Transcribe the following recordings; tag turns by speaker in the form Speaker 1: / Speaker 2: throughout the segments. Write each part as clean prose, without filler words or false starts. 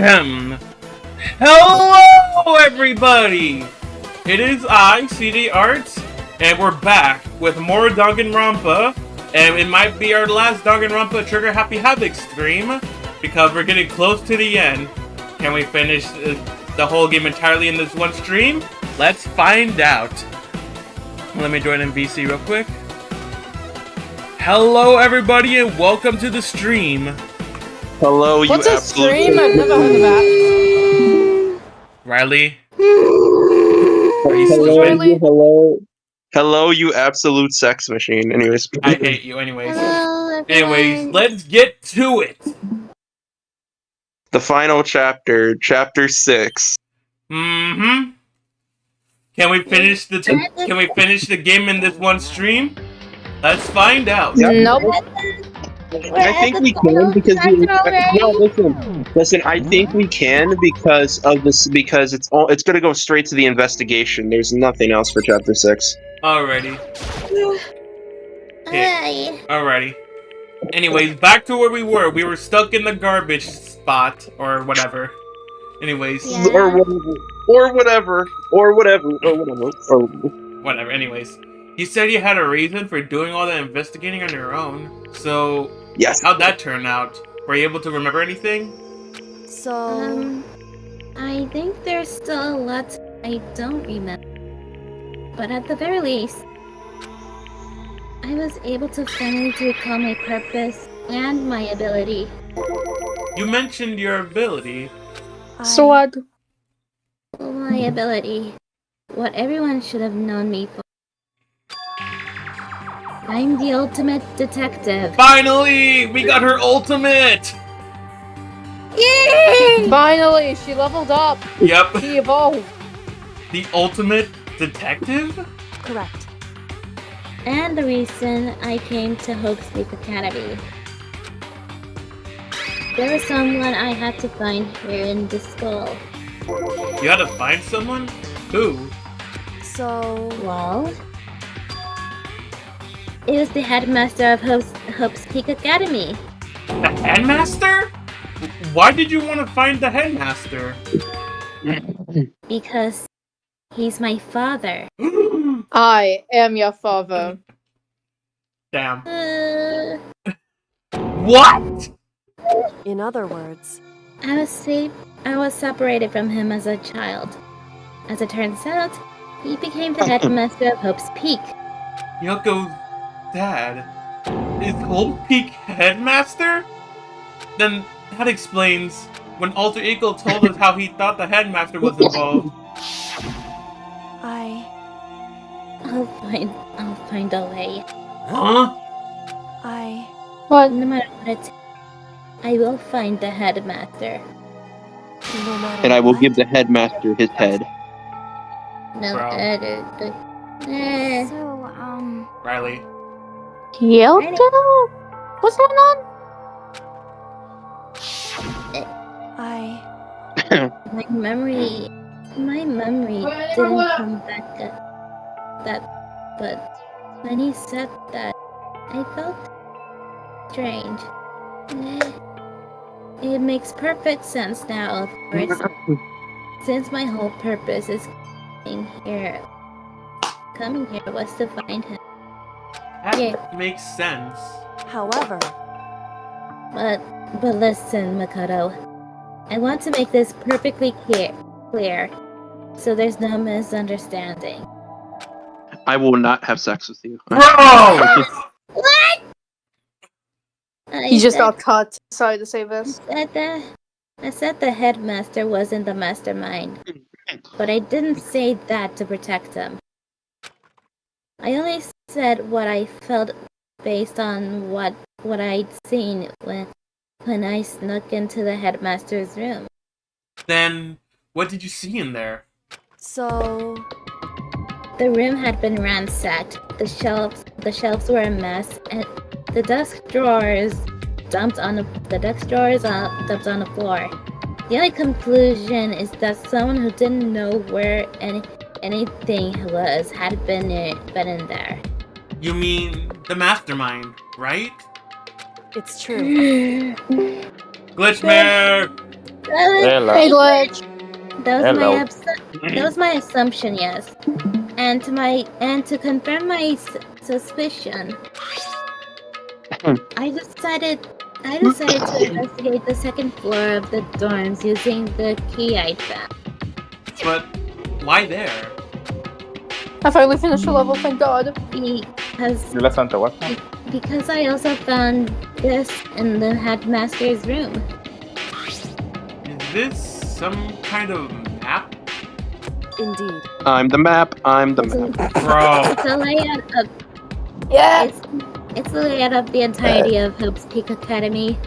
Speaker 1: Ahem. Hello, everybody! It is I, CD Arts, and we're back with more Danganronpa, and it might be our last Danganronpa Trigger Happy Havoc stream, because we're getting close to the end. Can we finish the whole game entirely in this one stream? Let's find out. Let me join MVC real quick. Hello, everybody, and welcome to the stream.
Speaker 2: Hello, you
Speaker 3: What's a
Speaker 2: absolute...
Speaker 3: stream? I've never heard of that.
Speaker 1: Riley? Are you
Speaker 3: Riley?
Speaker 2: Hello, you absolute sex machine. Anyways.
Speaker 1: I hate you anyways.
Speaker 4: Hello,
Speaker 1: Anyways, let's get to it.
Speaker 2: The final chapter, chapter 6.
Speaker 1: Mm-hmm. Can we finish the game in this one stream? Let's find out.
Speaker 2: Yep.
Speaker 3: Nope.
Speaker 2: I think we can because listen. I think we can because of this because it's going to go straight to the investigation. There's nothing else for chapter 6.
Speaker 1: Alrighty.
Speaker 4: Hi.
Speaker 1: Alrighty. Anyways, back to where we were. We were stuck in the garbage spot or whatever. Anyways.
Speaker 4: Yeah.
Speaker 2: Or whatever.
Speaker 1: Whatever. Anyways. You said you had a reason for doing all that investigating on your own. So,
Speaker 2: Yes.
Speaker 1: how'd that turn out? Were you able to remember anything?
Speaker 4: So, I think there's still a lot I don't remember. But at the very least, I was able to finally recall my purpose and my ability.
Speaker 1: You mentioned your ability.
Speaker 3: Sword.
Speaker 4: My ability. What everyone should have known me for. I'm the ultimate detective.
Speaker 1: Finally! We got her ultimate!
Speaker 4: Yay!
Speaker 3: Finally, she leveled up.
Speaker 1: Yep.
Speaker 3: She evolved.
Speaker 1: The ultimate detective?
Speaker 3: Correct.
Speaker 4: And the reason I came to Hope's Academy. There was someone I had to find here in the school.
Speaker 1: You had to find someone? Who?
Speaker 4: Well, it was the headmaster of Hope's Peak Academy.
Speaker 1: The headmaster? Why did you want to find the headmaster?
Speaker 4: Because he's my father.
Speaker 3: I am your father.
Speaker 1: Damn.
Speaker 4: Uh,
Speaker 1: What?
Speaker 5: In other words,
Speaker 4: I was separated from him as a child. As it turns out, he became the headmaster of Hope's Peak.
Speaker 1: Yoko's dad is Hope Peak headmaster? Then that explains when Alter Ego told us how he thought the headmaster was involved.
Speaker 4: I'll find a way.
Speaker 1: Huh?
Speaker 3: What?
Speaker 4: No matter what it takes, I will find the headmaster.
Speaker 5: no matter
Speaker 2: And I will
Speaker 5: what,
Speaker 2: give the headmaster his head.
Speaker 4: No,
Speaker 1: Bro. Riley.
Speaker 3: Kyoto? What's going on?
Speaker 4: My memory didn't come back but when he said that, I felt strange. It makes perfect sense now, of course, since my whole purpose is coming here was to find him.
Speaker 1: That
Speaker 4: Yeah.
Speaker 1: makes sense.
Speaker 5: However,
Speaker 4: But listen, Makoto. I want to make this perfectly clear, so there's no misunderstanding.
Speaker 2: I will not have sex with you.
Speaker 1: Bro!
Speaker 4: What?
Speaker 3: He just got cut. Sorry to say this.
Speaker 4: I said the headmaster wasn't the mastermind, but I didn't say that to protect him. I only said what I felt based on what I'd seen when I snuck into the headmaster's room.
Speaker 1: Then, what did you see in there?
Speaker 5: so
Speaker 4: The room had been ransacked. The shelves were a mess, and the desk drawers dumped on the floor. The only conclusion is that someone who didn't know where anything was had been in there.
Speaker 1: You mean the mastermind, right?
Speaker 5: it's true.
Speaker 1: Glitchmare!
Speaker 6: Hello.
Speaker 3: Hey, Glitch.
Speaker 6: Hello.
Speaker 4: That was my assumption, yes. And to confirm my suspicion, I decided to investigate the second floor of the dorms using the key I found.
Speaker 1: But why there?
Speaker 3: I finally finished a level, thank God.
Speaker 4: Because
Speaker 6: You listen to what now?
Speaker 4: because I also found this in the headmaster's room.
Speaker 1: Is this some kind of map?
Speaker 5: Indeed.
Speaker 2: I'm the map. I'm the
Speaker 4: It's
Speaker 2: map.
Speaker 4: a,
Speaker 1: Bro.
Speaker 4: it's a layout of
Speaker 3: Yeah.
Speaker 4: it's the layout of the entirety of Hope's Peak Academy.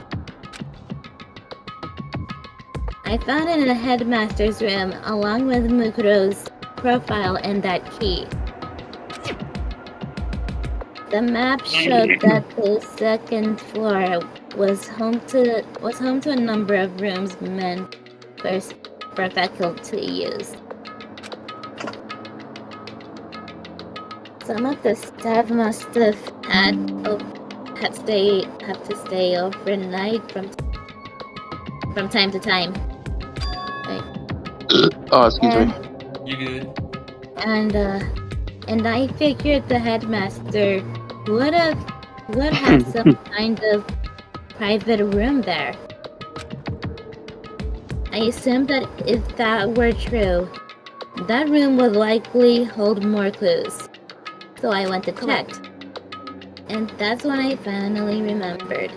Speaker 4: I found it in the headmaster's room, along with Mukuro's profile and that key. The map showed that the second floor was home to a number of rooms meant for faculty use. Some of the staff must have had to stay overnight from time to time.
Speaker 2: Oh, excuse me.
Speaker 1: You good?
Speaker 4: And I figured the headmaster would have some kind of private room there. I assumed that if that were true, that room would likely hold more clues. So I went to check. And that's when I finally remembered.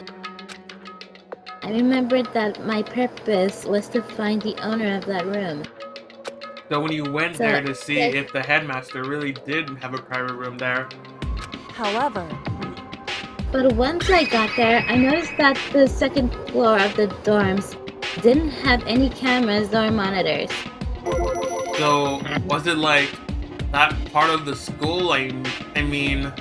Speaker 4: I remembered that my purpose was to find the owner of that room.
Speaker 1: So when you went
Speaker 4: So,
Speaker 1: there to see
Speaker 4: like-
Speaker 1: if the headmaster really did have a private room there,
Speaker 5: However,
Speaker 4: But once I got there, I noticed that the second floor of the dorms didn't have any cameras or monitors.
Speaker 1: so was it like that part of the school? I mean,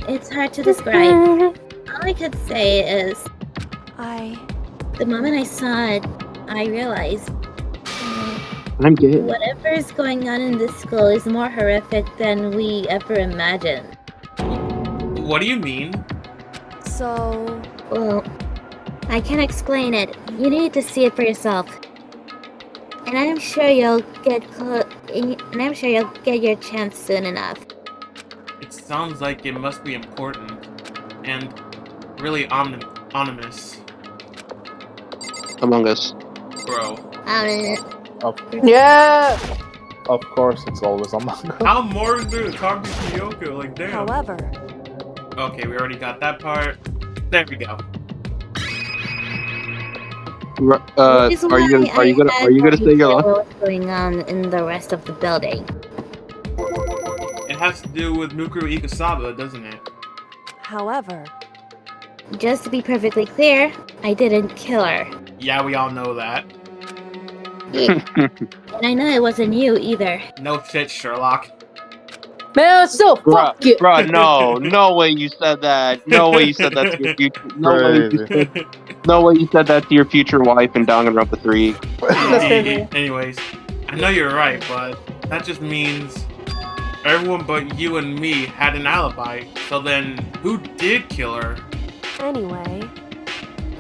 Speaker 4: It's hard to describe. All I could say is, the moment I saw it, I realized
Speaker 2: I'm good.
Speaker 4: whatever is going on in this school is more horrific than we ever imagined.
Speaker 1: what do you mean?
Speaker 5: so
Speaker 4: Well, I can't explain it. You need to see it for yourself. And I'm sure you'll get your chance soon enough.
Speaker 1: It sounds like it must be important and really ominous,
Speaker 2: Among Us.
Speaker 1: bro.
Speaker 6: Of,
Speaker 3: Yeah.
Speaker 6: of course, it's always Among Us.
Speaker 1: How more is there to talk to Kyoko? Like, damn.
Speaker 5: however,
Speaker 1: Okay, we already got that part. There we go.
Speaker 2: Are you gonna say your line?
Speaker 4: What's going on in the rest of the building?
Speaker 1: It has to do with Mukuro Ikasawa, doesn't it?
Speaker 5: however,
Speaker 4: Just to be perfectly clear, I didn't kill her.
Speaker 1: Yeah, we all know that.
Speaker 4: And I know it wasn't you either.
Speaker 1: No shit, Sherlock.
Speaker 3: Man, still, fuck you.
Speaker 2: Bruh, no way you said that. No way you said that to your future. No way you said that to your future wife in Danganronpa 3.
Speaker 3: That's crazy.
Speaker 1: Anyways, I know you're right, but that just means everyone but you and me had an alibi. So then, who did kill her?
Speaker 5: anyway,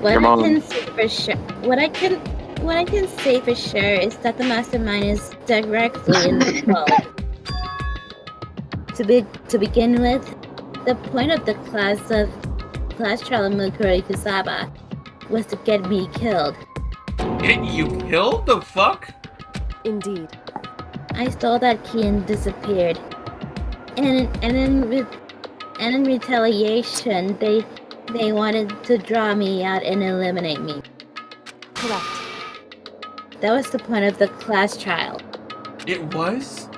Speaker 4: What
Speaker 2: Your
Speaker 4: I
Speaker 2: mom.
Speaker 4: can say for sure, what I can say for sure is that the mastermind is directly involved. To begin with, the point of the class trial of Mukuro Ikusawa was to get me killed.
Speaker 1: You killed? The fuck?
Speaker 5: indeed.
Speaker 4: I stole that key and disappeared. And in retaliation, they wanted to draw me out and eliminate me.
Speaker 5: Correct.
Speaker 4: That was the point of the class trial.
Speaker 1: It was?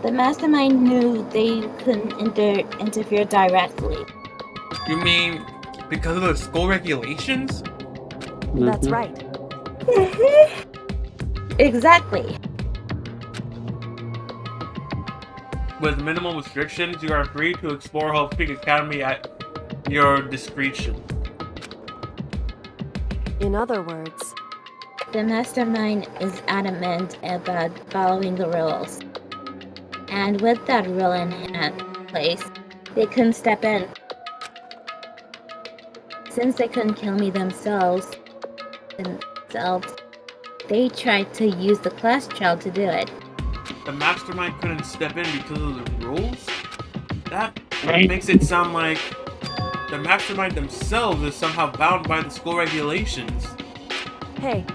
Speaker 4: The mastermind knew they couldn't interfere directly.
Speaker 1: You mean because of the school regulations?
Speaker 5: That's right.
Speaker 4: Exactly.
Speaker 1: With minimal restrictions, you are free to explore Hope Peak Academy at your discretion.
Speaker 5: In other words,
Speaker 4: The mastermind is adamant about following the rules. And with that rule in place, They couldn't step in. Since they couldn't kill me themselves, they tried to use the class child to do it.
Speaker 1: The mastermind couldn't step in because of the rules? That makes it sound like the mastermind themselves is somehow bound by the school regulations.
Speaker 5: Hey,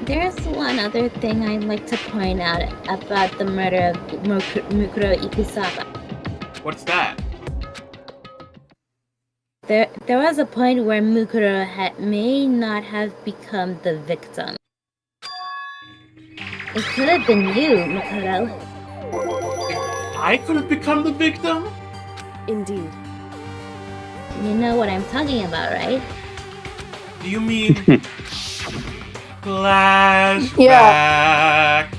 Speaker 4: There's one other thing I'd like to point out about the murder of Mukuro Ikusaba.
Speaker 1: What's that?
Speaker 4: There was a point where Mukuro may not have become the victim. It could have been you, Mukuro.
Speaker 1: I could have become the victim?
Speaker 5: indeed.
Speaker 4: You know what I'm talking about, right?
Speaker 1: Do you mean flashback?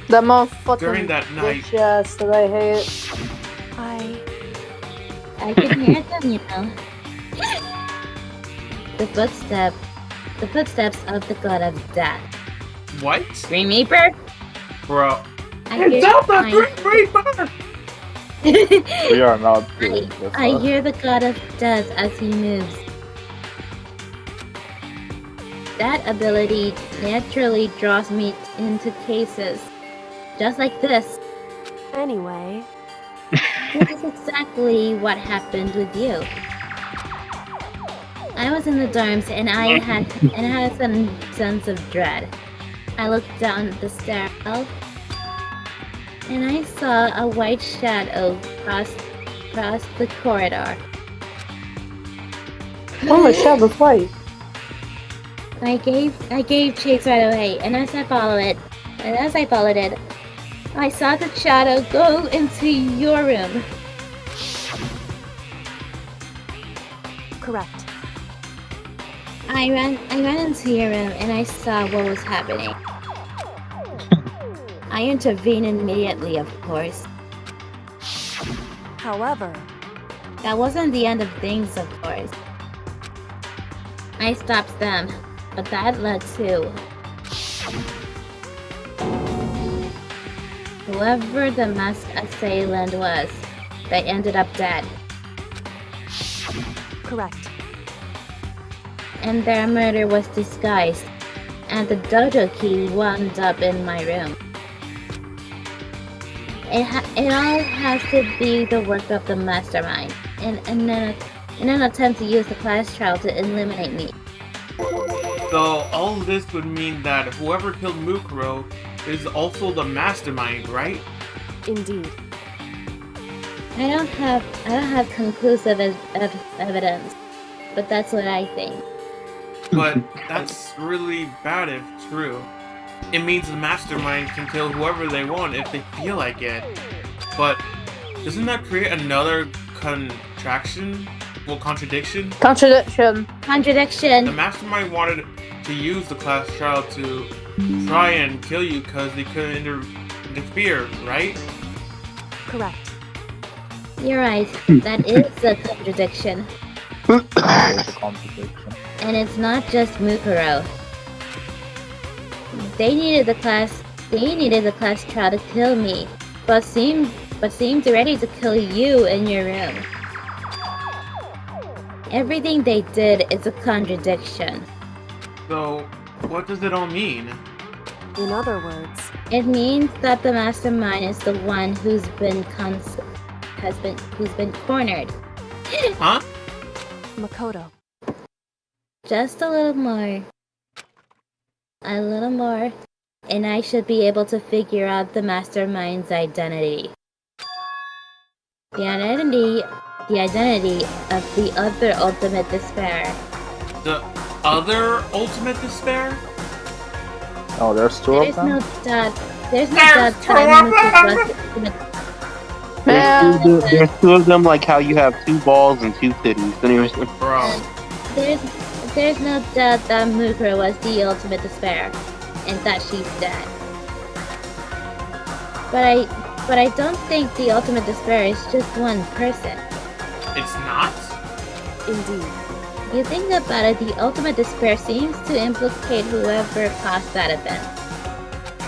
Speaker 3: The motherfucking
Speaker 1: During that night.
Speaker 3: bitch ass that I hate.
Speaker 4: I can hear them, you know. The footsteps of the god of death.
Speaker 1: What?
Speaker 4: Green Reaper?
Speaker 1: Bro.
Speaker 4: I
Speaker 1: Out the Great Reaper!
Speaker 6: We are not doing this.
Speaker 4: I hear the god of death as he moves. That ability naturally draws me into cases just like this.
Speaker 5: Anyway,
Speaker 4: This is exactly what happened with you. I was in the dorms and I had a sudden sense of dread. I looked down the stairwell and I saw a white shadow cross the corridor.
Speaker 3: Oh, my shadow's white.
Speaker 4: I gave chase right away, and as I followed it, I saw the shadow go into your room.
Speaker 5: correct.
Speaker 4: I ran into your room and I saw what was happening. I intervened immediately, of course.
Speaker 5: However,
Speaker 4: That wasn't the end of things, of course. I stopped them, but that led to whoever the masked assailant was. They ended up dead,
Speaker 5: correct.
Speaker 4: and their murder was disguised, and the dojo key wound up in my room. It all has to be the work of the mastermind, in an attempt to use the class trial to eliminate me.
Speaker 1: So all this would mean that whoever killed Mukuro is also the mastermind, right?
Speaker 5: Indeed.
Speaker 4: I don't have conclusive evidence, but that's what I think.
Speaker 1: But that's really bad if true. It means the mastermind can kill whoever they want if they feel like it. But doesn't that create another contradiction?
Speaker 3: Contradiction.
Speaker 1: The
Speaker 4: Contradiction.
Speaker 1: mastermind wanted to use the class trial to try and kill you because they couldn't interfere, right?
Speaker 5: Correct.
Speaker 4: You're right. That is a contradiction,
Speaker 6: There's a contradiction.
Speaker 4: and it's not just Mukuro. They needed the class trial to kill me, but seemed ready to kill you in your room. Everything they did is a contradiction.
Speaker 1: So what does it all mean?
Speaker 5: In other words,
Speaker 4: It means that the mastermind is the one who's been cornered.
Speaker 1: Huh?
Speaker 5: Makoto.
Speaker 4: Just a little more. A little more, and I should be able to figure out the mastermind's identity. The identity of the other ultimate despair.
Speaker 1: The other ultimate despair?
Speaker 6: Oh, there's two of them?
Speaker 4: There's no doubt that Mukuro was the ultimate.
Speaker 2: There's two of them, like how you have two balls and two titties. Anyways,
Speaker 1: Bro.
Speaker 4: There's no doubt that Mukuro was the ultimate despair, and that she's dead. But I don't think the ultimate despair is just one person.
Speaker 1: It's not?
Speaker 5: Indeed.
Speaker 4: If you think about it, the ultimate despair seems to implicate whoever caused that event.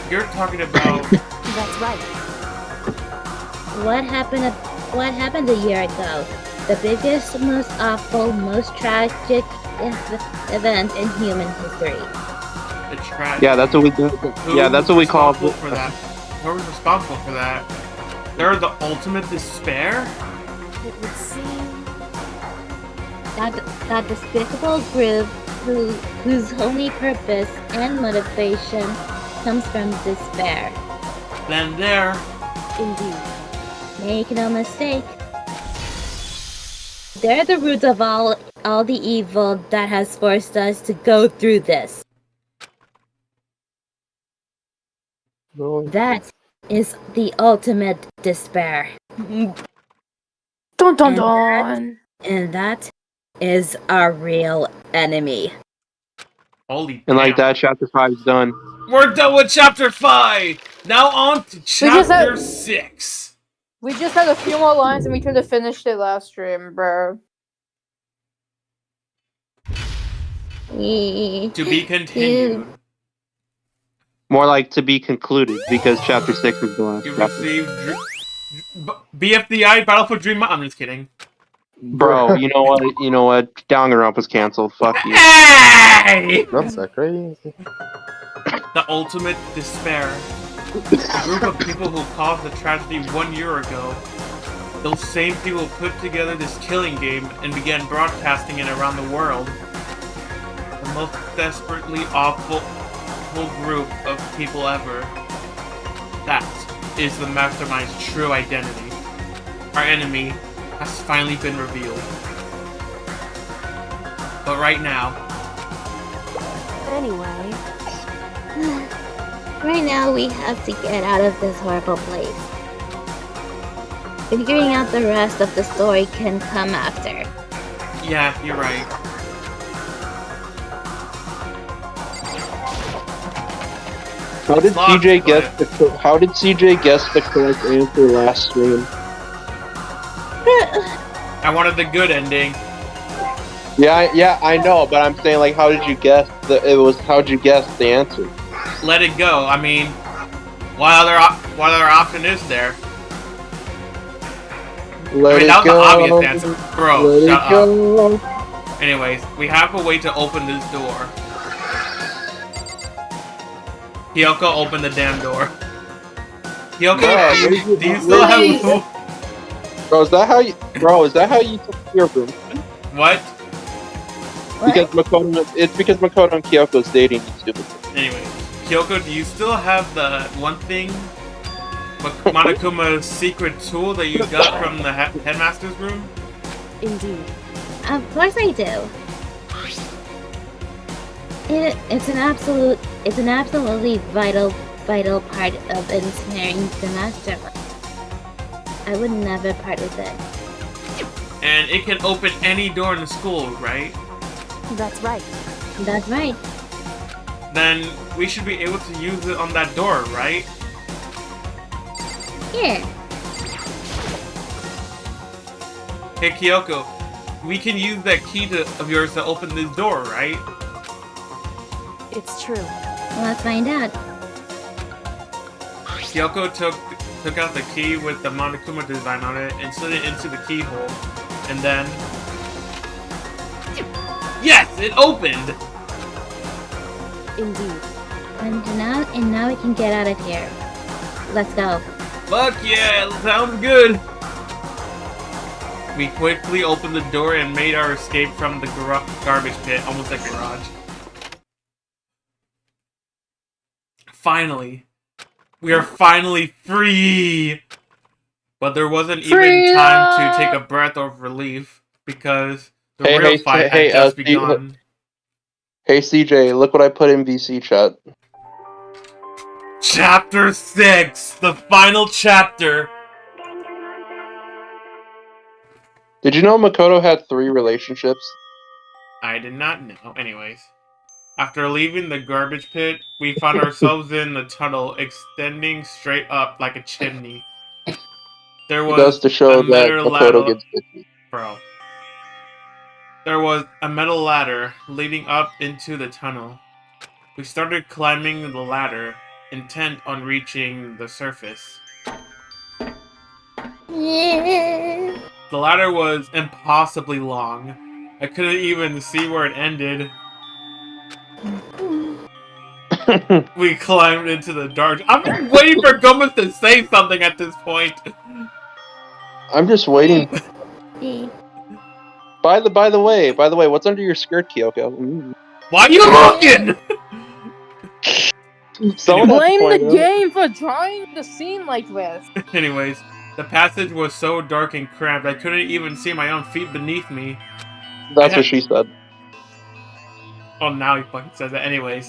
Speaker 1: You're talking about
Speaker 5: That's right.
Speaker 4: What happened what happened a year ago. The biggest, most awful, most tragic event in human history.
Speaker 1: The trash.
Speaker 2: Yeah, that's what we do. Yeah, that's what we call
Speaker 1: responsible for that. Who was responsible for that? They're the ultimate despair?
Speaker 5: It would seem.
Speaker 4: That despicable group whose only purpose and motivation comes from despair.
Speaker 1: Then there.
Speaker 5: Indeed.
Speaker 4: Make no mistake. They're the root of all the evil that has forced us to go through this. That is the ultimate despair.
Speaker 3: Dun dun dun.
Speaker 4: And that is our real enemy.
Speaker 1: Holy
Speaker 2: And like
Speaker 1: damn.
Speaker 2: that, chapter 5 is done.
Speaker 1: We're done with chapter 5! Now on to chapter 6.
Speaker 3: We just had a few more lines and we could have finished it last stream, bro.
Speaker 1: To be continued.
Speaker 2: More like to be concluded, because chapter 6 is the last
Speaker 1: You
Speaker 2: chapter.
Speaker 1: received BFDI Battle for Dream. I'm just kidding.
Speaker 2: Bro, you know what? Danganronpa was canceled. Fuck you.
Speaker 1: Hey!
Speaker 6: That's crazy.
Speaker 1: The ultimate despair. A group of people who caused the tragedy 1 year ago. Those same people put together this killing game and began broadcasting it around the world. The most desperately awful group of people ever. That is the Mastermind's true identity. Our enemy has finally been revealed. But right now...
Speaker 5: Anyway.
Speaker 4: Right now, we have to get out of this horrible place. Figuring out the rest of the story can come after.
Speaker 1: Yeah, you're right.
Speaker 2: How did CJ guess the correct answer last stream?
Speaker 1: I wanted the good ending.
Speaker 2: Yeah, I know, but I'm saying like, how did you guess how'd you guess the answer?
Speaker 1: Let it go. I mean, what other option is there? That was the obvious answer. Bro, shut up. Anyways, we have a way to open this door. Kyoko, open the damn door. Kyoko, do you still have...
Speaker 2: Bro, is that how you took your room?
Speaker 1: What?
Speaker 2: Because Makoto and Kyoko's dating, you stupid.
Speaker 1: Anyway, Kyoko, do you still have the one thing, Monokuma's secret tool that you got from the headmaster's room?
Speaker 5: Indeed.
Speaker 4: Of course I do. It's an absolutely vital part of ensnaring the mastermind. I would never part with it.
Speaker 1: And it can open any door in the school, right?
Speaker 5: That's right.
Speaker 4: That's right.
Speaker 1: Then we should be able to use it on that door, right?
Speaker 4: Here.
Speaker 1: Hey Kyoko, we can use that key of yours to open this door, right?
Speaker 5: It's true.
Speaker 4: Let's find out.
Speaker 1: Kyoko took out the key with the Monokuma design on it and slid it into the keyhole. And then... Yes! It opened!
Speaker 5: Indeed.
Speaker 4: And now we can get out of here. Let's go.
Speaker 1: Fuck yeah! Sounds good! We quickly opened the door and made our escape from the garbage pit, almost like a garage. Finally. We are finally free! But there wasn't even time to take a breath of relief, because the real fight had just begun.
Speaker 2: Hey CJ, look what I put in VC chat.
Speaker 1: Chapter 6! The final chapter!
Speaker 2: Did you know Makoto had 3 relationships?
Speaker 1: I did not know. Anyways. After leaving the garbage pit, we found ourselves in the tunnel extending straight up like a chimney. There was
Speaker 2: Just to show that Makoto gets bitchy.
Speaker 1: Bro. There was a metal ladder leading up into the tunnel. We started climbing the ladder, intent on reaching the surface.
Speaker 4: Yeah.
Speaker 1: The ladder was impossibly long. I couldn't even see where it ended. We climbed into the dark. I'm just waiting for Gomez to say something at this point.
Speaker 2: I'm just waiting. By the way, what's under your skirt, Kyoko?
Speaker 1: Why are you looking?
Speaker 2: Someone had to
Speaker 3: Blame the
Speaker 2: point it out.
Speaker 3: game for drawing the scene like this.
Speaker 1: Anyways, the passage was so dark and cramped, I couldn't even see my own feet beneath me.
Speaker 2: That's what she said.
Speaker 1: Oh, now he fucking says that. Anyways,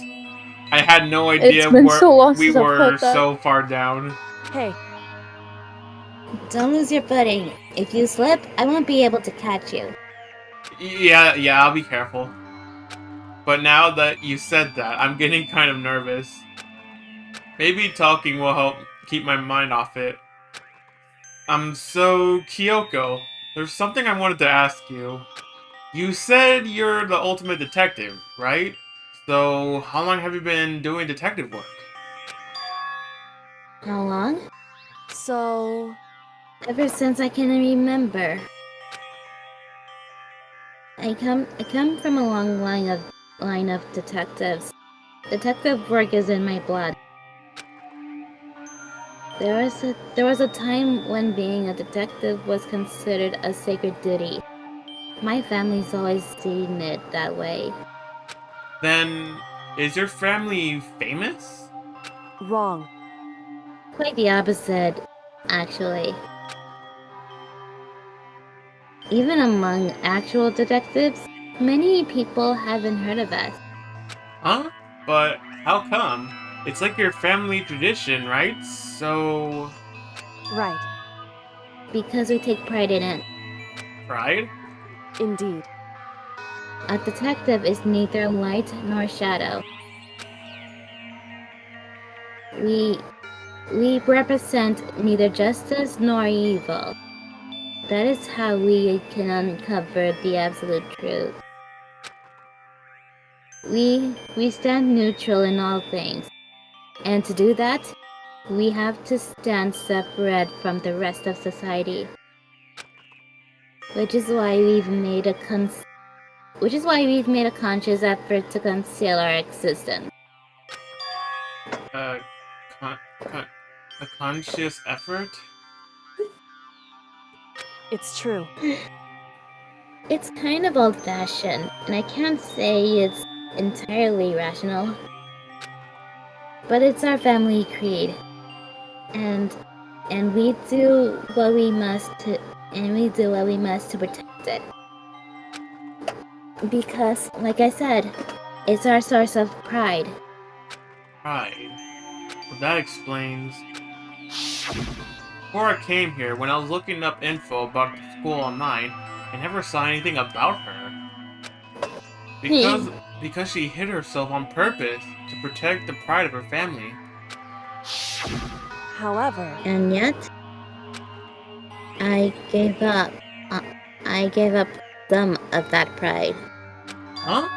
Speaker 1: I had no idea
Speaker 3: It's been
Speaker 1: where
Speaker 3: so long
Speaker 1: we
Speaker 3: since I've
Speaker 1: were
Speaker 3: heard that.
Speaker 1: so far down.
Speaker 5: Hey,
Speaker 4: Don't lose your footing. If you slip, I won't be able to catch you.
Speaker 1: Yeah, I'll be careful. But now that you said that, I'm getting kind of nervous. Maybe talking will help keep my mind off it. So, Kyoko, there's something I wanted to ask you. You said you're the ultimate detective, right? So, how long have you been doing detective work?
Speaker 4: How long?
Speaker 5: so...
Speaker 4: Ever since I can remember. I come from a long line of detectives. Detective work is in my blood. There was a time when being a detective was considered a sacred duty. My family's always seen it that way.
Speaker 1: Then, is your family famous?
Speaker 5: wrong.
Speaker 4: Quite the opposite, actually. Even among actual detectives, many people haven't heard of us.
Speaker 1: Huh? But how come? It's like your family tradition, right? So...
Speaker 5: Right.
Speaker 4: Because we take pride in it.
Speaker 1: Pride?
Speaker 5: Indeed.
Speaker 4: A detective is neither light nor shadow. We represent neither justice nor evil. That is how we can uncover the absolute truth. We stand neutral in all things. And to do that, we have to stand separate from the rest of society. Which is why we've made a conscious effort to conceal our existence.
Speaker 1: A conscious effort?
Speaker 5: It's true.
Speaker 4: It's kind of old-fashioned, and I can't say it's entirely rational. But it's our family creed. And we do what we must to protect it. Because, like I said, it's our source of pride.
Speaker 1: Pride. Well, that explains... Before I came here, when I was looking up info about the school online, I never saw anything about her. Because she hid herself on purpose to protect the pride of her family.
Speaker 5: However...
Speaker 4: And yet, I gave up some of that pride.
Speaker 1: Huh?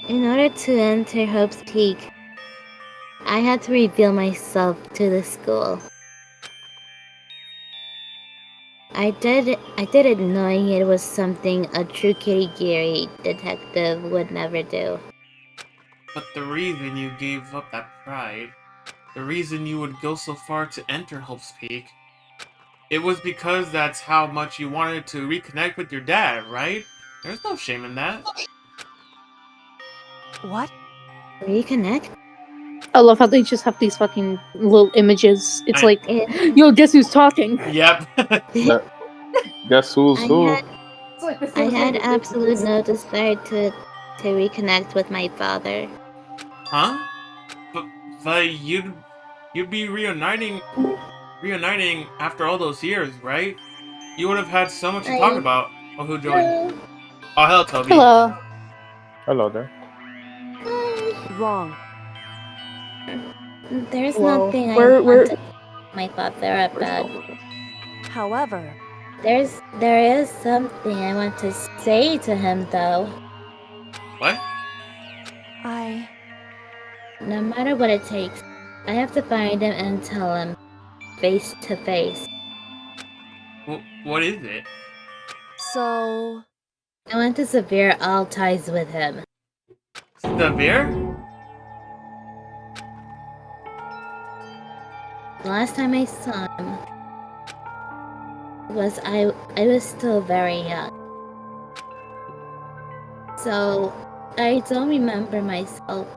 Speaker 4: In order to enter Hope's Peak, I had to reveal myself to the school. I did it knowing it was something a true Kirigiri detective would never do.
Speaker 1: But the reason you gave up that pride, the reason you would go so far to enter Hope's Peak, it was because that's how much you wanted to reconnect with your dad, right? There's no shame in that.
Speaker 5: What?
Speaker 4: Reconnect?
Speaker 3: I love how they just have these fucking little images. It's like,
Speaker 4: It,
Speaker 3: yo, guess who's talking?
Speaker 1: Yep.
Speaker 6: Guess who's who?
Speaker 4: I had absolute no desire to reconnect with my father.
Speaker 1: Huh? But you'd be reuniting after all those years, right? You would have had so much to talk about. Oh, who joined? Oh, hello, Toby.
Speaker 3: Hello.
Speaker 6: Hello there.
Speaker 5: Wrong.
Speaker 4: There's
Speaker 3: Whoa.
Speaker 4: nothing I
Speaker 3: We're-
Speaker 4: want to my father about.
Speaker 5: However...
Speaker 4: There is something I want to say to him, though.
Speaker 1: What?
Speaker 4: No matter what it takes, I have to find him and tell him. face to face.
Speaker 1: What is it?
Speaker 5: So,
Speaker 4: I want to sever all ties with him.
Speaker 1: Severe?
Speaker 4: The last time I saw him was I was still very young. So I don't remember myself.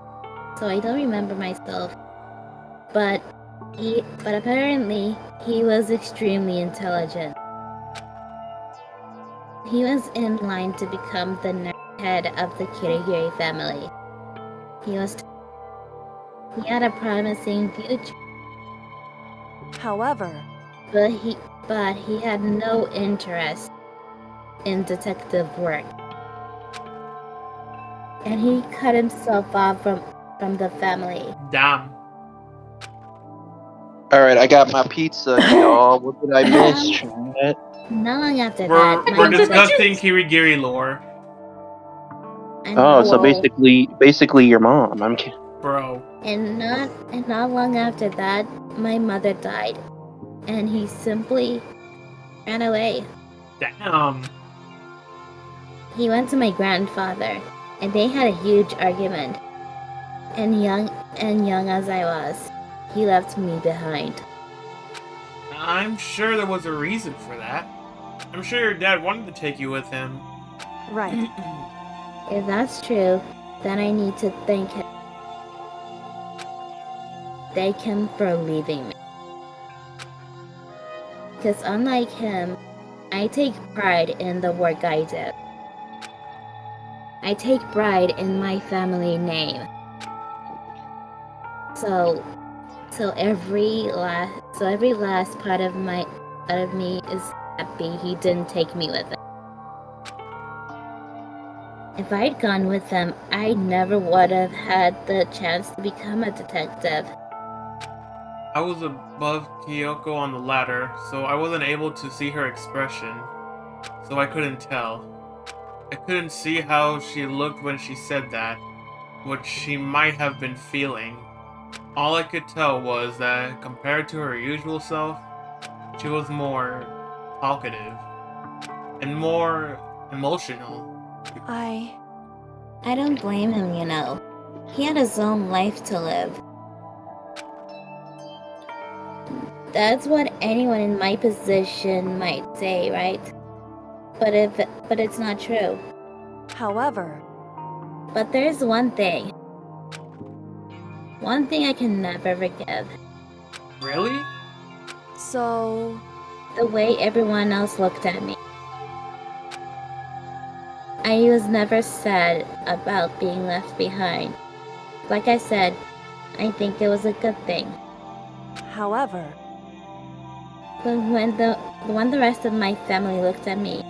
Speaker 4: But apparently he was extremely intelligent. He was in line to become the next head of the Kirigiri family. He had a promising future,
Speaker 5: however,
Speaker 4: but he had no interest in detective work. And he cut himself off from the family.
Speaker 1: Damn.
Speaker 2: Alright, I got my pizza, y'all. What did I miss, chat?
Speaker 4: Not long after
Speaker 1: We're
Speaker 4: that, my
Speaker 1: discussing Kirigiri lore,
Speaker 2: Oh, so
Speaker 4: Whoa.
Speaker 2: basically your mom. I'm kidding.
Speaker 1: bro.
Speaker 4: And not long after that, my mother died, and he simply ran away.
Speaker 1: Damn.
Speaker 4: He went to my grandfather, and they had a huge argument. And young as I was, he left me behind.
Speaker 1: I'm sure there was a reason for that. I'm sure your dad wanted to take you with him.
Speaker 5: right.
Speaker 4: If that's true, then I need to thank him for leaving me. Because unlike him, I take pride in the work I did. I take pride in my family name. So every last part of me is happy he didn't take me with him. If I'd gone with him, I never would have had the chance to become a detective.
Speaker 1: I was above Kyoko on the ladder, so I wasn't able to see her expression, so I couldn't tell. I couldn't see how she looked when she said that, what she might have been feeling. All I could tell was that, compared to her usual self, she was more talkative and more emotional.
Speaker 4: I don't blame him, you know. He had his own life to live. That's what anyone in my position might say, right? But it's not true.
Speaker 5: However,
Speaker 4: But there's one thing. One thing I can never forgive.
Speaker 1: Really?
Speaker 5: so,
Speaker 4: The way everyone else looked at me. I was never sad about being left behind. Like I said, I think it was a good thing.
Speaker 5: however,
Speaker 4: But when the rest of my family looked at me,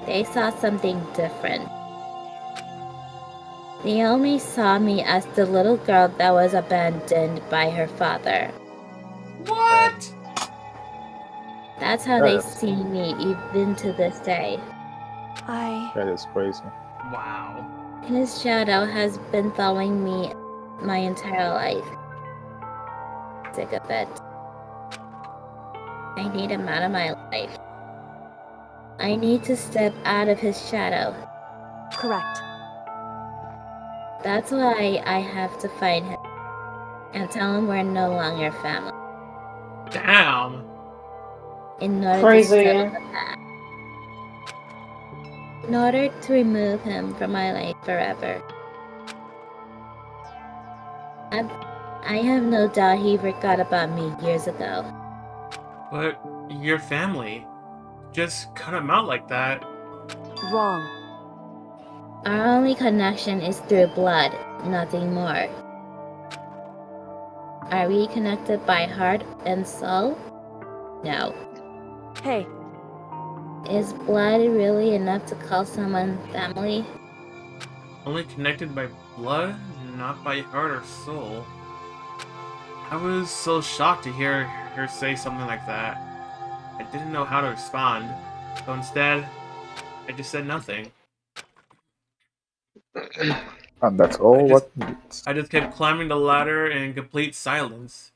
Speaker 4: they saw something different. They only saw me as the little girl that was abandoned by her father.
Speaker 1: What?
Speaker 4: That's how they see me even to this day.
Speaker 6: That is crazy.
Speaker 1: Wow.
Speaker 4: His shadow has been following me my entire life. Sick of it. I need him out of my life. I need to step out of his shadow.
Speaker 5: correct.
Speaker 4: That's why I have to find him and tell him we're no longer family.
Speaker 1: Damn.
Speaker 4: In order
Speaker 3: Crazy.
Speaker 4: to settle the past. In order to remove him from my life forever. I have no doubt he forgot about me years ago.
Speaker 1: But your family just cut him out like that.
Speaker 5: Wrong.
Speaker 4: Our only connection is through blood, nothing more. Are we connected by heart and soul? No.
Speaker 5: Hey,
Speaker 4: Is blood really enough to call someone family?
Speaker 1: Only connected by blood, not by heart or soul. I was so shocked to hear her say something like that. I didn't know how to respond, so instead, I just said nothing.
Speaker 6: And that's all
Speaker 1: I just-
Speaker 6: what needs.
Speaker 1: I just kept climbing the ladder in complete silence.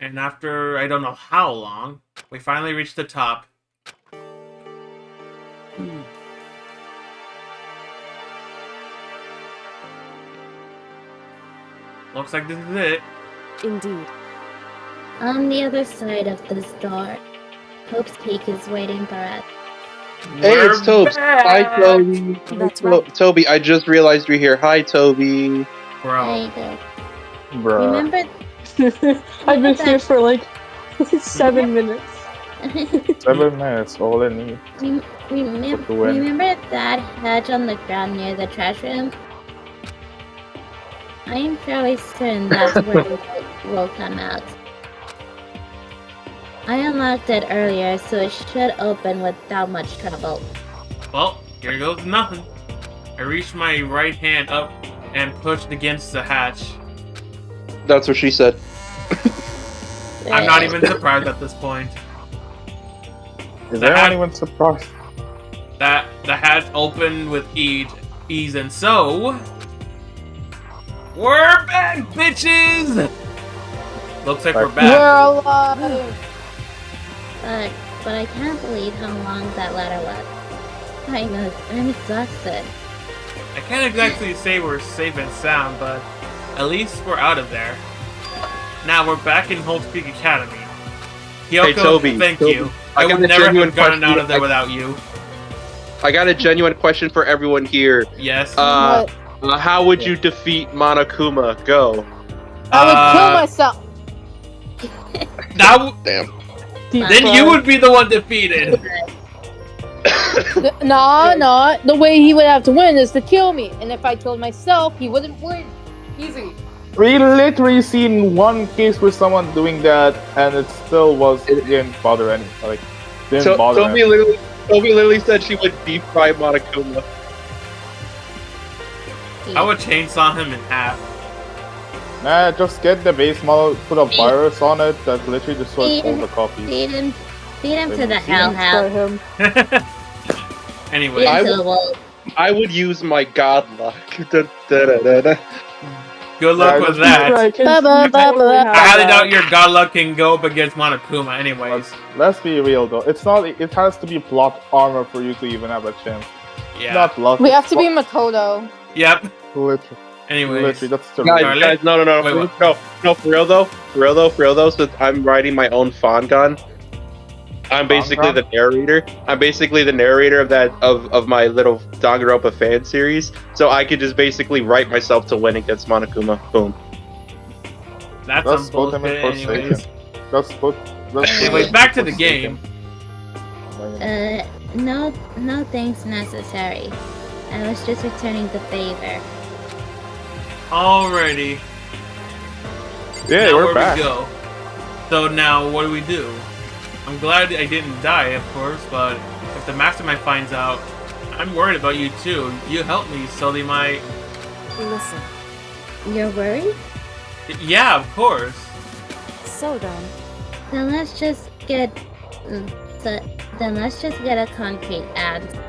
Speaker 1: And after I don't know how long, we finally reached the top. Looks like this is it.
Speaker 5: Indeed.
Speaker 4: On the other side of this door, Hope's Peak is waiting for us.
Speaker 2: Hey,
Speaker 1: We're
Speaker 2: it's Tobes. Hi,
Speaker 1: back!
Speaker 2: Toby.
Speaker 5: That's right.
Speaker 2: Toby, I just realized you're here. Hi, Toby.
Speaker 1: Bro.
Speaker 4: There you go.
Speaker 6: Bruh.
Speaker 4: Remember?
Speaker 3: I've been here for like 7 minutes.
Speaker 6: 7 minutes, all I need.
Speaker 4: remember,
Speaker 6: to win.
Speaker 4: remember that hatch on the ground near the trash room? I am fairly certain that's where the will come out. I unlocked it earlier, so it should open without much trouble.
Speaker 1: Well, here goes nothing. I reached my right hand up and pushed against the hatch.
Speaker 2: That's what she said.
Speaker 1: I'm not even surprised at this point.
Speaker 6: Is
Speaker 1: The hat-
Speaker 6: anyone surprised?
Speaker 1: That the hatch opened with ease, and so we're back, bitches. Looks like we're back.
Speaker 3: We're alive!
Speaker 4: But I can't believe how long that ladder was. I'm exhausted.
Speaker 1: I can't exactly say we're safe and sound, but at least we're out of there. Now we're back in Hope's Peak Academy. Kyoko,
Speaker 2: Hey, Toby,
Speaker 1: thank
Speaker 2: Toby,
Speaker 1: you.
Speaker 2: I
Speaker 1: I
Speaker 2: got
Speaker 1: would
Speaker 2: a
Speaker 1: never
Speaker 2: genuine
Speaker 1: have gotten
Speaker 2: question.
Speaker 1: out of there without you.
Speaker 2: I got a genuine question for everyone here.
Speaker 1: Yes.
Speaker 3: What?
Speaker 2: How would you defeat Monokuma? Go.
Speaker 3: I would kill myself!
Speaker 2: Damn.
Speaker 1: Then you would be the one defeated.
Speaker 3: No. The way he would have to win is to kill me. And if I killed myself, he wouldn't win. Easy.
Speaker 6: We literally seen one case with someone doing that, and it didn't bother any. Didn't bother
Speaker 2: Toby
Speaker 6: him.
Speaker 2: literally said she would deep fry Monokuma.
Speaker 1: I would chainsaw him in half.
Speaker 6: Nah, just get the base model, put a virus on it that literally destroys all the copies.
Speaker 4: Feed him to the
Speaker 3: Try
Speaker 4: hellhound.
Speaker 3: him.
Speaker 1: Anyway,
Speaker 4: Feed
Speaker 2: I
Speaker 4: him to
Speaker 2: would-
Speaker 4: the wolf.
Speaker 2: I would use my god luck. Da, da, da, da, da.
Speaker 1: good luck
Speaker 6: Yeah,
Speaker 1: with
Speaker 6: just-
Speaker 1: that.
Speaker 3: Right, 'cause
Speaker 1: I highly doubt your god luck can go up against Monokuma anyways.
Speaker 6: Let's be real though. It's not. It has to be plot armor for you to even have a chance.
Speaker 1: Yeah.
Speaker 6: Not luck.
Speaker 3: We have to be Makoto.
Speaker 1: Yep.
Speaker 6: Literally.
Speaker 1: Anyways.
Speaker 6: Literally, that's the
Speaker 2: Guys,
Speaker 1: Scarlet?
Speaker 2: guys, no,
Speaker 1: Wait, what?
Speaker 2: no, for real though, since I'm riding my own Gun. I'm basically
Speaker 6: Gun?
Speaker 2: the narrator. I'm basically the narrator of my little Danganronpa fan series. So I could just basically write myself to win against Monokuma. Boom.
Speaker 1: That's
Speaker 6: Let's
Speaker 1: some
Speaker 6: put him
Speaker 1: bullshit
Speaker 6: in for
Speaker 1: anyways.
Speaker 6: Satan. Let's put.
Speaker 1: Anyways, back to the game.
Speaker 4: No thanks necessary. I was just returning the favor.
Speaker 1: Alrighty.
Speaker 6: Yeah,
Speaker 1: Now
Speaker 6: we're
Speaker 1: where
Speaker 6: back.
Speaker 1: we go. So now what do we do? I'm glad I didn't die, of course, but if the mastermind finds out, I'm worried about you too. You helped me, so they might.
Speaker 5: Listen.
Speaker 4: You're worried?
Speaker 1: Yeah, of course.
Speaker 5: So then,
Speaker 4: Then let's just get a concrete answer.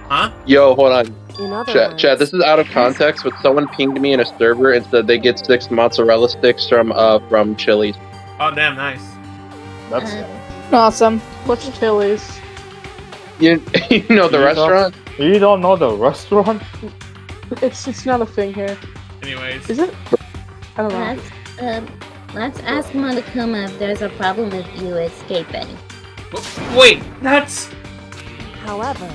Speaker 1: Huh?
Speaker 2: Yo, hold on.
Speaker 5: in other
Speaker 2: Chat,
Speaker 5: words,
Speaker 2: this is out of context, but someone pinged me in a server and said they get 6 mozzarella sticks from Chili's.
Speaker 1: Oh, damn, nice.
Speaker 6: That's
Speaker 3: Awesome. What's Chili's?
Speaker 2: You know the
Speaker 6: You
Speaker 2: restaurant?
Speaker 6: You don't know the restaurant?
Speaker 3: It's not a thing here.
Speaker 1: Anyways.
Speaker 3: Is it? I don't know.
Speaker 4: Let's ask Monokuma if there's a problem with you escaping.
Speaker 1: Wait, that's.
Speaker 5: however,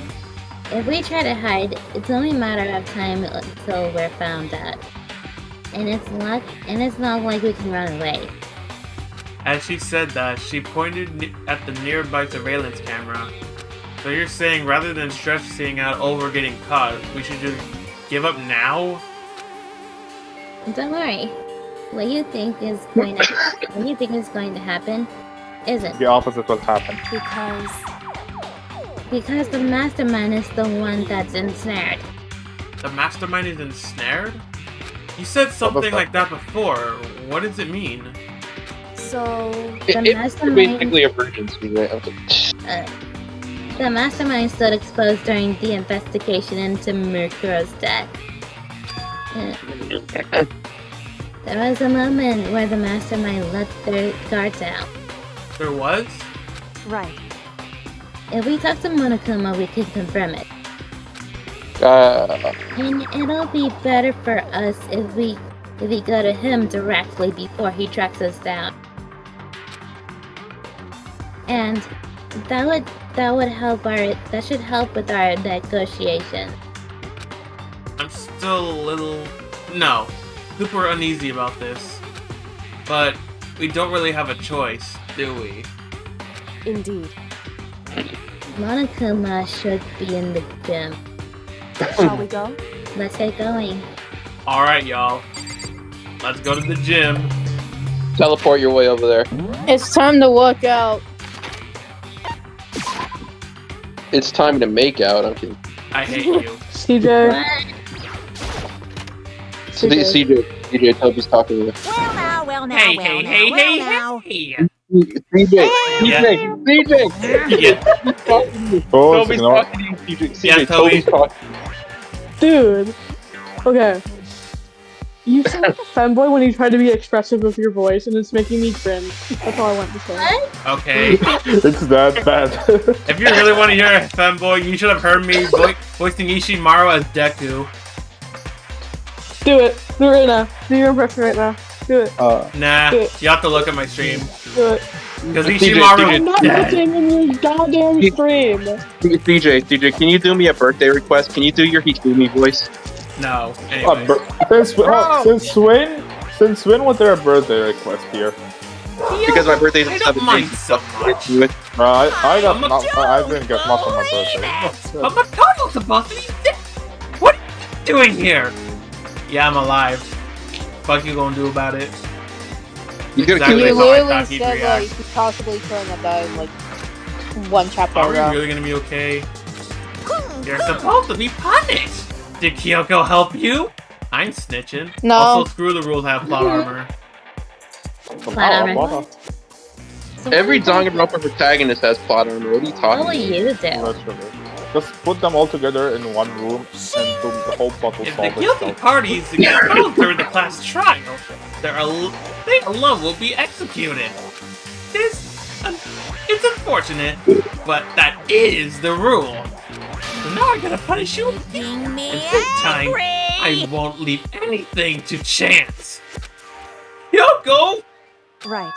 Speaker 4: If we try to hide, it's only a matter of time until we're found out. And it's not like we can run away.
Speaker 1: As she said that, she pointed at the nearby surveillance camera. So you're saying rather than stressing out over getting caught, we should just give up now?
Speaker 4: Don't worry. What you think is going to happen isn't.
Speaker 6: The opposite will happen.
Speaker 4: Because the mastermind is the one that's ensnared.
Speaker 1: The mastermind is ensnared? You said something like that before. What does it mean?
Speaker 5: so
Speaker 4: The
Speaker 2: It's
Speaker 4: mastermind,
Speaker 2: basically emergency, right?
Speaker 4: the mastermind stood exposed during the investigation into Mukuro's death. There was a moment where the mastermind let their guard down.
Speaker 1: There was?
Speaker 5: Right.
Speaker 4: If we talk to Monokuma, we can confirm it. And it'll be better for us if we go to him directly before he tracks us down. And that should help with our negotiation.
Speaker 1: I'm still a little... No. Super uneasy about this. But we don't really have a choice, do we?
Speaker 5: Indeed.
Speaker 4: Monokuma should be in the gym.
Speaker 5: Shall we go?
Speaker 4: Let's get going.
Speaker 1: Alright, y'all. Let's go to the gym.
Speaker 2: Teleport your way over there.
Speaker 3: It's time to work out.
Speaker 2: It's time to make out. Okay.
Speaker 1: I hate you.
Speaker 3: CJ.
Speaker 2: CJ, Toby's talking to you.
Speaker 7: Well now,
Speaker 1: Hey.
Speaker 2: CJ,
Speaker 1: Yeah.
Speaker 6: Oh,
Speaker 2: Toby's
Speaker 6: ignore.
Speaker 2: talking to you. CJ,
Speaker 1: Yeah,
Speaker 2: Toby's talking.
Speaker 8: Dude. Okay. You sound like a femboy when you try to be expressive with your voice, and it's making me cringe. That's all I want to say.
Speaker 1: Okay.
Speaker 6: It's that bad.
Speaker 1: If you really want to hear a femboy, you should have heard me voicing Ishimaru as Deku.
Speaker 8: Do it. Do it right now. Do your impression right now. Do it.
Speaker 1: Nah,
Speaker 8: Do it.
Speaker 1: you have to look at my stream.
Speaker 8: Do it.
Speaker 1: Because
Speaker 2: CJ,
Speaker 1: Ishimaru
Speaker 8: I'm
Speaker 1: is
Speaker 8: not
Speaker 1: dead.
Speaker 8: looking in your goddamn stream.
Speaker 2: CJ, can you do me a birthday request? Can you do your Hifumi voice?
Speaker 1: No, anyways.
Speaker 6: Since when was there a birthday request here?
Speaker 2: Because my birthday's
Speaker 1: I
Speaker 2: on
Speaker 1: don't mind
Speaker 2: 17th.
Speaker 1: so much.
Speaker 2: Do it.
Speaker 6: I didn't get much on my birthday.
Speaker 1: But Makoto's supposed to be dead. What are you doing here? Yeah, I'm alive. Fuck you gonna do about it?
Speaker 2: You gotta
Speaker 1: Exactly.
Speaker 3: You
Speaker 1: how I
Speaker 3: literally
Speaker 1: thought he'd
Speaker 3: said
Speaker 1: react.
Speaker 3: like he's possibly trying to die in like one chapter
Speaker 1: Are we
Speaker 3: ago.
Speaker 1: really gonna be okay? You're supposed to be punished! Did Kyoko help you? I'm snitching.
Speaker 3: No.
Speaker 1: Also, screw the rules, have plot armor.
Speaker 4: Plot armor. So
Speaker 2: Every
Speaker 4: what
Speaker 2: Danganronpa protagonist has plot armor. What are you
Speaker 4: will
Speaker 2: talking
Speaker 4: you do?
Speaker 6: Literally. Just put them all together in one room and boom, the whole plot will
Speaker 1: If the
Speaker 6: solve
Speaker 1: guilty
Speaker 6: itself.
Speaker 1: party is expelled during the class trial, they alone will be executed. It's unfortunate, but that is the rule. So now I'm gonna punish you again. And this time, I won't leave anything to chance. Kyoko!
Speaker 5: Right.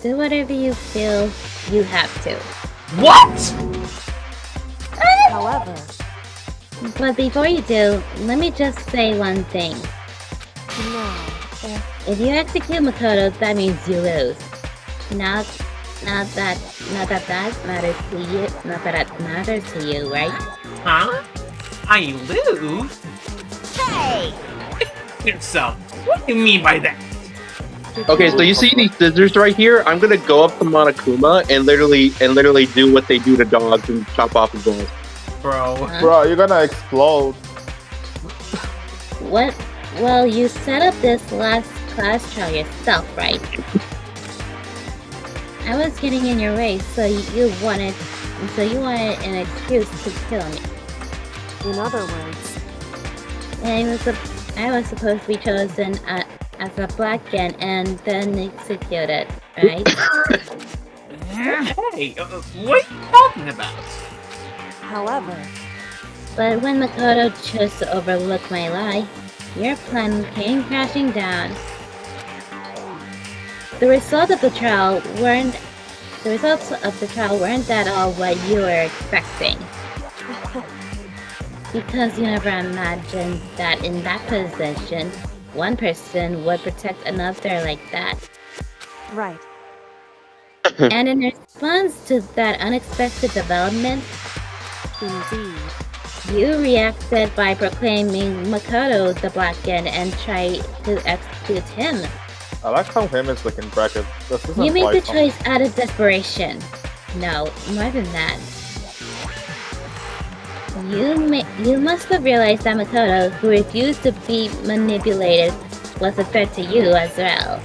Speaker 4: Do whatever you feel you have to.
Speaker 1: What?
Speaker 5: However,
Speaker 4: But before you do, let me just say one thing.
Speaker 5: no.
Speaker 4: If you execute Makoto, that means you lose. Not that matters to you. Not that it matters to you, right?
Speaker 1: Huh? I lose?
Speaker 7: Hey!
Speaker 1: Yourself. What do you mean by that?
Speaker 2: Okay, so you see these scissors right here? I'm gonna go up to Monokuma and literally do what they do to dogs and chop off his balls.
Speaker 1: Bro.
Speaker 6: Bro, you're gonna explode.
Speaker 4: What? Well, you set up this last class trial yourself, right? I was getting in your way, so you wanted an excuse to kill me.
Speaker 5: In other words,
Speaker 4: I was supposed to be chosen as a blacken and then executed, right?
Speaker 1: Hey, what are you talking about?
Speaker 5: however,
Speaker 4: But when Makoto chose to overlook my lie, your plan came crashing down. The results of the trial weren't at all what you were expecting. Because you never imagined that in that position, one person would protect another like that.
Speaker 5: right.
Speaker 4: And in response to that unexpected development,
Speaker 5: Indeed.
Speaker 4: you reacted by proclaiming Makoto the Blacken and tried to execute him.
Speaker 6: I like how him is like in brackets. This isn't
Speaker 4: You made the
Speaker 6: like
Speaker 4: choice out of desperation. No, more than that. You must have realized that Makoto, who refused to be manipulated, was a threat to you as well.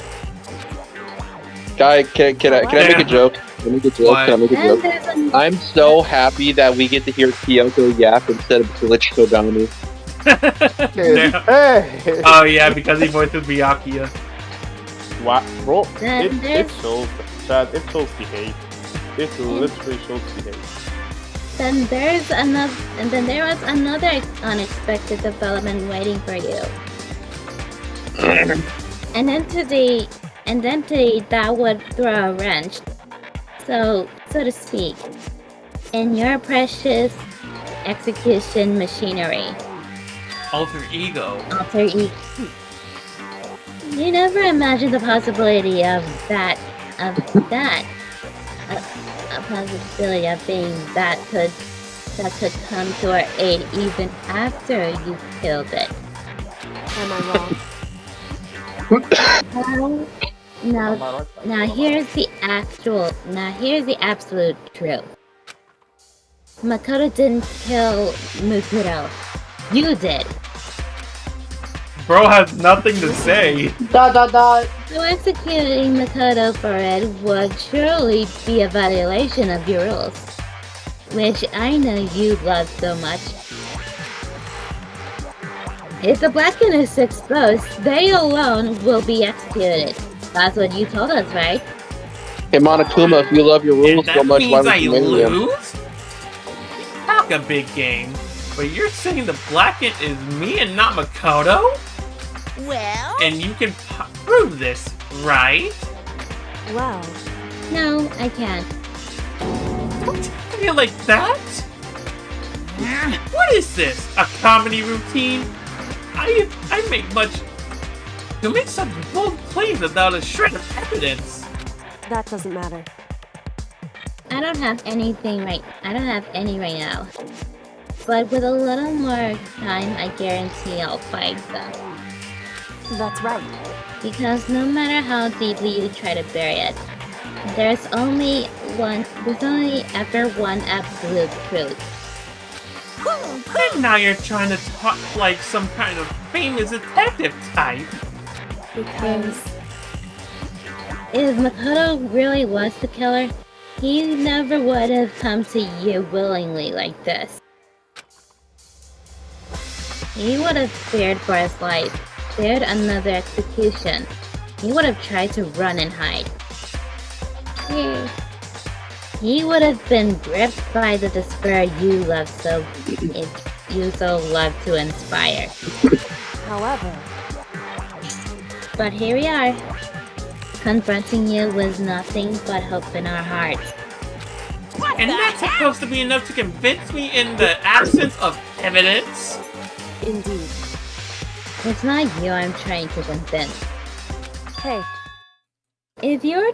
Speaker 2: Guy, can I make a joke? Can I make a joke?
Speaker 1: What?
Speaker 2: Can I make a
Speaker 4: And
Speaker 2: joke?
Speaker 4: there's a
Speaker 2: I'm so happy that we get to hear Kyoko yap instead of Glitch Kogami.
Speaker 6: Hey,
Speaker 1: No.
Speaker 6: hey.
Speaker 1: Oh yeah, because he voices Byakuya.
Speaker 6: What, bro?
Speaker 4: Then
Speaker 6: It
Speaker 4: there's-
Speaker 6: shows, Chad. It shows the hate. It literally shows the hate.
Speaker 4: Then there was another unexpected development waiting for you. An entity that would throw a wrench, so to speak, in your precious execution machinery.
Speaker 1: Alter ego.
Speaker 4: Alter ego. You never imagined the possibility of that. A possibility of being that could come to our aid even after you killed it.
Speaker 5: Am I wrong?
Speaker 4: Now here's the absolute truth. Makoto didn't kill Mukuro. You did.
Speaker 1: Bro has nothing to say.
Speaker 4: So executing Makoto for it would surely be a violation of your rules, which I know you love so much. If the Blacken is exposed, they alone will be executed. That's what you told us, right?
Speaker 2: Hey Monokuma, if you love your
Speaker 1: And
Speaker 2: rules so
Speaker 1: that
Speaker 2: much, why
Speaker 1: means
Speaker 2: would
Speaker 1: I
Speaker 2: you marry him?
Speaker 1: lose? Talk a big game. But you're saying the Blacken is me and not Makoto?
Speaker 7: Well,
Speaker 1: And you can prove this, right?
Speaker 5: Well,
Speaker 4: No, I can't.
Speaker 1: Don't tell me like that! What is this? A comedy routine? I make much... You make such bold claims without a shred of evidence.
Speaker 5: that doesn't matter.
Speaker 4: I don't have any right now. But with a little more time, I guarantee I'll find them.
Speaker 5: That's right.
Speaker 4: Because no matter how deeply you try to bury it, there's only ever one absolute truth.
Speaker 1: And now you're trying to talk like some kind of famous detective type.
Speaker 5: Because
Speaker 4: If Makoto really was the killer, he never would have come to you willingly like this. He would have feared for his life, feared another execution. He would have tried to run and hide. He would have been gripped by the despair you love so love to inspire.
Speaker 5: however,
Speaker 4: But here we are, confronting you with nothing but hope in our hearts.
Speaker 1: And that's supposed to be enough to convince me in the absence of evidence?
Speaker 5: indeed.
Speaker 4: It's not you I'm trying to convince.
Speaker 5: Hey,
Speaker 4: If you were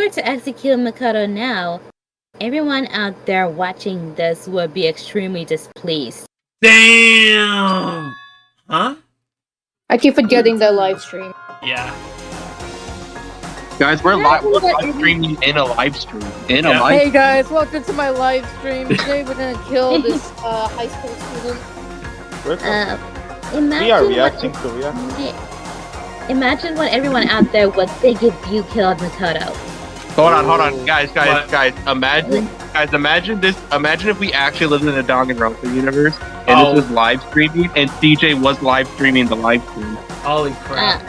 Speaker 4: to execute Makoto now, everyone out there watching this would be extremely displeased.
Speaker 1: Damn! Huh?
Speaker 3: I keep forgetting the live stream.
Speaker 1: Yeah.
Speaker 2: Guys, we're live streaming in a live stream. In a
Speaker 1: Yeah.
Speaker 2: live
Speaker 3: Hey guys, welcome to my live stream. Today we're gonna kill this high school student.
Speaker 6: We're we are
Speaker 4: Imagine
Speaker 6: reacting to react.
Speaker 4: imagine what everyone out there would think if you killed Makoto.
Speaker 2: Hold on, guys,
Speaker 1: What?
Speaker 2: Imagine this. Imagine if we actually lived in a Danganronpa universe, and
Speaker 1: Oh.
Speaker 2: this was live streaming, and CJ was live streaming the live stream.
Speaker 1: Holy crap.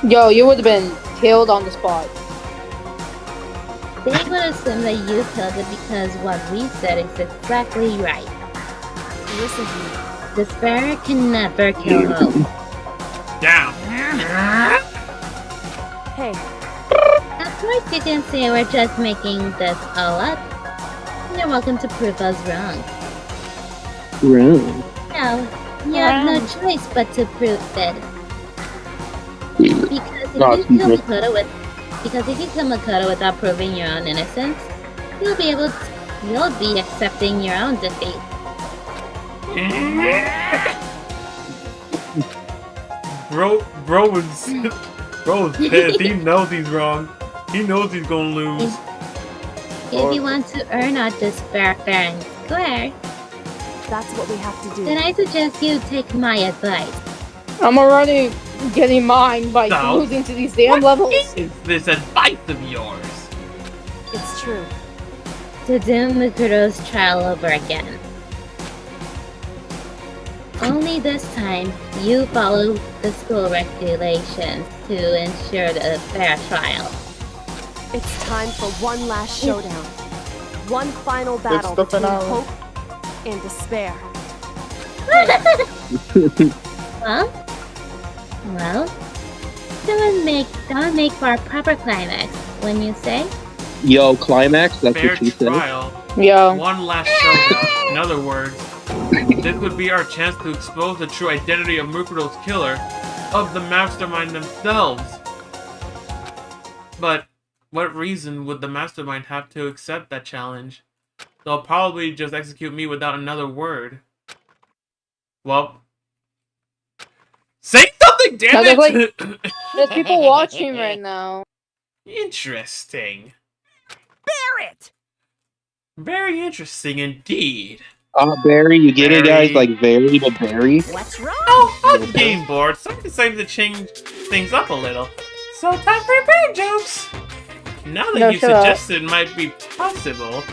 Speaker 3: Yo, you would have been killed on the spot.
Speaker 4: They would assume that you killed it because what we said is exactly right.
Speaker 5: listen to me.
Speaker 4: Despair can never kill hope.
Speaker 1: Down.
Speaker 5: Hey,
Speaker 4: Of course you can say we're just making this all up. You're welcome to prove us wrong.
Speaker 2: Wrong.
Speaker 4: No, you have no choice but to prove it. Because if you kill Makoto without proving your own innocence, you'll be accepting your own defeat.
Speaker 1: Bro was pissed. He knows he's wrong. He knows he's gonna lose.
Speaker 4: If you want to earn our despair fair and square,
Speaker 5: that's what we have to do.
Speaker 4: then I suggest you take my advice.
Speaker 3: I'm already getting mine by
Speaker 1: No.
Speaker 3: losing to these damn levels.
Speaker 1: Is this advice of yours?
Speaker 5: It's true.
Speaker 4: To do Mukuro's trial over again. Only this time, you follow the school regulations to ensure a fair trial.
Speaker 5: It's time for one last showdown. One final battle
Speaker 6: the
Speaker 5: between
Speaker 6: finale.
Speaker 5: hope and despair.
Speaker 4: Well, don't make for a proper climax, wouldn't you say?
Speaker 2: Yo, climax. That's
Speaker 1: Fair
Speaker 2: what she said.
Speaker 1: trial.
Speaker 3: Yeah.
Speaker 1: One last showdown. In other words, this would be our chance to expose the true identity of Mukuro's killer, of the mastermind themselves. But what reason would the mastermind have to accept that challenge? They'll probably just execute me without another word. Well, say something, damn
Speaker 3: Now,
Speaker 1: it!
Speaker 3: There's people watching right now.
Speaker 1: Interesting.
Speaker 7: Barrett!
Speaker 1: Very interesting indeed.
Speaker 2: Barry, you get it, guys?
Speaker 1: Barry.
Speaker 2: Like very, but Barry.
Speaker 7: What's wrong?
Speaker 1: Oh, I'm game bored, so I decided to change things up a little. So time for bear jokes! Now that
Speaker 3: No,
Speaker 1: you
Speaker 3: shut up.
Speaker 1: suggested it might be possible,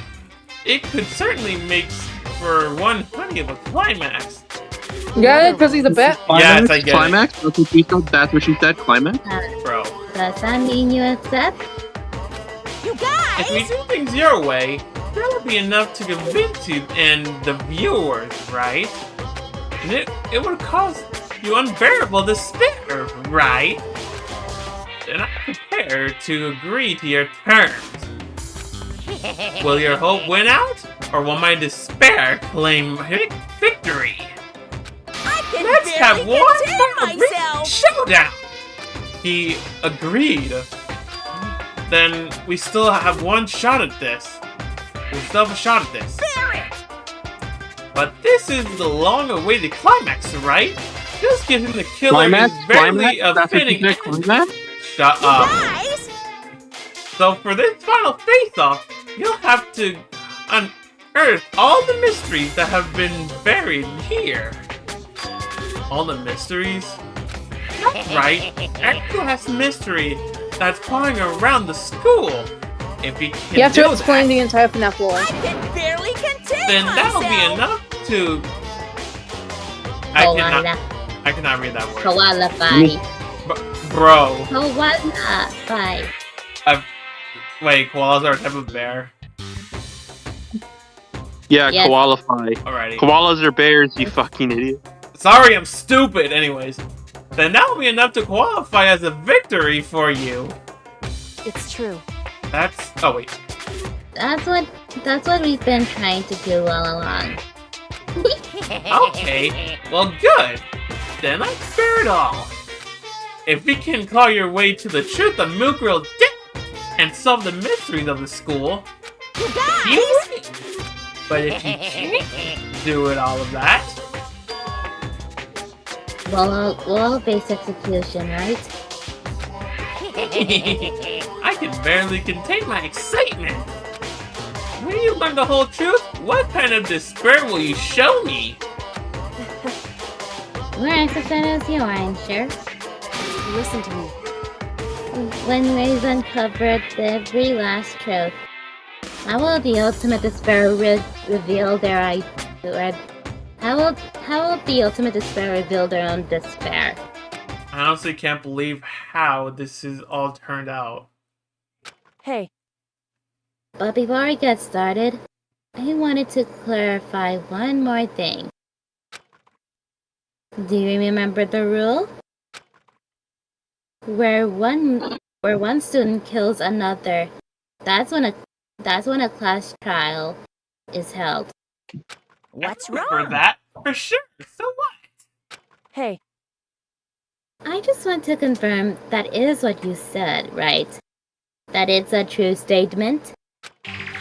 Speaker 1: it could certainly make for one honey of a climax.
Speaker 3: Yeah, because he's a bet.
Speaker 1: Yes, I get it.
Speaker 2: Climax. That's what she said. That's what she said. Climax.
Speaker 1: Bro.
Speaker 4: Does that mean you accept?
Speaker 7: You guys!
Speaker 1: If we do things your way, that would be enough to convince you and the viewers, right? And it would cause you unbearable despair, right? And I'm prepared to agree to your terms. Will your hope win out, or will my despair claim victory?
Speaker 7: I can
Speaker 1: Let's have
Speaker 7: barely
Speaker 1: one
Speaker 7: contain
Speaker 1: final
Speaker 7: myself!
Speaker 1: showdown! He agreed. Then we still have one shot at this. We still have a shot at this.
Speaker 7: Barrett!
Speaker 1: But this is the long-awaited climax, right? Just getting the killer
Speaker 2: Climax.
Speaker 1: is barely a
Speaker 2: Climax. That's what she
Speaker 1: fitting.
Speaker 2: said. Climax.
Speaker 1: Shut up.
Speaker 7: Guys!
Speaker 1: So for this final face-off, you'll have to unearth all the mysteries that have been buried here. All the mysteries? That's right. Every last mystery that's flying around the school. If you can
Speaker 3: You have to
Speaker 1: do
Speaker 3: explain
Speaker 1: that,
Speaker 3: the entire FNAF lore.
Speaker 7: I can barely contain
Speaker 1: then
Speaker 7: myself!
Speaker 1: that'll be enough to. I cannot read that word.
Speaker 4: Qualify.
Speaker 1: Bro.
Speaker 4: Qualify.
Speaker 1: Wait, koalas are a type of bear.
Speaker 2: Yeah,
Speaker 4: Yes.
Speaker 2: qualify.
Speaker 1: Alrighty.
Speaker 2: Koalas are bears, you fucking idiot.
Speaker 1: Sorry, I'm stupid. Anyways, then that will be enough to qualify as a victory for you.
Speaker 5: It's true.
Speaker 1: That's. Oh wait.
Speaker 4: That's what we've been trying to do all along.
Speaker 1: Okay. Well, good. Then let's spare it all. If we can claw your way to the truth of Mukuro's death and solve the mysteries of the school,
Speaker 7: You guys!
Speaker 1: you win. But if you can't do it, all of that.
Speaker 4: Well, face execution, right?
Speaker 1: I can barely contain my excitement. When you learn the whole truth, what kind of despair will you show me?
Speaker 4: We're as excited as you are, I'm sure.
Speaker 5: Listen to me.
Speaker 4: When we've uncovered every last truth, how will the ultimate despair reveal their how will the ultimate despair reveal their own despair?
Speaker 1: I honestly can't believe how this is all turned out.
Speaker 5: Hey,
Speaker 4: But before I get started, I wanted to clarify one more thing. Do you remember the rule? Where one student kills another, that's when a class trial is held.
Speaker 7: What's
Speaker 1: For
Speaker 7: wrong?
Speaker 1: that, for sure. So what?
Speaker 5: hey,
Speaker 4: I just want to confirm that is what you said, right? That it's a true statement?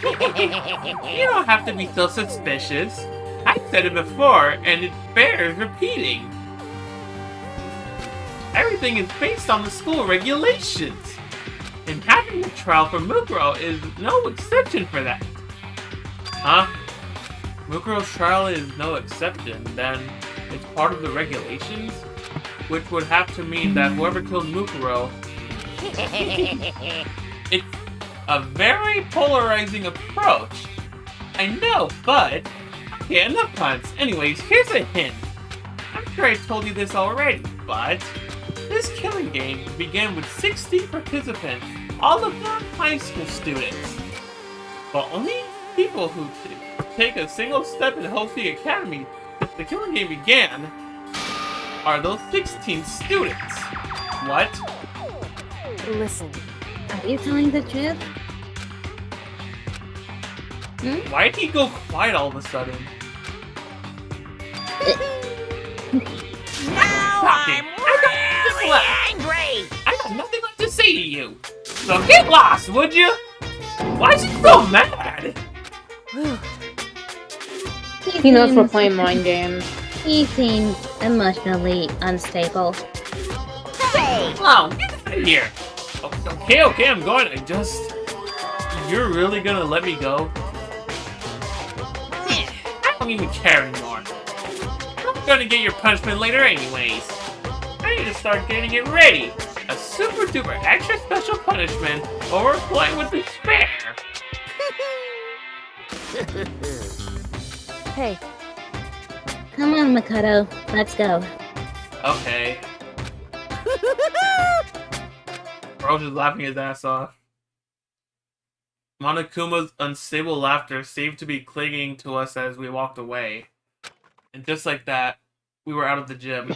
Speaker 1: You don't have to be so suspicious. I said it before, and it bears repeating. Everything is based on the school regulations. And having a trial for Mukuro is no exception for that. Huh? Mukuro's trial is no exception, then it's part of the regulations? Which would have to mean that whoever killed Mukuro... It's a very polarizing approach. I know, but... Okay, enough puns. Anyways, here's a hint. sure I told you this already, but this killing game began with 60 participants, all of them high school students. But only people who take a single step in hosting academy since the killing game began are those 16 students. What?
Speaker 5: Listen,
Speaker 4: Are you telling the truth?
Speaker 1: Why'd he go quiet all of a sudden?
Speaker 7: Now
Speaker 1: Talking.
Speaker 7: I'm really angry!
Speaker 1: I got nothing left to say to you. So get lost, would you? Why is he so mad?
Speaker 3: He knows we're playing mind games.
Speaker 4: He seems emotionally unstable.
Speaker 7: Hey!
Speaker 1: Oh, get out of here. Okay, I'm going. You're really gonna let me go? I don't even care anymore. I'm gonna get your punishment later anyways. I need to start getting it ready. A super duper extra special punishment overflowing with despair.
Speaker 5: hey,
Speaker 4: Come on, Makoto. Let's go.
Speaker 1: Okay. Bro just laughing his ass off. Monokuma's unstable laughter seemed to be clinging to us as we walked away. And just like that, we were out of the gym.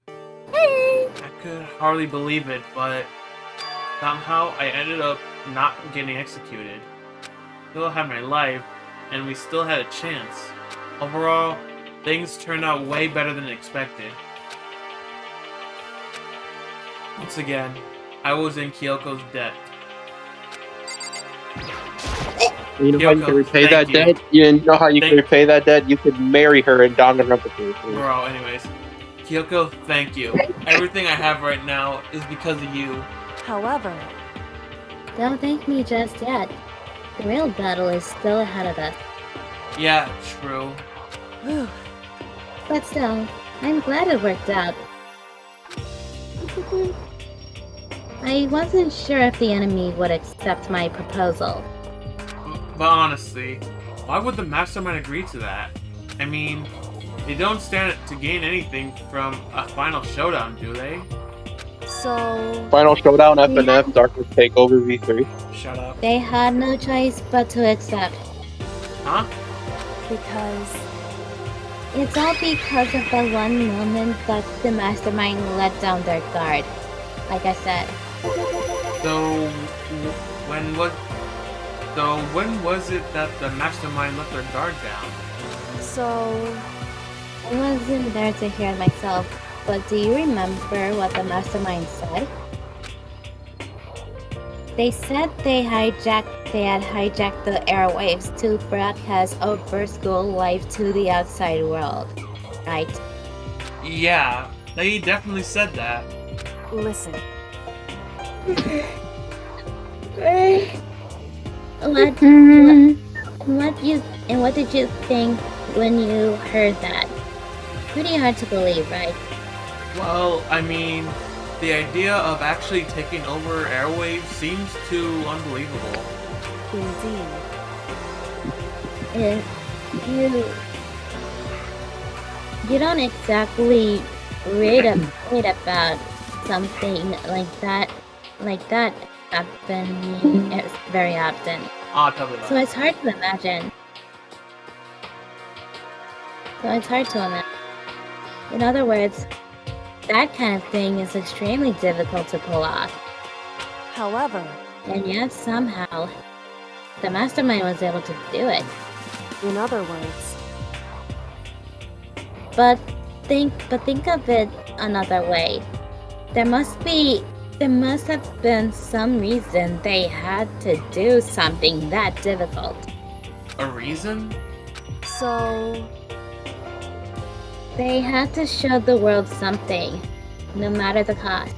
Speaker 1: I could hardly believe it, but somehow I ended up not getting executed. Still had my life, and we still had a chance. Overall, things turned out way better than expected. Once again, I was in Kyoko's debt.
Speaker 2: You know how you can
Speaker 1: Kyoko,
Speaker 2: repay
Speaker 1: thank
Speaker 2: that
Speaker 1: you.
Speaker 2: debt? You know how you can
Speaker 1: Thank-
Speaker 2: repay that debt? You could marry her in Danganronpa 3.
Speaker 1: Bro, anyways. Kyoko, thank you. Everything I have right now is because of you.
Speaker 5: however,
Speaker 4: Don't thank me just yet. The real battle is still ahead of us.
Speaker 1: Yeah, true.
Speaker 4: But still, I'm glad it worked out. I wasn't sure if the enemy would accept my proposal.
Speaker 1: But honestly, why would the mastermind agree to that? I mean, they don't stand to gain anything from a final showdown, do they?
Speaker 5: so
Speaker 2: Final Showdown FNF Darkness Takeover V3.
Speaker 1: Shut up.
Speaker 4: They had no choice but to accept.
Speaker 1: Huh?
Speaker 5: because
Speaker 4: It's all because of the one moment that the mastermind let down their guard. Like I said,
Speaker 1: So, when was it that the mastermind let their guard down?
Speaker 5: so
Speaker 4: I wasn't there to hear it myself, but do you remember what the mastermind said? They said they had hijacked the airwaves to broadcast over school life to the outside world, right?
Speaker 1: Yeah, they definitely said that.
Speaker 5: listen,
Speaker 4: What did you think when you heard that? Pretty hard to believe, right?
Speaker 1: Well, I mean, the idea of actually taking over airwaves seems too unbelievable.
Speaker 5: indeed.
Speaker 4: If you don't exactly read about something like that happening very often.
Speaker 1: Ah, tell me about
Speaker 4: So
Speaker 1: it.
Speaker 4: it's hard to imagine. In other words, that kind of thing is extremely difficult to pull off.
Speaker 5: However,
Speaker 4: And yet somehow, the mastermind was able to do it.
Speaker 5: in other words,
Speaker 4: But think of it another way. There must have been some reason they had to do something that difficult.
Speaker 1: A reason?
Speaker 5: so
Speaker 4: They had to show the world something, no matter the cost.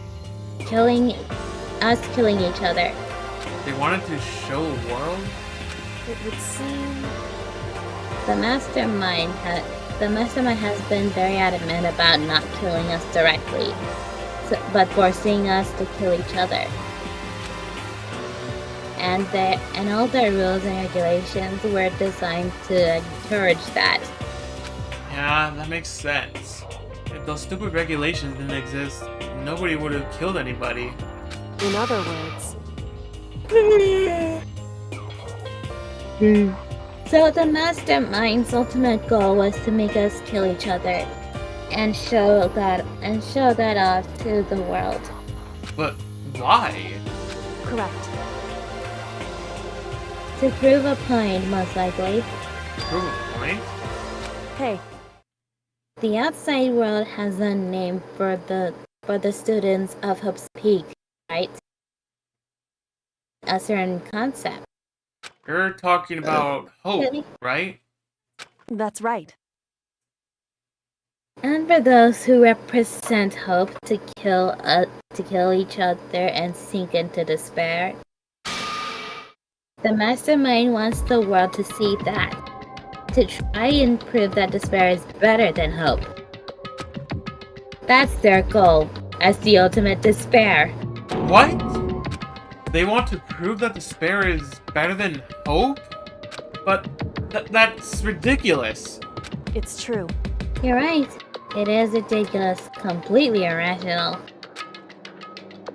Speaker 4: Killing each other.
Speaker 1: They wanted to show a world?
Speaker 5: it would seem
Speaker 4: The mastermind has been very adamant about not killing us directly, but forcing us to kill each other. and all their rules and regulations were designed to encourage that.
Speaker 1: Yeah, that makes sense. If those stupid regulations didn't exist, nobody would have killed anybody.
Speaker 5: In other words,
Speaker 4: So the mastermind's ultimate goal was to make us kill each other and show that off to the world.
Speaker 1: But why?
Speaker 5: correct.
Speaker 4: To prove a point, most likely.
Speaker 1: Prove a point?
Speaker 5: Hey,
Speaker 4: The outside world has a name for the students of Hope's Peak, right? A certain concept.
Speaker 1: You're talking about hope, right?
Speaker 5: that's right.
Speaker 4: And for those who represent hope to kill each other and sink into despair. The mastermind wants the world to see that. To try and prove that despair is better than hope. That's their goal, as the ultimate despair.
Speaker 1: What? They want to prove that despair is better than hope? But that's ridiculous.
Speaker 5: It's true.
Speaker 4: You're right. It is ridiculous, completely irrational.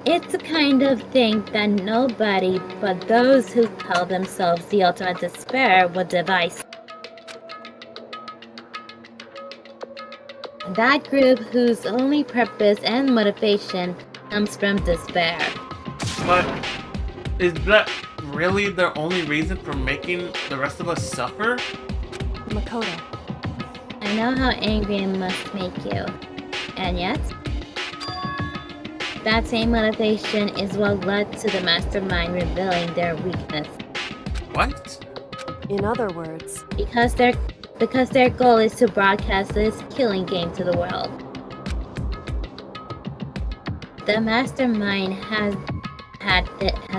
Speaker 4: It's the kind of thing that nobody but those who call themselves the ultimate despair would devise. That group whose only purpose and motivation comes from despair.
Speaker 1: But is that really their only reason for making the rest of us suffer?
Speaker 5: Makoto.
Speaker 4: I know how angry it must make you. And yet, that same motivation is what led to the mastermind revealing their weakness.
Speaker 1: What?
Speaker 5: In other words,
Speaker 4: Because their goal is to broadcast this killing game to the world. The mastermind has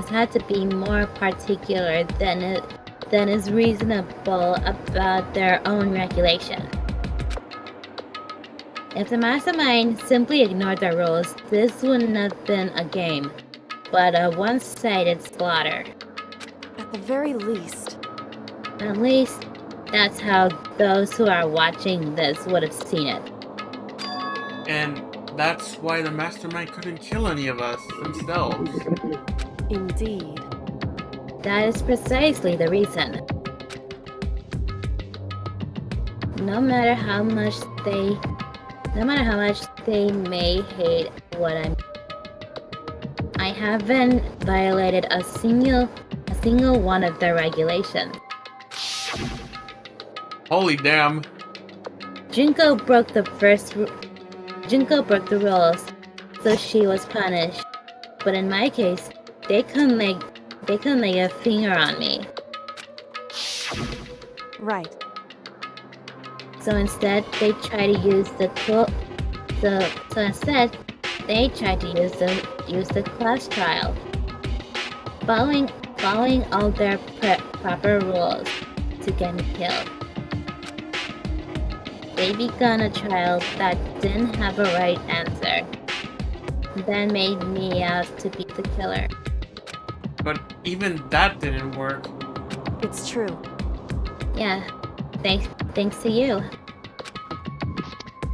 Speaker 4: had to be more particular than is reasonable about their own regulation. If the mastermind simply ignored the rules, this wouldn't have been a game, but a one-sided slaughter.
Speaker 5: at the very least,
Speaker 4: At least, that's how those who are watching this would have seen it.
Speaker 1: And that's why the mastermind couldn't kill any of us themselves.
Speaker 5: indeed.
Speaker 4: That is precisely the reason. No matter how much they may hate what I haven't violated a single one of their regulations.
Speaker 1: Holy damn.
Speaker 4: Junko broke the rules, so she was punished. But in my case, they couldn't lay a finger on me.
Speaker 5: Right.
Speaker 4: So instead, they tried to use the class trial, following all their proper rules to get me killed. They began a trial that didn't have a right answer, then made me out to be the killer.
Speaker 1: But even that didn't work.
Speaker 5: It's true.
Speaker 4: Yeah, thanks to you.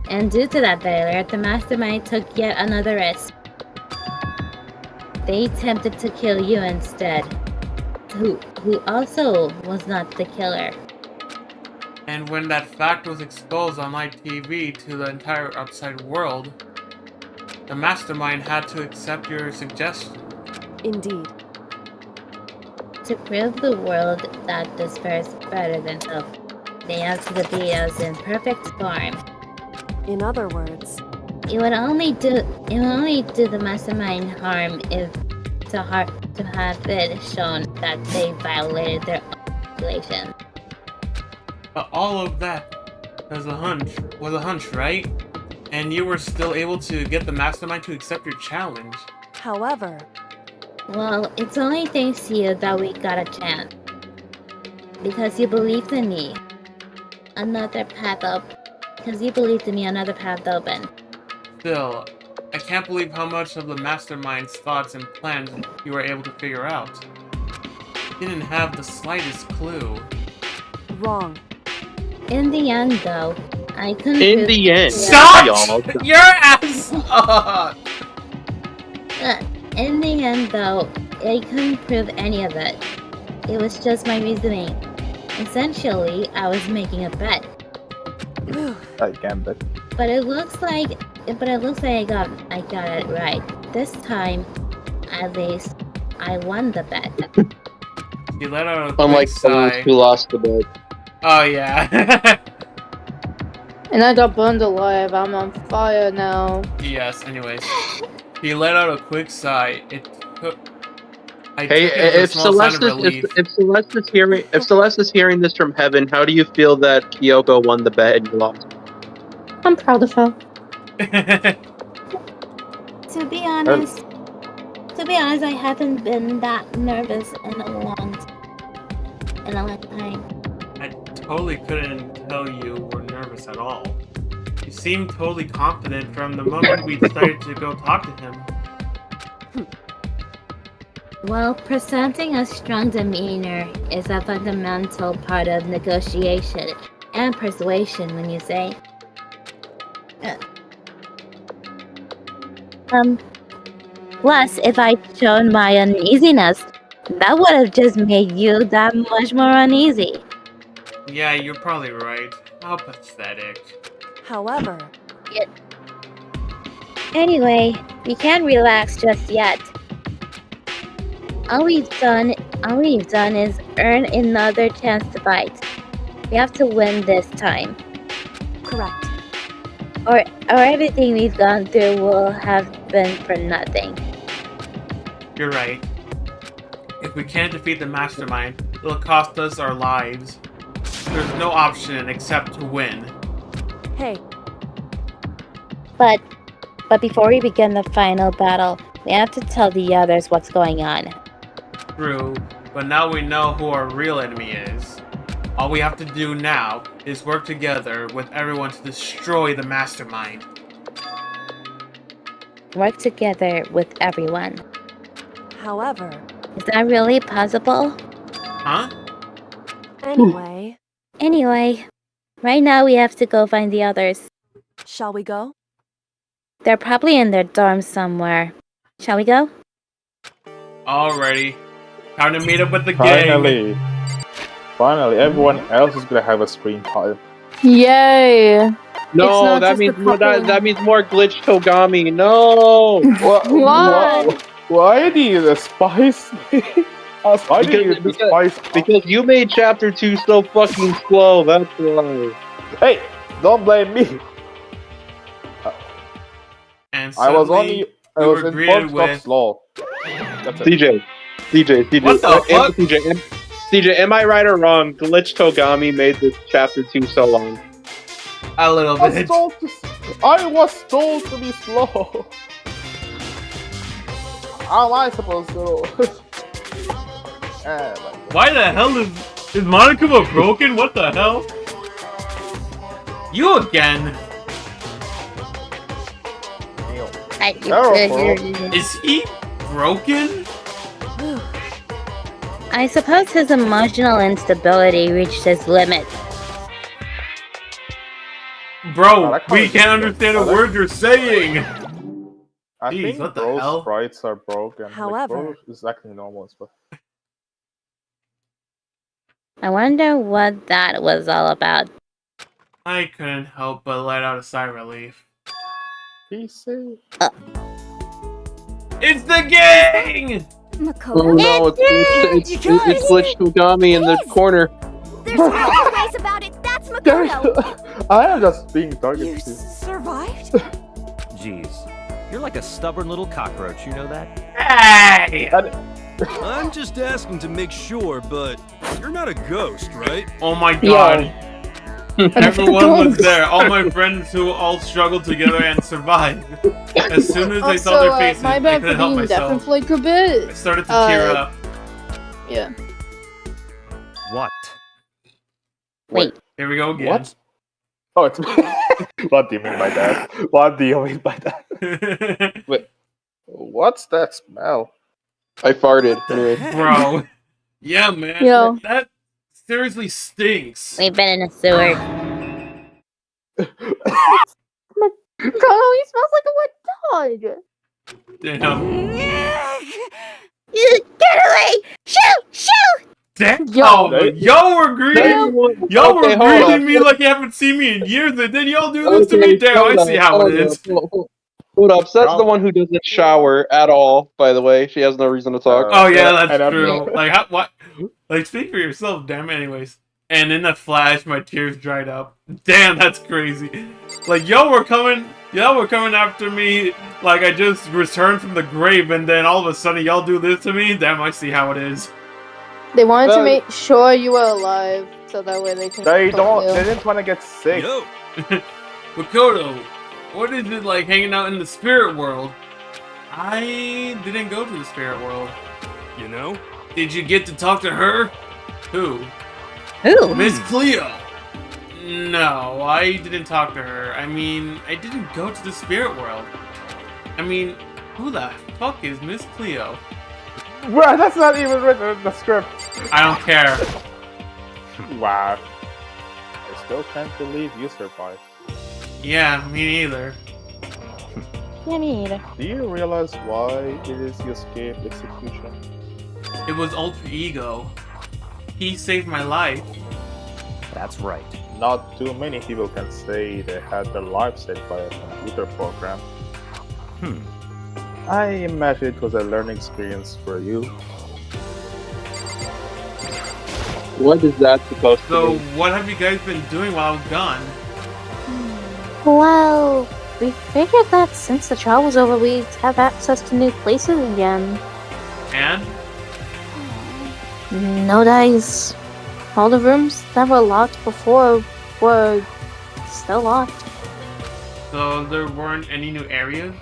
Speaker 4: And due to that failure, the mastermind took yet another risk. They attempted to kill you instead, who also was not the killer.
Speaker 1: And when that fact was exposed on live TV to the entire outside world, the mastermind had to accept your suggestion.
Speaker 5: Indeed.
Speaker 4: To prove the world that despair is better than hope, they have to be us in perfect form.
Speaker 5: In other words,
Speaker 4: It would only do the mastermind harm if to have it shown that they violated their own regulations.
Speaker 1: But all of that was a hunch, right? And you were still able to get the mastermind to accept your challenge.
Speaker 5: however,
Speaker 4: Well, it's only thanks to you that we got a chance. Because you believed in me. Another path open.
Speaker 1: Still, I can't believe how much of the mastermind's thoughts and plans you were able to figure out. didn't have the slightest clue.
Speaker 5: Wrong.
Speaker 4: In the end, though, I couldn't.
Speaker 2: In
Speaker 4: prove
Speaker 2: the end,
Speaker 1: Shut
Speaker 2: y'all.
Speaker 1: your ass up!
Speaker 4: In the end, though, I couldn't prove any of it. It was just my reasoning. Essentially, I was making a bet.
Speaker 6: I can't bet.
Speaker 4: But it looks like I got it right. This time, at least, I won the bet.
Speaker 1: You let out a quick
Speaker 2: Unlike those
Speaker 1: sigh.
Speaker 2: who lost the bet.
Speaker 1: Oh yeah.
Speaker 3: And I got burned alive. I'm on fire now.
Speaker 1: Yes. Anyways, he let out a quick sigh. It took. I
Speaker 2: Hey,
Speaker 1: took it as a
Speaker 2: if
Speaker 1: small sign of
Speaker 2: Celeste is
Speaker 1: relief.
Speaker 2: if Celeste is hearing this from heaven, how do you feel that Kyoko won the bet and you lost?
Speaker 3: I'm proud of her.
Speaker 4: To be honest, I haven't been that nervous in a long time.
Speaker 1: I totally couldn't tell you were nervous at all. You seemed totally confident from the moment we decided to go talk to him.
Speaker 4: Well, presenting a strong demeanor is a fundamental part of negotiation and persuasion, when you say. Plus, if I'd shown my uneasiness, that would have just made you that much more uneasy.
Speaker 1: Yeah, you're probably right. How pathetic.
Speaker 5: However,
Speaker 4: Anyway, we can't relax just yet. All we've done is earn another chance to fight. We have to win this time,
Speaker 5: correct.
Speaker 4: or everything we've gone through will have been for nothing.
Speaker 1: You're right. If we can't defeat the mastermind, it'll cost us our lives. There's no option except to win.
Speaker 5: Hey,
Speaker 4: But before we begin the final battle, we have to tell the others what's going on.
Speaker 1: True, but now we know who our real enemy is. All we have to do now is work together with everyone to destroy the mastermind.
Speaker 4: Work together with everyone.
Speaker 5: however,
Speaker 4: Is that really possible?
Speaker 1: Huh?
Speaker 5: anyway,
Speaker 4: Right now we have to go find the others.
Speaker 5: shall we go?
Speaker 4: They're probably in their dorms somewhere. Shall we go?
Speaker 1: Alrighty. Time to meet up with the gang.
Speaker 6: Finally, everyone else is gonna have a screen time.
Speaker 3: Yay! It's
Speaker 2: No,
Speaker 3: not
Speaker 2: that
Speaker 3: just
Speaker 2: means
Speaker 3: the
Speaker 2: more,
Speaker 3: couple.
Speaker 2: that means more glitch Togami. No.
Speaker 3: Why?
Speaker 6: Why do you spice? Why do you spice?
Speaker 2: Because you made chapter 2 so fucking slow. That's why.
Speaker 6: Hey, don't blame me.
Speaker 1: And
Speaker 6: I was
Speaker 1: suddenly,
Speaker 6: only. I
Speaker 1: we
Speaker 6: was
Speaker 1: were
Speaker 6: informed
Speaker 1: greeted
Speaker 6: of
Speaker 1: with...
Speaker 6: slow. That's it.
Speaker 2: CJ.
Speaker 1: What the fuck?
Speaker 2: CJ, am I right or wrong? Glitch Togami made this chapter 2 so long.
Speaker 1: A little bit.
Speaker 6: I was told to be slow. How am I supposed to?
Speaker 1: Why the hell is Monokuma broken? What the hell? You again? Is he broken?
Speaker 4: I suppose his emotional instability reached his limit.
Speaker 1: Bro, we can't understand a word you're saying!
Speaker 6: I
Speaker 1: Jeez,
Speaker 6: think
Speaker 1: what the
Speaker 6: Bro's
Speaker 1: hell?
Speaker 6: sprites are broken.
Speaker 5: However-
Speaker 6: Bro is acting normal, but
Speaker 4: I wonder what that was all about.
Speaker 1: I couldn't help but let out a sigh of relief.
Speaker 6: PC.
Speaker 1: It's the gang!
Speaker 2: Oh no, it's Glitch Togami in the corner.
Speaker 7: There's no ways about it. That's Makoto.
Speaker 6: I am just being targeted.
Speaker 5: survived?
Speaker 9: Jeez, you're like a stubborn little cockroach, you know that?
Speaker 1: Hey!
Speaker 9: I'm just asking to make sure, but you're not a ghost, right?
Speaker 1: Oh my god. Everyone was there. All my friends who all struggled together and survived. As soon as I saw their faces,
Speaker 3: my
Speaker 1: I
Speaker 3: bad
Speaker 1: couldn't
Speaker 3: for
Speaker 1: help
Speaker 3: being deaf and
Speaker 1: myself.
Speaker 3: flake a bit.
Speaker 1: I started to tear up.
Speaker 3: Yeah.
Speaker 9: What?
Speaker 4: Wait.
Speaker 1: Here we go again.
Speaker 6: What? Oh, it's what do you mean by that? What do you mean by that? Wait, what's that smell?
Speaker 2: I farted. Anyway.
Speaker 1: Bro. Yeah, man.
Speaker 3: Yo.
Speaker 1: That seriously stinks.
Speaker 4: We've been in a sewer.
Speaker 3: Makoto, he smells like a wet dog.
Speaker 1: Damn.
Speaker 4: Get away! Shoot! Shoot!
Speaker 1: Damn.
Speaker 3: Yo.
Speaker 1: Y'all were greeting. Y'all were greeting me like you haven't seen me in years, and then y'all do this to me. Damn, I see how it is.
Speaker 2: Hold up, so that's the one who doesn't shower at all, by the way. She has no reason to talk.
Speaker 1: Oh yeah,
Speaker 6: and
Speaker 1: that's
Speaker 6: I'm-
Speaker 1: true. Like how, what? Like speak for yourself, damn. Anyways, and in a flash, my tears dried up. Damn, that's crazy. Like y'all were coming after me. Like I just returned from the grave, and then all of a sudden y'all do this to me. Damn, I see how it is.
Speaker 3: They wanted to make sure you were alive, so that way they can.
Speaker 6: They
Speaker 3: help you.
Speaker 6: didn't want to get sick.
Speaker 9: Yo,
Speaker 1: Makoto, what is it like hanging out in the spirit world? I didn't go to the spirit world.
Speaker 9: you know?
Speaker 1: Did you get to talk to her? Who?
Speaker 4: Who?
Speaker 1: Miss Cleo. No, I didn't talk to her. I mean, I didn't go to the spirit world. I mean, who the fuck is Miss Cleo?
Speaker 6: Bro, that's not even written in the script.
Speaker 1: I don't care.
Speaker 6: Wow. I still can't believe you survived.
Speaker 1: Yeah, me neither.
Speaker 4: Yeah, me neither.
Speaker 6: Do you realize why it is you escaped execution?
Speaker 1: It was Ultra Ego. He saved my life.
Speaker 10: That's right.
Speaker 6: Not too many people can say they had their life saved by a computer program. I imagine it was a learning experience for you.
Speaker 2: What is that supposed
Speaker 1: So,
Speaker 2: to be?
Speaker 1: what have you guys been doing while I was gone?
Speaker 3: Well, we figured that since the trial was over, we'd have access to new places again.
Speaker 1: And?
Speaker 3: No dice. All the rooms that were locked before were still locked.
Speaker 1: So, there weren't any new areas?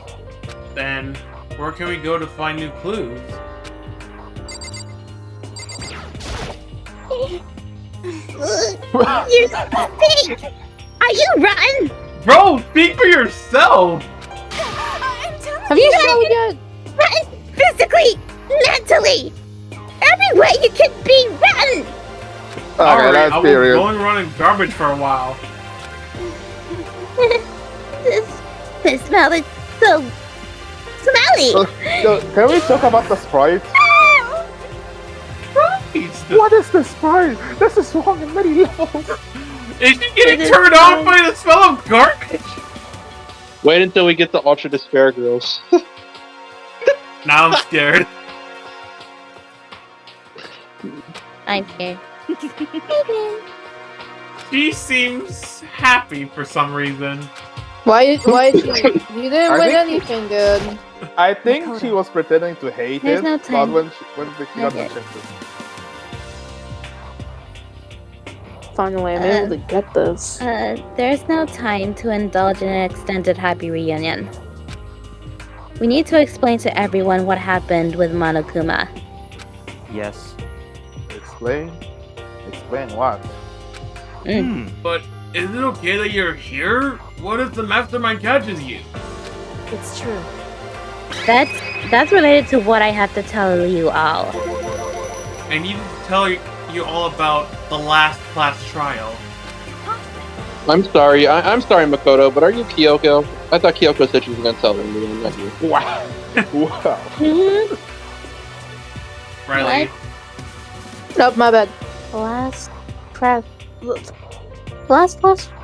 Speaker 1: Then, where can we go to find new clues?
Speaker 4: You stink! Are you rotten?
Speaker 1: Bro, speak for yourself!
Speaker 3: Have you shown yet?
Speaker 4: Rotten physically, mentally, every way you can be rotten.
Speaker 1: Alright,
Speaker 6: that's
Speaker 1: I was
Speaker 6: period.
Speaker 1: going running garbage for a while.
Speaker 4: This smell is so smelly.
Speaker 6: So, can we talk about the sprite? What is the sprite? This is wrong in many levels.
Speaker 1: Is she getting
Speaker 4: It is
Speaker 1: turned on
Speaker 4: fine.
Speaker 1: by the smell of garbage?
Speaker 2: Wait until we get the Ultra Despair girls.
Speaker 1: Now I'm scared.
Speaker 4: I'm here.
Speaker 1: She seems happy for some reason.
Speaker 3: Why you didn't
Speaker 6: I
Speaker 3: win
Speaker 6: think-
Speaker 3: anything good.
Speaker 6: I think she was pretending to hate
Speaker 4: There's
Speaker 6: it,
Speaker 4: no
Speaker 6: but
Speaker 4: time.
Speaker 6: when she got the
Speaker 4: Okay.
Speaker 6: chance to.
Speaker 3: Finally, I'm able to get this.
Speaker 4: There's no time to indulge in an extended happy reunion. We need to explain to everyone what happened with Monokuma.
Speaker 10: Yes.
Speaker 6: Explain? Explain what?
Speaker 1: But is it okay that you're here? What if the mastermind catches you?
Speaker 5: It's true.
Speaker 4: That's related to what I have to tell you all.
Speaker 1: I needed to tell you all about the last class trial.
Speaker 2: I'm sorry, I'm sorry, Makoto, but are you Kyoko? I thought Kyoko said she was gonna tell them, not you.
Speaker 6: Wow. Wow.
Speaker 1: Riley.
Speaker 3: Oh, my bad. Last class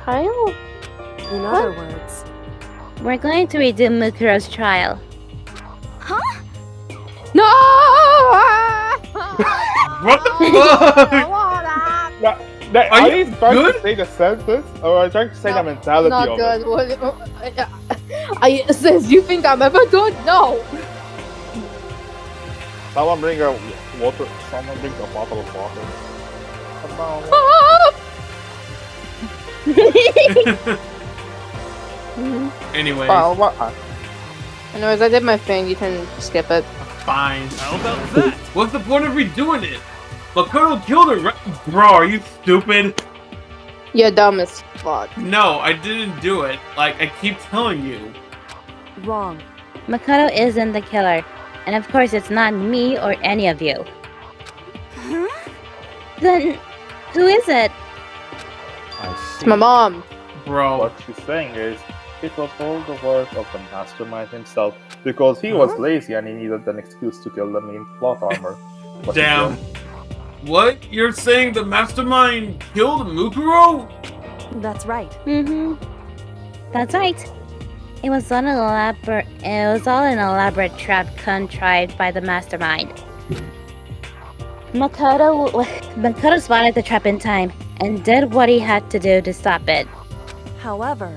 Speaker 3: trial?
Speaker 5: In other words,
Speaker 4: We're going to redo Mukuro's trial.
Speaker 3: No!
Speaker 1: What the fuck?
Speaker 6: Are you trying
Speaker 1: good?
Speaker 6: to say the senses, or are you trying to say the mentality
Speaker 3: Not
Speaker 6: of
Speaker 3: good.
Speaker 6: it?
Speaker 3: What, says you think I'm ever good? No!
Speaker 6: Someone bring a water. Someone brings a bottle of water.
Speaker 1: Anyways,
Speaker 3: Anyways, I did my thing. You can skip it.
Speaker 1: fine.
Speaker 9: How about that?
Speaker 1: What's the point of redoing it? Makoto killed her, right? Bro, are you stupid?
Speaker 3: You're dumb as fuck.
Speaker 1: No, I didn't do it. Like, I keep telling you.
Speaker 5: wrong.
Speaker 4: Makoto isn't the killer. And of course, it's not me or any of you. Then, who is it?
Speaker 10: I
Speaker 8: It's
Speaker 10: see.
Speaker 8: my mom.
Speaker 1: Bro.
Speaker 6: What she's saying is, it was all the work of the mastermind himself, because he was lazy and he needed an excuse to kill the main plot armor. But he
Speaker 1: Damn.
Speaker 6: didn't.
Speaker 1: What? You're saying the mastermind killed Mukuro?
Speaker 5: That's right.
Speaker 4: Mm-hmm. That's right. It was all an elaborate trap contrived by the mastermind. Makoto spotted the trap in time and did what he had to do to stop it.
Speaker 5: However,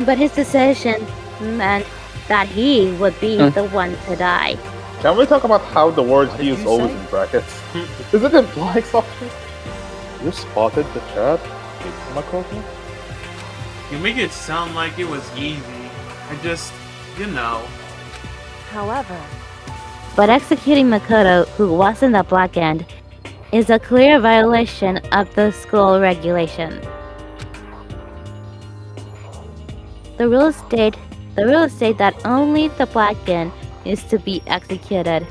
Speaker 4: But his decision meant that he would be the one to die.
Speaker 6: Can we talk about how the word
Speaker 10: What
Speaker 6: he
Speaker 10: did
Speaker 6: is
Speaker 10: you
Speaker 6: always
Speaker 10: say?
Speaker 6: in brackets? Is it implying something? You spotted the trap, Makoto?
Speaker 1: You make it sound like it was easy. I just, you know.
Speaker 5: however,
Speaker 4: But executing Makoto, who wasn't the Black End, is a clear violation of the school regulation. The rules state that only the Black End is to be executed.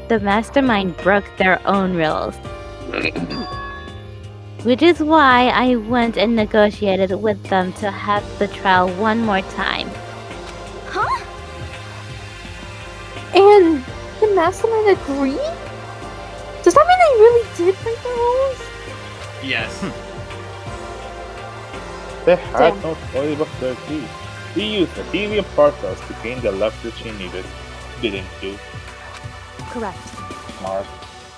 Speaker 4: The mastermind broke their own rules. Which is why I went and negotiated with them to have the trial one more time.
Speaker 7: Huh?
Speaker 3: And the mastermind agreed? Does that mean they really did break the rules?
Speaker 1: Yes.
Speaker 6: They had
Speaker 3: Damn.
Speaker 6: no choice but their key. He used the deviant particles to gain the leverage he needed. Didn't you?
Speaker 5: correct.
Speaker 6: Smart.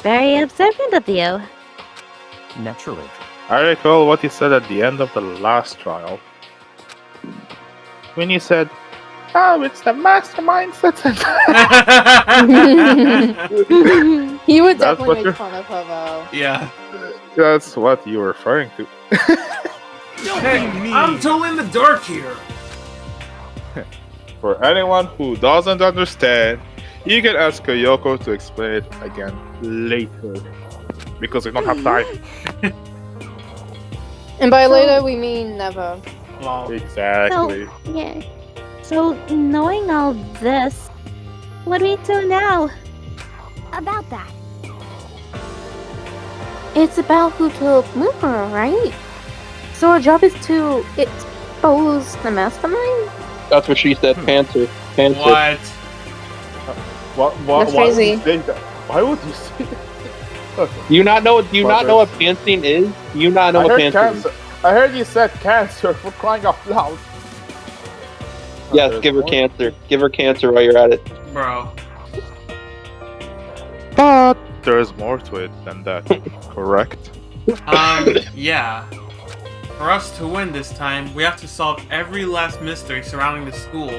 Speaker 4: Very observant of you.
Speaker 10: Naturally.
Speaker 6: I recall what you said at the end of the last trial. When you said, "Oh, it's the mastermind sentence."
Speaker 3: He would
Speaker 6: That's
Speaker 3: definitely
Speaker 6: what
Speaker 3: make
Speaker 6: you're-
Speaker 3: fun of Hobo.
Speaker 1: Yeah.
Speaker 6: That's what you were referring to.
Speaker 9: Don't
Speaker 1: Hey,
Speaker 9: be mean.
Speaker 1: I'm totally in the dark here.
Speaker 6: For anyone who doesn't understand, you can ask Kyoko to explain it again later. Because we don't have time.
Speaker 3: And by later, we mean never.
Speaker 1: Lol.
Speaker 6: Exactly.
Speaker 4: Yeah. So, knowing all this, what do we do now?
Speaker 7: About that.
Speaker 3: It's about who killed Mukuro, right? So our job is to expose the mastermind?
Speaker 2: That's what she said. Panther. Panther.
Speaker 1: What?
Speaker 6: Why
Speaker 3: That's
Speaker 6: would
Speaker 3: crazy.
Speaker 6: you say that? Why would you say that? Okay.
Speaker 2: Do you not know what pantsing is? Do you not know
Speaker 6: I
Speaker 2: what
Speaker 6: heard
Speaker 2: pantsing is?
Speaker 6: cancer. I heard you said cancer for crying out loud.
Speaker 2: Yes,
Speaker 6: There's
Speaker 2: give her
Speaker 6: more.
Speaker 2: cancer. Give her cancer while you're at it.
Speaker 1: Bro.
Speaker 6: But there's more to it than that, correct?
Speaker 1: Yeah. For us to win this time, we have to solve every last mystery surrounding the school.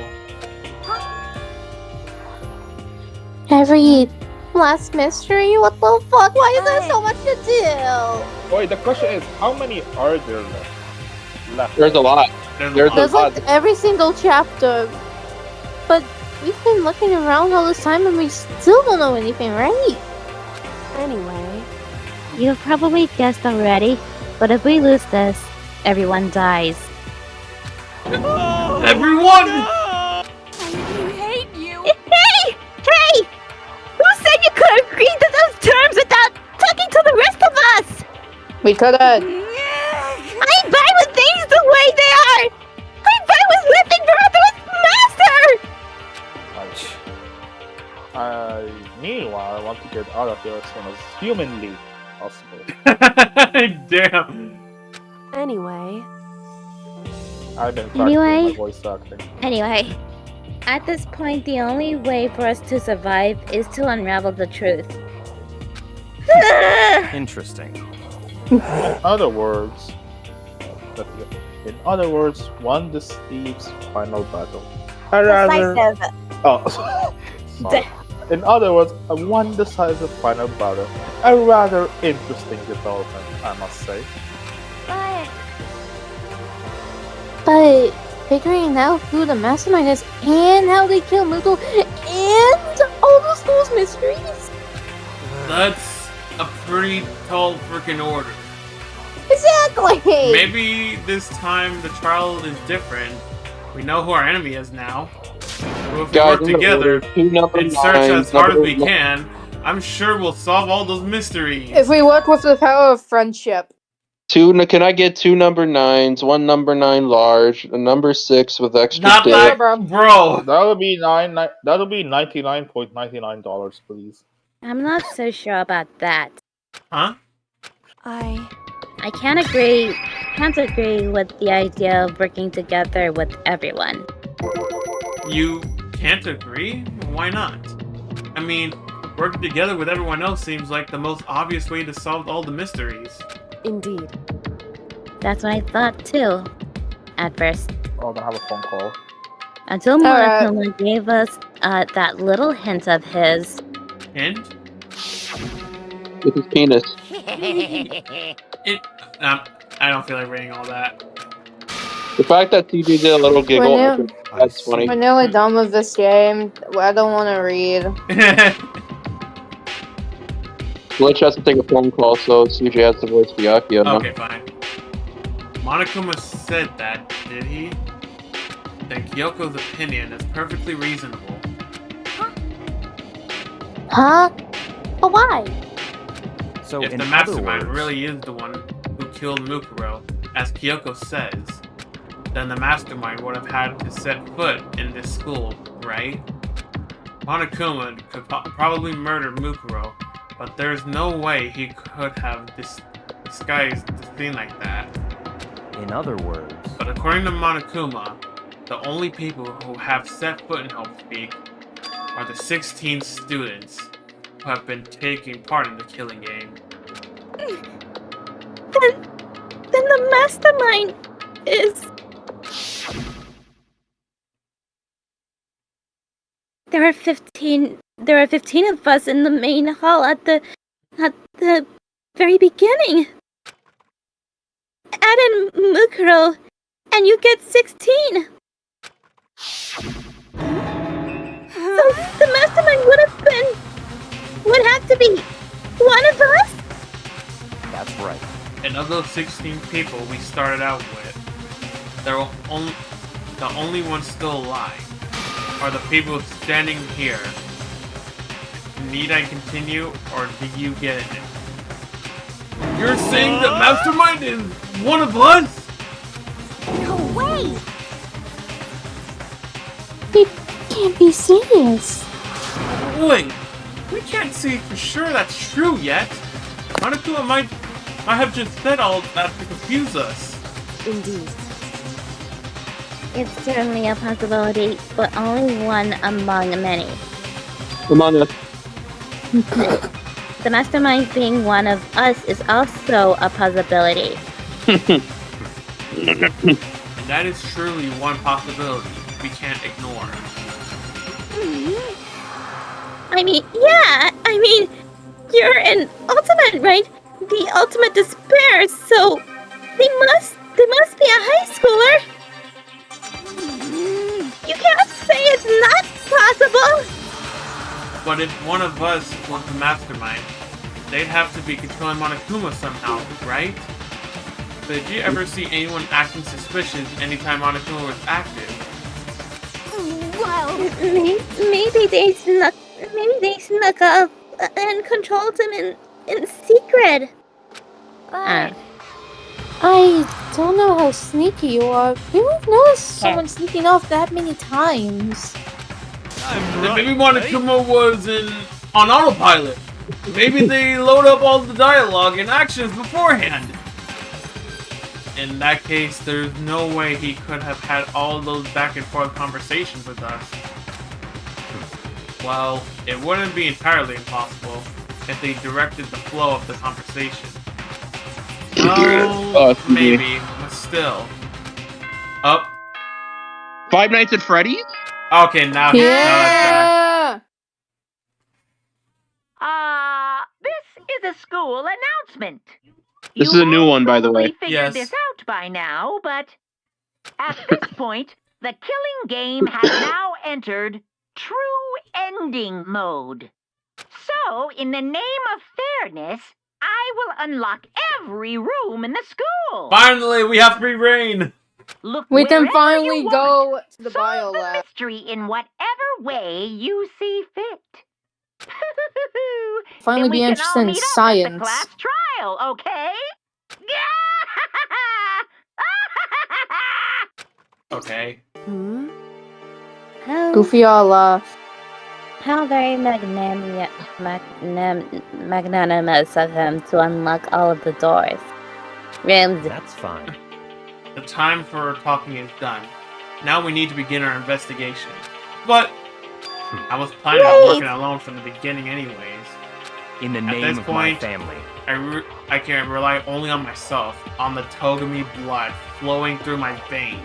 Speaker 3: Every last mystery? What the fuck? Why is there so much to do?
Speaker 6: Wait, the question is, how many are there left?
Speaker 2: There's a lot.
Speaker 1: There's
Speaker 2: There's
Speaker 1: a
Speaker 3: There's
Speaker 1: lot.
Speaker 3: like every single chapter. But we've been looking around all this time and we still don't know anything, right?
Speaker 5: Anyway,
Speaker 4: You've probably guessed already, but if we lose this, everyone dies.
Speaker 1: Everyone!
Speaker 7: I hate you.
Speaker 4: Hey! Hey! Who said you could agree to those terms without talking to the rest of us?
Speaker 3: We couldn't.
Speaker 4: I'm fine with things the way they are! I'm fine with living forever with Master!
Speaker 6: Meanwhile, I want to get out of here as soon as humanly possible.
Speaker 1: Damn.
Speaker 5: anyway,
Speaker 6: I've been practicing
Speaker 4: Anyway.
Speaker 6: my voice acting.
Speaker 4: Anyway, at this point, the only way for us to survive is to unravel the truth.
Speaker 10: Interesting.
Speaker 6: In other words, one deceives final battle.
Speaker 7: Decisive.
Speaker 6: Oh, sorry. In other words, one decisive final battle. A rather interesting development, I must say.
Speaker 7: But
Speaker 3: But figuring out who the mastermind is and how they kill Mukuro and all the school's mysteries?
Speaker 1: That's a pretty tall freaking order.
Speaker 3: Exactly!
Speaker 1: Maybe this time the trial is different. We know who our enemy is now. So if we
Speaker 2: Guys,
Speaker 1: work together
Speaker 2: two number
Speaker 1: and search
Speaker 2: nine,
Speaker 1: as hard as
Speaker 2: number
Speaker 1: we
Speaker 2: nine.
Speaker 1: can, I'm sure we'll solve all those mysteries.
Speaker 3: If we work with the power of friendship.
Speaker 2: Can I get 2 number 9s, 1 number 9 large, a number 6 with extra
Speaker 1: Not
Speaker 2: dick?
Speaker 1: that, bro.
Speaker 6: That'll be $99.99, please.
Speaker 4: I'm not so sure about that.
Speaker 1: Huh?
Speaker 5: I
Speaker 4: can't agree with the idea of working together with everyone.
Speaker 1: You can't agree? Why not? I mean, working together with everyone else seems like the most obvious way to solve all the mysteries.
Speaker 5: indeed.
Speaker 4: That's what I thought too, at first.
Speaker 6: Oh, I'm gonna have a phone call.
Speaker 4: Until Monokuma gave us that little hint of his.
Speaker 1: Hint?
Speaker 2: With his penis.
Speaker 1: I don't feel like reading all that.
Speaker 2: The fact that TJ did a little giggle, that's funny.
Speaker 3: We're nearly done with this game. I don't want to read.
Speaker 2: Glitch has to take a phone call, so CJ has to voice Byakuya now.
Speaker 1: Okay, fine. Monokuma said that, did he? Then Kyoko's opinion is perfectly reasonable.
Speaker 3: Huh? But why?
Speaker 10: So
Speaker 1: If
Speaker 10: in
Speaker 1: the
Speaker 10: other
Speaker 1: mastermind
Speaker 10: words,
Speaker 1: really is the one who killed Mukuro, as Kyoko says, then the mastermind would have had to set foot in this school, right? Monokuma could probably murder Mukuro, but there's no way he could have disguised the thing like that.
Speaker 10: in other words,
Speaker 1: But according to Monokuma, the only people who have set foot in Helpspeak are the 16 students who have been taking part in the killing game.
Speaker 4: Then the mastermind is. There are 15 of us in the main hall at the very beginning. Add in Mukuro, and you get 16. So the mastermind would have to be one of us?
Speaker 10: that's right.
Speaker 1: And of those 16 people we started out with, the only ones still alive are the people standing here. Need I continue, or do you get it? You're saying the mastermind is one of us?
Speaker 7: No way!
Speaker 3: You can't be serious.
Speaker 1: Wait, we can't say for sure that's true yet. Monokuma might have just said all that to confuse us.
Speaker 5: Indeed.
Speaker 4: It's certainly a possibility, but only one among many.
Speaker 2: Among us.
Speaker 4: The mastermind being one of us is also a possibility.
Speaker 1: And that is truly one possibility we can't ignore.
Speaker 4: I mean, you're an ultimate, right? The ultimate despair, so they must be a high schooler. You can't say it's not possible.
Speaker 1: But if one of us was the mastermind, they'd have to be controlling Monokuma somehow, right? But did you ever see anyone acting suspicious anytime Monokuma was active?
Speaker 7: Well,
Speaker 4: Maybe they snuck up and controlled him in secret.
Speaker 3: I don't know how sneaky you are. We won't notice someone sneaking off that many times.
Speaker 1: Then maybe Monokuma was on autopilot. Maybe they load up all the dialogue and actions beforehand. In that case, there's no way he could have had all those back and forth conversations with us. Well, it wouldn't be entirely impossible if they directed the flow of the conversation. Oh, maybe, but still. Up.
Speaker 2: Five Nights at Freddy's?
Speaker 1: Okay, now that's back.
Speaker 11: This is a school announcement.
Speaker 2: This is a new one, by the way.
Speaker 11: You figured this out by now, but at this point, the killing game has now entered true ending mode. So, in the name of fairness, I will unlock every room in the school.
Speaker 1: Finally, we have free reign.
Speaker 11: Look,
Speaker 3: We can
Speaker 11: wherever
Speaker 3: finally
Speaker 11: you
Speaker 3: go
Speaker 11: want.
Speaker 3: to the
Speaker 11: Solve
Speaker 3: bio
Speaker 11: the
Speaker 3: lab.
Speaker 11: mystery in whatever way you see fit.
Speaker 3: Finally
Speaker 11: Then
Speaker 3: be
Speaker 11: we can
Speaker 3: interested
Speaker 11: all
Speaker 3: in
Speaker 11: meet up at the
Speaker 3: science.
Speaker 11: class trial, okay?
Speaker 1: Okay.
Speaker 3: Goofy all laugh.
Speaker 4: How very magnanimous of him to unlock all of the doors. Rooms.
Speaker 10: That's fine.
Speaker 1: The time for talking is done. Now we need to begin our investigation. But I was planning on working alone from the beginning anyways.
Speaker 10: In the
Speaker 1: At
Speaker 10: name
Speaker 1: this
Speaker 10: of
Speaker 1: point,
Speaker 10: my family.
Speaker 1: I can rely only on myself, on the Togami blood flowing through my veins.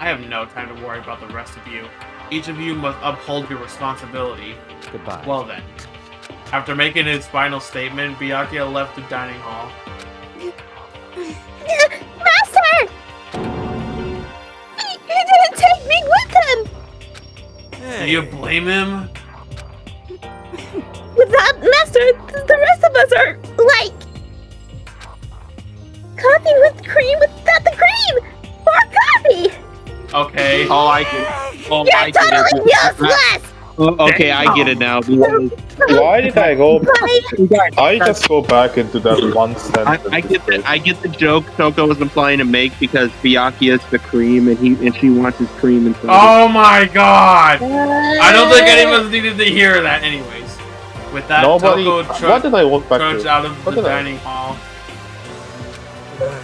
Speaker 1: I have no time to worry about the rest of you. Each of you must uphold your responsibility.
Speaker 10: Goodbye.
Speaker 1: Well then. After making his final statement, Byakuya left the dining hall.
Speaker 4: Master! He didn't take me with him!
Speaker 1: Do you blame him?
Speaker 4: Without Master, the rest of us are like coffee with cream without the cream! More coffee!
Speaker 1: Okay.
Speaker 2: Oh, I get it. Oh, I get
Speaker 4: Totally
Speaker 2: it.
Speaker 4: useless!
Speaker 2: Okay, I get it now.
Speaker 6: Why did I go? I just go back into that one sentence.
Speaker 2: I get the joke Toko was implying to make because Byakuya is the cream and she wants his cream inside.
Speaker 1: Oh my god! I don't think any of us needed to hear that anyways. With that,
Speaker 6: Nobody.
Speaker 1: Toko
Speaker 6: What did I walk back
Speaker 1: trudged
Speaker 6: to?
Speaker 1: out of
Speaker 6: What
Speaker 1: the
Speaker 6: did I-
Speaker 1: dining hall.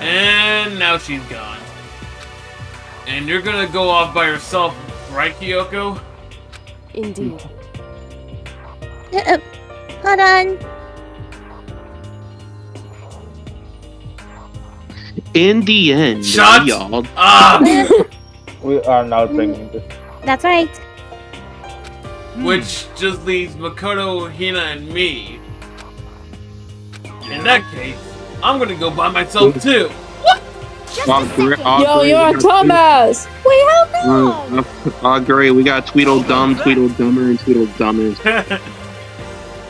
Speaker 1: And now she's gone. And you're gonna go off by yourself, right, Kyoko?
Speaker 5: Indeed.
Speaker 4: Hold on.
Speaker 2: In the end,
Speaker 1: Shut
Speaker 2: y'all.
Speaker 1: up!
Speaker 6: We are now drinking this.
Speaker 4: That's right.
Speaker 1: Which just leaves Makoto, Hina, and me. In that case, I'm gonna go by myself too.
Speaker 3: Yo, you're a dumbass! Wait, how come?
Speaker 2: Great. We got Tweedledum, Tweedledummer, and Tweedledummers.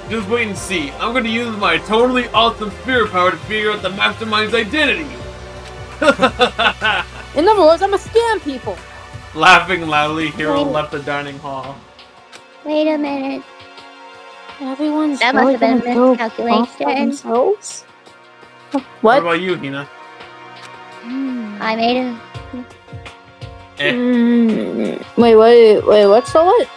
Speaker 1: Just wait and see. I'm gonna use my totally awesome spirit power to figure out the mastermind's identity.
Speaker 3: In other words, I'm a scam people.
Speaker 1: Laughing loudly, Hiro left the dining hall.
Speaker 4: Wait a minute.
Speaker 3: Everyone's
Speaker 4: That
Speaker 3: really
Speaker 4: must have been
Speaker 3: gonna go
Speaker 4: miscalculation.
Speaker 3: off by themselves?
Speaker 1: What
Speaker 3: What?
Speaker 1: about you, Hina?
Speaker 4: I made it.
Speaker 3: Wait, what's the what?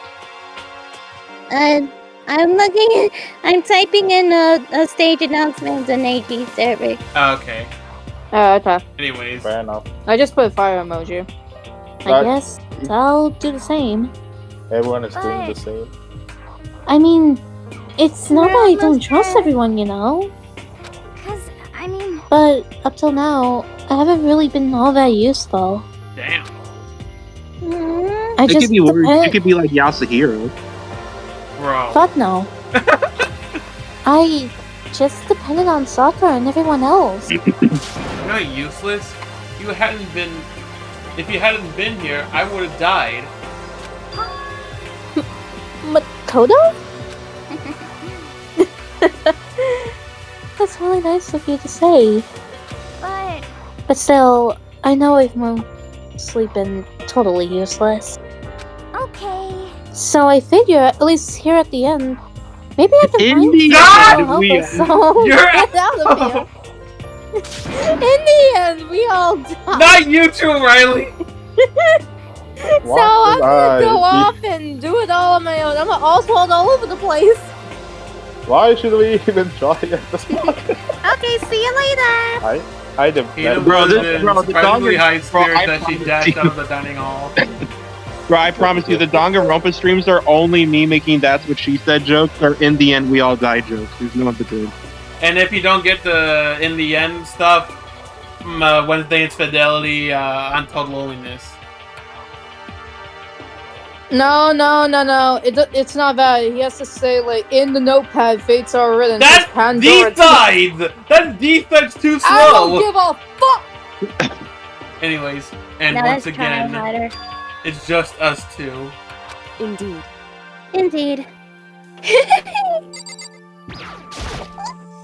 Speaker 4: I'm typing in a stage announcement on AG server.
Speaker 1: Okay.
Speaker 3: Okay.
Speaker 1: Anyways.
Speaker 6: Fair enough.
Speaker 3: I just put a fire emoji. I
Speaker 6: That-
Speaker 3: guess I'll do the same.
Speaker 6: Everyone is doing the same.
Speaker 3: I mean, it's not that I don't trust everyone, you know?
Speaker 7: I mean,
Speaker 3: But up till now, I haven't really been all that useful.
Speaker 1: Damn.
Speaker 3: I
Speaker 2: It
Speaker 3: just
Speaker 2: could be worse.
Speaker 3: depend-
Speaker 2: It could be like Yasuhiro.
Speaker 1: Bro.
Speaker 3: Fuck no. I just depended on Sakura and everyone else.
Speaker 1: You're not useless. If you hadn't been here, I would have died.
Speaker 3: Makoto? That's really nice of you to say. But still, I know I've mostly been totally useless.
Speaker 7: okay.
Speaker 3: So I figure, at least here at the end, maybe I can find
Speaker 1: God!
Speaker 3: someone
Speaker 1: We-
Speaker 3: to help us all
Speaker 1: You're-
Speaker 3: get out of here. In the end, we all die.
Speaker 1: Not you two, Riley!
Speaker 3: So I'm gonna go off and do it all on my own. I'm gonna Oswald all over the place.
Speaker 6: Why should we even try at this point?
Speaker 4: Okay, see you later.
Speaker 6: I did.
Speaker 1: Hina
Speaker 2: Bro,
Speaker 1: was
Speaker 2: this-
Speaker 1: in
Speaker 2: bro, the
Speaker 1: surprisingly
Speaker 2: dog-
Speaker 1: high
Speaker 2: bro, I
Speaker 1: spirits that she
Speaker 2: promise
Speaker 1: dashed
Speaker 2: you.
Speaker 1: out of the dining hall.
Speaker 2: Bro, I promise you, the Danganronpa streams are only me making "that's what she said" jokes, or in the end we all die jokes. There's no in between.
Speaker 1: And if you don't get the in the end stuff, Wednesday Infidelity, Untold Loneliness.
Speaker 3: No. It's not that. He has to say, like, in the notepad, fates are written.
Speaker 1: That's
Speaker 3: Pandora.
Speaker 1: D-sides! That's D-sides too slow!
Speaker 3: I don't give a fuck!
Speaker 1: Anyways, and
Speaker 4: Now
Speaker 1: once
Speaker 4: let's try
Speaker 1: again,
Speaker 4: harder.
Speaker 1: it's just us two.
Speaker 5: Indeed.
Speaker 4: Indeed.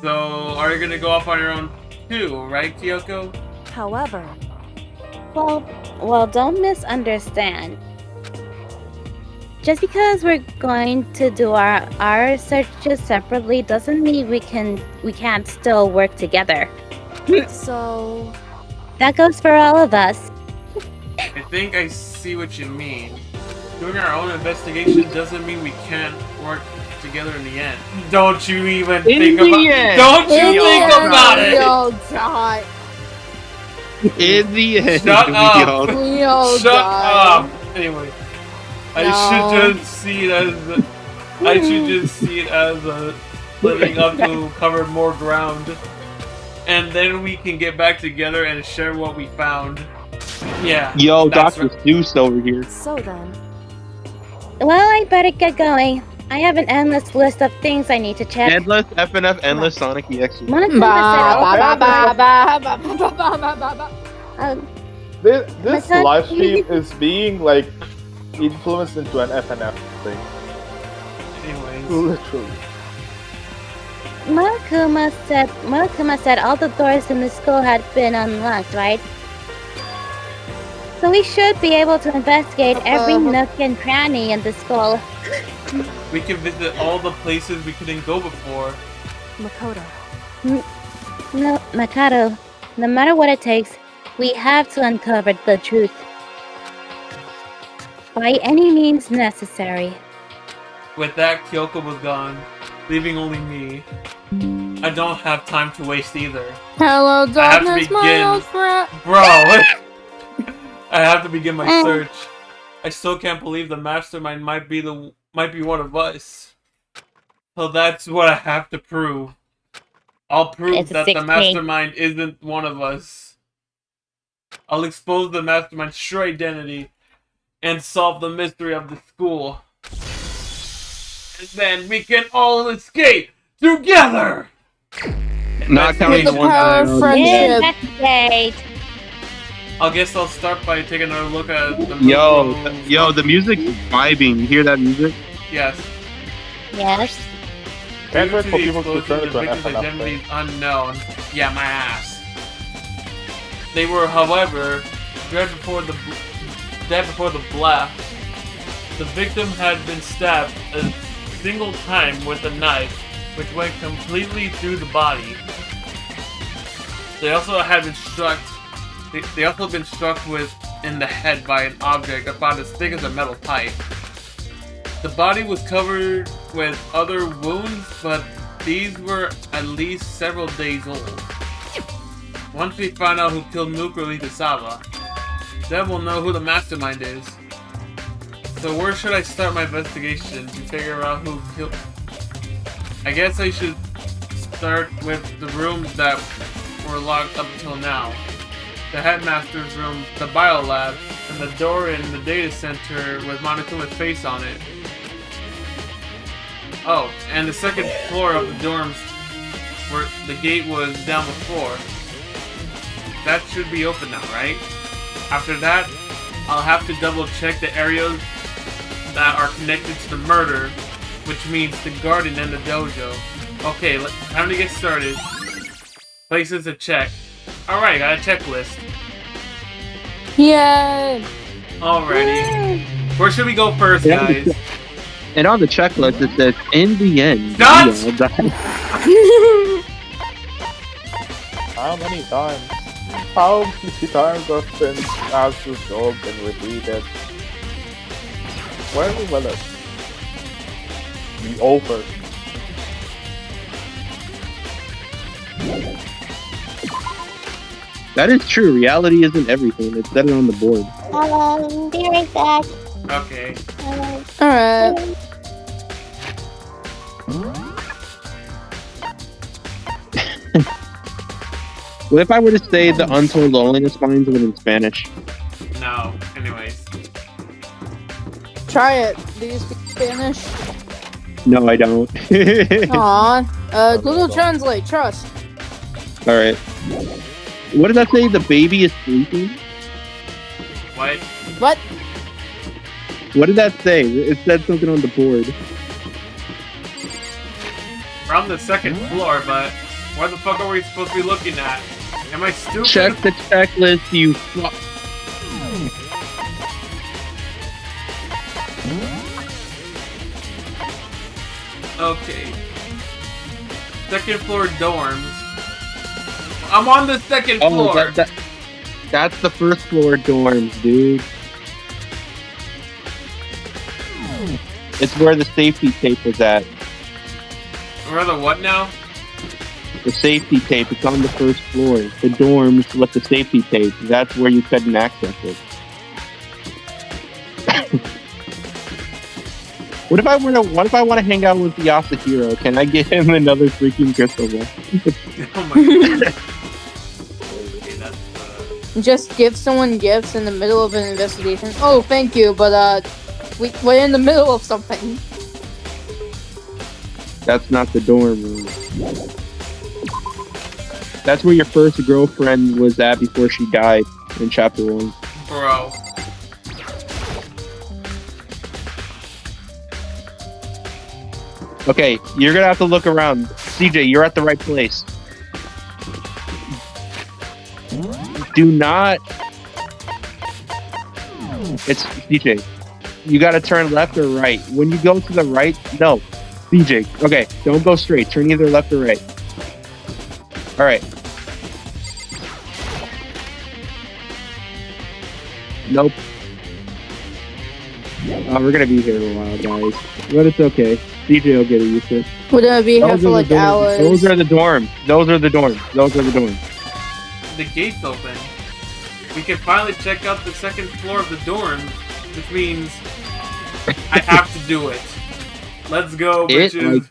Speaker 1: So, are you gonna go off on your own too, right, Kyoko?
Speaker 5: However,
Speaker 4: Well, don't misunderstand. just because we're going to do our searches separately doesn't mean we can't still work together.
Speaker 5: So,
Speaker 4: That goes for all of us.
Speaker 1: I think I see what you mean. Doing our own investigation doesn't mean we can't work together in the end. Don't you even think about it. Don't you think about it.
Speaker 8: Yo, die.
Speaker 2: In the end,
Speaker 1: Shut up.
Speaker 8: Yo,
Speaker 1: Shut
Speaker 8: die.
Speaker 1: up. Anyway,
Speaker 8: No.
Speaker 1: I should just see it as a living up to cover more ground, and then we can get back together and share what we found. Yeah.
Speaker 2: Yo,
Speaker 1: that's
Speaker 2: Dr. Seuss over here.
Speaker 5: so then,
Speaker 4: Well, I better get going. I have an endless list of things I need to check.
Speaker 2: Endless FNF, endless Sonic EX.
Speaker 4: Monokuma
Speaker 6: This
Speaker 4: my
Speaker 6: live stream is being like influenced into an FNF thing.
Speaker 1: Anyways.
Speaker 6: Literally.
Speaker 4: Monokuma said all the doors in the school had been unlocked, right? So we should be able to investigate every nook and cranny in the school.
Speaker 1: We can visit all the places we couldn't go before.
Speaker 5: Makoto.
Speaker 4: No, Makoto, no matter what it takes, we have to uncover the truth. By any means necessary.
Speaker 1: With that, Kyoko was gone, leaving only me. I don't have time to waste either.
Speaker 8: Hello,
Speaker 1: I have to
Speaker 8: darkness, my
Speaker 1: begin-
Speaker 8: old friend.
Speaker 1: Bro, I have to begin my search. I still can't believe the mastermind might be one of us. So that's what I have to prove. I'll prove
Speaker 4: It's a
Speaker 1: that the
Speaker 4: 16.
Speaker 1: mastermind isn't one of us. I'll expose the mastermind's true identity and solve the mystery of the school. And then we can all escape together!
Speaker 2: Not counting
Speaker 8: With the power of friendship.
Speaker 4: Investigate!
Speaker 1: I guess I'll start by taking another look at the
Speaker 2: Yo, the music's vibing. You hear that music?
Speaker 1: Yes.
Speaker 4: Yes.
Speaker 6: Can't
Speaker 1: Due
Speaker 6: wait
Speaker 1: to
Speaker 6: for
Speaker 1: the
Speaker 6: people to
Speaker 1: explosion,
Speaker 6: turn
Speaker 1: the
Speaker 6: it to an
Speaker 1: victim's
Speaker 6: FNF
Speaker 1: identity
Speaker 6: thing.
Speaker 1: is unknown. Yeah, my ass. They were, however, dead before the blast. The victim had been stabbed a single time with a knife, which went completely through the body. They also had been struck. They also been struck in the head by an object about as thick as a metal pipe. The body was covered with other wounds, but these were at least several days old. Once we find out who killed Mukuro Itasawa, then we'll know who the mastermind is. So where should I start my investigation to figure out who killed... I guess I should start with the rooms that were locked up until now. The headmaster's room, the biolab, and the door in the data center with Monokuma's face on it. Oh, and the second floor of the dorms where the gate was down before. That should be open now, right? After that, I'll have to double check the areas that are connected to the murder, which means the garden and the dojo. Okay, time to get started. Places to check. Alright, got a checklist.
Speaker 8: Yay!
Speaker 1: Alrighty. Where should we go first, guys?
Speaker 2: And on the checklist it says, in the end.
Speaker 1: Shut!
Speaker 6: How many times? How many times have been asked this job and repeated? When will it be over?
Speaker 2: That is true. Reality isn't everything. It's said it on the board.
Speaker 4: Be right back.
Speaker 1: Okay.
Speaker 8: Alright.
Speaker 2: What if I were to say the untold loneliness mines but in Spanish?
Speaker 1: No. Anyways.
Speaker 8: Try it. Do you speak Spanish?
Speaker 2: No, I don't.
Speaker 8: Aw. Google Translate. Trust.
Speaker 2: Alright. What did that say? The baby is sleeping?
Speaker 1: What?
Speaker 8: What?
Speaker 2: What did that say? It said something on the board.
Speaker 1: We're on the second floor, but what the fuck are we supposed to be looking at? Am I stupid?
Speaker 2: Check the checklist, you fuck.
Speaker 1: Okay. Second floor dorms. I'm on the second floor.
Speaker 2: That's the first floor dorms, dude. It's where the safety tape is at.
Speaker 1: Where the what now?
Speaker 2: The safety tape. It's on the first floor. The dorms with the safety tape. That's where you couldn't access it. What if I want to hang out with Yasuhiro? Can I get him another freaking crystal ball?
Speaker 1: Oh my god. Okay, that's,
Speaker 8: Just give someone gifts in the middle of an investigation. Oh, thank you, but we're in the middle of something.
Speaker 2: That's not the dorm room. That's where your first girlfriend was at before she died in chapter 1.
Speaker 1: Bro.
Speaker 2: Okay, you're gonna have to look around. CJ, you're at the right place. Do not... It's CJ. You gotta turn left or right. When you go to the right... No. CJ. Okay, don't go straight. Turn either left or right. Alright. Nope. We're gonna be here a while, guys. But it's okay. CJ will get used to it.
Speaker 8: We're gonna be here for like hours.
Speaker 2: Those are the dorms. Those are the dorms.
Speaker 1: The gate's open. We can finally check out the second floor of the dorm, which means I have to do it. Let's go, bitches.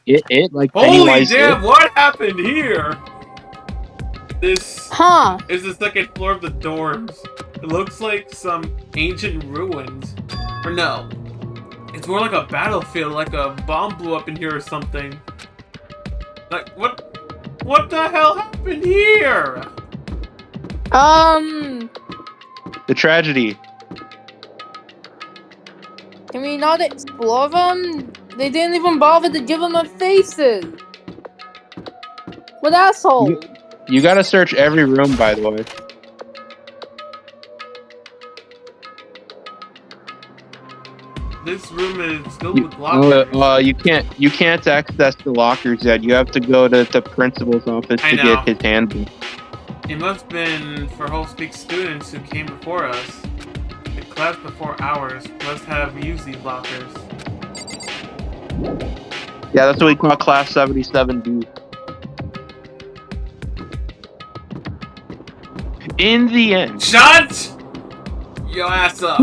Speaker 2: Like
Speaker 1: Holy
Speaker 2: Pennywise
Speaker 1: damn, what happened here? This is the second floor of the dorms. It looks like some ancient ruins. Or no. It's more like a battlefield, like a bomb blew up in here or something. Like, what the hell happened here?
Speaker 2: The tragedy.
Speaker 8: Can we not explore them? They didn't even bother to give them their faces. What asshole?
Speaker 2: You gotta search every room, by the way.
Speaker 1: This room is filled with lockers.
Speaker 2: You can't access the lockers yet. You have to go to the principal's office to get his handbook.
Speaker 1: It must have been for Whole Speak students who came before us. The class before ours must have used these lockers.
Speaker 2: Yeah, that's what we call Class 77B. In the end.
Speaker 1: Shut your ass up.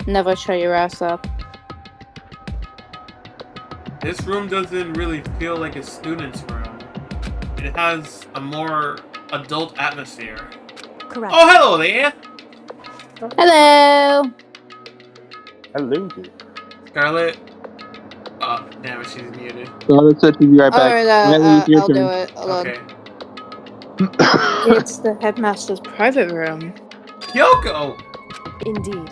Speaker 8: Never shut your ass up.
Speaker 1: This room doesn't really feel like a student's room. It has a more adult atmosphere.
Speaker 5: Correct.
Speaker 1: Oh, hello there!
Speaker 8: Hello!
Speaker 6: Hello.
Speaker 1: Scarlet? Oh, damn it, she's muted.
Speaker 2: Scarlet said she'll be right back.
Speaker 8: Alright, I'll do it. Hold on.
Speaker 1: Okay.
Speaker 8: It's the headmaster's private room.
Speaker 1: Kyoko!
Speaker 5: Indeed.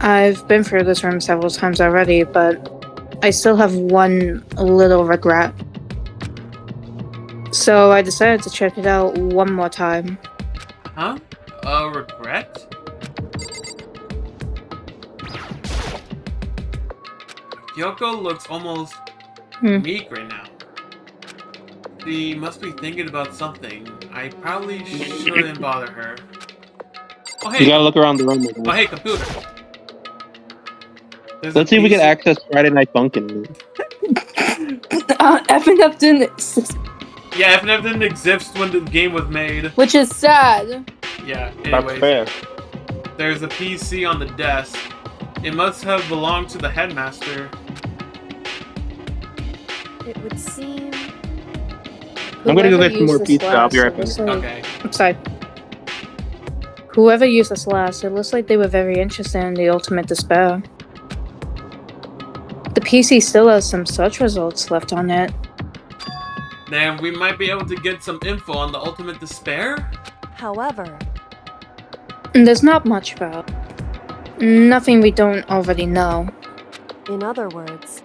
Speaker 8: I've been through this room several times already, but I still have one little regret. So I decided to check it out one more time.
Speaker 1: Huh? A regret? Kyoko looks almost meek right now. She must be thinking about something. I probably shouldn't bother her. Oh, hey.
Speaker 2: You gotta look around the room.
Speaker 1: Oh, hey, computer.
Speaker 2: Let's see if we can access Friday Night Funkin'.
Speaker 8: FNF didn't exist.
Speaker 1: Yeah, FNF didn't exist when the game was made.
Speaker 8: Which is sad.
Speaker 1: Yeah,
Speaker 6: That's
Speaker 1: anyways.
Speaker 6: fair.
Speaker 1: There's a PC on the desk. It must have belonged to the headmaster.
Speaker 5: It would seem...
Speaker 2: I'm gonna go get some more pizza. I'll be right back.
Speaker 1: Okay.
Speaker 8: I'm sorry. Whoever used this last, it looks like they were very interested in the Ultimate Despair. The PC still has some search results left on it.
Speaker 1: Then we might be able to get some info on the Ultimate Despair?
Speaker 5: However...
Speaker 8: There's not much about. Nothing we don't already know.
Speaker 5: In other words...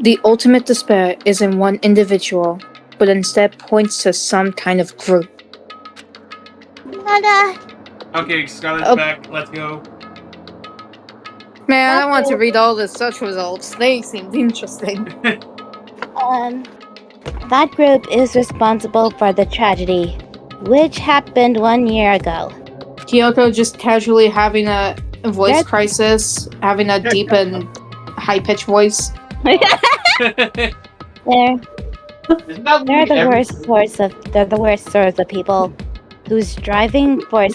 Speaker 8: The Ultimate Despair isn't one individual, but instead points to some kind of group.
Speaker 7: Tada!
Speaker 1: Okay, Scarlet's back. Let's go.
Speaker 3: Man, I want to read all the search results. They seemed interesting.
Speaker 4: That group is responsible for the tragedy, which happened 1 year ago.
Speaker 3: Kyoko just casually having a voice
Speaker 4: They're-
Speaker 3: crisis, having a deep and high-pitched voice.
Speaker 4: They're
Speaker 2: Isn't that
Speaker 4: they're
Speaker 2: like
Speaker 4: the
Speaker 2: every-
Speaker 4: worst sorts of people whose driving force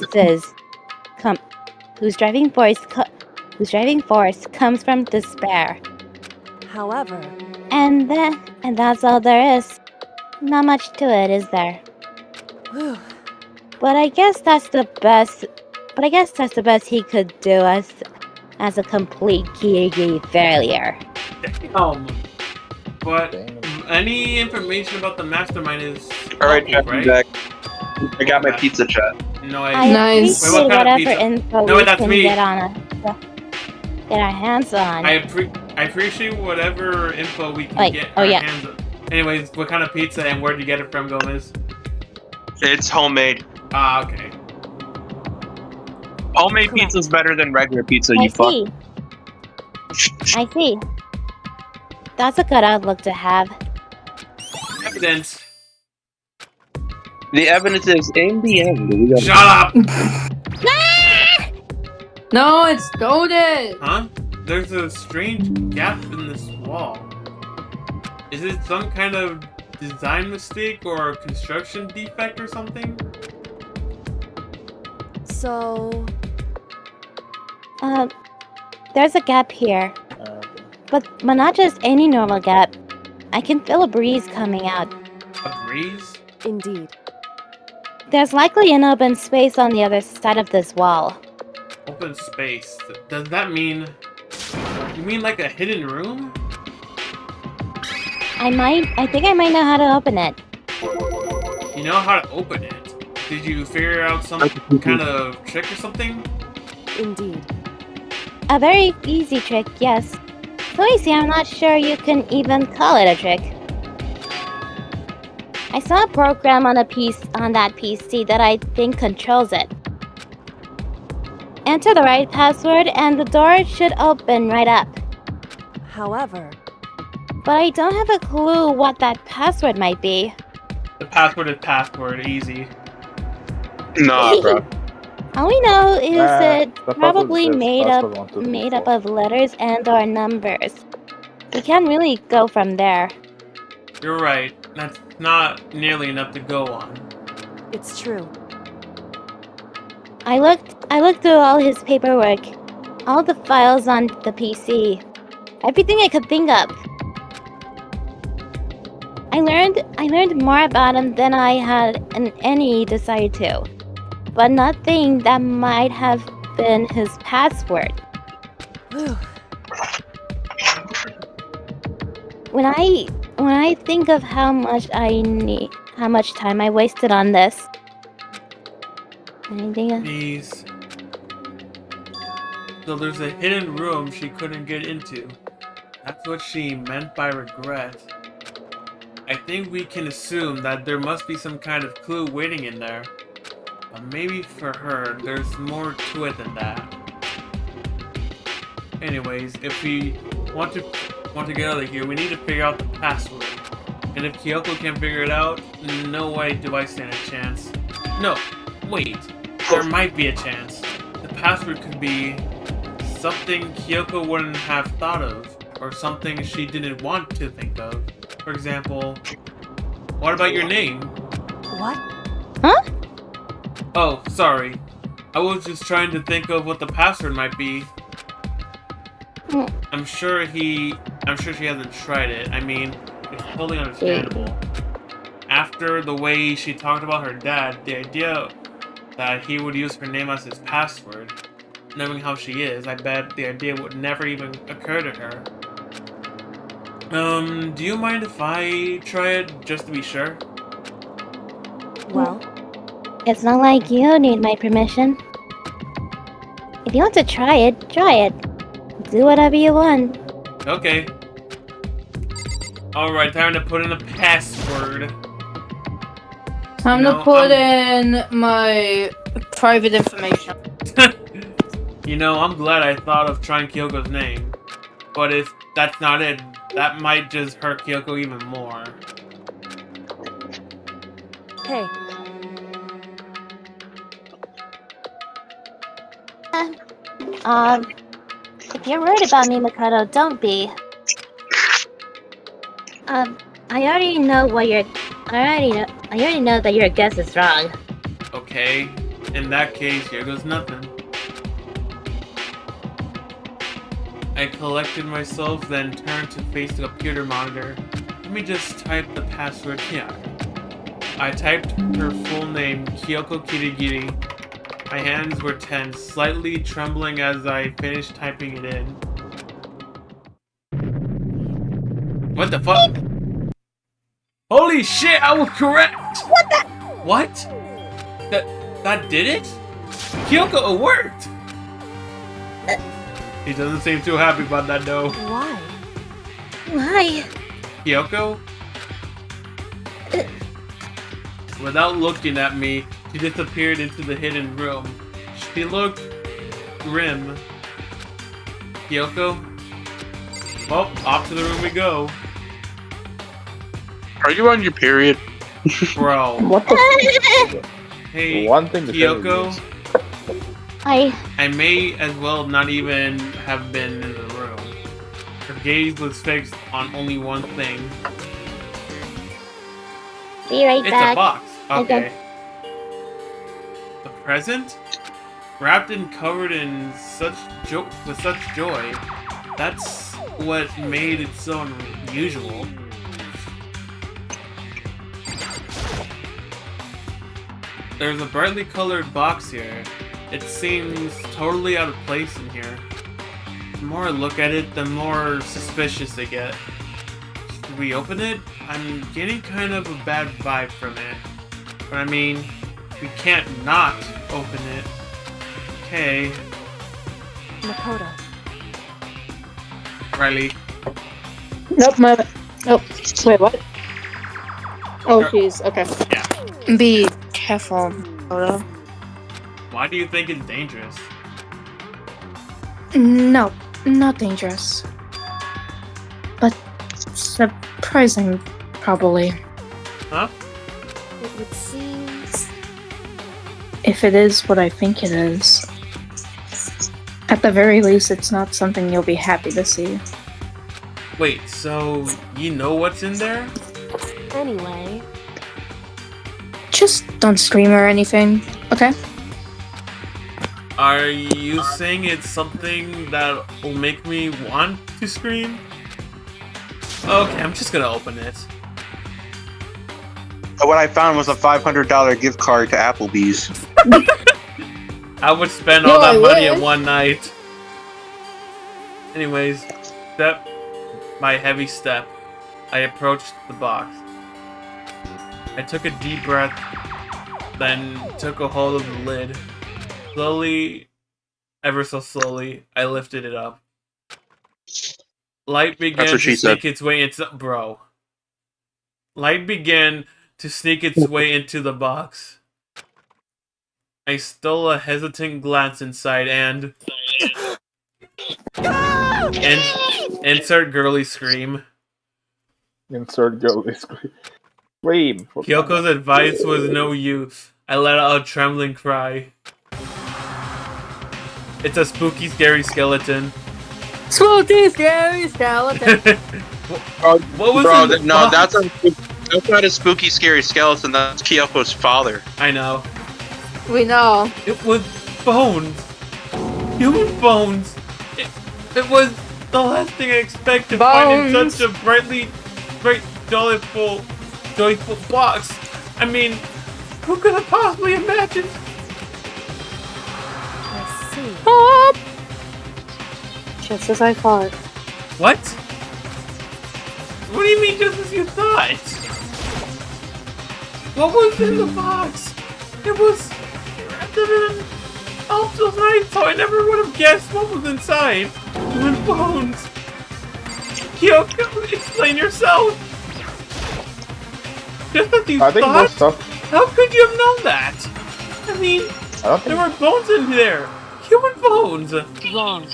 Speaker 4: comes from despair.
Speaker 5: However,
Speaker 4: And that's all there is. Not much to it, is there?
Speaker 5: whew,
Speaker 4: But I guess that's the best he could do as a complete Kirigi failure.
Speaker 1: But any information about the mastermind is
Speaker 2: Alright,
Speaker 1: helpful,
Speaker 2: Jeff,
Speaker 1: right?
Speaker 2: back. I got my pizza chat.
Speaker 1: No,
Speaker 4: I
Speaker 3: Nice.
Speaker 1: Wait,
Speaker 4: appreciate
Speaker 1: what kind of
Speaker 4: whatever
Speaker 1: pizza?
Speaker 4: info
Speaker 1: No,
Speaker 4: we
Speaker 1: that's
Speaker 4: can
Speaker 1: me.
Speaker 4: get our hands on.
Speaker 1: I appreciate whatever info we can
Speaker 4: Like,
Speaker 1: get
Speaker 4: oh,
Speaker 1: our
Speaker 4: yeah.
Speaker 1: hands on. Anyways, what kind of pizza and where did you get it from, Gomez?
Speaker 2: It's homemade.
Speaker 1: Ah, okay.
Speaker 2: Homemade pizza's better than regular pizza,
Speaker 4: I
Speaker 2: you fuck.
Speaker 4: see. I see. That's a good outlook to have.
Speaker 1: Evidence.
Speaker 2: The evidence is in the end. We got
Speaker 1: Shut up!
Speaker 3: No, it's goaded!
Speaker 1: Huh? There's a strange gap in this wall. Is it some kind of design mistake or construction defect or something?
Speaker 5: so
Speaker 4: There's a gap here. But not just any normal gap. I can feel a breeze coming out.
Speaker 1: A breeze?
Speaker 5: indeed.
Speaker 4: There's likely an open space on the other side of this wall.
Speaker 1: Open space. Does that mean... You mean like a hidden room?
Speaker 4: I think I might know how to open it.
Speaker 1: You know how to open it? Did you figure out some kind of trick or something?
Speaker 5: Indeed.
Speaker 4: A very easy trick, yes. So easy I'm not sure you can even call it a trick. I saw a program on that PC that I think controls it. Enter the right password and the door should open right up.
Speaker 5: However,
Speaker 4: But I don't have a clue what that password might be.
Speaker 1: The password is password, easy.
Speaker 2: Nah, bro.
Speaker 4: All we know is it
Speaker 6: the
Speaker 4: probably
Speaker 6: password
Speaker 4: made
Speaker 6: says
Speaker 4: up
Speaker 6: password 1, 2, 3, 4.
Speaker 4: of letters and or numbers. We can't really go from there.
Speaker 1: You're right. That's not nearly enough to go on.
Speaker 5: it's true.
Speaker 4: I looked through all his paperwork, all the files on the PC, everything I could think of. I learned more about him than I had any desire to, but nothing that might have been his password.
Speaker 5: Whew.
Speaker 4: When I think of how much time I wasted on this. Anything?
Speaker 1: Please. So there's a hidden room she couldn't get into. That's what she meant by regret. I think we can assume that there must be some kind of clue waiting in there. But maybe for her, there's more to it than that. Anyways, if we want to get out of here, we need to figure out the password. And if Kyoko can't figure it out, no way do I stand a chance. No, wait. There might be a chance. The password could be something Kyoko wouldn't have thought of, or something she didn't want to think of. For example, what about your name?
Speaker 5: What?
Speaker 4: Huh?
Speaker 1: Oh, sorry. I was just trying to think of what the password might be. I'm sure she hasn't tried it. I mean, it's totally understandable. After the way she talked about her dad, the idea that he would use her name as his password, knowing how she is, I bet the idea would never even occur to her. Do you mind if I try it just to be sure?
Speaker 5: Well,
Speaker 4: It's not like you need my permission. If you want to try it, try it. Do whatever you want.
Speaker 1: Okay. Alright, time to put in a password.
Speaker 3: Time
Speaker 1: You
Speaker 3: to
Speaker 1: know,
Speaker 3: put in my private information.
Speaker 1: You know, I'm glad I thought of trying Kyoko's name. But if that's not it, that might just hurt Kyoko even more.
Speaker 5: Hey,
Speaker 7: If you're worried about me, Makoto, don't be.
Speaker 4: I already know what you're. I already know that your guess is wrong.
Speaker 1: Okay, in that case, here goes nothing. I collected myself, then turned to face the computer monitor. Let me just type the password here. I typed her full name, Kyoko Kirigiri. My hands were tense, slightly trembling as I finished typing it in. What the fuck? Holy shit, I was correct!
Speaker 7: What the?
Speaker 1: What? That did it? Kyoko, it worked! He doesn't seem too happy about that though.
Speaker 5: why?
Speaker 4: Why?
Speaker 1: Kyoko? Without looking at me, she disappeared into the hidden room. She looked grim. Kyoko? Well, off to the room we go.
Speaker 2: Are you on your period?
Speaker 1: Bro.
Speaker 8: What the?
Speaker 1: Hey,
Speaker 6: One thing to
Speaker 1: Kyoko?
Speaker 7: I
Speaker 1: may as well not even have been in the room. Her gaze was fixed on only one thing.
Speaker 7: be right
Speaker 1: It's
Speaker 7: back.
Speaker 1: a box. Okay.
Speaker 7: Okay.
Speaker 1: A present? Wrapped and covered in such joy. That's what made it so unusual. There's a brightly colored box here. It seems totally out of place in here. The more I look at it, the more suspicious I get. Should we open it? I'm getting kind of a bad vibe from it. But I mean, we can't not open it. Okay.
Speaker 5: Makoto.
Speaker 1: Riley.
Speaker 8: Nope, Oh, wait, what? Oh, jeez, okay.
Speaker 1: Yeah.
Speaker 3: Be careful, Makoto.
Speaker 1: Why do you think it's dangerous?
Speaker 3: No, not dangerous. But surprising, probably.
Speaker 1: Huh?
Speaker 5: It would seem.
Speaker 3: If it is what I think it is. At the very least, it's not something you'll be happy to see.
Speaker 1: Wait, so you know what's in there?
Speaker 5: Anyway,
Speaker 3: Just don't scream or anything, okay?
Speaker 1: Are you saying it's something that will make me want to scream? Okay, I'm just gonna open it.
Speaker 2: What I found was a $500 gift card to Applebee's.
Speaker 1: I would spend all that
Speaker 8: I
Speaker 1: money in
Speaker 8: wish.
Speaker 1: one night. Anyways, step by heavy step, I approached the box. I took a deep breath, then took a hold of the lid. Slowly, ever so slowly, I lifted it up. Light began
Speaker 2: That's what
Speaker 1: to
Speaker 2: she
Speaker 1: sneak
Speaker 2: said.
Speaker 1: its way into... Bro. Light began to sneak its way into the box. I stole a hesitant glance inside and... insert girly scream.
Speaker 6: Insert girly scream.
Speaker 1: Kyoko's advice was no use. I let out a trembling cry. It's a spooky, scary skeleton.
Speaker 8: Spooky, scary skeleton.
Speaker 1: What was
Speaker 2: Bro,
Speaker 1: in the
Speaker 2: no,
Speaker 1: box?
Speaker 2: that's not a spooky, scary skeleton. That's Kyoko's father.
Speaker 1: I know.
Speaker 8: We know.
Speaker 1: It was bones. Human bones. It was the last thing I expected to find in
Speaker 8: Bones.
Speaker 1: such a bright, joyful box. I mean, who could have possibly imagined?
Speaker 5: I see.
Speaker 8: Pop!
Speaker 3: Just as I thought.
Speaker 1: What? What do you mean just as you thought? What was in the box? It was wrapped in an Alpha's knife, so I never would have guessed what was inside. Human bones. Kyoko, explain yourself. Just as you
Speaker 6: I think
Speaker 1: thought?
Speaker 6: most stuff.
Speaker 1: How could you have known that? I mean,
Speaker 6: I don't
Speaker 1: there
Speaker 6: think.
Speaker 1: were bones in there. human bones.
Speaker 5: Wrong.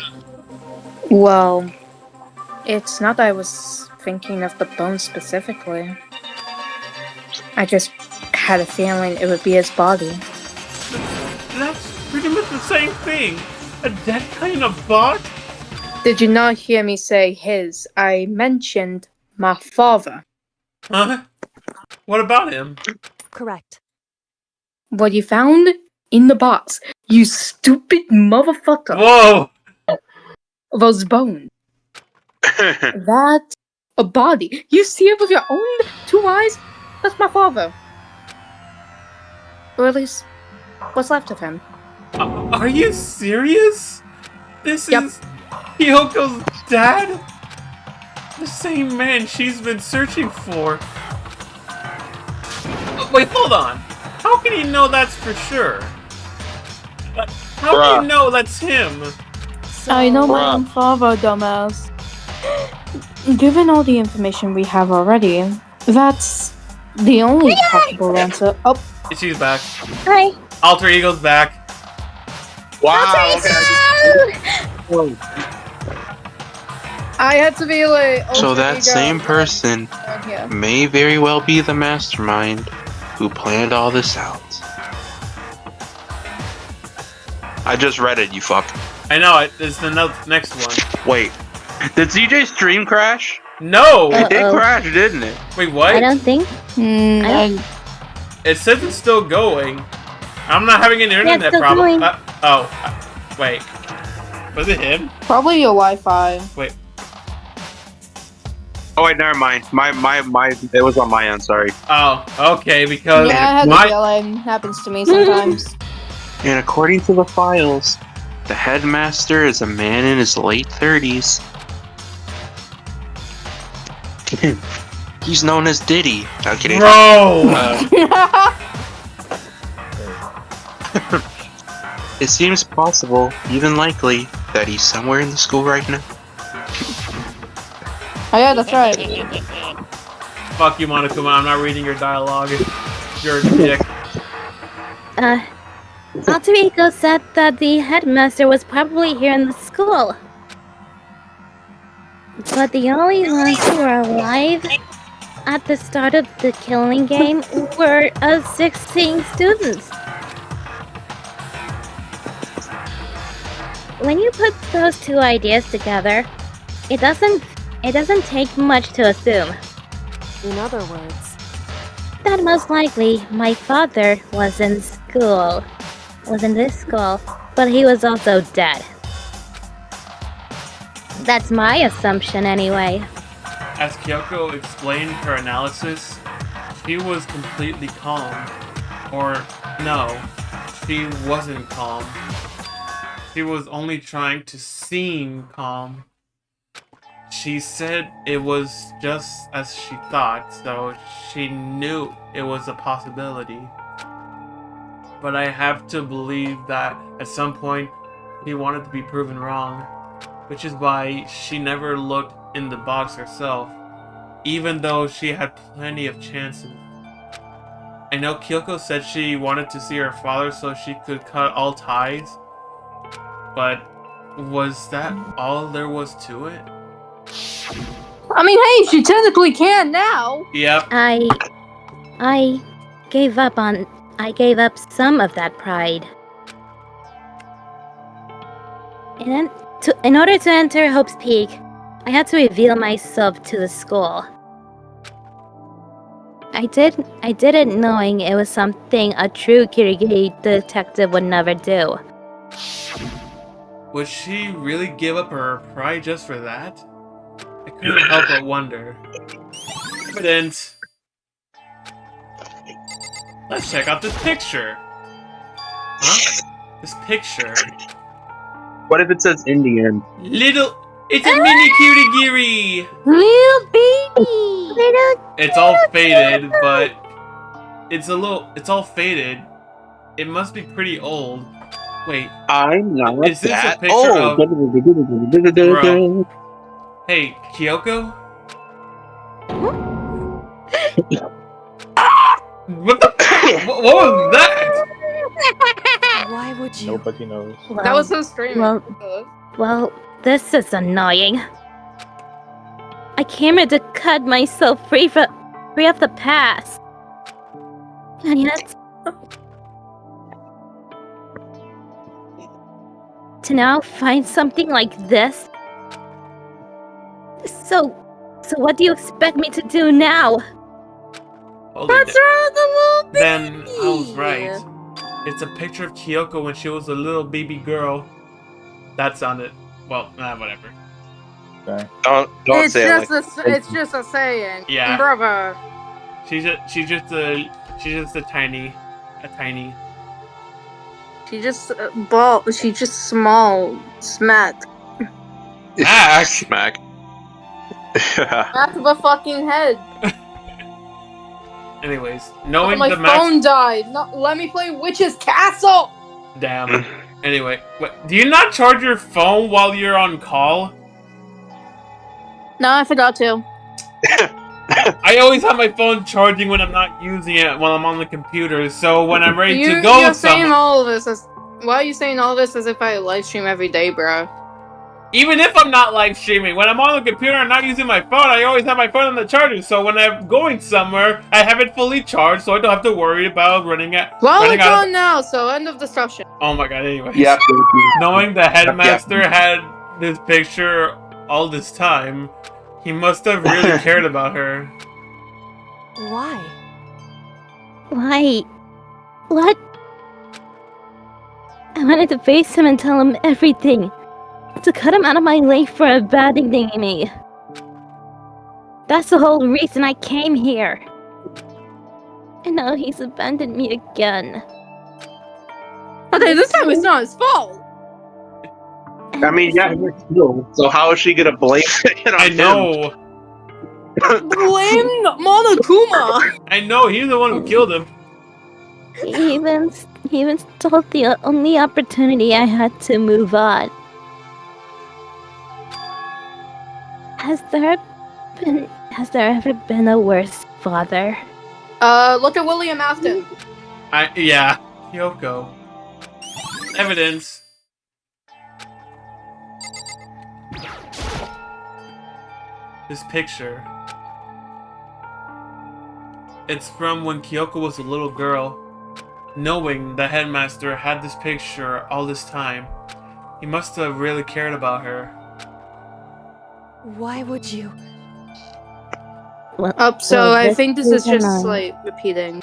Speaker 3: Well, it's not that I was thinking of the bones specifically. I just had a feeling it would be his body.
Speaker 1: That's pretty much the same thing. A dead kind of bot?
Speaker 3: Did you not hear me say his? I mentioned my father.
Speaker 1: Huh? What about him?
Speaker 5: Correct.
Speaker 3: What you found in the box, you stupid motherfucker.
Speaker 1: Whoa!
Speaker 3: Those bones. That's a body. You see it with your own 2 eyes? That's my father. Or at least, what's left of him.
Speaker 1: Are you serious? This
Speaker 3: Yep.
Speaker 1: is Kyoko's dad? The same man she's been searching for. Wait, hold on. How can he know that's for sure? How do you know that's him?
Speaker 3: I know my own father, dumbass. Given all the information we have already, that's the only possible answer. Oh,
Speaker 1: She's back.
Speaker 4: Hi.
Speaker 1: Alter Ego's back.
Speaker 2: Wow. Okay.
Speaker 3: I had to be like.
Speaker 12: So that same person may very well be the mastermind who planned all this out. I just read it, you fuck.
Speaker 1: I know it. It's the next one.
Speaker 12: Wait, did CJ's stream crash?
Speaker 1: No.
Speaker 12: It did crash, didn't it?
Speaker 1: Wait, what?
Speaker 4: I don't think.
Speaker 1: It says it's still going. I'm not having an internet
Speaker 4: still
Speaker 1: problem.
Speaker 4: going.
Speaker 1: Wait. Was it him?
Speaker 3: Probably your Wi-Fi.
Speaker 1: Wait.
Speaker 12: Oh wait, never mind. My it was on my end. Sorry.
Speaker 1: Oh, okay. Because
Speaker 3: Yeah, I had the feeling. Happens to me sometimes.
Speaker 12: And according to the files, the headmaster is a man in his late 30s. He's known as Diddy. I'm kidding.
Speaker 1: Bro!
Speaker 12: It seems possible, even likely, that he's somewhere in the school right now.
Speaker 3: Oh yeah, that's right.
Speaker 1: Fuck you, Monokuma. I'm not reading your dialogue. You're a dick.
Speaker 4: Alter Ego said that the headmaster was probably here in the school. But the only ones who were alive at the start of the killing game were us 16 students. When you put those two ideas together, it doesn't take much to assume.
Speaker 5: In other words,
Speaker 4: That most likely my father was in school. Was in this school, but he was also dead. That's my assumption anyway.
Speaker 1: As Kyoko explained her analysis, she was completely calm. Or, no, she wasn't calm. She was only trying to seem calm. She said it was just as she thought, so she knew it was a possibility. But I have to believe that at some point he wanted to be proven wrong, which is why she never looked in the box herself, even though she had plenty of chances. I know Kyoko said she wanted to see her father so she could cut all ties, but was that all there was to it?
Speaker 3: I mean, hey, she technically can now.
Speaker 1: Yep.
Speaker 4: I gave up some of that pride. And then, in order to enter Hope's Peak, I had to reveal myself to the school. I did it knowing it was something a true Kirigiri detective would never do.
Speaker 1: Would she really give up her pride just for that? I couldn't help but wonder. Evidence. Let's check out this picture. Huh? This picture.
Speaker 12: What if it says Indian?
Speaker 1: It's a mini Kirigiri!
Speaker 3: Little baby!
Speaker 1: It's all faded, but it's all faded. It must be pretty old. Wait.
Speaker 12: I'm not
Speaker 1: Is this
Speaker 12: that
Speaker 1: a picture of...
Speaker 12: old.
Speaker 1: Hey, Kyoko? What the... what was that?
Speaker 5: why would would you?
Speaker 6: Nobody knows.
Speaker 4: Well,
Speaker 8: That was so strange.
Speaker 4: well, this is annoying. I came here to cut myself free of the past. And yet, to now find something like this? So what do you expect me to do now?
Speaker 1: Holy
Speaker 8: What's wrong with the little baby?
Speaker 1: Then I was right. It's a picture of Kyoko when she was a little baby girl. That sounded, well, whatever.
Speaker 6: Okay.
Speaker 2: Don't
Speaker 8: It's
Speaker 2: say
Speaker 8: just
Speaker 2: it like
Speaker 8: it's just a saying.
Speaker 1: Yeah.
Speaker 8: Brother.
Speaker 1: She's just a tiny.
Speaker 8: She just She just small. Smack.
Speaker 12: Smack.
Speaker 8: Smack of a fucking head.
Speaker 1: Anyways, knowing
Speaker 8: My
Speaker 1: the
Speaker 8: phone died. No, let me play Witch's Castle.
Speaker 1: Damn. Anyway, do you not charge your phone while you're on call?
Speaker 8: No, I forgot to.
Speaker 1: I always have my phone charging when I'm not using it while I'm on the computer, so when I'm ready to go
Speaker 8: You're saying
Speaker 1: somewhere...
Speaker 8: all of this as... Why are you saying all this as if I live stream every day, bro?
Speaker 1: Even if I'm not live streaming, when I'm on the computer and not using my phone, I always have my phone on the charger, so when I'm going somewhere, I have it fully charged, so I don't have to worry about running out...
Speaker 8: Well, it's on now, so end of discussion.
Speaker 1: Oh my god, anyways.
Speaker 2: Yep.
Speaker 1: Knowing the headmaster had this picture all this time, he must have really cared about her.
Speaker 5: Why?
Speaker 4: Why? What? I wanted to face him and tell him everything. To cut him out of my life for abandoning me. That's the whole reason I came here. And now he's abandoned me again.
Speaker 8: Okay, this time it's not his fault.
Speaker 2: I mean, yeah, he was killed. So how is she gonna blame it on
Speaker 1: I know.
Speaker 8: Blame Monokuma.
Speaker 1: I know, he's the one who killed him.
Speaker 4: He even stole the only opportunity I had to move on. Has there ever been a worse father?
Speaker 8: Look at William Afton.
Speaker 1: Yeah, Kyoko. Evidence. This picture. It's from when Kyoko was a little girl. Knowing the headmaster had this picture all this time, he must have really cared about her.
Speaker 5: Why would you?
Speaker 8: So I think this is just like repeating.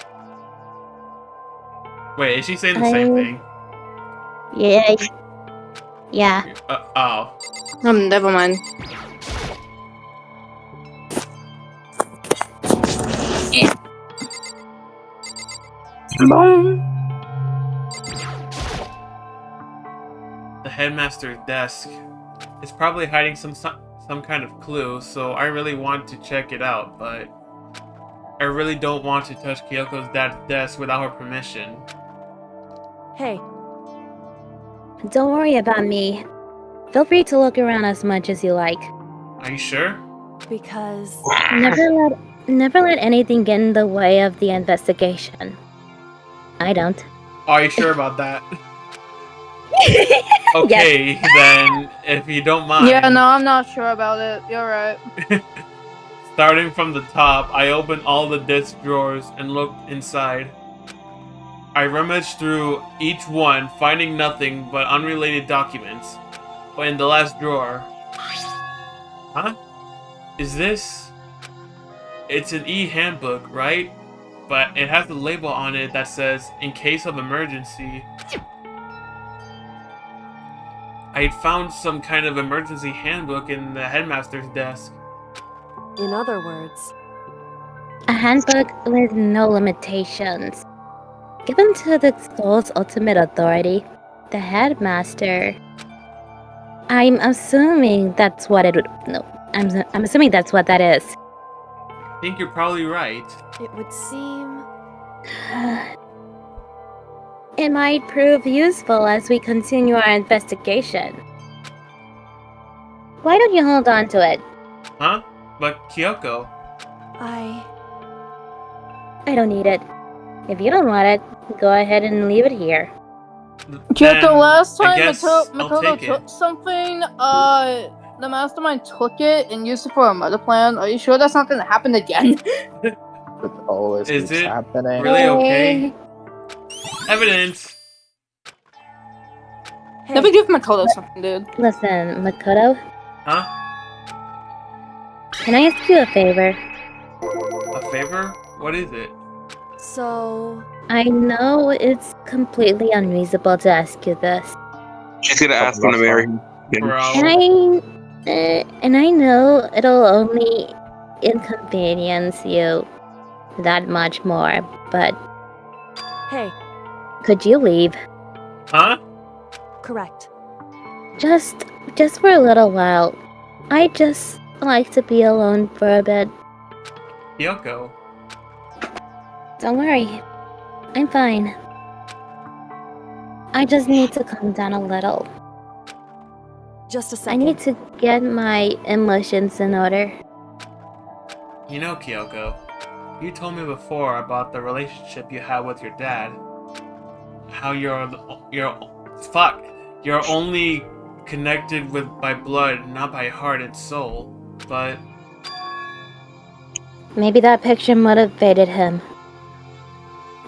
Speaker 1: Wait, is she saying the same thing?
Speaker 4: Yeah.
Speaker 1: Oh.
Speaker 8: Never mind.
Speaker 1: The headmaster's desk. It's probably hiding some kind of clue, so I really want to check it out, but I really don't want to touch Kyoko's dad's desk without her permission.
Speaker 5: Hey.
Speaker 4: Don't worry about me. Feel free to look around as much as you like.
Speaker 1: Are you sure?
Speaker 5: Because...
Speaker 4: Never let anything get in the way of the investigation. I don't.
Speaker 1: Are you sure about that? Okay, yes. Then, if you don't mind...
Speaker 8: Yeah, no, I'm not sure about it. You're right.
Speaker 1: Starting from the top, I opened all the desk drawers and looked inside. I rummaged through each one, finding nothing but unrelated documents. But in the last drawer... Huh? Is this... It's an e-handbook, right? But it has a label on it that says, in case of emergency. I had found some kind of emergency handbook in the headmaster's desk.
Speaker 5: In other words...
Speaker 4: A handbook with no limitations. Given to the soul's ultimate authority, the headmaster. I'm assuming that's what it would... No, I'm assuming that's what that is.
Speaker 1: I think you're probably right.
Speaker 5: It would seem...
Speaker 4: It might prove useful as we continue our investigation. Why don't you hold on to it?
Speaker 1: Huh? But Kyoko...
Speaker 4: I don't need it. If you don't want it, go ahead and leave it here.
Speaker 3: Just the
Speaker 1: then
Speaker 3: last
Speaker 1: I
Speaker 3: time
Speaker 1: guess I'll
Speaker 3: Makoto
Speaker 1: take it.
Speaker 3: took something, the mastermind took it and used it for a meta plan. Are you sure that's not gonna happen again?
Speaker 6: It always
Speaker 1: Is
Speaker 6: keeps
Speaker 1: it
Speaker 6: happening.
Speaker 1: really okay? Evidence.
Speaker 3: Never give Makoto something, dude.
Speaker 4: Listen, Makoto,
Speaker 1: Huh?
Speaker 4: can I ask you a favor?
Speaker 1: A favor? What is it?
Speaker 5: So,
Speaker 4: I know it's completely unreasonable to ask you this,
Speaker 12: She's gonna ask him to marry him.
Speaker 1: Bro.
Speaker 4: and I know it'll only inconvenience you that much more, but
Speaker 5: hey,
Speaker 4: could you leave?
Speaker 1: Huh?
Speaker 5: correct.
Speaker 4: Just for a little while. I just like to be alone for a bit.
Speaker 1: Kyoko.
Speaker 4: Don't worry. I'm fine. I just need to calm down a little.
Speaker 5: Just a
Speaker 4: I
Speaker 5: second.
Speaker 4: need to get my emotions in order.
Speaker 1: You know, Kyoko, you told me before about the relationship you had with your dad. How you're only connected by blood, not by heart and soul. But
Speaker 4: Maybe that picture motivated him.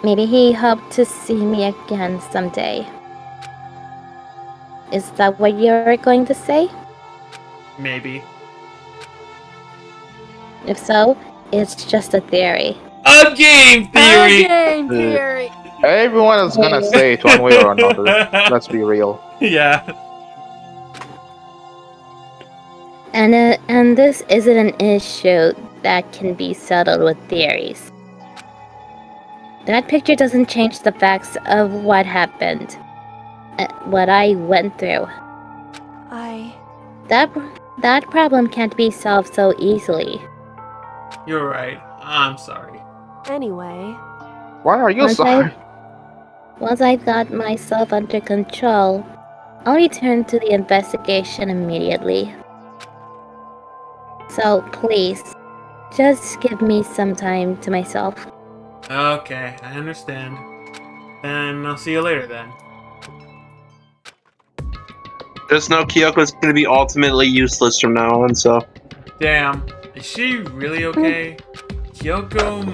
Speaker 4: Maybe he hoped to see me again someday. Is that what you're going to say?
Speaker 1: maybe.
Speaker 4: If so, it's just a theory.
Speaker 1: A game theory!
Speaker 3: A game theory!
Speaker 6: Everyone is gonna say it one way or another. Let's be real.
Speaker 1: Yeah.
Speaker 4: And this isn't an issue that can be settled with theories. That picture doesn't change the facts of what happened. What I went through. That problem can't be solved so easily.
Speaker 1: You're right. I'm sorry.
Speaker 5: Anyway.
Speaker 6: Why are you sorry?
Speaker 4: Once I've got myself under control, I'll return to the investigation immediately. So please, just give me some time to myself.
Speaker 1: Okay, I understand. Then I'll see you later then.
Speaker 12: Just know Kyoko's gonna be ultimately useless from now on, so.
Speaker 1: Damn, is she really okay? Kyoko,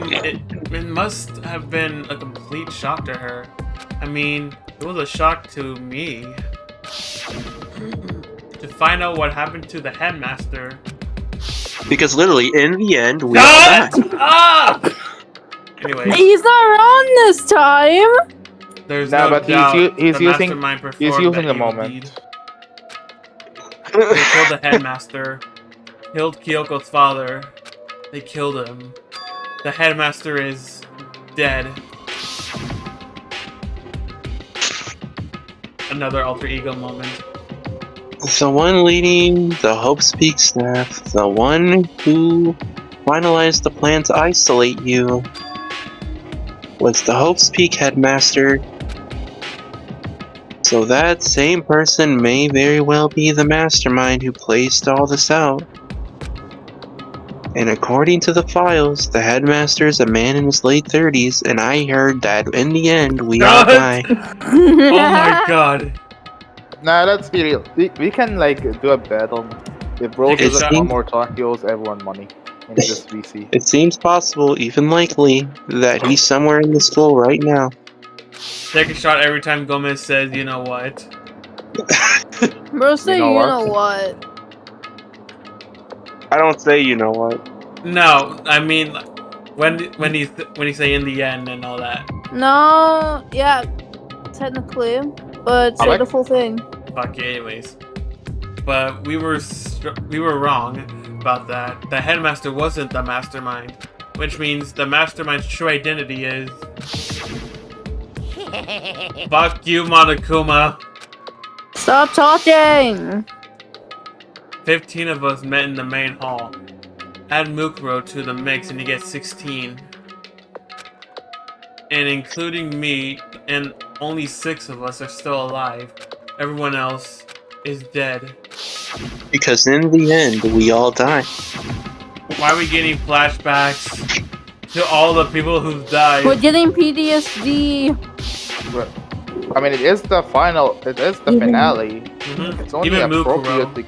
Speaker 1: it must have been a complete shock to her. I mean, it was a shock to me. To find out what happened to the headmaster.
Speaker 12: Because literally, in the end, we all died.
Speaker 1: Ah! Anyway.
Speaker 3: He's not wrong this time!
Speaker 1: There's
Speaker 6: No,
Speaker 1: no
Speaker 6: but
Speaker 1: doubt
Speaker 6: he's
Speaker 1: the
Speaker 6: using
Speaker 1: mastermind performed
Speaker 6: using
Speaker 1: that
Speaker 6: the
Speaker 1: evil
Speaker 6: moment.
Speaker 1: deed. They killed the headmaster. Killed Kyoko's father. They killed him. The headmaster is dead. Another alter ego moment.
Speaker 12: The one leading the Hope's Peak staff, the one who finalized the plan to isolate you, was the Hope's Peak headmaster. So that same person may very well be the mastermind who placed all this out. And according to the files, the headmaster is a man in his late 30s, and I heard that in the end, we all die.
Speaker 1: Oh my god.
Speaker 6: Nah, let's be real. We can like do a battle. If Rose
Speaker 12: It
Speaker 6: doesn't want
Speaker 12: seems-
Speaker 6: more Tokyos, everyone money. In this VC.
Speaker 12: It seems possible, even likely, that he's somewhere in the school right now.
Speaker 1: Take a shot every time Gomez says, you know what.
Speaker 3: Bro, say
Speaker 6: You know
Speaker 3: you
Speaker 6: what?
Speaker 3: know what.
Speaker 12: I don't say you know what.
Speaker 1: No, I mean, when he say in the end and all that.
Speaker 3: No, yeah, technically, but say the full thing.
Speaker 1: Fuck it, anyways. But we were wrong about that. The headmaster wasn't the mastermind, which means the mastermind's true identity is. Fuck you, Monokuma.
Speaker 3: Stop talking!
Speaker 1: 15 of us met in the main hall. Add Mukuro to the mix and you get 16. And including me, and only 6 of us are still alive. Everyone else is dead.
Speaker 12: Because in the end, we all die.
Speaker 1: Why are we getting flashbacks to all the people who've died?
Speaker 3: We're getting PTSD.
Speaker 6: I mean, it is the final. It is the finale.
Speaker 1: Mhm.
Speaker 6: It's only
Speaker 1: Even
Speaker 6: appropriate
Speaker 1: Mukuro.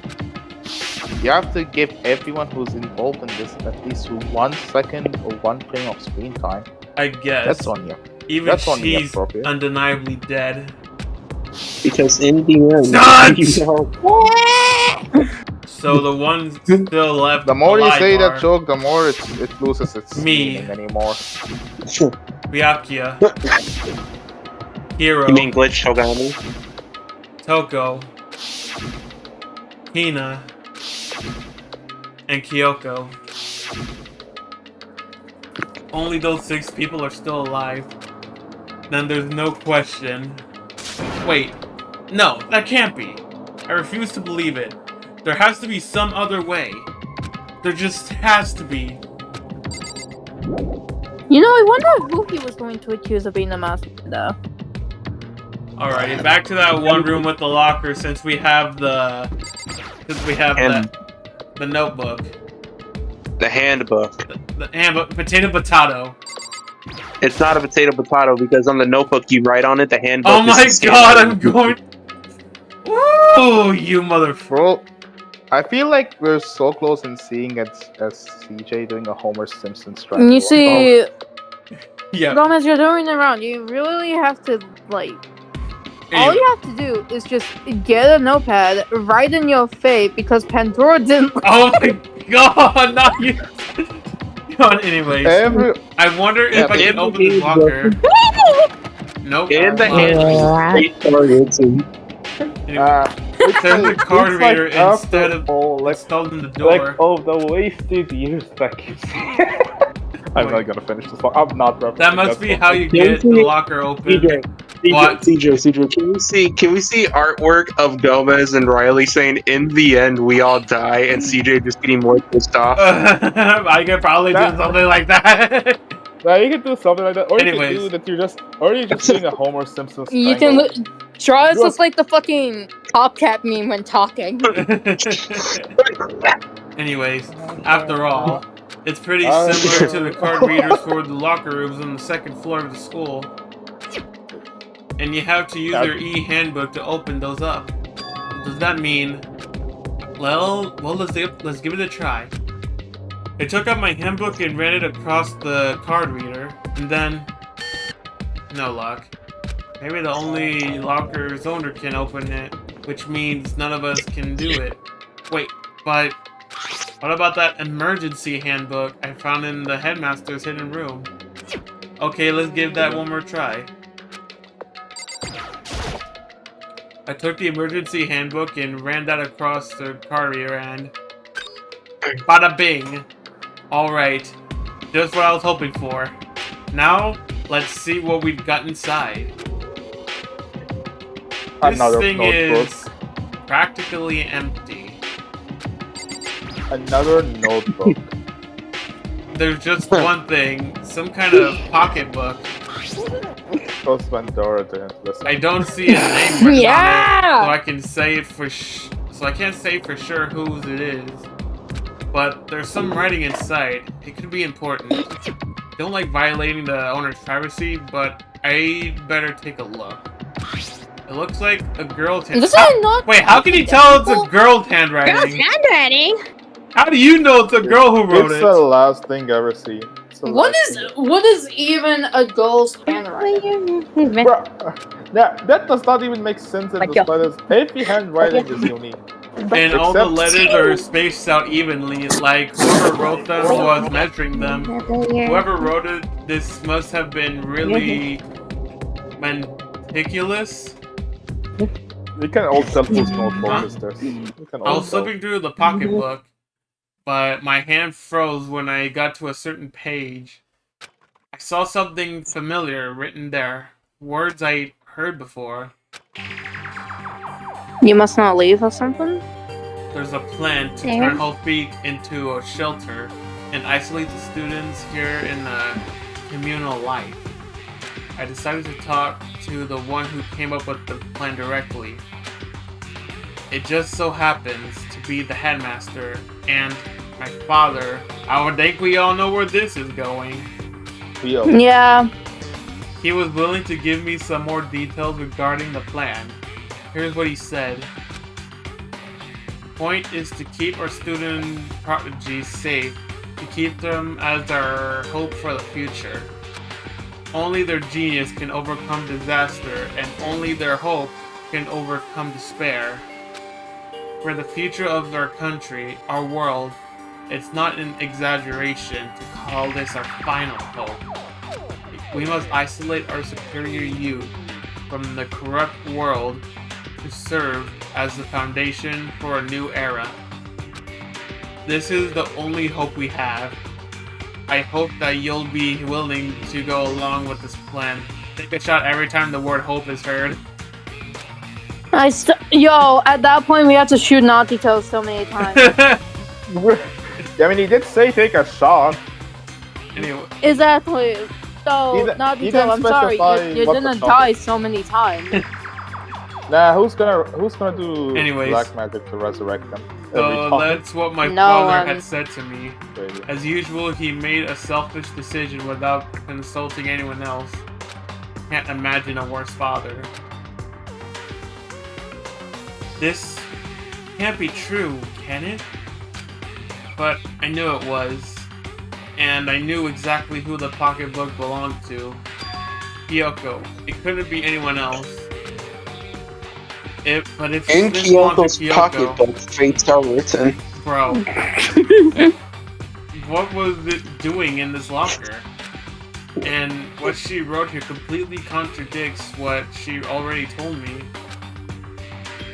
Speaker 6: to. You have to give everyone who's involved in this at least 1 second or 1 frame of screen time.
Speaker 1: I guess.
Speaker 6: That's on you.
Speaker 1: Even
Speaker 6: That's only
Speaker 1: she's
Speaker 6: appropriate.
Speaker 1: undeniably dead.
Speaker 12: Because in the end,
Speaker 1: Stunt!
Speaker 12: you know,
Speaker 1: So the ones still left.
Speaker 6: The more you
Speaker 1: alive
Speaker 6: say that
Speaker 1: are
Speaker 6: joke, the more it loses its
Speaker 1: Me.
Speaker 6: meaning anymore.
Speaker 1: Byakuya, Hiro,
Speaker 12: you mean glitch Shogami?
Speaker 1: Toko, Hina, and Kyoko. Only those 6 people are still alive. Then there's no question. Wait, no, that can't be. I refuse to believe it. There has to be some other way. There just has to be.
Speaker 3: You know, I wonder who he was going to accuse of being a master, though.
Speaker 1: Alrighty, back to that one room with the locker since we have the... the notebook.
Speaker 12: The handbook.
Speaker 1: The handbook, potato.
Speaker 12: It's not a potato because on the notebook you write on it the handbook.
Speaker 1: Oh my
Speaker 12: is the
Speaker 1: god,
Speaker 12: standard.
Speaker 1: I'm going... Ooh, you motherfucker.
Speaker 6: Bro, I feel like we're so close in seeing it as CJ doing a Homer Simpson strike.
Speaker 3: You see,
Speaker 1: Yeah.
Speaker 3: Gomez, you're doing it wrong. You really have to, like... All you have to do is just get a notepad, write in your fate, because Pandora didn't...
Speaker 1: Oh my god, not you... God, anyways. I wonder if I can open this locker. Nope.
Speaker 12: In the
Speaker 1: There's the card
Speaker 6: it's like
Speaker 1: reader instead of installed in the door.
Speaker 6: Like, oh, the wasted years that keeps. I'm not gonna finish this one. I'm not referencing
Speaker 1: That must be how you get the locker open.
Speaker 12: CJ, can we see artwork of Gomez and Riley saying, "In the end, we all die," and CJ just getting more pissed off?
Speaker 1: I could probably do something like that.
Speaker 6: Yeah, you can do something like that, or
Speaker 1: Anyways.
Speaker 6: you can do that. You're just doing a Homer Simpson.
Speaker 3: You can draw it just like the fucking Top Cat meme when talking.
Speaker 1: Anyways, after all, it's pretty similar to the card readers for the locker rooms on the 2nd floor of the school. And you have to use your e-handbook to open those up. Does that mean... Well, let's give it a try. I took out my handbook and ran it across the card reader, and then... No luck. Maybe the only locker's owner can open it, which means none of us can do it. Wait, but... What about that emergency handbook I found in the headmaster's hidden room? Okay, let's give that one more try. I took the emergency handbook and ran that across the card reader and... Bada bing! Alright, just what I was hoping for. Now, let's see what we've got inside.
Speaker 6: Another
Speaker 1: this thing
Speaker 6: notebook.
Speaker 1: is practically empty.
Speaker 6: Another notebook.
Speaker 1: There's just one thing, some kind of pocketbook.
Speaker 6: Because Pandora didn't listen.
Speaker 1: I don't see a name written
Speaker 3: Yeah!
Speaker 1: on it, so I can say it for so I can't say for sure whose it is. But there's some writing inside. It could be important. Don't like violating the owner's privacy, but I'd better take a look. It looks like a girl's hand. Wait, how can you tell it's a girl's handwriting?
Speaker 4: Girl's handwriting?
Speaker 1: How do you know it's a girl who wrote
Speaker 6: It's
Speaker 1: it?
Speaker 6: the last thing I ever seen.
Speaker 3: What is even a girl's handwriting?
Speaker 6: Bro, that does not even make sense in the slightest. Every handwriting is unique.
Speaker 1: And all the letters are spaced out evenly, like whoever wrote them was measuring them. Whoever wrote it, this must have been really meticulous.
Speaker 6: You can all tell whose notebook is this. You can
Speaker 1: I
Speaker 6: all
Speaker 1: was
Speaker 6: tell.
Speaker 1: flipping through the pocketbook, but my hand froze when I got to a certain page. I saw something familiar written there, words I heard before.
Speaker 3: You must not leave or something?
Speaker 1: There's a plan to turn Hope Peak into a shelter and isolate the students here in the communal life. I decided to talk to the one who came up with the plan directly. It just so happens to be the headmaster and my father. I would think we all know where this is going.
Speaker 3: Yeah.
Speaker 1: He was willing to give me some more details regarding the plan. Here's what he said. Point is to keep our student prodigies safe, to keep them as our hope for the future. Only their genius can overcome disaster, and only their hope can overcome despair. For the future of our country, our world, it's not an exaggeration to call this our final hope. We must isolate our superior youth from the corrupt world to serve as the foundation for a new era. This is the only hope we have. I hope that you'll be willing to go along with this plan. Take a shot every time the word hope is heard.
Speaker 3: Yo, at that point we had to shoot Natito so many times.
Speaker 6: I mean, he did say take a shot.
Speaker 1: Anyway.
Speaker 3: Exactly. So,
Speaker 6: He
Speaker 3: Natito,
Speaker 6: didn't
Speaker 3: I'm sorry,
Speaker 6: specify
Speaker 3: you
Speaker 6: what the
Speaker 3: didn't
Speaker 6: shot
Speaker 3: die
Speaker 6: is.
Speaker 3: so many times.
Speaker 6: Nah, who's gonna do
Speaker 1: Anyways.
Speaker 6: black magic to resurrect them?
Speaker 1: So
Speaker 6: every time?
Speaker 1: that's what my
Speaker 3: No
Speaker 1: father
Speaker 3: one.
Speaker 1: had said to me.
Speaker 6: Crazy.
Speaker 1: As usual, he made a selfish decision without consulting anyone else. Can't imagine a worse father. This can't be true, can it? But I knew it was. And I knew exactly who the pocketbook belonged to. Kyoko. It couldn't be anyone else. But if
Speaker 12: In
Speaker 1: this belonged
Speaker 12: Kyoto's
Speaker 1: to Kyoko,
Speaker 12: pocketbook, fates are written.
Speaker 1: bro, what was it doing in this locker? And what she wrote here completely contradicts what she already told me.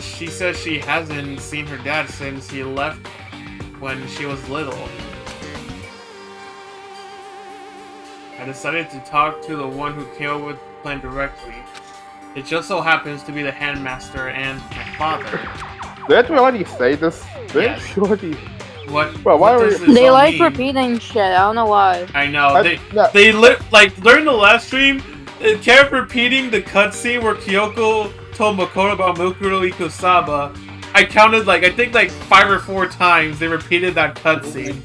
Speaker 1: She says she hasn't seen her dad since he left when she was little. I decided to talk to the one who came up with the plan directly. It just so happens to be the handmaster and my father.
Speaker 6: Didn't we already say this? Didn't
Speaker 1: Yes.
Speaker 6: we already?
Speaker 1: What?
Speaker 6: Well, why
Speaker 1: what
Speaker 6: are
Speaker 1: does
Speaker 6: you-
Speaker 1: this
Speaker 3: They
Speaker 1: all
Speaker 3: like
Speaker 1: mean?
Speaker 3: repeating shit, I don't know why.
Speaker 1: I know.
Speaker 6: Yeah.
Speaker 1: Like during the last stream, it kept repeating the cutscene where Kyoko told Makoto about Mukuro Ikusaba. I counted I think 5 or 4 times they repeated that cutscene.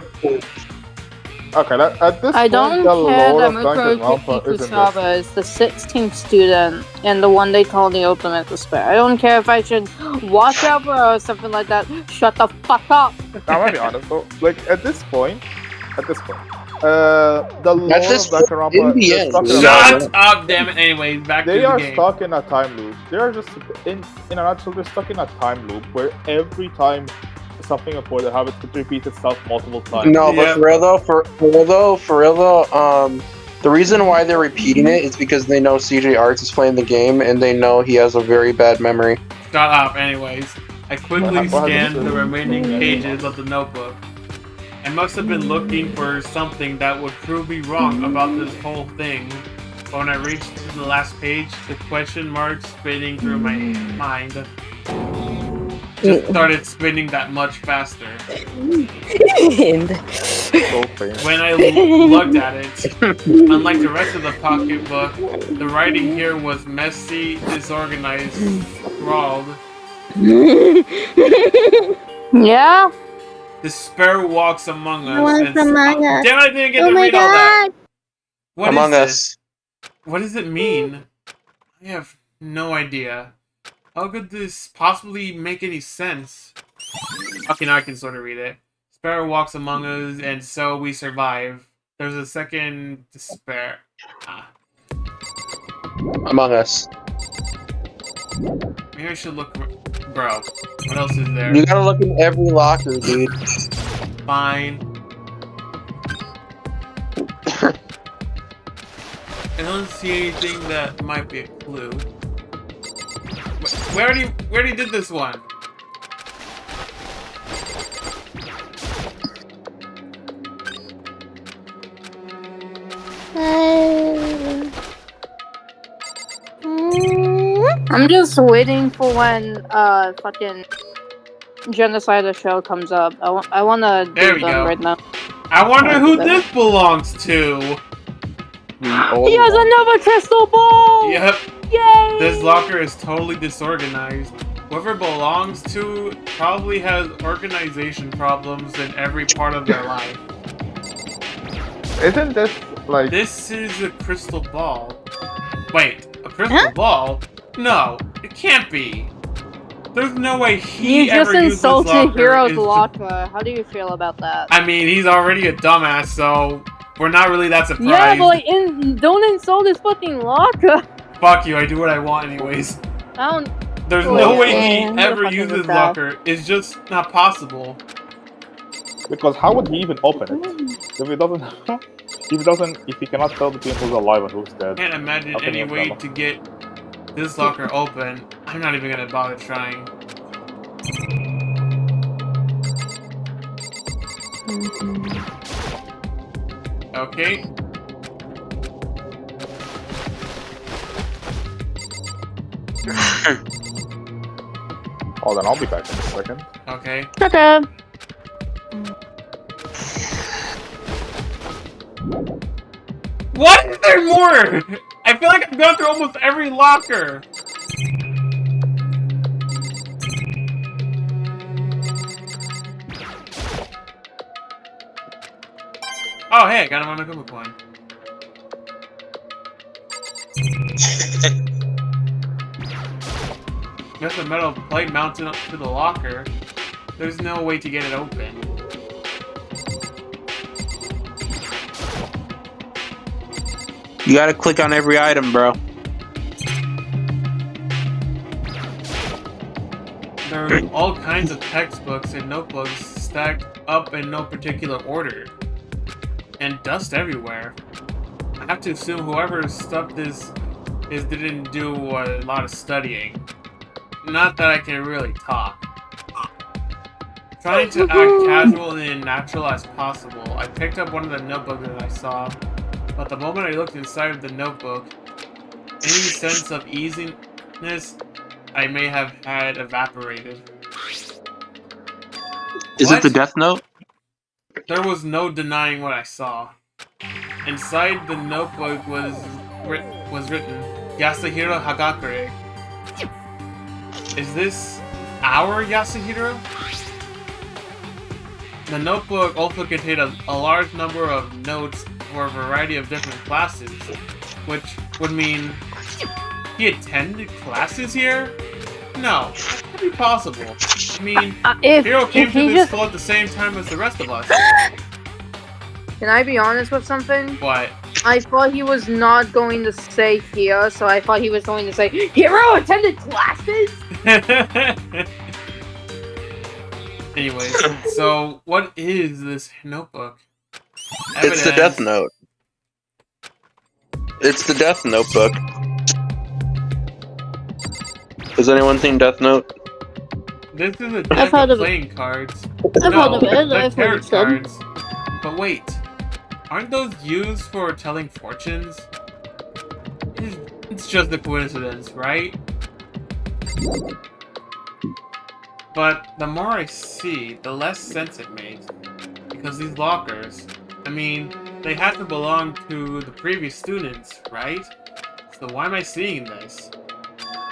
Speaker 6: Okay, at this
Speaker 3: I
Speaker 6: point,
Speaker 3: don't
Speaker 6: the
Speaker 3: care
Speaker 6: lore
Speaker 3: that
Speaker 6: of Danganronpa
Speaker 3: Mukuro
Speaker 6: isn't this.
Speaker 3: Ikusaba is the 16th student and the one they call the ultimate despair. I don't care if I should watch out for her or something like that. Shut the fuck up!
Speaker 6: I'm gonna be honest though, at this point, the lore
Speaker 12: At this
Speaker 6: of
Speaker 12: point,
Speaker 6: Danganronpa
Speaker 12: in the
Speaker 6: is
Speaker 12: end,
Speaker 6: stuck in a
Speaker 1: Shut
Speaker 6: loop.
Speaker 1: up, damn it. Anyways, back to
Speaker 6: They
Speaker 1: the
Speaker 6: are
Speaker 1: game.
Speaker 6: stuck in a time loop. They are just in a nutshell. They're stuck in a time loop where every time something important happens, it repeats itself multiple times.
Speaker 12: No,
Speaker 1: Yeah.
Speaker 12: but for real though, the reason why they're repeating it is because they know CJ Arts is playing the game and they know he has a very bad memory.
Speaker 1: Shut up, anyways. I quickly
Speaker 6: What
Speaker 1: scanned
Speaker 6: happened?
Speaker 1: the remaining pages of the notebook. I must have been looking for something that would prove me wrong about this whole thing. But when I reached the last page, the question marks spinning through my mind just started spinning that much faster.
Speaker 6: So painful.
Speaker 1: When I looked at it, unlike the rest of the pocketbook, the writing here was messy, disorganized, scrawled.
Speaker 3: Yeah?
Speaker 1: Despair walks among us.
Speaker 4: Walks
Speaker 1: and
Speaker 4: among us.
Speaker 1: Damn, I didn't get
Speaker 4: Oh
Speaker 1: to
Speaker 4: my
Speaker 1: read all that. What
Speaker 12: Among
Speaker 1: is
Speaker 12: Us.
Speaker 1: this? What does it mean? I have no idea. How could this possibly make any sense? Okay, now I can sort of read it. Despair walks among us, and so we survive. There's a second despair.
Speaker 12: Among Us.
Speaker 1: Maybe I should look. Bro, what else is there?
Speaker 12: You gotta look in every locker, dude.
Speaker 1: Fine. I don't see anything that might be a clue. We already did this one.
Speaker 3: I'm just waiting for when fucking Genocide show comes up. I wanna
Speaker 1: There
Speaker 3: do
Speaker 1: we
Speaker 3: them
Speaker 1: go.
Speaker 3: right now.
Speaker 1: I wonder who this belongs to.
Speaker 3: He has another crystal ball!
Speaker 1: Yep.
Speaker 3: Yay!
Speaker 1: This locker is totally disorganized. Whoever belongs to probably has organization problems in every part of their life.
Speaker 6: Isn't this Like,
Speaker 1: this is a crystal ball. Wait, a crystal ball? No, it can't be. There's no way he
Speaker 8: You
Speaker 1: ever
Speaker 8: just
Speaker 1: used this
Speaker 8: insulted
Speaker 1: locker.
Speaker 8: Hero's
Speaker 1: is
Speaker 8: locker. How do you feel about that?
Speaker 1: I mean, he's already a dumbass, so we're not really that surprised.
Speaker 8: Yeah, but like, don't insult his fucking locker.
Speaker 1: Fuck you, I do what I want anyways.
Speaker 8: I don't.
Speaker 1: There's
Speaker 8: Oh,
Speaker 1: no
Speaker 8: yeah.
Speaker 1: way he
Speaker 8: Yeah,
Speaker 1: ever
Speaker 8: motherfucker
Speaker 1: used
Speaker 8: was
Speaker 1: his
Speaker 8: that.
Speaker 1: locker. It's just not possible.
Speaker 6: because how would he even open it if he doesn't? If he cannot tell between who's alive and who's dead?
Speaker 1: I can't imagine
Speaker 6: How can
Speaker 1: any
Speaker 6: he
Speaker 1: way
Speaker 6: tell?
Speaker 1: to get this locker open. I'm not even gonna bother trying. Okay.
Speaker 6: Oh, then I'll be back in a second.
Speaker 1: Okay.
Speaker 8: Okay.
Speaker 1: What? Is there more? I feel like I've gone through almost every locker. Oh, hey, I got him on a Google coin. There's a metal plate mounted up to the locker. There's no way to get it open.
Speaker 12: You gotta click on every item, bro.
Speaker 1: There are all kinds of textbooks and notebooks stacked up in no particular order. And dust everywhere. I have to assume whoever stuffed this didn't do a lot of studying. Not that I can really talk. Trying to act casual and natural as possible, I picked up one of the notebooks that I saw, but the moment I looked inside of the notebook, any sense of easiness I may have had evaporated.
Speaker 12: Is
Speaker 1: What?
Speaker 12: it the Death Note?
Speaker 1: There was no denying what I saw. Inside the notebook was written, Yasuhiro Hagakure. Is this our Yasuhiro? The notebook also contained a large number of notes for a variety of different classes, which would mean he attended classes here? No, that can't be possible. I mean, Hiro came to this school at the same time as the rest of us.
Speaker 3: Can I be honest with something?
Speaker 1: What?
Speaker 3: I thought he was not going to say here, so I thought he was going to say, Hiro attended classes?
Speaker 1: Anyways, so what is this notebook?
Speaker 12: It's the Death Note. It's the Death Notebook. Has anyone seen Death Note?
Speaker 1: This is a deck
Speaker 8: heard
Speaker 1: of
Speaker 8: of it.
Speaker 1: playing cards.
Speaker 8: I've
Speaker 1: No,
Speaker 8: heard of it,
Speaker 1: they're
Speaker 8: I've heard
Speaker 1: tarot
Speaker 8: of some.
Speaker 1: cards. But wait, aren't those used for telling fortunes? It's just a coincidence, right? But the more I see, the less sense it makes. Because these lockers, I mean, they had to belong to the previous students, right? So why am I seeing this?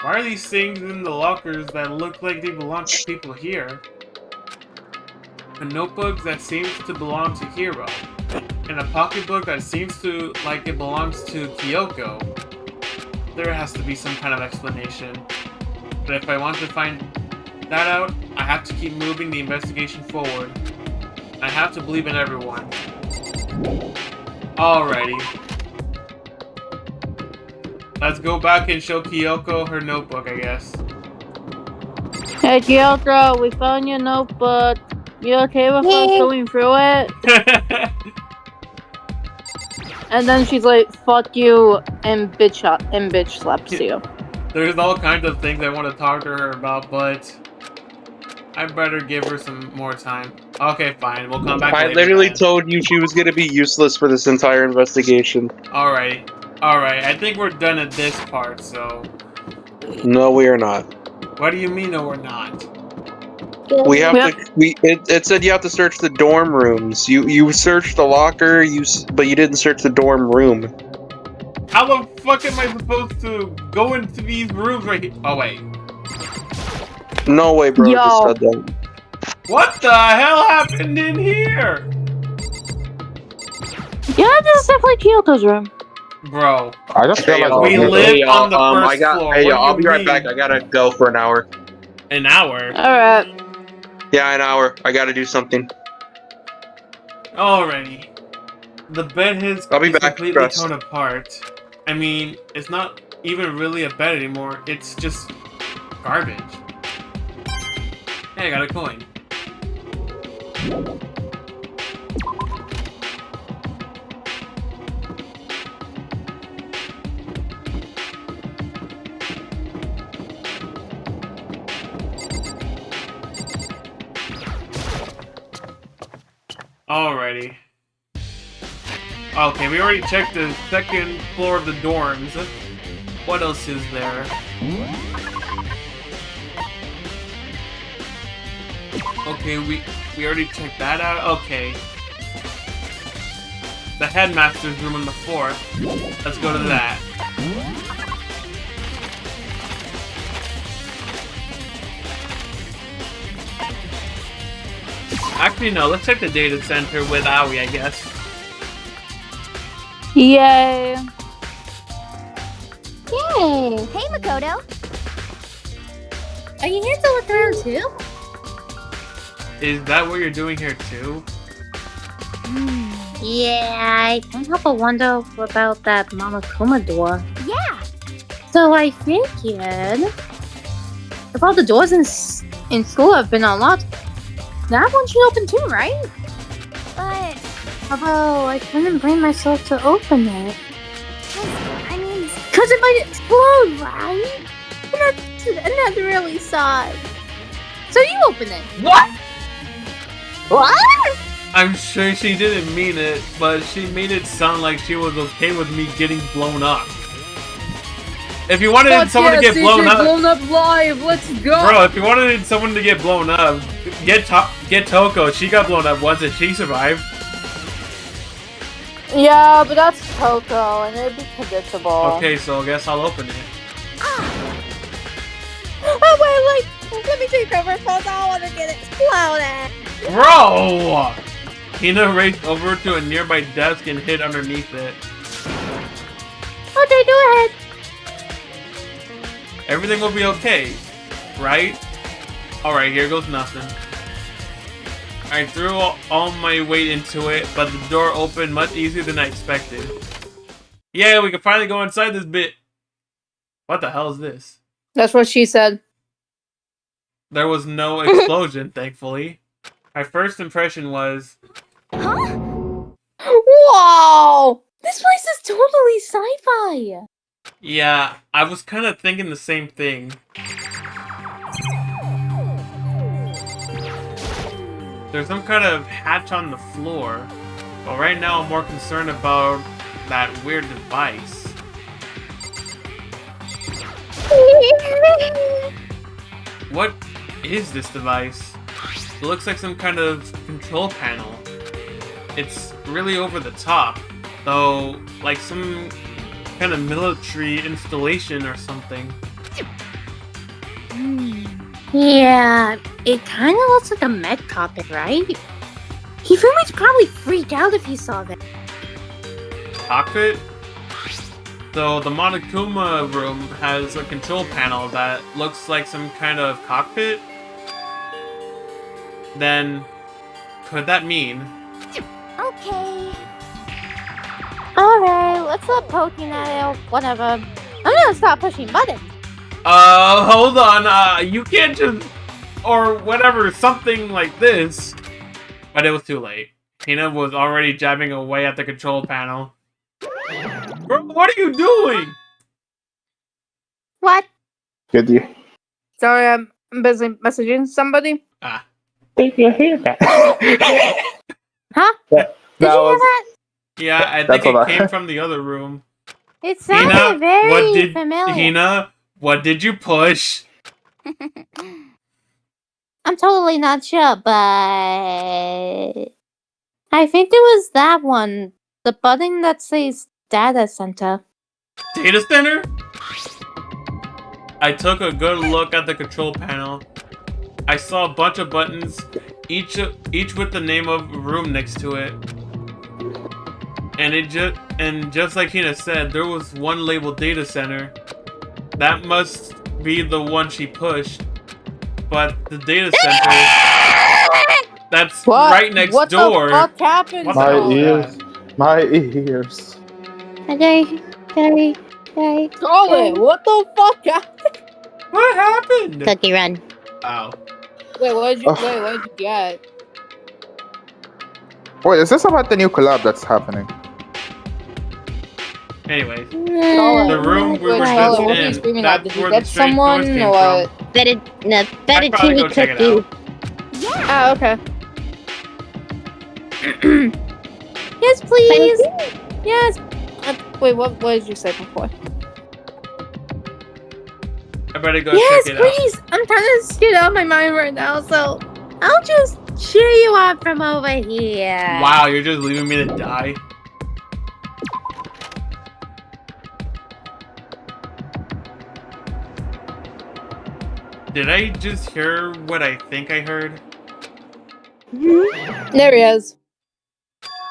Speaker 1: Why are these things in the lockers that look like they belong to people here? A notebook that seems to belong to Hiro, and a pocketbook that seems to like it belongs to Kyoko. There has to be some kind of explanation. But if I want to find that out, I have to keep moving the investigation forward. I have to believe in everyone. Alrighty. Let's go back and show Kyoko her notebook, I guess.
Speaker 8: Hey Kyoko, we found your notebook. You okay with us going through it? And then she's like, "Fuck you," and bitch slaps you.
Speaker 1: There's all kinds of things I want to talk to her about, but I better give her some more time. Okay, fine. We'll come back
Speaker 12: I
Speaker 1: later
Speaker 12: literally
Speaker 1: then.
Speaker 12: told you she was gonna be useless for this entire investigation.
Speaker 1: Alright. Alright, I think we're done at this part, so...
Speaker 12: No, we are not.
Speaker 1: What do you mean, no, we're not?
Speaker 12: We have to. It said you have to search the dorm rooms. You searched the locker. But you didn't search the dorm room.
Speaker 1: How the fuck am I supposed to go into these rooms right here? Oh, wait.
Speaker 12: No way, bro.
Speaker 8: Yo.
Speaker 12: Just said that.
Speaker 1: What the hell happened in here?
Speaker 3: Yeah, this is definitely Kyoto's room.
Speaker 1: Bro,
Speaker 6: I just feel
Speaker 12: Hey,
Speaker 6: like
Speaker 12: y'all.
Speaker 1: we
Speaker 6: we're-
Speaker 1: live on the
Speaker 12: I
Speaker 1: first
Speaker 12: got.
Speaker 1: floor.
Speaker 12: Hey,
Speaker 1: What
Speaker 12: y'all.
Speaker 1: do
Speaker 12: I'll
Speaker 1: you
Speaker 12: be right
Speaker 1: mean?
Speaker 12: back. I gotta go for an hour.
Speaker 1: An hour.
Speaker 3: Alright.
Speaker 12: Yeah, an hour. I gotta do something.
Speaker 1: Alrighty. The bed is
Speaker 12: I'll be back.
Speaker 1: completely
Speaker 12: Trust.
Speaker 1: torn apart. I mean, it's not even really a bed anymore. It's just garbage. Hey, I got a coin. Alrighty. Okay, we already checked the second floor of the dorms. What else is there? Okay, we already checked that out. Okay. The headmaster's room on the fourth. Let's go to that. Actually, no. Let's check the data center with Aoi, I guess.
Speaker 3: Yay.
Speaker 7: Yay! Hey, Makoto.
Speaker 3: Are you here to look around too?
Speaker 1: Is that what you're doing here too?
Speaker 3: Yeah, I can't help but wonder about that Monokuma door.
Speaker 7: Yeah.
Speaker 3: So I figured if all the doors in school have been unlocked, that one should open too, right?
Speaker 7: But,
Speaker 3: Although I couldn't bring myself to open it.
Speaker 7: I mean,
Speaker 3: Because it might explode, right? And that's really sad. So you open it.
Speaker 1: What?
Speaker 3: What?
Speaker 1: I'm sure she didn't mean it, but she made it sound like she was okay with me getting blown up. If you wanted someone to get blown up
Speaker 3: live, let's go!
Speaker 1: bro, if you wanted someone to get blown up, get Toko. She got blown up once and she survived.
Speaker 3: Yeah, but that's Coco, and it'd be predictable.
Speaker 1: Okay, so I guess I'll open it.
Speaker 3: Oh, wait, let me take over first. I want to get exploded.
Speaker 1: Bro! Hina raced over to a nearby desk and hid underneath it.
Speaker 3: Okay, go ahead.
Speaker 1: Everything will be okay, right? Alright, here goes nothing. I threw all my weight into it, but the door opened much easier than I expected. Yeah, we can finally go inside this bit. What the hell is this?
Speaker 3: That's what she said.
Speaker 1: There was no explosion, thankfully. My first impression was...
Speaker 7: huh?
Speaker 3: Wow! This place is totally sci-fi.
Speaker 1: Yeah, I was kind of thinking the same thing. There's some kind of hatch on the floor, but right now I'm more concerned about that weird device. What is this device? It looks like some kind of control panel. It's really over the top, though, like some kind of military installation or something.
Speaker 3: Yeah, it kind of looks like a med cockpit, right? Hifumi'd probably freak out if he saw that.
Speaker 1: Cockpit? So the Monokuma room has a control panel that looks like some kind of cockpit? Then, could that mean?
Speaker 7: Okay.
Speaker 3: Alright, let's stop poking at it or whatever. I'm gonna stop pushing buttons.
Speaker 1: Hold on, you can't just... Or whatever, something like this. But it was too late. Hina was already jabbing away at the control panel. Bro, what are you doing?
Speaker 3: What?
Speaker 6: Did you?
Speaker 3: Sorry, I'm busy messaging somebody.
Speaker 1: Ah.
Speaker 6: Did you hear that?
Speaker 3: Huh?
Speaker 6: That
Speaker 3: Did you hear
Speaker 6: was.
Speaker 3: that?
Speaker 1: Yeah, I
Speaker 6: That's
Speaker 1: think
Speaker 6: what
Speaker 1: it
Speaker 6: I-
Speaker 1: came from the other room.
Speaker 3: It sounded
Speaker 1: Hina,
Speaker 3: very
Speaker 1: what did
Speaker 3: familiar.
Speaker 1: Hina, what did you push?
Speaker 3: I'm totally not sure, but I think it was that one. The button that says data center.
Speaker 1: Data center? I took a good look at the control panel. I saw a bunch of buttons, each with the name of a room next to it. And just like Hina said, there was one labeled data center. That must be the one she pushed. But the data center that's right next door.
Speaker 3: What the fuck happened?
Speaker 1: What the hell is that?
Speaker 6: My ears.
Speaker 4: Okay.
Speaker 3: Charlie, what the fuck happened?
Speaker 1: What happened?
Speaker 4: Cookie run.
Speaker 1: Oh.
Speaker 3: Wait, what did you get?
Speaker 6: Wait, is this about the new collab that's happening?
Speaker 1: Anyways,
Speaker 3: Charlie,
Speaker 1: the room we were
Speaker 3: Charlie,
Speaker 1: just
Speaker 3: what are you
Speaker 1: in,
Speaker 3: screaming at?
Speaker 1: that's
Speaker 3: Did you
Speaker 1: where
Speaker 3: get
Speaker 1: the strange
Speaker 3: someone
Speaker 1: noise came
Speaker 3: or what?
Speaker 1: from.
Speaker 4: Better
Speaker 1: I'd probably go
Speaker 4: TV
Speaker 1: check it
Speaker 4: cookie.
Speaker 1: out.
Speaker 3: Ah, okay. Yes, please. Yes. Wait, what did you say before?
Speaker 1: I better go
Speaker 3: Yes,
Speaker 1: check it
Speaker 3: please. I'm trying to get out of my mind right now, so I'll just cheer you up from over here.
Speaker 1: out. Wow, you're just leaving me to die? Did I just hear what I think I heard?
Speaker 3: There he is.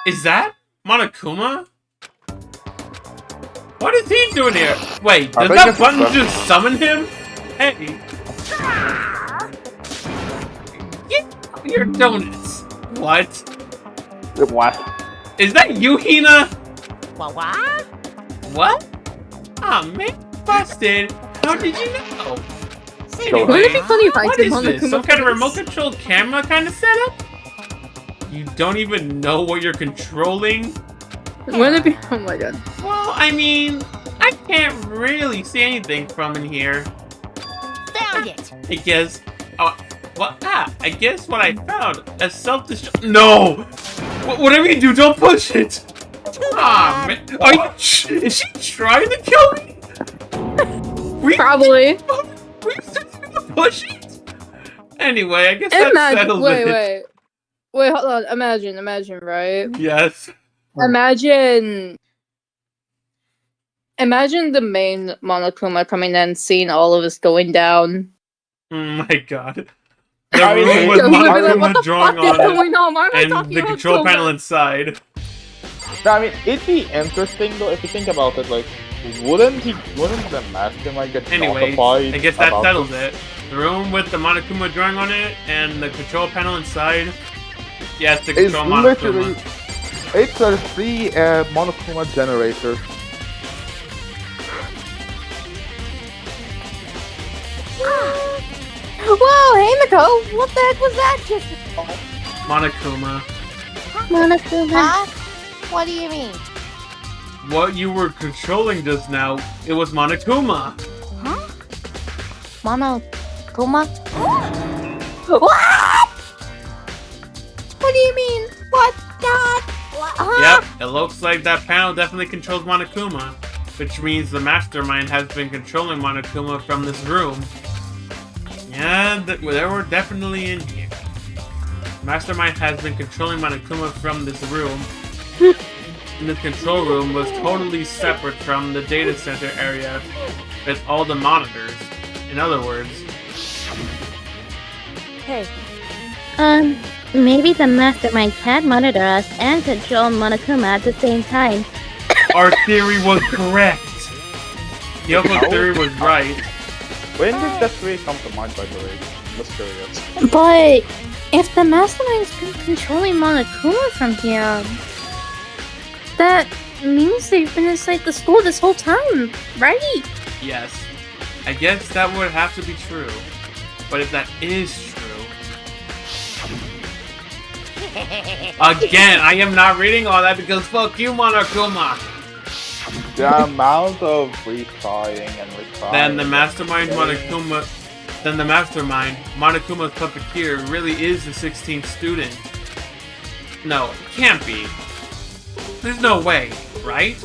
Speaker 1: Is that Monokuma? What is he doing here? Wait, does
Speaker 6: think
Speaker 1: that
Speaker 6: it's
Speaker 1: button
Speaker 6: a-
Speaker 1: just summon him? Hey. Get your donuts. What?
Speaker 6: What?
Speaker 1: Is that you, Hina?
Speaker 11: What?
Speaker 1: What? Oh man, busted. How did you know?
Speaker 6: Sure.
Speaker 3: Wouldn't it be funny if I
Speaker 1: What
Speaker 3: did
Speaker 1: is this?
Speaker 3: Monokuma
Speaker 1: Some kind of
Speaker 3: face?
Speaker 1: remote controlled camera kind of setup? You don't even know what you're controlling?
Speaker 3: Wouldn't it be? Oh my god.
Speaker 1: Well, I mean, I can't really see anything from in here.
Speaker 11: Found it.
Speaker 1: I guess. Oh, well, I guess what I found a self-destruct. No! Whatever you do, don't push it! Ah, man. Are you. Is she trying to kill me?
Speaker 3: Probably.
Speaker 1: We still gonna push it? Anyway, I guess that settles it.
Speaker 3: Wait, hold on. Imagine, right?
Speaker 1: Yes.
Speaker 3: Imagine the main Monokuma coming in and seeing all of us going down.
Speaker 1: Oh my god. The
Speaker 6: I mean,
Speaker 1: room with
Speaker 3: He'll be like, what
Speaker 1: Monokuma
Speaker 3: the
Speaker 1: drawing
Speaker 3: fuck is
Speaker 1: on it.
Speaker 3: going on? Why am I
Speaker 1: And
Speaker 3: talking
Speaker 1: the
Speaker 3: about
Speaker 1: control
Speaker 3: so
Speaker 1: panel
Speaker 3: much?
Speaker 6: No,
Speaker 1: inside.
Speaker 6: I mean, it'd be interesting though if you think about it. Like, wouldn't the mastermind get
Speaker 1: Anyway,
Speaker 6: notified?
Speaker 1: I guess that
Speaker 6: about
Speaker 1: settles
Speaker 6: this?
Speaker 1: it. The room with the Monokuma drawing on it and the control panel inside. Yes, to
Speaker 6: It's
Speaker 1: control
Speaker 6: literally
Speaker 1: Monokuma.
Speaker 6: it's a free Monokuma generator.
Speaker 3: Whoa, hey Mako, what the heck was that just?
Speaker 1: Monokuma.
Speaker 4: Monokuma.
Speaker 7: What do you mean?
Speaker 1: What you were controlling just now, it was Monokuma.
Speaker 7: Huh? Monokuma?
Speaker 3: What? What do you mean? What? God?
Speaker 1: Yep, it looks like that panel definitely controls Monokuma, which means the mastermind has been controlling Monokuma from this room. Yeah, they were definitely in here. Mastermind has been controlling Monokuma from this room. And this control room was totally separate from the data center area with all the monitors. In other words,
Speaker 7: Hey.
Speaker 4: Maybe the mastermind can monitor us and control Monokuma at the same time.
Speaker 1: our theory was correct. Yoko's theory was right.
Speaker 6: When did that theory come to mind, by the way? Just curious.
Speaker 3: But if the mastermind's been controlling Monokuma from here, that means they've been inside the school this whole time, right?
Speaker 1: Yes. I guess that would have to be true. But if that is true... Again, I am not reading all that because fuck you, Monokuma!
Speaker 6: The amount of retrying and retrying.
Speaker 1: Then the mastermind Monokuma's puppeteer really is the 16th student. No, it can't be. There's no way, right?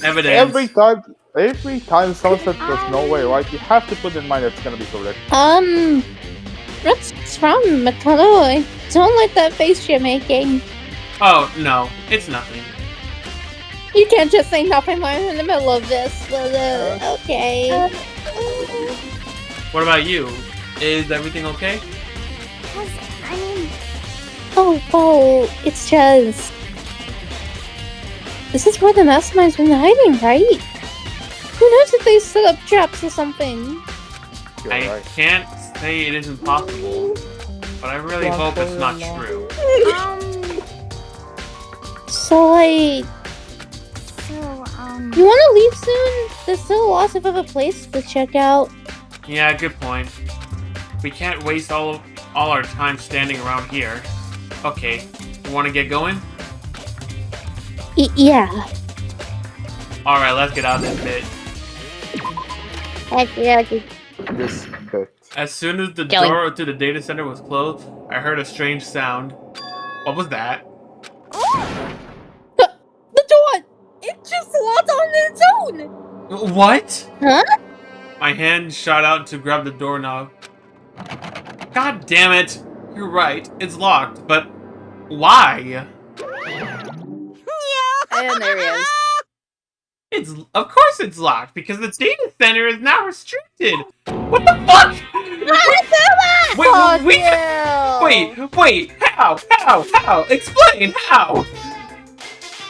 Speaker 1: Evidence.
Speaker 6: Every time someone says there's no way, right? You have to put in mind it's gonna be correct.
Speaker 3: What's wrong, Mikado? I don't like that face you're making.
Speaker 1: Oh, no, it's nothing.
Speaker 3: You can't just say nothing when I'm in the middle of this. Okay.
Speaker 1: What about you? Is everything okay?
Speaker 3: Oh, it's just... This is where the mastermind's been hiding, right? Who knows if they set up traps or something?
Speaker 6: You're
Speaker 1: I
Speaker 6: right.
Speaker 1: can't say it isn't possible, but I really hope it's not true.
Speaker 3: So, like, you want to leave soon? There's still lots of other places to check out.
Speaker 1: Yeah, good point. We can't waste all our time standing around here. Okay, you want to get going?
Speaker 3: Yeah.
Speaker 1: Alright, let's get out of this bit.
Speaker 6: This bit.
Speaker 1: As soon as the
Speaker 3: Going.
Speaker 1: door to the data center was closed, I heard a strange sound. What was that?
Speaker 3: The door! It just locked on its own!
Speaker 1: What?
Speaker 3: Huh?
Speaker 1: My hand shot out to grab the doorknob. God damn it! You're right, it's locked, but why?
Speaker 3: And there he is.
Speaker 1: Of course it's locked, because the data center is now restricted! What the fuck? Wait, how? Explain, how?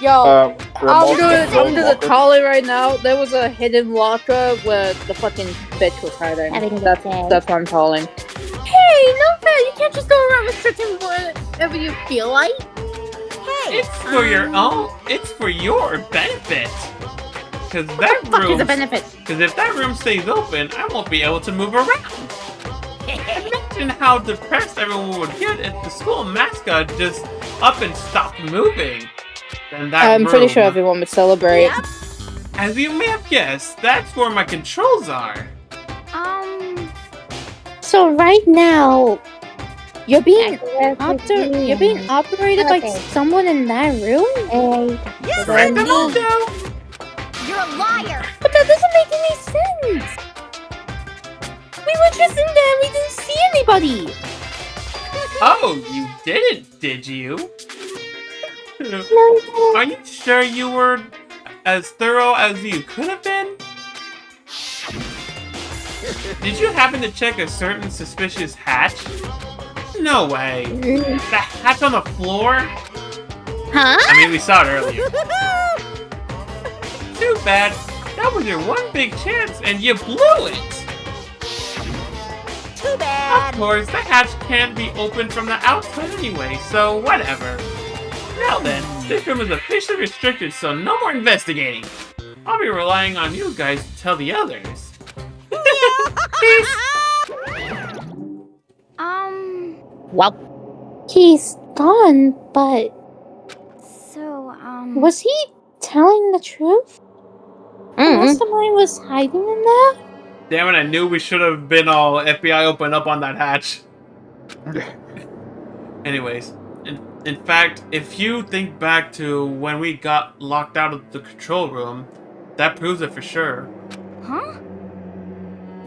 Speaker 8: Yo, I'm
Speaker 6: remote
Speaker 8: doing the
Speaker 6: locker.
Speaker 8: calling right now. There was a hidden locker where the fucking bitch was hiding. That's what I'm calling.
Speaker 3: Hey, no fair! You can't just go around restricting whatever you feel like. Hey!
Speaker 1: It's for your own. It's for your benefit. Cause that
Speaker 3: Fuck is
Speaker 1: room.
Speaker 3: a benefit?
Speaker 1: Cause if that room stays open, I won't be able to move around. Imagine how depressed everyone would get if the school mascot just up and stopped moving. Then that
Speaker 8: I'm pretty
Speaker 1: room-
Speaker 8: sure everyone would celebrate.
Speaker 1: As you may have guessed, that's where my controls are.
Speaker 3: So right now, you're being operated by someone in that room?
Speaker 1: Correct, Amaldo?
Speaker 7: You're a liar!
Speaker 3: But that doesn't make any sense! We were just in there and we didn't see anybody!
Speaker 1: Oh, you did you? Are you sure you were as thorough as you could have been? Did you happen to check a certain suspicious hatch? No way. The hatch on the floor?
Speaker 3: Huh?
Speaker 1: I mean, we saw it earlier. Too bad. That was your one big chance and you blew it.
Speaker 7: Too bad.
Speaker 1: Of course, the hatch can't be opened from the outside anyway, so whatever. Now then, this room is officially restricted, so no more investigating. I'll be relying on you guys to tell the others. Peace.
Speaker 3: Well, he's gone, but
Speaker 7: So,
Speaker 3: was he telling the truth? The mastermind was hiding in there?
Speaker 1: Damn it, I knew we should have been all FBI open up on that hatch. Anyways, in fact, if you think back to when we got locked out of the control room, that proves it for sure.
Speaker 7: huh?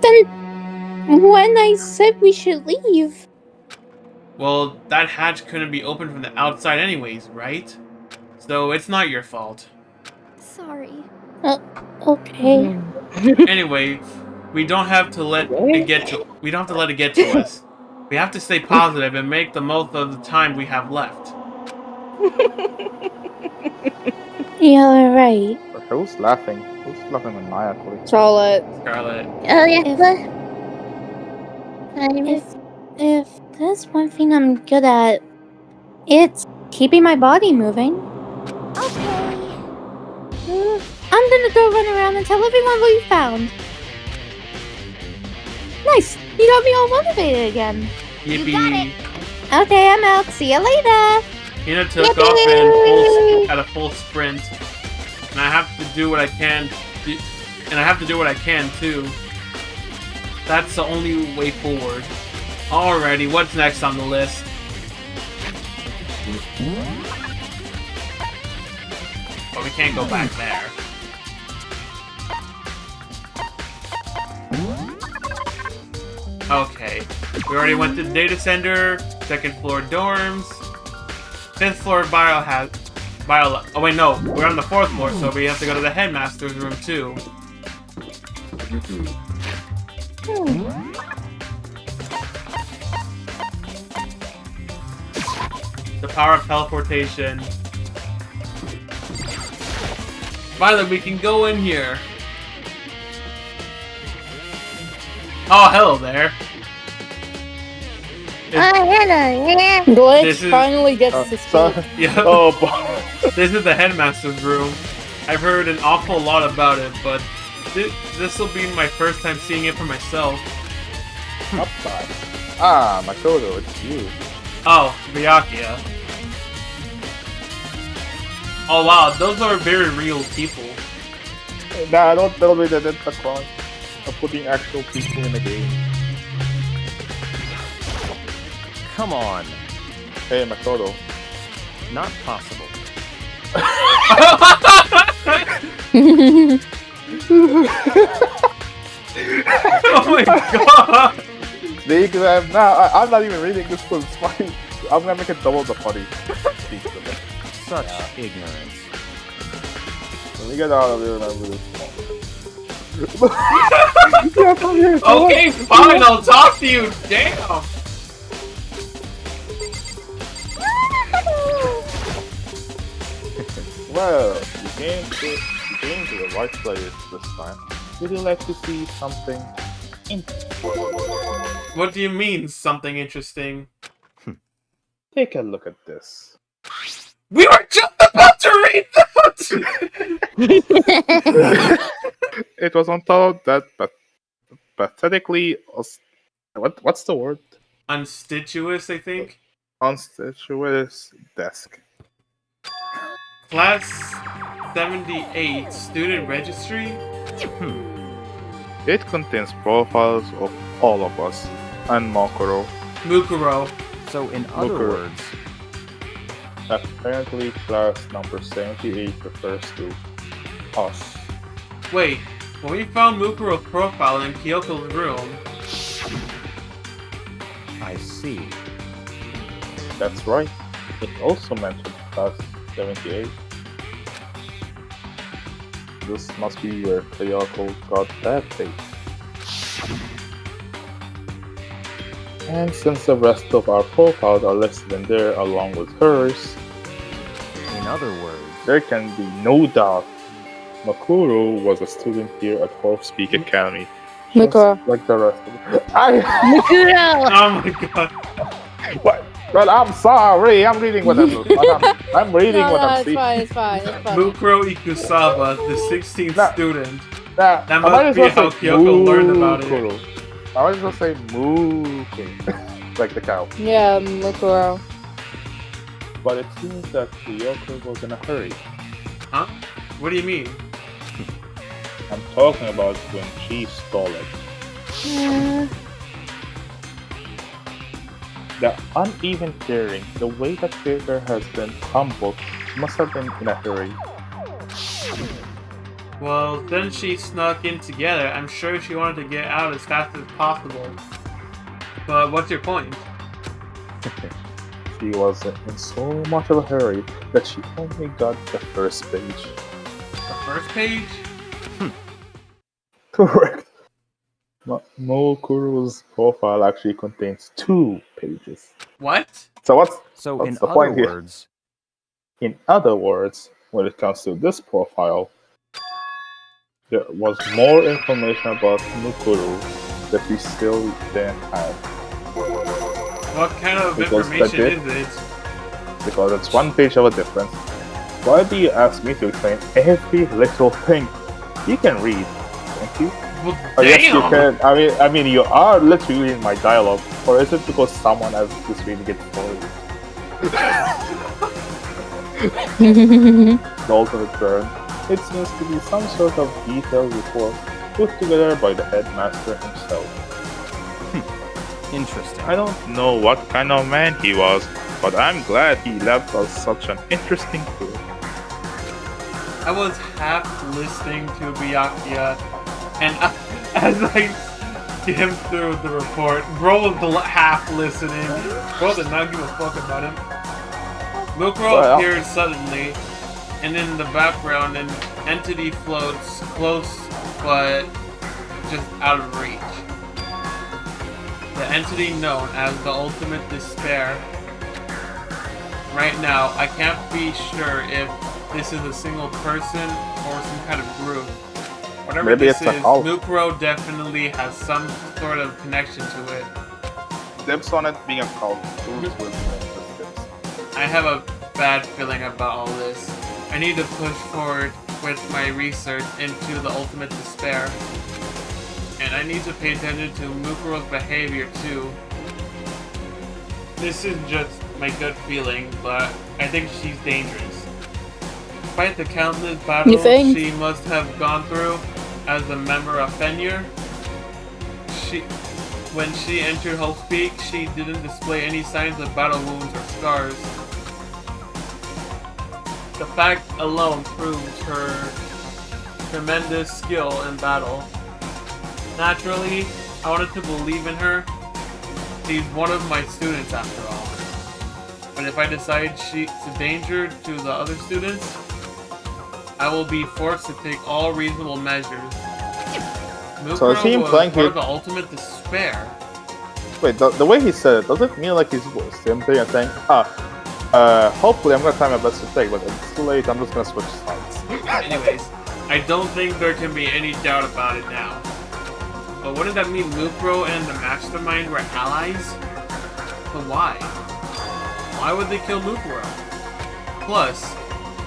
Speaker 3: Then, when I said we should leave...
Speaker 1: Well, that hatch couldn't be opened from the outside anyways, right? So it's not your fault.
Speaker 7: Sorry.
Speaker 3: Okay.
Speaker 1: Anyway, we don't have to let it get to us. We have to stay positive and make the most of the time we have left.
Speaker 3: You're right.
Speaker 6: Who's laughing? Who's laughing maniacally?
Speaker 8: Charlotte.
Speaker 1: Scarlet.
Speaker 4: Oh, yeah.
Speaker 3: If there's one thing I'm good at, it's keeping my body moving.
Speaker 7: Okay.
Speaker 3: I'm gonna go run around and tell everyone what we found. Nice! You got me all motivated again.
Speaker 1: Yippee.
Speaker 3: Okay, I'm out. See you later.
Speaker 1: Hina took off at a full sprint. And I have to do what I can. And I have to do what I can too. That's the only way forward. Alrighty, what's next on the list? But we can't go back there. Okay, we already went to the data center, second floor dorms, 5th floor oh wait, no, we're on the 4th floor, so we have to go to the headmaster's room too. The power of teleportation. Finally, we can go in here. Oh, hello there.
Speaker 8: Glitch
Speaker 1: This is-
Speaker 8: finally gets to speak.
Speaker 1: Yeah.
Speaker 6: Oh, boy.
Speaker 1: This is the headmaster's room. I've heard an awful lot about it, but this will be my first time seeing it for myself.
Speaker 6: Upside. Ah, Makoto, it's you.
Speaker 1: Oh, Byakuya. Oh wow, those are very real people.
Speaker 6: Nah, don't tell me that that's a crime of putting actual people in the game.
Speaker 10: Come on.
Speaker 6: Hey, Makoto.
Speaker 10: Not possible.
Speaker 1: Oh my god!
Speaker 6: The exam. Nah, I'm not even reading this one. It's funny. I'm gonna make it double the funny.
Speaker 10: Such ignorance.
Speaker 6: Let me get out of here and I'm really
Speaker 1: Okay, fine, I'll talk to you. Damn.
Speaker 6: Well, you came to the right place this time. Would you like to see something interesting?
Speaker 1: What do you mean, something interesting?
Speaker 6: Take a look at this.
Speaker 1: We were just about to read that!
Speaker 6: It was on top of that, but pathetically, what's the word?
Speaker 1: Unstituous, I think.
Speaker 6: Constituous desk.
Speaker 1: Class 78 student registry?
Speaker 6: It contains profiles of all of us and Mukuro.
Speaker 10: So in other
Speaker 6: Mukuro.
Speaker 10: words,
Speaker 6: Apparently, class number 78 refers to us.
Speaker 1: Wait, when we found Mukuro's profile in Kyoko's room...
Speaker 10: I see.
Speaker 6: That's right. It also mentioned class 78. This must be where Kyoko got that date. And since the rest of our profiles are listed in there along with hers,
Speaker 10: In other words,
Speaker 6: there can be no doubt Makuro was a student here at Wolfspeak Academy.
Speaker 8: Mikuro.
Speaker 6: Just like the rest of them.
Speaker 1: Oh my god.
Speaker 6: What? Well, I'm sorry. I'm reading what I'm looking. I'm reading what I'm
Speaker 8: it's
Speaker 6: seeing.
Speaker 8: fine, it's fine, it's fine.
Speaker 1: Mukuro Ikusawa, the 16th
Speaker 6: Nah.
Speaker 1: student.
Speaker 6: Nah,
Speaker 1: That
Speaker 6: I might
Speaker 1: must
Speaker 6: as
Speaker 1: be
Speaker 6: well
Speaker 1: how
Speaker 6: say
Speaker 1: Kyoko learned about it.
Speaker 6: Mukuro. I might as well say Mukuro. Like the cow.
Speaker 8: Yeah, Mikuro.
Speaker 6: But it seems that Kyoko was in a hurry.
Speaker 1: Huh? What do you mean?
Speaker 6: I'm talking about when she stole it. The uneven clearing, the way that figure has been crumbled, must have been in a hurry.
Speaker 1: Well, then she snuck in together. I'm sure she wanted to get out as fast as possible. But what's your point?
Speaker 6: She was in so much of a hurry that she only got the first page.
Speaker 1: The first page?
Speaker 6: Correct. Mokuro's profile actually contains 2 pages.
Speaker 1: What?
Speaker 6: So what's
Speaker 10: in
Speaker 6: the
Speaker 10: other
Speaker 6: point here?
Speaker 10: words,
Speaker 6: In other words, when it comes to this profile, there was more information about Mukuro that we still didn't have.
Speaker 1: What kind of
Speaker 6: Because
Speaker 1: information
Speaker 6: that
Speaker 1: is it?
Speaker 6: Because it's 1 page of a difference. Why do you ask me to explain every little thing? You can read, can't you?
Speaker 1: Well,
Speaker 6: Oh, yes, you
Speaker 1: damn!
Speaker 6: can. I mean, you are literally in my dialogue, or is it because someone else is reading it for you? The ultimate turn. It seems to be some sort of detailed report put together by the headmaster himself.
Speaker 10: interesting.
Speaker 6: I don't know what kind of man he was, but I'm glad he left us such an interesting clue.
Speaker 1: I was half listening to Byakuya, and as I skimmed through the report, Bro was half listening. Bro did not give a fuck about him. Mukuro
Speaker 6: Well,
Speaker 1: appears suddenly, and in the background an entity floats close but just out of reach. The entity known as the Ultimate Despair. Right now, I can't be sure if this is a single person or some kind of group. Whatever
Speaker 6: Maybe
Speaker 1: this
Speaker 6: it's a
Speaker 1: is,
Speaker 6: cult.
Speaker 1: Mukuro definitely has some sort of connection to it.
Speaker 6: Dibs on it being a cult. Who's with dibs?
Speaker 1: I have a bad feeling about all this. I need to push forward with my research into the ultimate despair. And I need to pay attention to Mukuro's behavior too. This is just my gut feeling, but I think she's dangerous. Despite the countless battles she must have gone through as a member of Fenrir, when she entered Hope's Peak, she didn't display any signs of battle wounds or scars. The fact alone proves her tremendous skill in battle. Naturally, I wanted to believe in her. She's one of my students after all. But if I decide she's a danger to the other students, I will be forced to take all reasonable measures.
Speaker 6: So is he
Speaker 1: Mukuro was
Speaker 6: implying
Speaker 1: part
Speaker 6: he-
Speaker 1: of the ultimate despair.
Speaker 6: Wait, the way he said it, does it mean like he's simply and saying, hopefully I'm gonna try my best to take, but it's too late, I'm just gonna switch sides.
Speaker 1: Anyways, I don't think there can be any doubt about it now. But wouldn't that mean Mukuro and the Mastermind were allies? But why? Why would they kill Mukuro? Plus,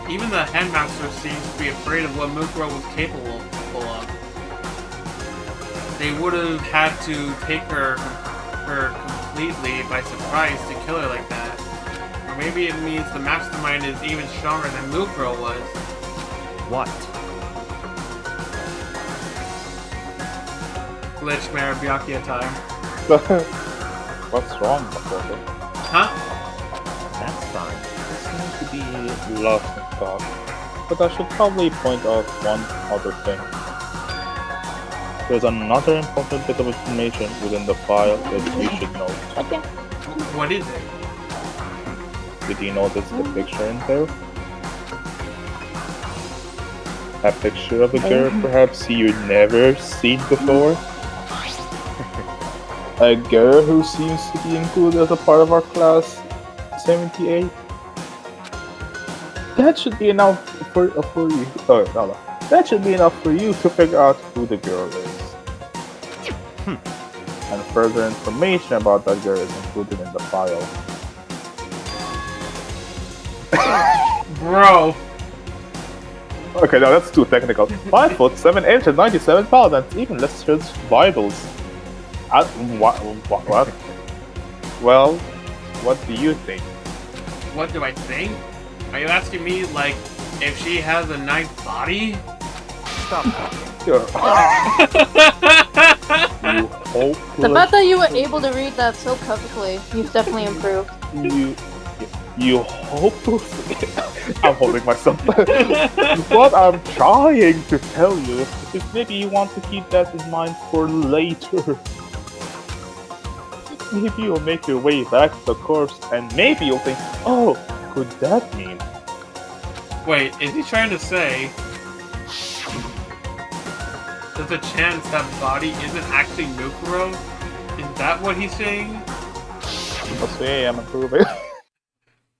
Speaker 1: even the Headmaster seems to be afraid of what Mukuro was capable of. They would have had to take her completely by surprise to kill her like that. Or maybe it means the Mastermind is even stronger than Mukuro was.
Speaker 10: What?
Speaker 1: Glitch Mare Byakuya time.
Speaker 6: What's wrong, Makoto?
Speaker 1: Huh?
Speaker 10: That's fine.
Speaker 6: This seems to be lost in thought. But I should probably point out one other thing. There's another important bit of information within the file that you should know.
Speaker 1: What is it?
Speaker 6: Did you notice the picture in there? A picture of a girl perhaps you've never seen before? A girl who seems to be included as a part of our class 78? That should be enough for you. Oh, no. That should be enough for you to figure out who the girl is. And further information about that girl is included in the file.
Speaker 1: Bro!
Speaker 6: Okay, no, that's too technical. 5 foot 7 inches, 97 pounds, and even less church Bibles. What? Well, what do you think?
Speaker 1: What do I think? Are you asking me, like, if she has a nice body?
Speaker 10: Stop talking.
Speaker 6: You hopeless.
Speaker 3: The fact that you were able to read that so perfectly, you've definitely improved.
Speaker 6: You hopeless. I'm holding myself. What I'm trying to tell you is maybe you want to keep that in mind for later. Maybe you'll make your way back to the course and maybe you'll think, oh, could that mean?
Speaker 1: Wait, is he trying to say there's a chance that body isn't actually Mukuro? Is that what he's saying?
Speaker 6: Let's say I'm improving.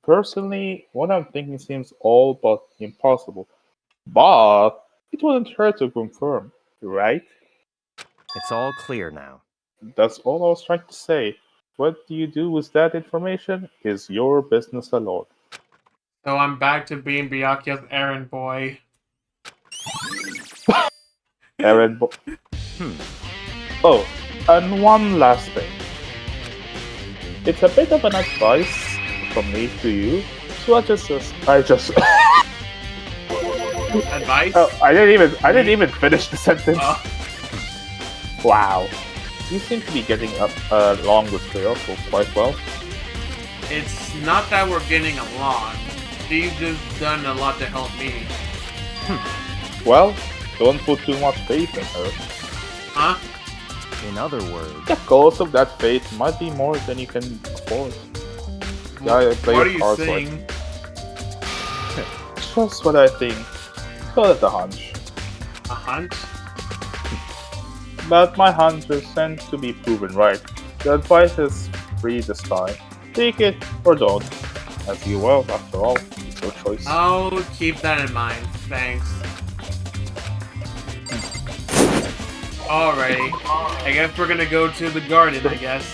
Speaker 6: Personally, what I'm thinking seems all but impossible. But it wouldn't hurt to confirm, right?
Speaker 10: It's all clear now.
Speaker 6: That's all I was trying to say. What do you do with that information is your business alone.
Speaker 1: So I'm back to being Byakuya's errand boy.
Speaker 6: Aaron. Oh, and one last thing. It's a bit of an advice from me to you. So I just
Speaker 1: Advice?
Speaker 6: Oh, I didn't even finish the sentence. Wow. You seem to be getting along with Kyoto quite well.
Speaker 1: It's not that we're getting along. She's just done a lot to help me.
Speaker 6: Well, don't put too much faith in her.
Speaker 1: Huh?
Speaker 10: In other words,
Speaker 6: The cost of that faith might be more than you can afford. Yeah, play
Speaker 1: What are
Speaker 6: your
Speaker 1: you
Speaker 6: cards right.
Speaker 1: saying?
Speaker 6: Just what I think. Call it a hunch.
Speaker 1: A hunch?
Speaker 6: But my hunches tend to be proven right. The advice is free this time. Take it or don't. As you will, after all. It's your choice.
Speaker 1: I'll keep that in mind. Thanks. Alrighty. I guess we're gonna go to the garden, I guess.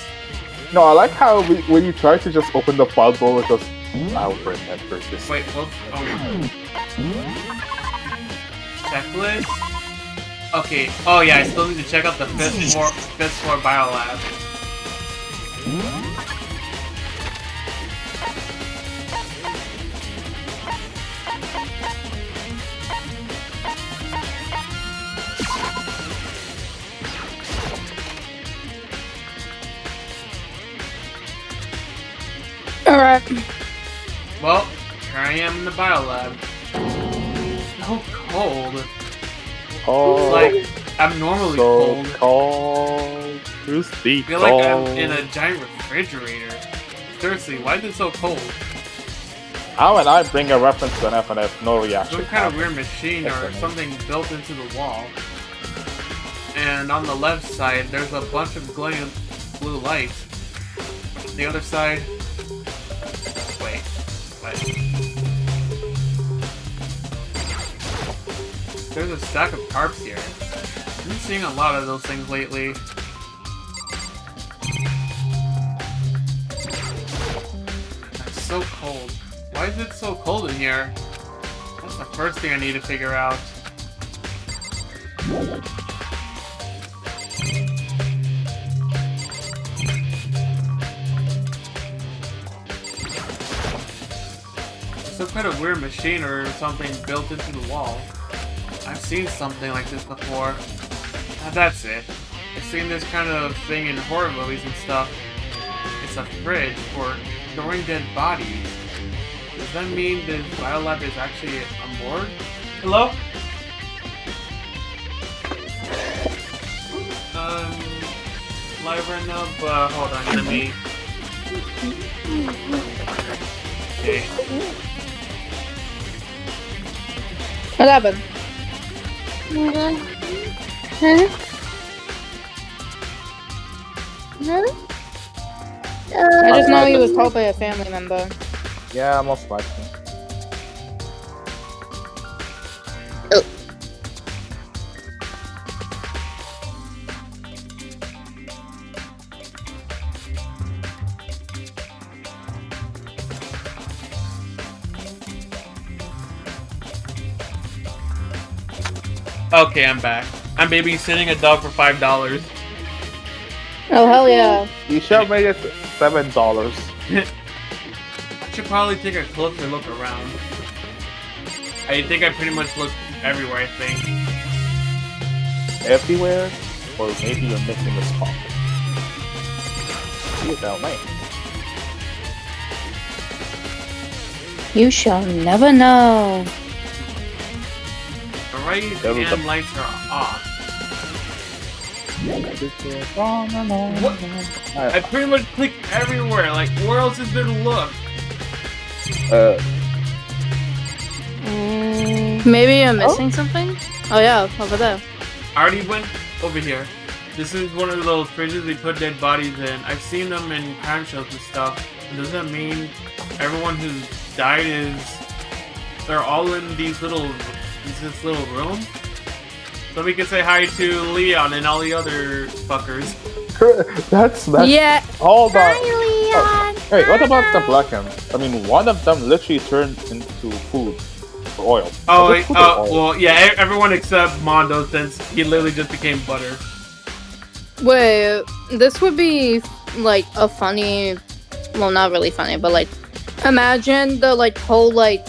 Speaker 6: No, I like how when you try to just open the file door, it just I'll remember this.
Speaker 1: Wait, whoops. Oh. Checklist? Okay. Oh yeah, I still need to check out the fifth floor biolab.
Speaker 3: Alright.
Speaker 1: Well, here I am in the biolab. So cold.
Speaker 6: Oh,
Speaker 1: It's like abnormally
Speaker 6: so
Speaker 1: cold.
Speaker 6: Crispy
Speaker 1: I feel like I'm in a giant refrigerator. Seriously, why is it so cold?
Speaker 6: How and I bring a reference to an FNF, no reaction.
Speaker 1: Some kind of weird machine or something built into the wall. And on the left side, there's a bunch of glowing blue lights. The other side... Wait. What? There's a stack of tarps here. I've been seeing a lot of those things lately. It's so cold. Why is it so cold in here? That's the first thing I need to figure out. Some kind of weird machine or something built into the wall. I've seen something like this before. That's it. I've seen this kind of thing in horror movies and stuff. It's a fridge for storing dead bodies. Does that mean this biolab is actually a morgue? Hello? Live right now, but hold on, let me... Okay.
Speaker 3: What happened? I just know he was told by a family member.
Speaker 6: Yeah, most likely.
Speaker 1: Okay, I'm back. I'm babysitting a dog for $5.
Speaker 3: Oh, hell yeah.
Speaker 6: You should have made it $7.
Speaker 1: I should probably take a closer look around. I think I pretty much looked everywhere, I think.
Speaker 6: Everywhere? Or maybe you're missing a spot. You tell me.
Speaker 3: You shall never know.
Speaker 1: The rays and lights are off. What? I pretty much clicked everywhere. Like, where else is there to look?
Speaker 3: Maybe I'm missing something? Oh yeah, over there.
Speaker 1: I already went over here. This is one of those fridges they put dead bodies in. I've seen them in crime shows and stuff. Does that mean everyone who's died they're all in this little room? So we can say hi to Leon and all the other fuckers.
Speaker 6: That's
Speaker 3: yeah.
Speaker 6: All that.
Speaker 7: Hi, Leon.
Speaker 6: Oh, hey, what about the black M? I mean, one of them literally turned into food for oil.
Speaker 1: Oh, well, yeah, everyone except Mondo, since he literally just became butter.
Speaker 3: Wait, this would be like a funny, well, not really funny, but like, imagine the like whole like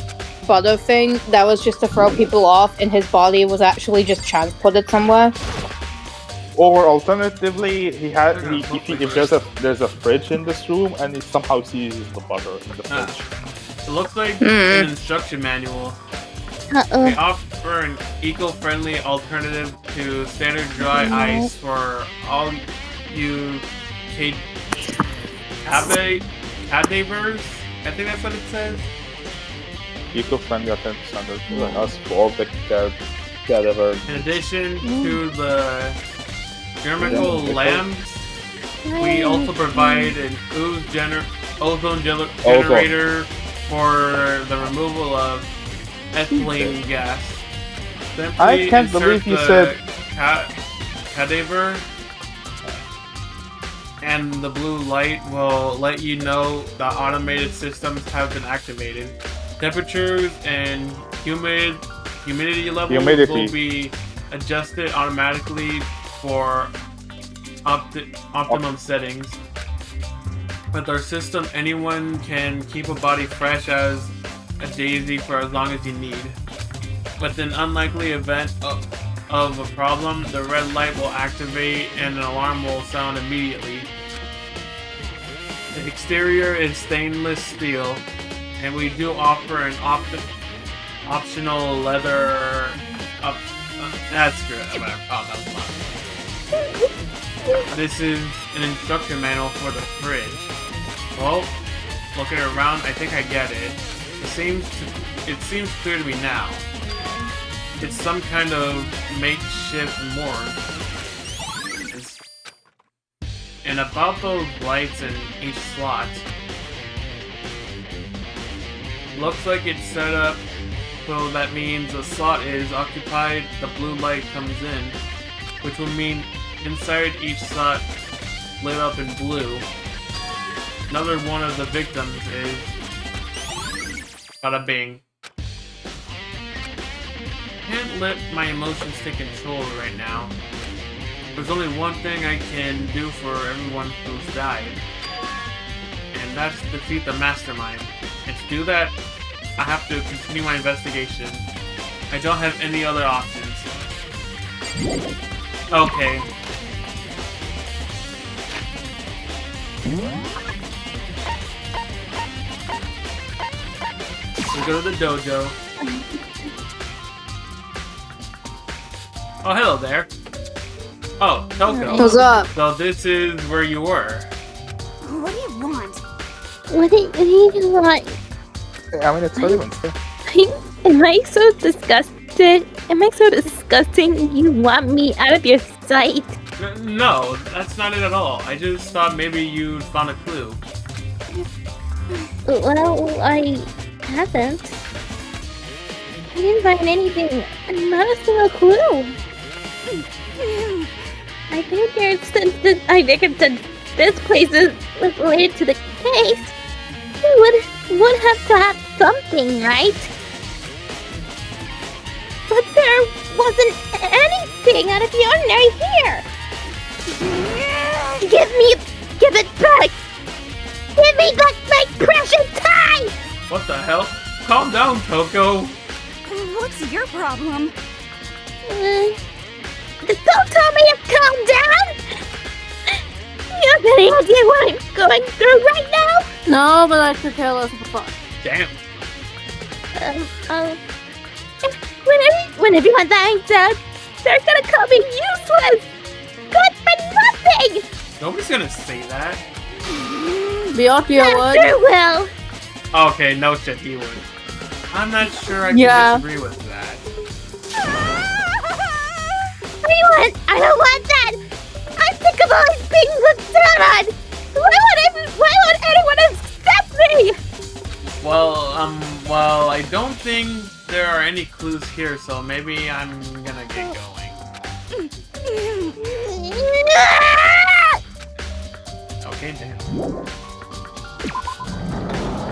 Speaker 3: butter thing that was just to throw people off, and his body was actually just transported somewhere.
Speaker 6: Or alternatively, if there's a fridge in this room and he somehow sees the butter in the fridge.
Speaker 1: It looks like an instruction manual. They offer an eco-friendly alternative to standard dry ice for all you cadavers. I think that's what it says.
Speaker 6: Eco-friendly alternative standard for us for all the cadavers.
Speaker 1: In addition to the germical lamps, we also provide an ozone generator for the removal of ethylene gas. Simply
Speaker 6: I can't believe you said
Speaker 1: cadaver, and the blue light will let you know the automated systems have been activated. Temperatures and humidity levels will be adjusted automatically for optimum settings. With our system, anyone can keep a body fresh as a daisy for as long as you need. With an unlikely event of a problem, the red light will activate and an alarm will sound immediately. The exterior is stainless steel, and we do offer an optional leather... that's screw it. Whatever. Oh, that was fun. This is an instruction manual for the fridge. Well, looking around, I think I get it. It seems clear to me now. It's some kind of makeshift morgue. And about those lights in each slot, looks like it's set up so that means a slot is occupied, the blue light comes in, which would mean inside each slot lit up in blue. Another one of the victims is bada bing. Can't let my emotions take control right now. There's only one thing I can do for everyone who's died, and that's defeat the mastermind. And to do that, I have to continue my investigation. I don't have any other options. Okay. We go to the dojo. Oh, hello there. Oh, Toko.
Speaker 3: What's up?
Speaker 1: So this is where you were.
Speaker 7: What do you want?
Speaker 4: What do you want?
Speaker 6: I mean, it's Sullivan's.
Speaker 4: Am I so disgusted? Am I so disgusting you want me out of your sight?
Speaker 1: No, that's not it at all. I just thought maybe you'd found a clue.
Speaker 4: Well, I haven't. I didn't find anything. Not a single clue. I figured since this place is related to the case, we would have to have something, right? But there wasn't anything out of the ordinary here. Give it back! Give me back my precious tie!
Speaker 1: What the hell? Calm down, Toko.
Speaker 7: What's your problem?
Speaker 4: Don't tell me to calm down! You have any idea what I'm going through right now?
Speaker 3: No, but I could care less for fun.
Speaker 1: Damn.
Speaker 4: When everyone finds out, they're gonna call me useless! Good for nothing!
Speaker 1: Nobody's gonna say that.
Speaker 3: Byakuya would.
Speaker 4: Master will!
Speaker 1: Okay, no shit, he would. I'm not sure I can disagree with that.
Speaker 4: I don't want that! I'm sick of always being looked down on! Why would anyone accept me?
Speaker 1: Well, I don't think there are any clues here, so maybe I'm gonna get going. Okay, damn.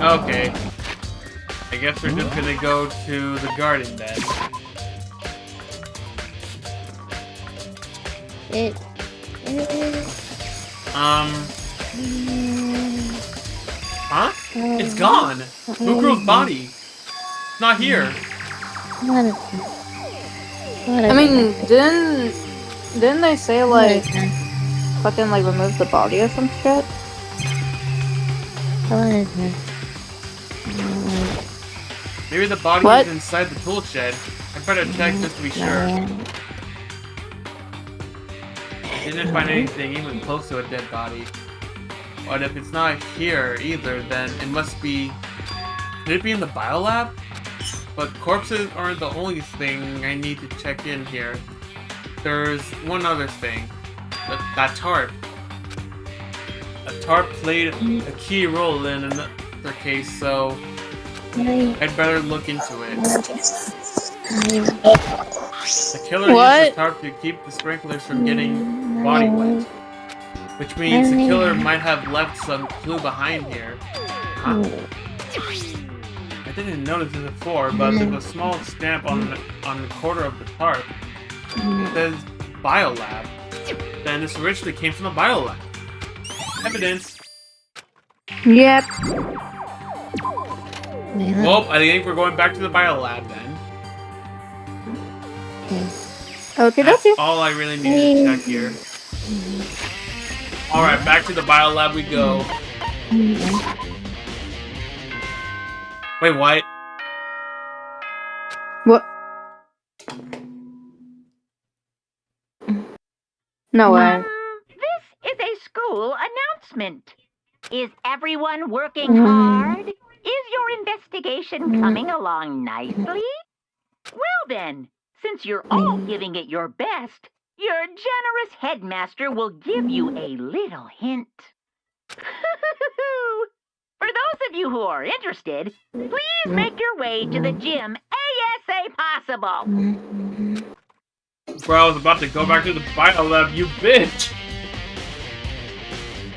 Speaker 1: Okay. I guess we're just gonna go to the garden then. Huh? It's gone! Mukuro's body! It's not here!
Speaker 3: I mean, didn't they say like fucking like remove the body or some shit?
Speaker 1: Maybe the body is inside the tool shed. I better check just to be sure. Didn't find anything even close to a dead body. But if it's not here either, then it must be... Could it be in the biolab? But corpses aren't the only thing I need to check in here. There's one other thing. That tarp. A tarp played a key role in another case, so I'd better look into it. The killer
Speaker 3: What?
Speaker 1: used the tarp to keep the sprinklers from getting body wet. Which means the killer might have left some clue behind here. Huh? I didn't notice it before, but there's a small stamp on the corner of the tarp. It says Biolab. Then this originally came from the Biolab. Evidence.
Speaker 3: Yep.
Speaker 1: Well, I think we're going back to the Biolab then.
Speaker 3: Okay,
Speaker 1: That's
Speaker 3: okay.
Speaker 1: all I really need to check here. Alright, back to the Biolab we go. Wait, what?
Speaker 3: What? No way.
Speaker 11: This is a school announcement. Is everyone working hard? Is your investigation coming along nicely? Well then, since you're all giving it your best, your generous headmaster will give you a little hint. For those of you who are interested, please make your way to the gym ASA possible.
Speaker 1: Bro, I was about to go back to the Biolab, you bitch!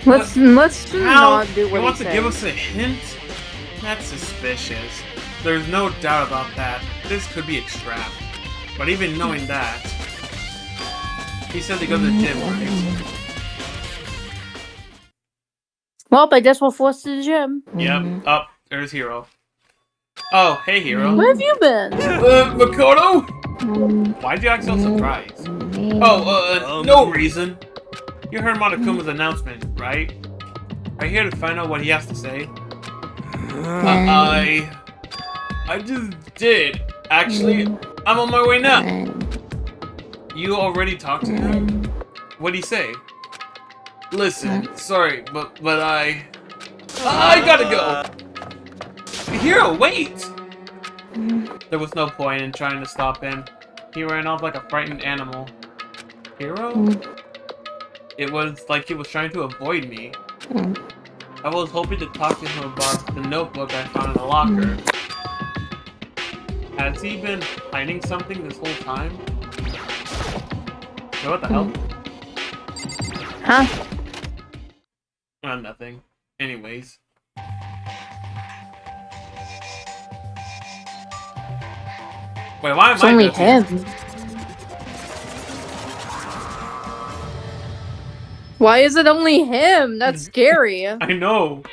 Speaker 3: Let's not do what
Speaker 1: he wants
Speaker 3: he
Speaker 1: to give
Speaker 3: said.
Speaker 1: us a hint? That's suspicious. There's no doubt about that. This could be a trap. But even knowing that, he said to go to the gym, right?
Speaker 3: Well, I guess we'll force to the gym.
Speaker 1: Yep. Up. There's Hero. Oh, hey, Hero.
Speaker 3: Where have you been?
Speaker 1: Makoto? Why'd you act so surprised? Oh, no reason. You heard Monokuma's announcement, right? Are you here to find out what he has to say? I just did. Actually, I'm on my way now. You already talked to him? What'd he say? Listen, sorry, but I gotta go. Hero, wait! There was no point in trying to stop him. He ran off like a frightened animal. Hero? It was like he was trying to avoid me. I was hoping to talk to him about the notebook I found in the locker. Has he been hiding something this whole time? What the hell?
Speaker 3: Huh?
Speaker 1: Nothing. Anyways. Wait, why am
Speaker 3: It's
Speaker 1: I
Speaker 3: only
Speaker 1: judging?
Speaker 3: him. Why is it only him? That's scary.
Speaker 1: I know.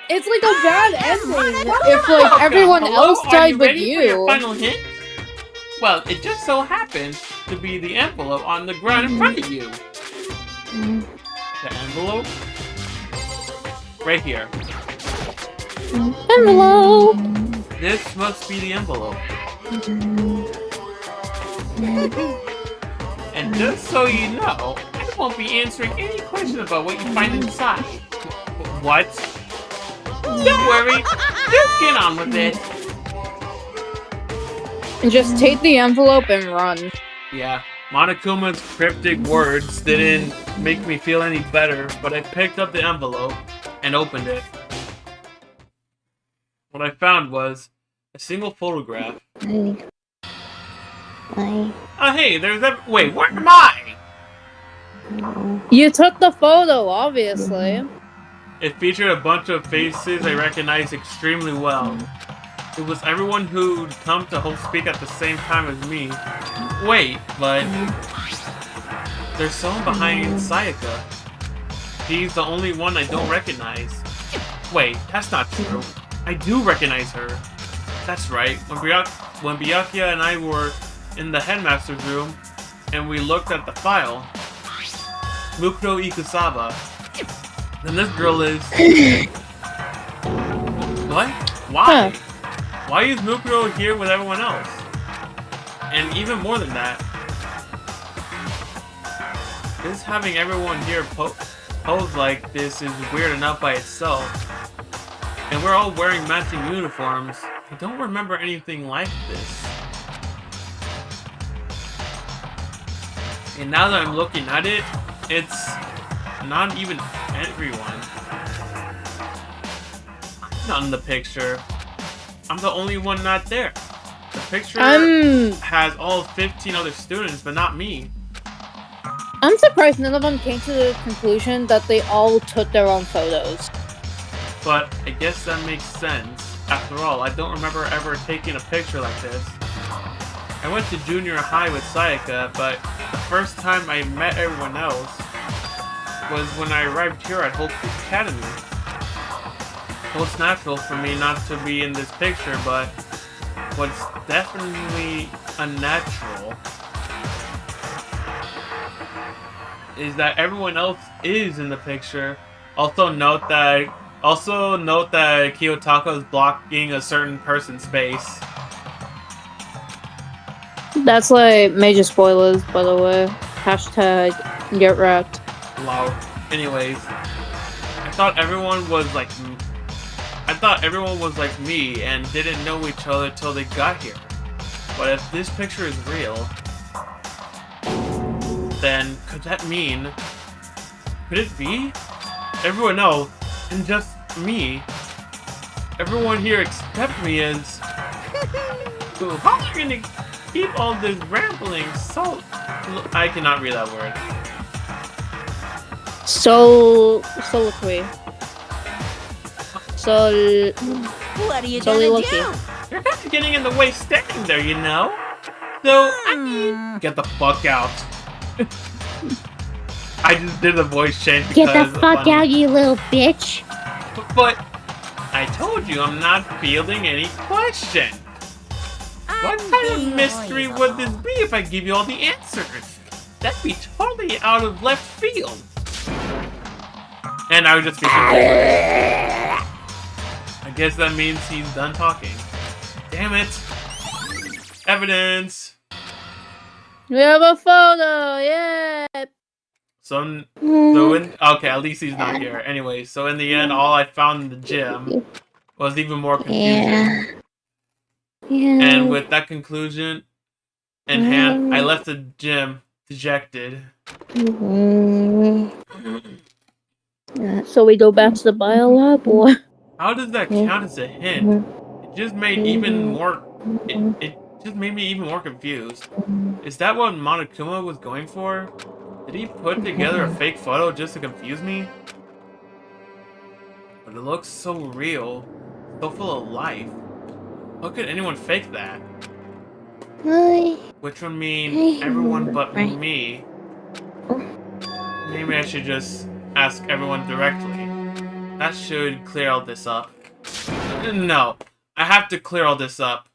Speaker 3: It's like a bad ending if like everyone
Speaker 1: Hello?
Speaker 3: else
Speaker 1: Are
Speaker 3: died
Speaker 1: you
Speaker 3: but
Speaker 1: ready for your
Speaker 3: you.
Speaker 1: final hint? Well, it just so happens to be the envelope on the ground in front of you. The envelope? Right here.
Speaker 3: Envelope.
Speaker 1: This must be the envelope. And just so you know, I won't be answering any questions about what you find inside. What? Don't worry, just get on with it.
Speaker 3: Just take the envelope and run.
Speaker 1: Yeah, Monokuma's cryptic words didn't make me feel any better, but I picked up the envelope and opened it. What I found was a single photograph. Oh, hey, there's that. Wait, where am I?
Speaker 3: You took the photo, obviously.
Speaker 1: It featured a bunch of faces I recognized extremely well. It was everyone who'd come to Hope Speak at the same time as me. Wait, but there's someone behind Sayaka. She's the only one I don't recognize. Wait, that's not true. I do recognize her. That's right. When Byakuya and I were in the headmaster's room, and we looked at the file, Mukuro Ikusaba. Then this girl is... What? Why? Why is Mukuro here with everyone else? And even more than that, just having everyone here pose like this is weird enough by itself. And we're all wearing matching uniforms. I don't remember anything like this. And now that I'm looking at it, it's not even everyone. I'm not in the picture. I'm the only one not there. The picture
Speaker 3: I'm
Speaker 1: has all 15 other students, but not me.
Speaker 3: I'm surprised none of them came to the conclusion that they all took their own photos.
Speaker 1: But I guess that makes sense. After all, I don't remember ever taking a picture like this. I went to junior high with Sayaka, but the first time I met everyone else was when I arrived here at Hope Academy. Well, it's natural for me not to be in this picture, but what's definitely unnatural is that everyone else is in the picture. Also note that Kiyotaka is blocking a certain person's face.
Speaker 3: That's like major spoilers, by the way. Hashtag get wrecked.
Speaker 1: Lol. Anyways, I thought everyone was like me and didn't know each other till they got here. But if this picture is real, then could that mean? Could it be? Everyone else, and just me. Everyone here except me is. How are you gonna keep all this rambling? So I cannot read that word.
Speaker 3: Soliloquy.
Speaker 7: What are you
Speaker 3: Soliloquy.
Speaker 7: gonna do?
Speaker 1: You're kind of getting in the way standing there, you know? So, I mean, get the fuck out. I just did the voice change because
Speaker 4: Get the fuck out, you little bitch.
Speaker 1: But I told you I'm not fielding any questions. What kind of mystery would this be if I give you all the answers? That'd be totally out of left field. And I would just be I guess that means he's done talking. Damn it. Evidence.
Speaker 3: We have a photo, yeah.
Speaker 1: Okay, at least he's not here. Anyway, so in the end, all I found in the gym was even more confusing.
Speaker 4: Yeah.
Speaker 1: And with that conclusion in hand, I left the gym dejected.
Speaker 3: So we go back to the bio lab, or?
Speaker 1: How does that count as a hint? It just made even more. It just made me even more confused. Is that what Monokuma was going for? Did he put together a fake photo just to confuse me? But it looks so real, so full of life. How could anyone fake that? Which would mean everyone but me. Maybe I should just ask everyone directly. That should clear all this up. No, I have to clear all this up.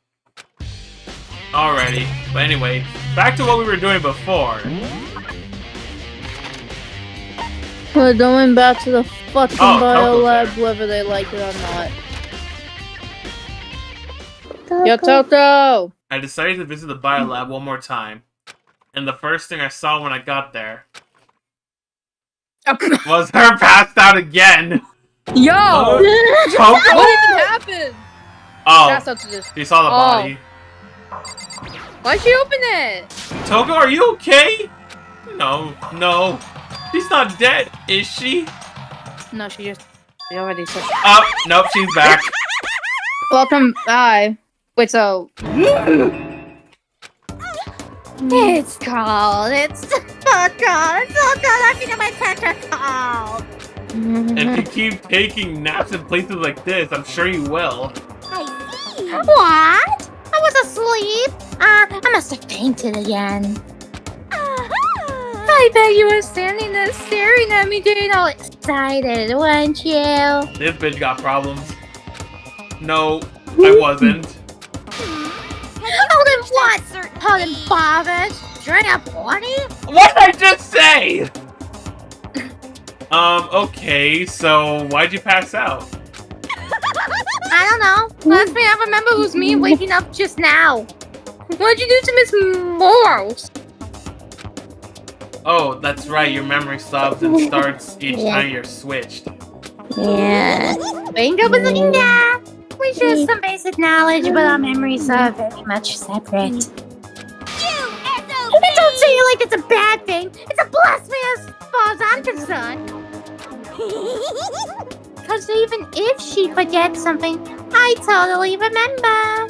Speaker 1: Alrighty, but anyway, back to what we were doing before.
Speaker 3: We're going back to the fucking bio
Speaker 1: Toko's
Speaker 3: lab,
Speaker 1: there.
Speaker 3: whether they like it or not. Yo, Toto!
Speaker 1: I decided to visit the bio lab one more time. And the first thing I saw when I got there was her passed out again.
Speaker 3: Yo!
Speaker 1: Toko?
Speaker 3: What even happened?
Speaker 1: Oh,
Speaker 3: That's up to this.
Speaker 1: you saw the body.
Speaker 3: Why'd she open it?
Speaker 1: Toko, are you okay? No. She's not dead, is she?
Speaker 3: No, she already said.
Speaker 1: Oh, nope, she's back.
Speaker 3: Welcome. Bye. Wait, so.
Speaker 7: It's cold. It's so cold. It's so cold. I feel my pants are cold.
Speaker 1: If you keep taking naps in places like this, I'm sure you will.
Speaker 7: I see. What? I was asleep. I must have fainted again. I bet you were standing there staring at me getting all excited, weren't you?
Speaker 1: This bitch got problems. No, I wasn't.
Speaker 7: Oh, then what? Oh, then bothered. During a party?
Speaker 1: What did I just say? Okay, so why'd you pass out?
Speaker 7: I don't know. Last thing I remember was me waking up just now. What'd you do to Miss Morals?
Speaker 1: Oh, that's right, your memory stops and starts each time you're switched.
Speaker 7: Yeah. Bingo bazooka! We share some basic knowledge, but our memories are very much separate. Don't say it like it's a bad thing. It's a blasphemy as far as I'm concerned. Because even if she forgets something, I totally remember.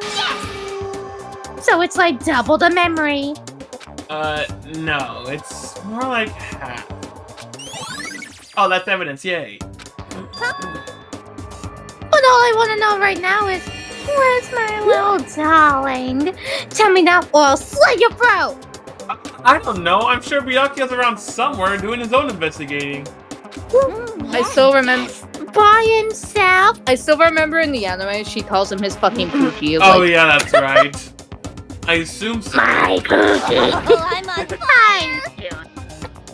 Speaker 7: Yes! So it's like double the memory.
Speaker 1: No, it's more like half. Oh, that's evidence, yay.
Speaker 7: But all I want to know right now is, where's my little darling? Tell me now or I'll slit your throat!
Speaker 1: I don't know, I'm sure Byakuya's around somewhere doing his own investigating.
Speaker 3: I still remember.
Speaker 7: By himself?
Speaker 3: I still remember in the anime she calls him his fucking Pookie.
Speaker 1: Oh yeah, that's right. I assume so.
Speaker 7: My Pookie.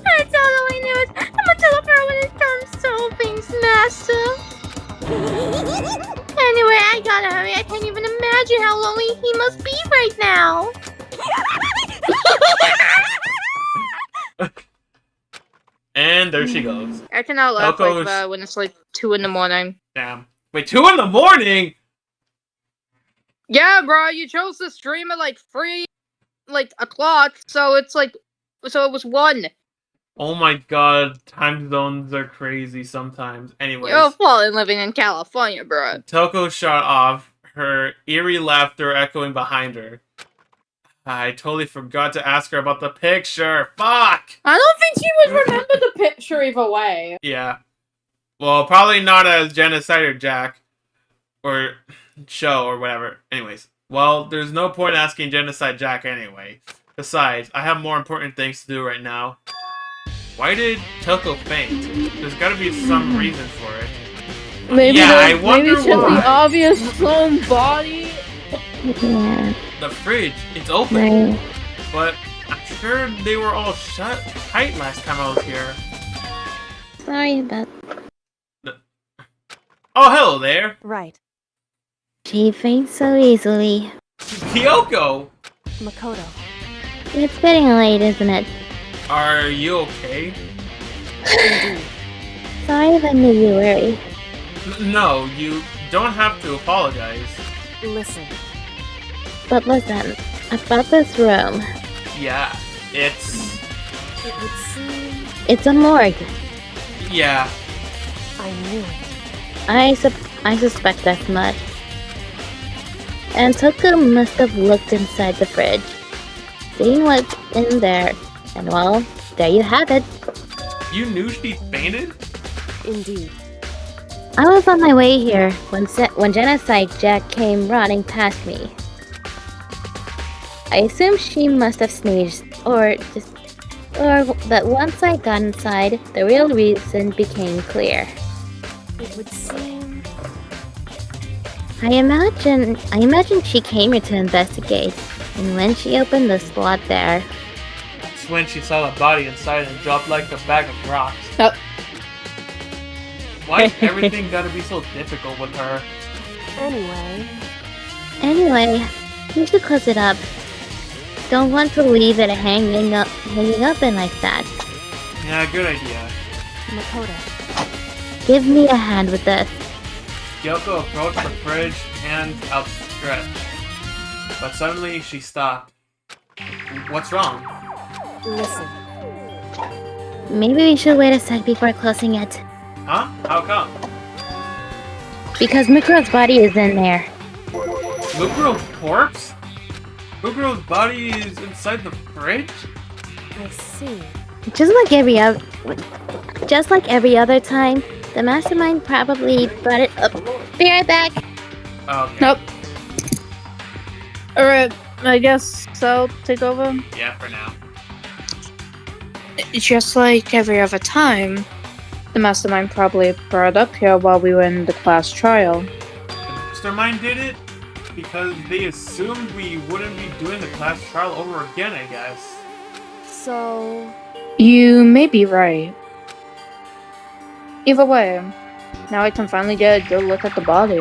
Speaker 7: I totally knew it. I'm gonna tell her when it comes to things, Master. Anyway, I gotta hurry. I can't even imagine how lonely he must be right now.
Speaker 1: And there she goes.
Speaker 3: I cannot laugh
Speaker 1: Coco's-
Speaker 3: like when it's like 2 in the morning.
Speaker 1: Damn. Wait, 2 in the morning?
Speaker 3: Yeah, bro, you chose to stream at like 3, like o'clock, so it's like, so it was 1.
Speaker 1: Oh my god, time zones are crazy sometimes. Anyways,
Speaker 3: You're falling living in California, bro.
Speaker 1: Toko shot off, her eerie laughter echoing behind her. I totally forgot to ask her about the picture. Fuck!
Speaker 3: I don't think she would remember the picture either way.
Speaker 1: Yeah. Well, probably not as Genocider Jack. Or Show or whatever. Anyways. Well, there's no point asking Genocide Jack anyway. Besides, I have more important things to do right now. Why did Toko faint? There's gotta be some reason for it.
Speaker 3: Maybe
Speaker 1: Yeah, I
Speaker 3: maybe
Speaker 1: wonder
Speaker 3: it's just
Speaker 1: why.
Speaker 3: the obvious slow body.
Speaker 4: Yeah.
Speaker 1: The fridge, it's open.
Speaker 4: Right.
Speaker 1: But I'm sure they were all shut tight last time I was here.
Speaker 4: Sorry about.
Speaker 1: Oh, hello there.
Speaker 5: Right.
Speaker 4: She faints so easily.
Speaker 1: Kyoko!
Speaker 5: Makoto.
Speaker 4: It's getting late, isn't it?
Speaker 1: Are you okay?
Speaker 4: Sorry if I made you worry.
Speaker 1: No, you don't have to apologize.
Speaker 5: Listen.
Speaker 4: But listen, about this room.
Speaker 1: Yeah, it's...
Speaker 5: It would seem
Speaker 4: It's a morgue.
Speaker 1: Yeah.
Speaker 5: I knew it.
Speaker 4: I suspect as much. And Toko must have looked inside the fridge, seen what's in there, and well, there you have it.
Speaker 1: You knew she fainted?
Speaker 5: Indeed.
Speaker 4: I was on my way here when Genocide Jack came running past me. I assume she must have sneezed, but once I got inside, the real reason became clear.
Speaker 5: It would seem
Speaker 4: I imagine she came here to investigate, and when she opened the slot there,
Speaker 1: That's when she saw the body inside and dropped like a bag of rocks.
Speaker 3: Oh.
Speaker 1: Why's everything gotta be so difficult with her?
Speaker 4: Anyway, we should close it up. Don't want to leave it hanging open like that.
Speaker 1: Yeah, good idea.
Speaker 5: Makoto.
Speaker 4: Give me a hand with this.
Speaker 1: Kyoko approached the fridge, hands outstretched. But suddenly she stopped. What's wrong?
Speaker 5: Listen.
Speaker 4: Maybe we should wait a sec before closing it.
Speaker 1: Huh? How come?
Speaker 4: Because Mukuro's body is in there.
Speaker 1: Mukuro's corpse? Mukuro's body is inside the fridge?
Speaker 5: I see.
Speaker 4: Just like every other time, the mastermind probably brought it up. Be right back.
Speaker 1: Okay.
Speaker 3: Nope. Alright, I guess so. Take over.
Speaker 1: Yeah, for now.
Speaker 3: Just like every other time, the mastermind probably brought it up here while we were in the class trial.
Speaker 1: The mastermind did it? Because they assumed we wouldn't be doing the class trial over again, I guess.
Speaker 5: So
Speaker 3: You may be right. Either way, now I can finally get a good look at the body.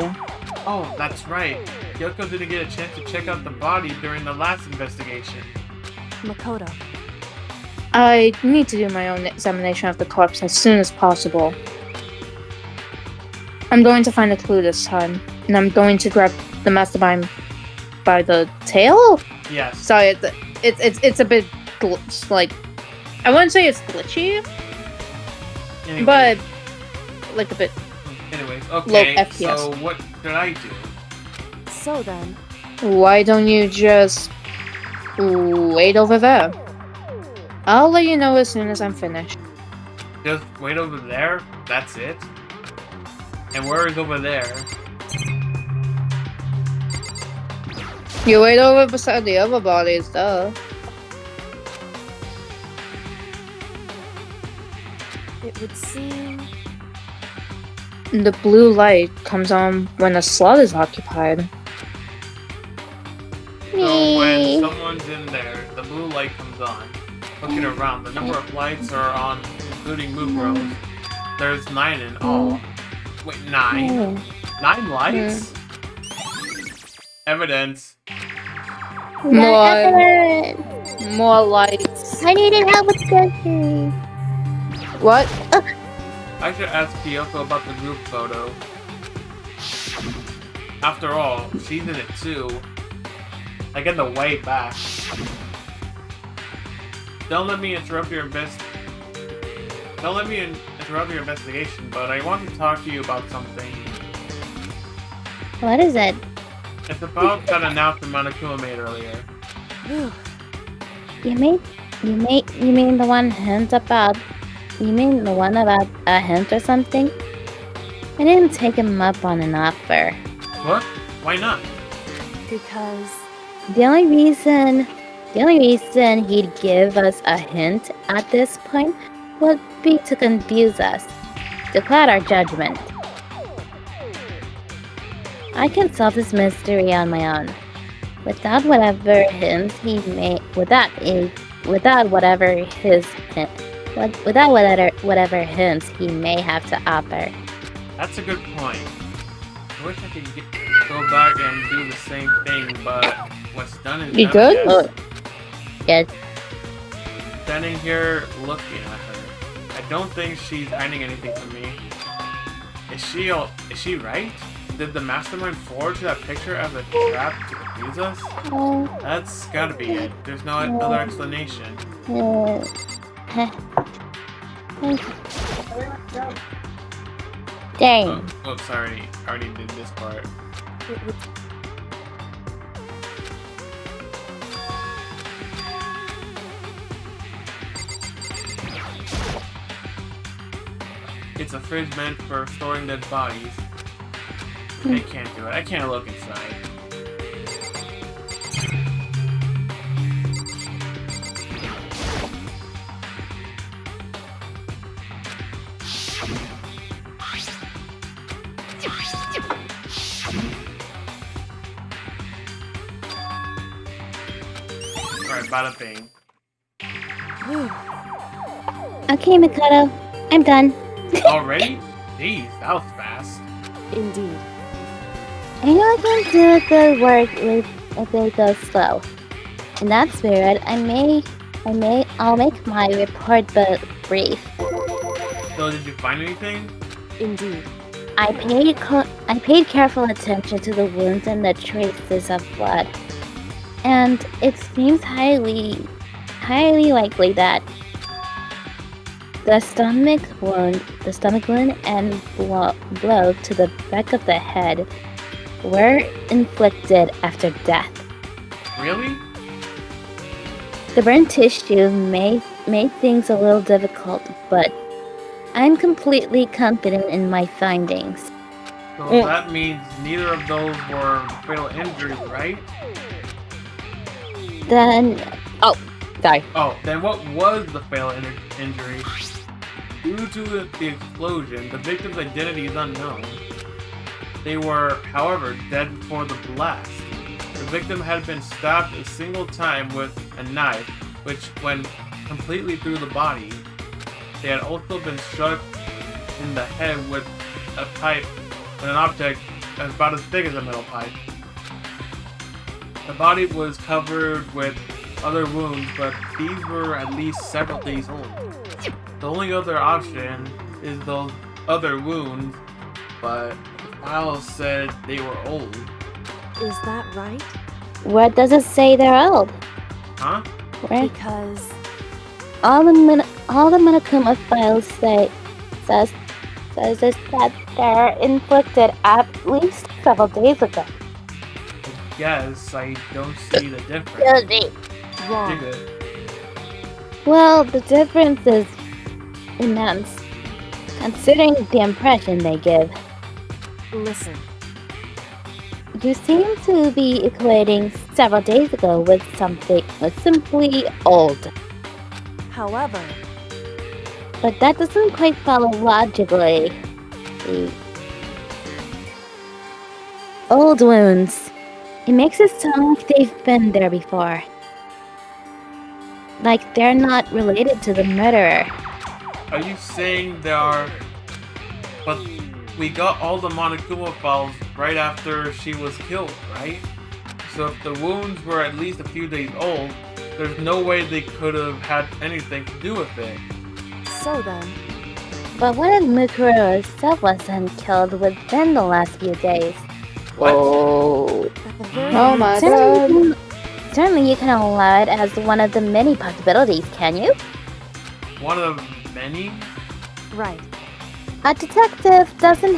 Speaker 1: Oh, that's right. Kyoko didn't get a chance to check out the body during the last investigation.
Speaker 5: Makoto.
Speaker 3: I need to do my own examination of the corpse as soon as possible. I'm going to find a clue this time, and I'm going to grab the mastermind by the tail?
Speaker 1: Yes.
Speaker 3: Sorry, it's a bit like, I wouldn't say it's glitchy,
Speaker 1: Anyways.
Speaker 3: but like a bit.
Speaker 1: Anyways,
Speaker 3: low
Speaker 1: okay,
Speaker 3: FPS.
Speaker 1: so what did I do?
Speaker 5: So then,
Speaker 3: Why don't you just Wait over there. I'll let you know as soon as I'm finished.
Speaker 1: Just wait over there? That's it? And where is over there?
Speaker 3: You wait over beside the other bodies, duh.
Speaker 5: It would seem.
Speaker 3: The blue light comes on when a slot is occupied.
Speaker 1: So when someone's in there, the blue light comes on. Looking around, the number of lights are on, including move rolls. There's 9 in all. Wait, 9? 9 lights? Evidence.
Speaker 3: More lights.
Speaker 7: I needed help with groceries.
Speaker 3: What?
Speaker 1: I should ask Kyoko about the group photo. After all, she's in it too. Like in the way back. Don't let me interrupt your investigation, but I want to talk to you about something.
Speaker 4: What is it?
Speaker 1: It's about that announcement Monokuma made earlier.
Speaker 4: You mean the one hint about? You mean the one about a hint or something? I didn't take him up on an offer.
Speaker 1: What? Why not?
Speaker 5: Because.
Speaker 4: The only reason he'd give us a hint at this point would be to confuse us, to cloud our judgment. I can solve this mystery on my own, without whatever hints he may, without whatever hints he may have to offer.
Speaker 1: That's a good point. I wish I could go back and do the same thing, but what's done is
Speaker 3: You
Speaker 1: done.
Speaker 3: good?
Speaker 1: Yes.
Speaker 4: Oh, yes.
Speaker 1: Standing here looking at her. I don't think she's hiding anything from me. Is she right? Did the mastermind forge that picture as a trap to confuse us? That's gotta be it. There's no other explanation.
Speaker 4: Dang.
Speaker 1: Oh, sorry. I already did this part.
Speaker 5: It would.
Speaker 1: It's a fridge meant for storing dead bodies. I can't do it. I can't look inside. Alright, bada bing.
Speaker 4: Okay, Mikado, I'm done.
Speaker 1: Already? Jeez, that was fast.
Speaker 5: Indeed.
Speaker 4: I know I can do good work if it goes slow. In that spirit, I'll make my report but brief.
Speaker 1: So, did you find anything?
Speaker 5: Indeed.
Speaker 4: I paid careful attention to the wounds and the traces of blood, and it seems highly likely that the stomach wound and blow to the back of the head were inflicted after death.
Speaker 1: Really?
Speaker 4: The burnt tissue made things a little difficult, but I'm completely confident in my findings.
Speaker 1: So that means neither of those were fatal injuries, right?
Speaker 4: Then, sorry.
Speaker 1: Oh, then what was the fatal injury? Due to the explosion, the victim's identity is unknown. They were, however, dead before the blast. The victim had been stabbed a single time with a knife, which went completely through the body. They had also been struck in the head with a pipe, with an object that's about as big as a metal pipe. The body was covered with other wounds, but these were at least several days old. The only other option is those other wounds, but the file said they were old.
Speaker 5: Is that right?
Speaker 4: Where does it say they're old?
Speaker 1: Huh?
Speaker 4: Where?
Speaker 5: Because.
Speaker 4: All the Monokuma files says that they're inflicted at least several days ago.
Speaker 1: Yes, I don't see the difference.
Speaker 4: Excuse me.
Speaker 1: You're
Speaker 5: Wrong.
Speaker 1: good.
Speaker 4: Well, the difference is immense, considering the impression they give.
Speaker 5: Listen.
Speaker 4: You seem to be equating several days ago with something simply old.
Speaker 5: However,
Speaker 4: But that doesn't quite follow logically. The old wounds. It makes it sound like they've been there before. Like they're not related to the murderer.
Speaker 1: Are you saying there are... But we got all the Monokuma files right after she was killed, right? So if the wounds were at least a few days old, there's no way they could have had anything to do with it.
Speaker 5: so then,
Speaker 4: But what if Mukuro herself wasn't killed within the last few days?
Speaker 1: What?
Speaker 3: Oh.
Speaker 5: at the very
Speaker 3: Oh my
Speaker 4: Certainly,
Speaker 3: god.
Speaker 4: certainly you can allow it as one of the many possibilities, can you?
Speaker 1: One of many?
Speaker 5: right.
Speaker 4: A detective doesn't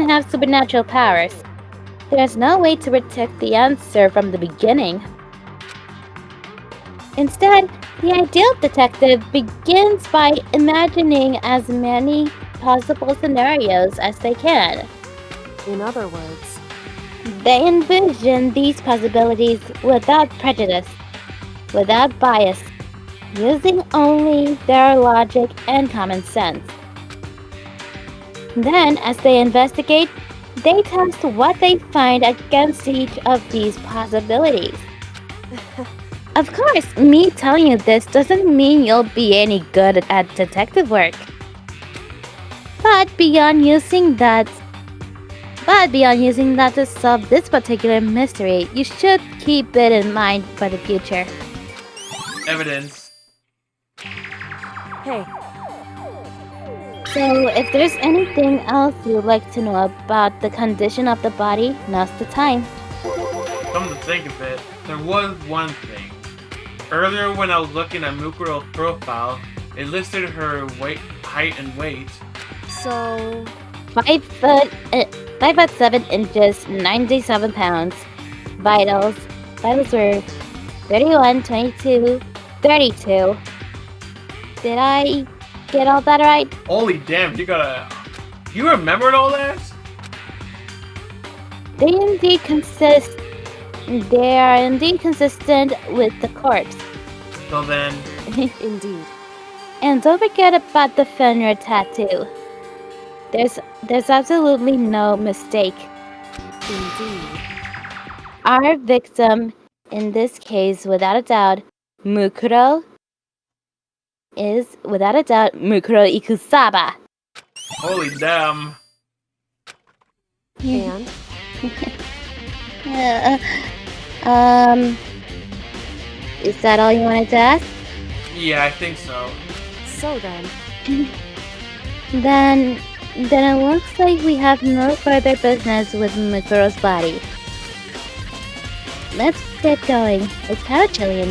Speaker 4: have supernatural powers. There's no way to predict the answer from the beginning. Instead, the ideal detective begins by imagining as many possible scenarios as they can.
Speaker 5: In other words,
Speaker 4: They envision these possibilities without prejudice, without bias, using only their logic and common sense. Then, as they investigate, they test what they find against each of these possibilities. Of course, me telling you this doesn't mean you'll be any good at detective work. But beyond using that to solve this particular mystery, you should keep it in mind for the future.
Speaker 1: Evidence.
Speaker 5: hey,
Speaker 4: So, if there's anything else you'd like to know about the condition of the body, now's the time.
Speaker 1: Come to think of it, there was one thing. Earlier when I was looking at Mukuro's profile, it listed her height and weight.
Speaker 5: so
Speaker 4: 5'7", 97 pounds. Vitals were 31, 22, 32. Did I get all that right?
Speaker 1: Holy damn, you remembered all that?
Speaker 4: They are indeed consistent with the corpse.
Speaker 1: So then,
Speaker 5: indeed.
Speaker 4: And don't forget about the Fenrir tattoo. There's absolutely no mistake.
Speaker 5: Indeed.
Speaker 4: Our victim, in this case, without a doubt, Mukuro Ikusaba.
Speaker 1: holy damn.
Speaker 5: And
Speaker 4: Is that all you wanted to ask?
Speaker 1: Yeah, I think so.
Speaker 5: so then,
Speaker 4: Then it looks like we have no further business with Mukuro's body. Let's get going. It's kind of chilly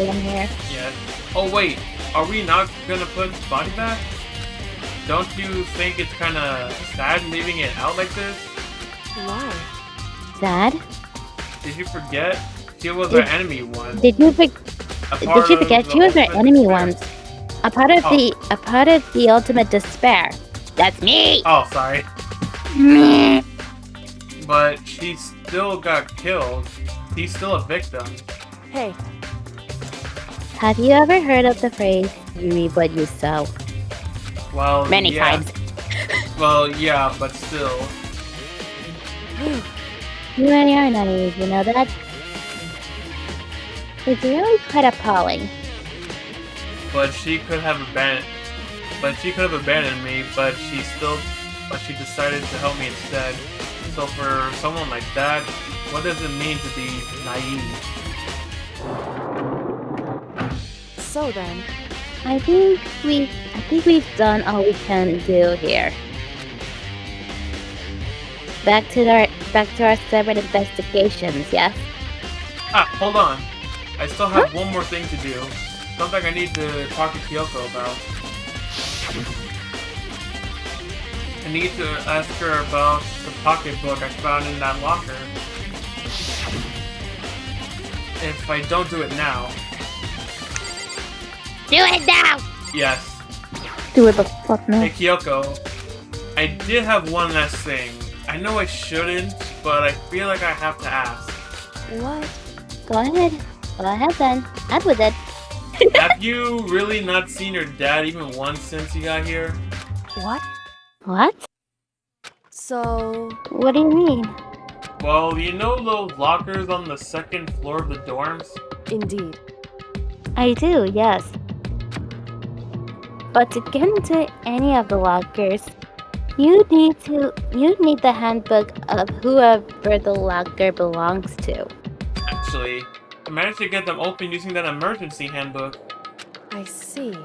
Speaker 4: in here.
Speaker 1: Yeah. Oh wait, are we not gonna put his body back? Don't you think it's kinda sad leaving it out like this?
Speaker 5: why?
Speaker 4: Sad?
Speaker 1: Did you forget? She was our enemy once.
Speaker 4: Did you forget she was our enemy
Speaker 1: once?
Speaker 4: once? A part of the ultimate despair. That's me.
Speaker 1: Oh, sorry. But she still got killed. She's still a victim.
Speaker 5: Hey,
Speaker 4: Have you ever heard of the phrase "you reap what you sow"?
Speaker 1: Well,
Speaker 4: Many
Speaker 1: yeah.
Speaker 4: times.
Speaker 1: Well, yeah, but still.
Speaker 4: You and your enemies, you know that? It's really quite appalling.
Speaker 1: But she could have abandoned me, but she decided to help me instead. So for someone like that, what does it mean to be naive?
Speaker 5: so then,
Speaker 4: I think we've done all we can do here. Back to our separate investigations, yes?
Speaker 1: Ah, hold on. I still have one more thing to do. Something I need to talk to Kyoko about. I need to ask her about the pocketbook I found in that locker. if I don't do it now.
Speaker 7: Do it now!
Speaker 1: Yes.
Speaker 3: Do it the fuck now.
Speaker 1: Hey, Kyoko. I did have one last thing. I know I shouldn't, but I feel like I have to ask.
Speaker 4: What? Go ahead. Go ahead then. Add with it.
Speaker 1: Have you really not seen your dad even once since you got here?
Speaker 5: What?
Speaker 4: What?
Speaker 5: So,
Speaker 4: What do you mean?
Speaker 1: Well, you know those lockers on the second floor of the dorms?
Speaker 5: indeed.
Speaker 4: I do, yes. But to get into any of the lockers, you need the handbook of whoever the locker belongs to.
Speaker 1: Actually, I managed to get them open using that emergency handbook.
Speaker 5: I see.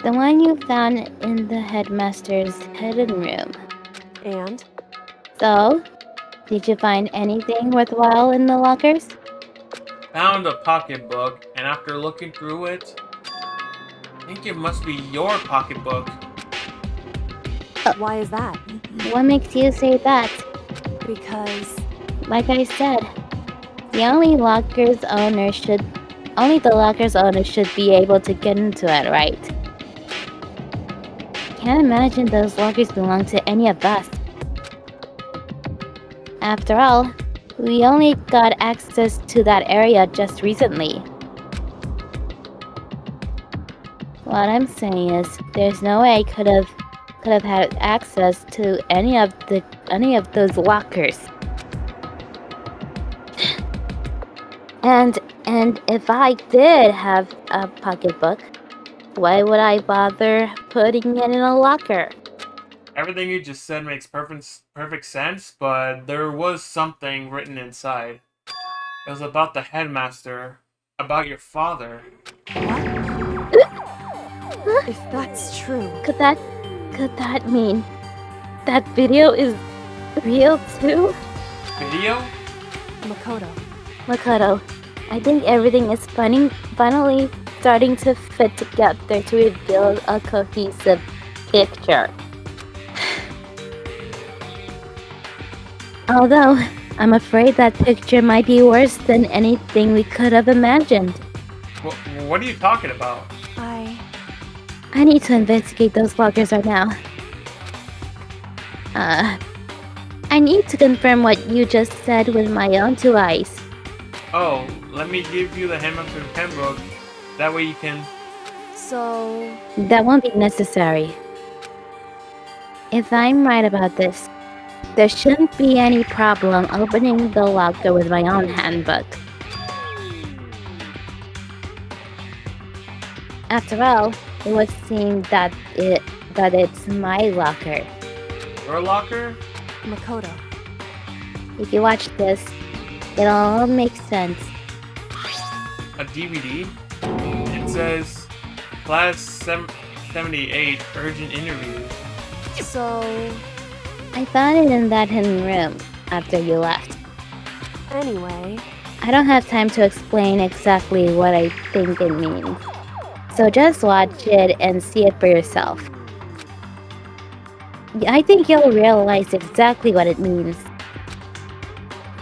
Speaker 4: The one you found in the headmaster's hidden room.
Speaker 5: And?
Speaker 4: So, did you find anything worthwhile in the lockers?
Speaker 1: Found a pocketbook, and after looking through it, I think it must be your pocketbook.
Speaker 5: Why is that?
Speaker 4: What makes you say that?
Speaker 5: Because
Speaker 4: Like I said, only the locker's owner should be able to get into it, right? Can't imagine those lockers belong to any of us. After all, we only got access to that area just recently. What I'm saying is, there's no way I could have had access to any of those lockers. And if I did have a pocketbook, why would I bother putting it in a locker?
Speaker 1: Everything you just said makes perfect sense, but there was something written inside. It was about the headmaster, about your father.
Speaker 5: if that's true,
Speaker 4: Could that mean that video is real too?
Speaker 1: Video?
Speaker 4: Makoto, I think everything is finally starting to fit together to reveal a cohesive picture. Although, I'm afraid that picture might be worse than anything we could have imagined.
Speaker 1: What are you talking about?
Speaker 4: I need to investigate those lockers right now. I need to confirm what you just said with my own two eyes.
Speaker 1: Oh, let me give you the handbook. That way you can...
Speaker 5: so...
Speaker 4: That won't be necessary. If I'm right about this, there shouldn't be any problem opening the locker with my own handbook. After all, it would seem that it's my locker.
Speaker 1: Your locker?
Speaker 5: Makoto.
Speaker 4: If you watch this, it'll all make sense.
Speaker 1: A DVD? It says Class 78 Urgent Interview.
Speaker 5: So...
Speaker 4: I found it in that hidden room after you left.
Speaker 5: Anyway...
Speaker 4: I don't have time to explain exactly what I think it means. So just watch it and see it for yourself. I think you'll realize exactly what it means.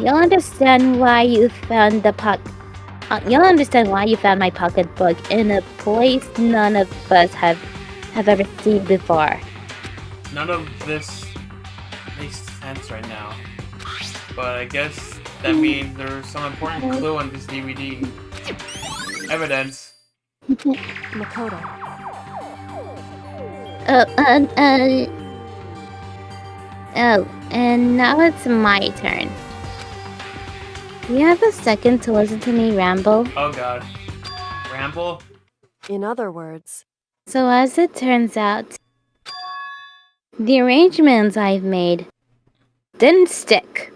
Speaker 4: You'll understand why you found my pocketbook in a place none of us have ever seen before.
Speaker 1: None of this makes sense right now. But I guess that means there's some important clue on this DVD. Evidence.
Speaker 5: Makoto.
Speaker 4: Oh, and now it's my turn. You have a second to listen to me ramble?
Speaker 1: Oh god. Ramble?
Speaker 5: In other words...
Speaker 4: So as it turns out, the arrangements I've made didn't stick.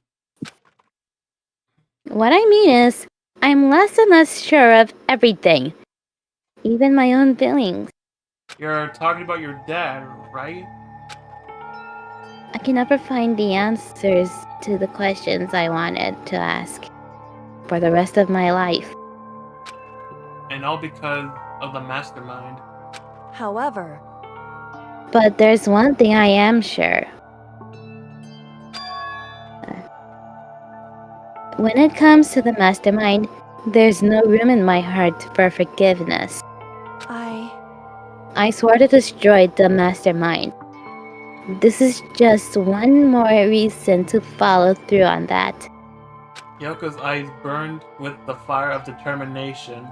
Speaker 4: What I mean is, I'm less and less sure of everything. Even my own feelings.
Speaker 1: You're talking about your dad, right?
Speaker 4: I can never find the answers to the questions I wanted to ask for the rest of my life.
Speaker 1: And all because of the mastermind.
Speaker 5: However...
Speaker 4: But there's one thing I am sure. When it comes to the mastermind, There's no room in my heart for forgiveness. I swore to destroy the mastermind. This is just one more reason to follow through on that.
Speaker 1: Yoko's eyes burned with the fire of determination.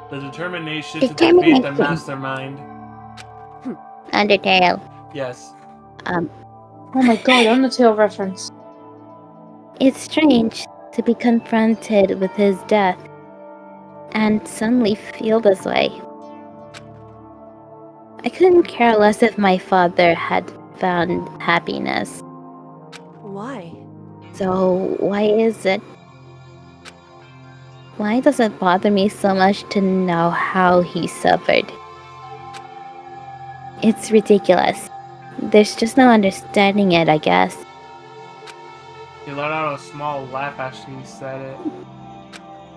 Speaker 1: The determination to defeat the mastermind.
Speaker 4: Undertale.
Speaker 1: Yes.
Speaker 3: Oh my god, Undertale reference.
Speaker 4: It's strange to be confronted with his death and suddenly feel this way. I couldn't care less if my father had found happiness.
Speaker 5: Why?
Speaker 4: So why is it? Why does it bother me so much to know how he suffered? It's ridiculous. There's just no understanding it, I guess.
Speaker 1: She let out a small laugh as she said it,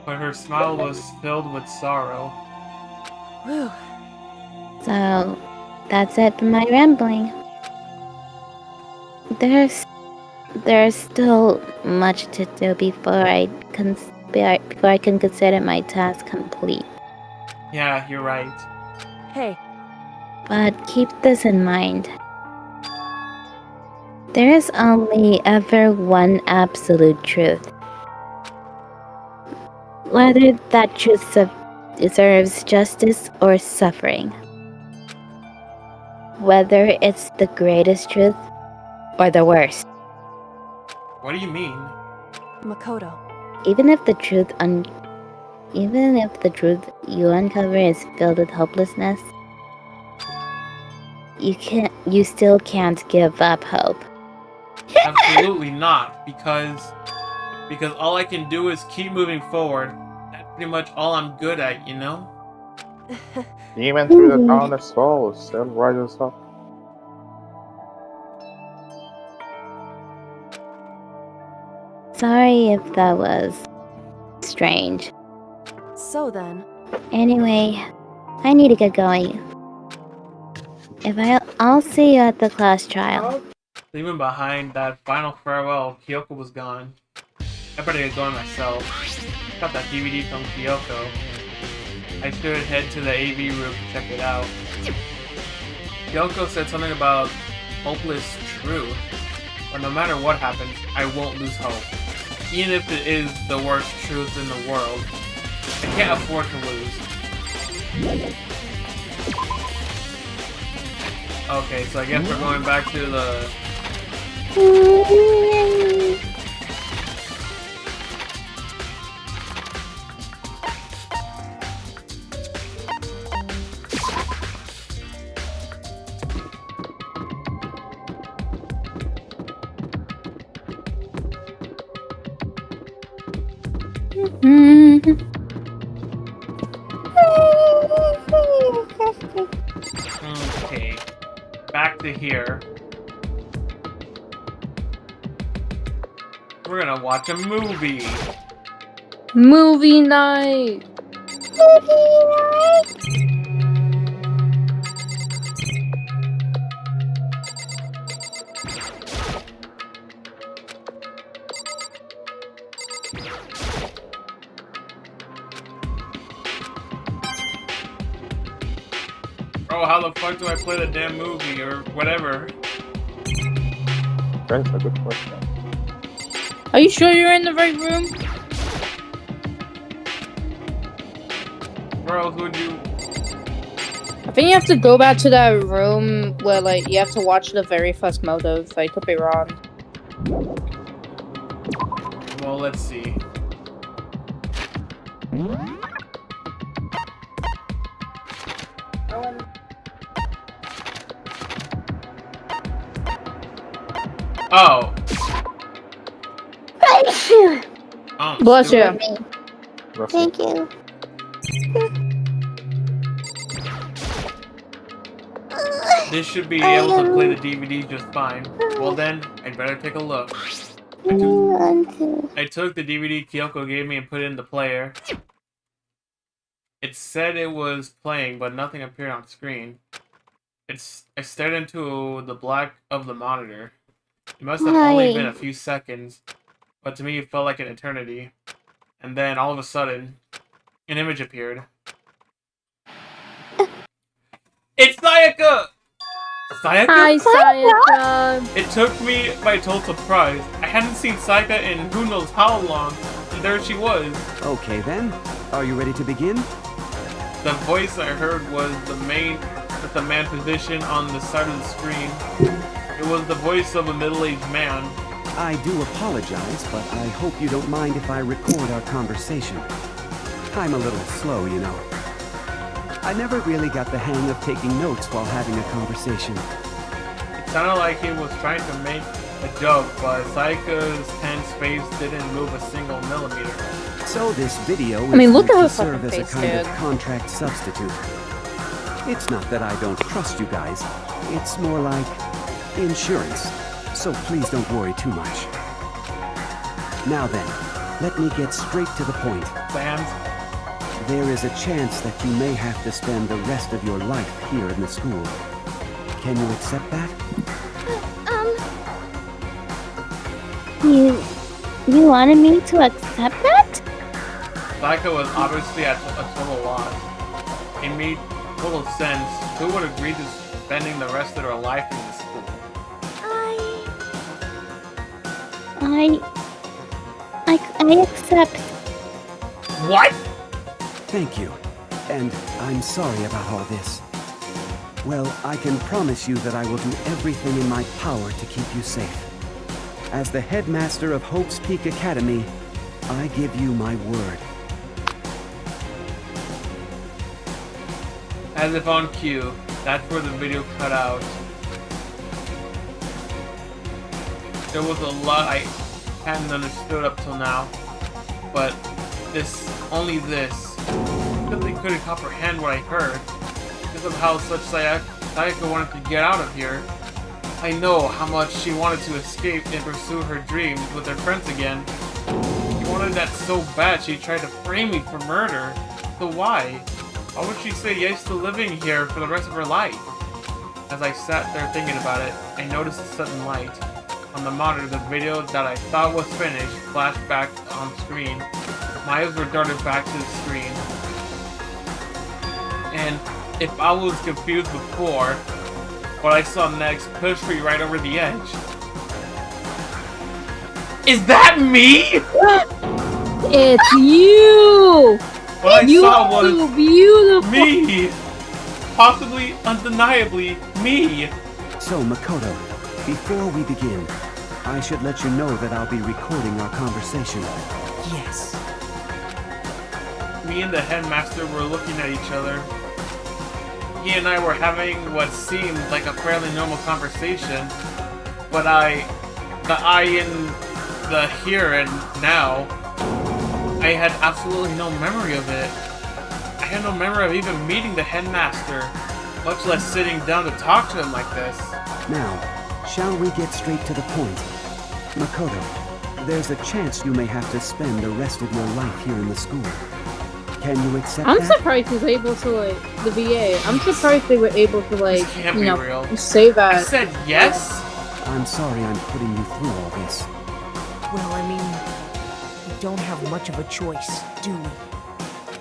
Speaker 1: but her smile was filled with sorrow.
Speaker 5: Whew.
Speaker 4: So, that's it for my rambling. There's still much to do before I can consider my task complete.
Speaker 1: Yeah, you're right.
Speaker 5: Hey.
Speaker 4: But keep this in mind. There is only ever one absolute truth. Whether that truth deserves justice or suffering. Whether it's the greatest truth or the worst.
Speaker 1: What do you mean?
Speaker 5: Makoto.
Speaker 4: Even if the truth you uncover is filled with hopelessness, you still can't give up hope.
Speaker 1: Absolutely not, because all I can do is keep moving forward. That's pretty much all I'm good at, you know?
Speaker 6: Even through the darkness falls, still rises up.
Speaker 4: Sorry if that was strange.
Speaker 5: So then.
Speaker 4: Anyway, I need to get going. I'll see you at the class trial.
Speaker 1: Leaving behind that final farewell, Kyoko was gone. I better get going myself. Got that DVD from Kyoko. I should head to the AV room to check it out. Kyoko said something about hopeless truth, but no matter what happens, I won't lose hope. Even if it is the worst truth in the world, I can't afford to lose. Okay, so I guess we're going back to the... Okay, back to here. We're gonna watch a movie.
Speaker 3: Movie night.
Speaker 1: Oh, how the fuck do I play the damn movie or whatever?
Speaker 6: That's a good question.
Speaker 3: Are you sure you're in the right room?
Speaker 1: Where else would you?
Speaker 3: I think you have to go back to that room where, like, you have to watch the very first motive. I could be wrong.
Speaker 1: Well, let's see. Oh. Oh,
Speaker 3: Bless you.
Speaker 4: Thank you.
Speaker 1: This should be able to play the DVD just fine. Well then, I'd better take a look. I took the DVD Kyoko gave me and put it in the player. It said it was playing, but nothing appeared on screen. I stared into the black of the monitor. It must have only been a few seconds, but to me it felt like an eternity. And then all of a sudden, an image appeared. It's Sayaka! Sayaka?
Speaker 3: Hi, Sayaka.
Speaker 1: It took me by total surprise. I hadn't seen Sayaka in who knows how long, and there she was.
Speaker 9: Okay then, are you ready to begin?
Speaker 1: The voice I heard was the man position on the side of the screen. It was the voice of a middle-aged man.
Speaker 9: I do apologize, but I hope you don't mind if I record our conversation. I'm a little slow, you know. I never really got the hang of taking notes while having a conversation.
Speaker 1: It sounded like he was trying to make a joke, but Sayaka's tense face didn't move a single millimeter.
Speaker 9: So this video is
Speaker 3: look
Speaker 9: meant
Speaker 3: at her
Speaker 9: to serve
Speaker 3: fucking
Speaker 9: as a
Speaker 3: face,
Speaker 9: kind of
Speaker 3: dude.
Speaker 9: contract substitute. It's not that I don't trust you guys. It's more like insurance. So please don't worry too much. Now then, let me get straight to the point.
Speaker 1: Sans?
Speaker 9: There is a chance that you may have to spend the rest of your life here in the school. Can you accept that?
Speaker 4: You wanted me to accept that?
Speaker 1: Sayaka was obviously at a total loss. It made total sense. Who would agree to spending the rest of their life in the school?
Speaker 4: I accept.
Speaker 1: What?
Speaker 9: Thank you. And I'm sorry about all this. Well, I can promise you that I will do everything in my power to keep you safe. As the headmaster of Hope's Peak Academy, I give you my word.
Speaker 1: As if on cue, that's where the video cut out. There was a lot I hadn't understood up till now, but only this. Simply couldn't comprehend what I heard. Because of how such Sayaka wanted to get out of here. I know how much she wanted to escape and pursue her dreams with her friends again. She wanted that so bad she tried to frame me for murder. So why? Why would she say yes to living here for the rest of her life? As I sat there thinking about it, I noticed a sudden light. On the monitor, the video that I thought was finished flashed back on screen. My eyes were darted back to the screen. And if I was confused before, what I saw next pushed me right over the edge. Is that me?
Speaker 3: It's you!
Speaker 1: What I
Speaker 3: You
Speaker 1: saw
Speaker 3: are
Speaker 1: was
Speaker 3: so beautiful!
Speaker 1: me! Possibly, undeniably, me!
Speaker 9: So, Makoto, before we begin, I should let you know that I'll be recording our conversation.
Speaker 5: Yes.
Speaker 1: Me and the headmaster were looking at each other. He and I were having what seemed like a fairly normal conversation, but the I in the here and now, I had absolutely no memory of it. I had no memory of even meeting the headmaster, much less sitting down to talk to him like this.
Speaker 9: Now, shall we get straight to the point? Makoto, there's a chance you may have to spend the rest of your life here in the school. Can you accept
Speaker 3: I'm
Speaker 9: that?
Speaker 3: surprised he's able to, like, the VA. I'm surprised they were able to, like,
Speaker 1: This can't
Speaker 3: you
Speaker 1: be
Speaker 3: know,
Speaker 1: real.
Speaker 3: say that.
Speaker 1: I said yes?
Speaker 9: I'm sorry I'm putting you through all this.
Speaker 5: Well, I mean, we don't have much of a choice, do we?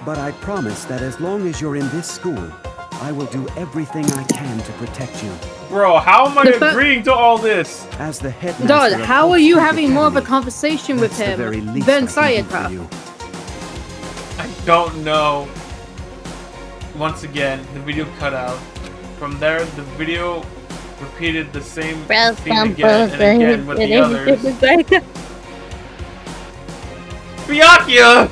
Speaker 9: But I promise that as long as you're in this school, I will do everything I can to protect you.
Speaker 1: Bro, how am I agreeing to all this?
Speaker 9: As the headmaster
Speaker 3: Dad,
Speaker 9: of
Speaker 3: how are
Speaker 9: Hope's
Speaker 3: you
Speaker 9: Peak
Speaker 3: having more of a
Speaker 9: Academy,
Speaker 3: conversation with
Speaker 9: that's the very
Speaker 3: him
Speaker 9: least
Speaker 3: than
Speaker 9: I can do for
Speaker 3: Sayaka?
Speaker 9: you.
Speaker 1: I don't know. Once again, the video cut out. From there, the video repeated the same scene again and again with the others. Byakuya!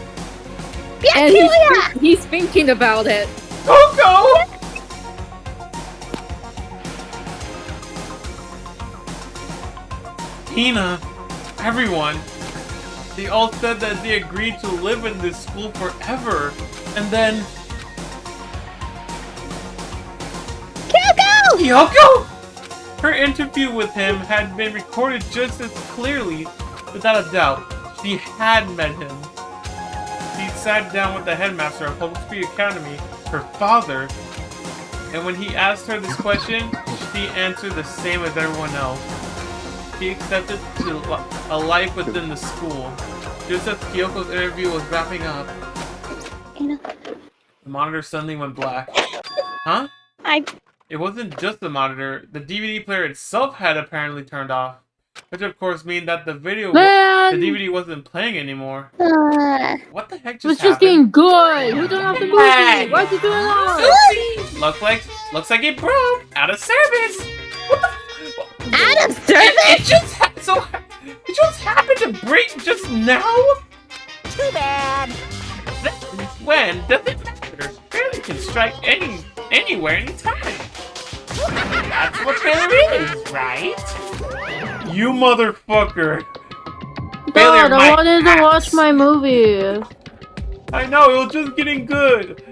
Speaker 3: And he's thinking about it.
Speaker 1: Coco! Hina, everyone, they all said that they agreed to live in this school forever, and then... Kyoko! Her interview with him had been recorded just as clearly, without a doubt. She had met him. She sat down with the headmaster of Hope's Peak Academy, her father, and when he asked her this question, she answered the same as everyone else. She accepted a life within the school. Just as Kyoko's interview was wrapping up,
Speaker 4: You know,
Speaker 1: the monitor suddenly went black. Huh? It wasn't just the monitor. The DVD player itself had apparently turned off. Which of course means that the DVD wasn't playing anymore. What the heck
Speaker 3: It was
Speaker 1: just
Speaker 3: just
Speaker 1: happened?
Speaker 3: getting good. Who turned off the movie? Why'd you do that?
Speaker 1: Looks like it broke. Out of service. What the?
Speaker 4: out of service?
Speaker 1: It just happened to break just now.
Speaker 11: Too bad.
Speaker 1: When does it matter? Failure can strike anywhere, anytime. That's what failure is, right? You motherfucker.
Speaker 3: God, I wanted to watch my movie.
Speaker 1: I know, it was just getting good.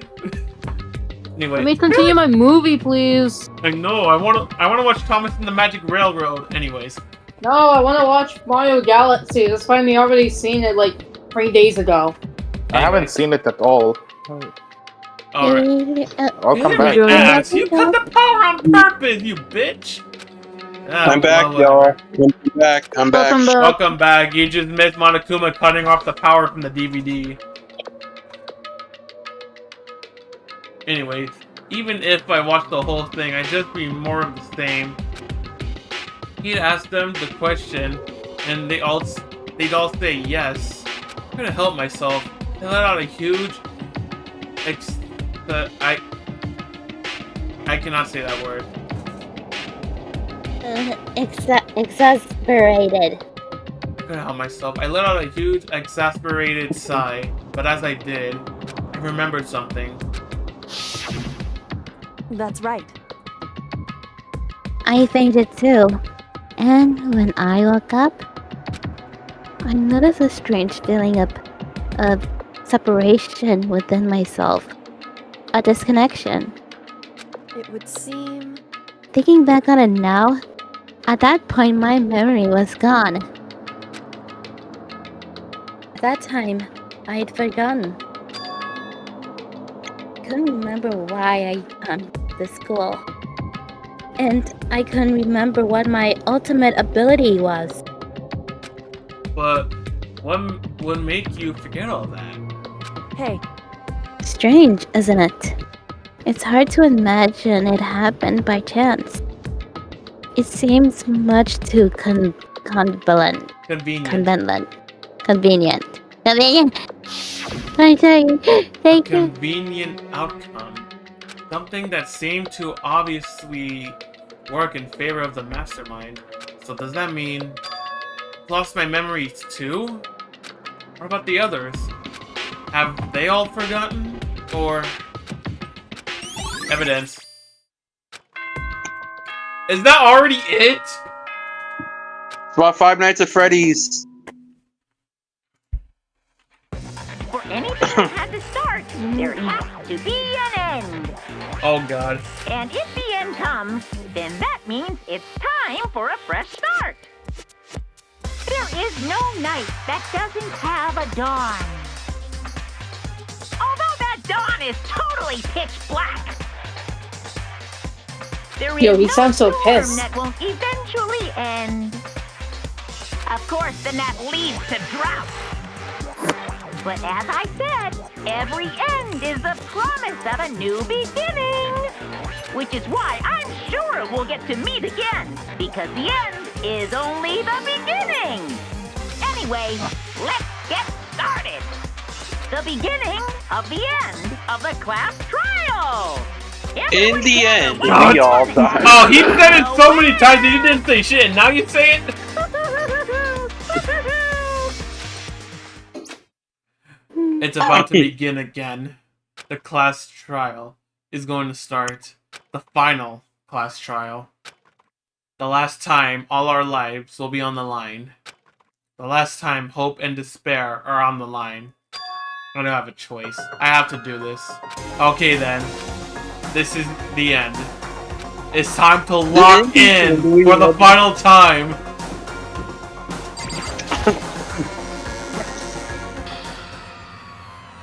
Speaker 1: Anyway.
Speaker 3: Let me continue my movie, please.
Speaker 1: I know, I wanna watch Thomas and the Magic Railroad. Anyways.
Speaker 3: No, I want to watch Mario Galaxy. That's why I already seen it like 3 days ago.
Speaker 6: I haven't seen it at all.
Speaker 1: Alright.
Speaker 6: I'll come back.
Speaker 1: Ass. You cut the power on purpose, you bitch!
Speaker 12: I'm back, y'all. I'm back.
Speaker 1: Welcome back. You just missed Monokuma cutting off the power from the DVD. Anyways, even if I watched the whole thing, I'd just be more of the same. He'd ask them the question, and they'd all say yes. I'm gonna help myself. They let out a huge I cannot say that word.
Speaker 4: Exasperated.
Speaker 1: I'm gonna help myself. I let out a huge, exasperated sigh, but as I did, I remembered something.
Speaker 5: That's right.
Speaker 4: I fainted too. And when I woke up, I noticed a strange feeling of separation within myself. A disconnection.
Speaker 5: It would seem...
Speaker 4: Thinking back on it now, at that point my memory was gone. At that time, I had forgotten. I couldn't remember why I come to school. And I couldn't remember what my ultimate ability was.
Speaker 1: But what would make you forget all that?
Speaker 5: Hey.
Speaker 4: Strange, isn't it? It's hard to imagine it happened by chance. It seems much too convenient. I tell you, thank you.
Speaker 1: Convenient outcome. Something that seemed to obviously work in favor of the mastermind. So does that mean I've lost my memories too? What about the others? Have they all forgotten? Or evidence? Is that already it?
Speaker 12: It's about Five Nights at Freddy's.
Speaker 11: For anything that had to start, there has to be an end.
Speaker 1: Oh god.
Speaker 11: And if the end comes, then that means it's time for a fresh start. There is no night that doesn't have a dawn. Although that dawn is totally pitch black. There is
Speaker 3: Yo, he
Speaker 11: no
Speaker 3: sounds so
Speaker 11: storm
Speaker 3: pissed.
Speaker 11: that won't eventually end. Of course, then that leads to drought. But as I said, every end is the promise of a new beginning. Which is why I'm sure we'll get to meet again, because the end is only the beginning. Anyway, let's get started. The beginning of the end of the class trial.
Speaker 12: In the end, we
Speaker 1: Oh,
Speaker 12: all die.
Speaker 1: Oh, he said it so many times that you didn't say shit, and now you say it? It's about to begin again. The class trial is going to start. The final class trial. The last time all our lives will be on the line. The last time hope and despair are on the line. I don't have a choice. I have to do this. Okay then. This is the end. It's time to lock in for the final time.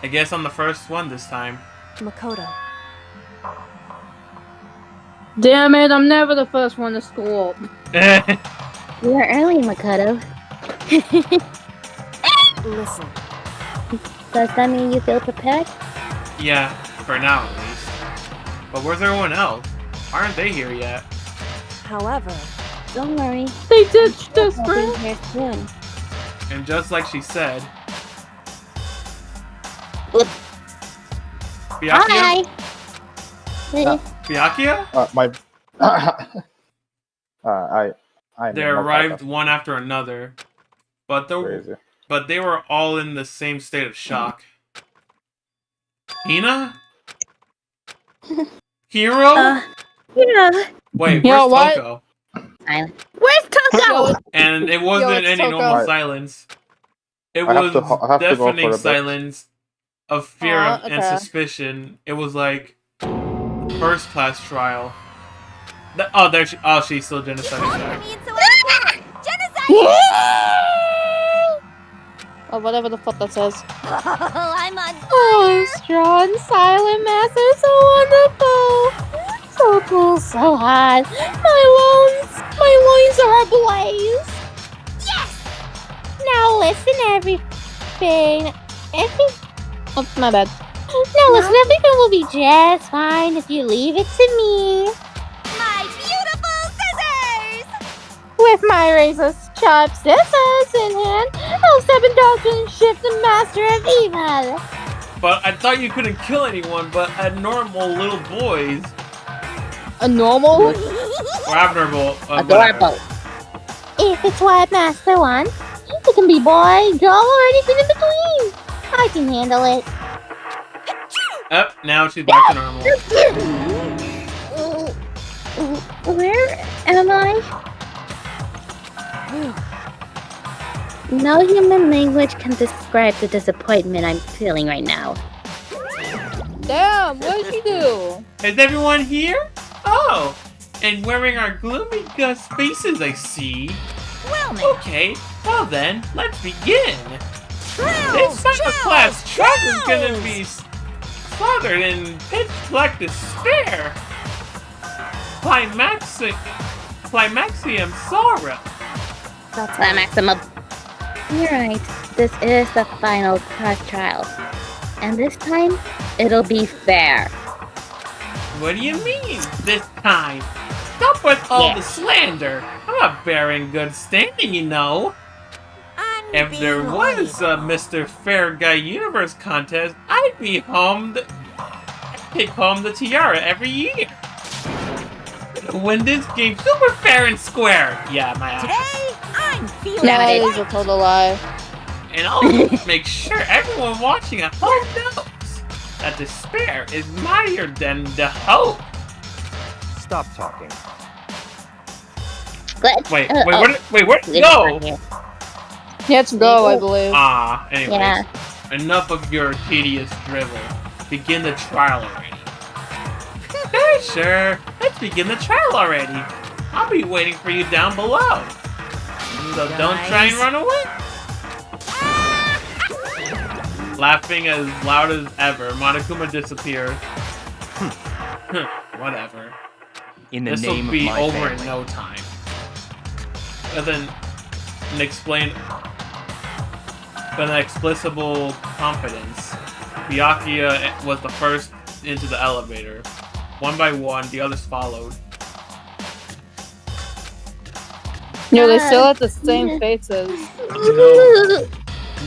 Speaker 1: I guess I'm the first one this time.
Speaker 5: Makoto.
Speaker 3: Damn it, I'm never the first one to school.
Speaker 4: You're early, Makoto.
Speaker 5: Listen,
Speaker 4: Does that mean you feel prepared?
Speaker 1: Yeah, for now at least. But where's everyone else? Aren't they here yet?
Speaker 5: however,
Speaker 4: Don't worry.
Speaker 3: They ditched us,
Speaker 4: I'll
Speaker 3: bro.
Speaker 4: be here soon.
Speaker 1: And just like she said...
Speaker 4: Oop.
Speaker 1: Byakuya?
Speaker 4: Hi.
Speaker 1: Byakuya?
Speaker 6: My. I.
Speaker 1: They arrived one after another. But they were all in the same state of shock. Hina? Hero?
Speaker 4: Yeah.
Speaker 1: Wait,
Speaker 3: Yo,
Speaker 1: where's
Speaker 3: what?
Speaker 1: Toko?
Speaker 4: Where's Toko?
Speaker 1: And it wasn't
Speaker 3: it's
Speaker 1: any
Speaker 3: Toko.
Speaker 1: normal silence. It
Speaker 6: I have
Speaker 1: was
Speaker 6: to go for
Speaker 1: deafening
Speaker 6: a bit.
Speaker 1: silence of fear and
Speaker 3: okay.
Speaker 1: suspicion. It was like first class trial. She's still genociding.
Speaker 3: Or whatever the fuck that says.
Speaker 7: I'm on.
Speaker 3: Oh, strong, silent master, so wonderful. So cool, so hot. My loins are ablaze.
Speaker 7: Yes! Now listen, everything.
Speaker 3: Oh, my bad.
Speaker 7: Now listen, everything will be just fine if you leave it to me. My beautiful scissors!
Speaker 3: With my razor sharp scissors in hand, I'll step into action and shift the master of evil.
Speaker 1: But I thought you couldn't kill anyone but abnormal little boys.
Speaker 3: A normal?
Speaker 1: Or abnormal.
Speaker 4: Adorable.
Speaker 7: If it's what Master wants, it can be boy, girl, or anything in between. I can handle it.
Speaker 1: Now she's back to normal.
Speaker 4: Where am I? No human language can describe the disappointment I'm feeling right now.
Speaker 3: Damn, what did she do?
Speaker 1: Is everyone here? Oh, and wearing our gloomy gust faces, I see.
Speaker 7: Well, now.
Speaker 1: Okay, well then, let's begin. This final class track is gonna be slaughtered in pitch black despair. Climaxium sorrow.
Speaker 5: that's
Speaker 4: Maximum. You're right. This is the final class trial. And this time, it'll be fair.
Speaker 1: What do you mean, this time? Stop with all the slander. I'm not bearing good standing, you know. If there was a Mr. Fair Guy Universe contest, I'd be take home the tiara every year. Win this game super fair and square. Yeah, my ass.
Speaker 7: Today, I'm feeling
Speaker 3: That
Speaker 7: it.
Speaker 3: is a total lie.
Speaker 1: And I'll make sure everyone watching at home knows that despair is mightier than the hope.
Speaker 10: Stop talking.
Speaker 1: Wait, where'd it go?
Speaker 3: Let's go, I believe.
Speaker 1: Anyways.
Speaker 4: Yeah.
Speaker 1: Enough of your tedious drivel. Begin the trial already. Sure. Let's begin the trial already. I'll be waiting for you down below. So don't try and run away. Laughing as loud as ever, Monokuma disappears. Whatever.
Speaker 10: In the
Speaker 1: This will
Speaker 10: name
Speaker 1: be
Speaker 10: of my
Speaker 1: over
Speaker 10: family.
Speaker 1: in no time. And then explain with an explicable confidence. Byakuya was the first into the elevator. One by one, the others followed.
Speaker 3: Yo, they still have the same faces.
Speaker 1: No,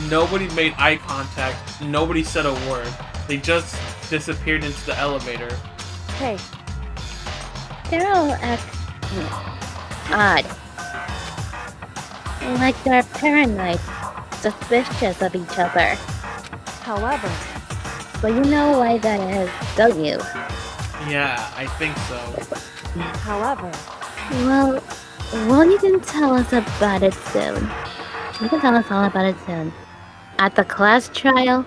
Speaker 1: nobody made eye contact. Nobody said a word. They just disappeared into the elevator.
Speaker 5: Hey,
Speaker 4: They're all acting odd. Like they're paranoid, suspicious of each other.
Speaker 5: however,
Speaker 4: But you know why that is, don't you?
Speaker 1: Yeah, I think so.
Speaker 5: however,
Speaker 4: Well, you can tell us about it soon. You can tell us all about it soon. At the class trial?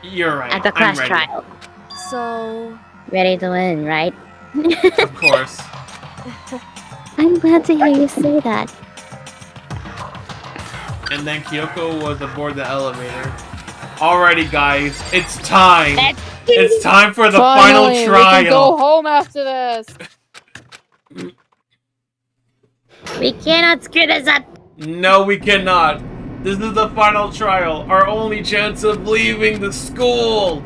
Speaker 1: You're right.
Speaker 4: At the class
Speaker 1: I'm ready.
Speaker 4: trial.
Speaker 5: so
Speaker 4: Ready to win, right?
Speaker 1: Of course.
Speaker 4: I'm glad to hear you say that.
Speaker 1: And then Kyoko was aboard the elevator. Alrighty, guys, it's time. It's time for the
Speaker 3: Finally,
Speaker 1: final trial.
Speaker 3: We can go home after this.
Speaker 4: We cannot screw this up.
Speaker 1: No, we cannot. This is the final trial, our only chance of leaving the school.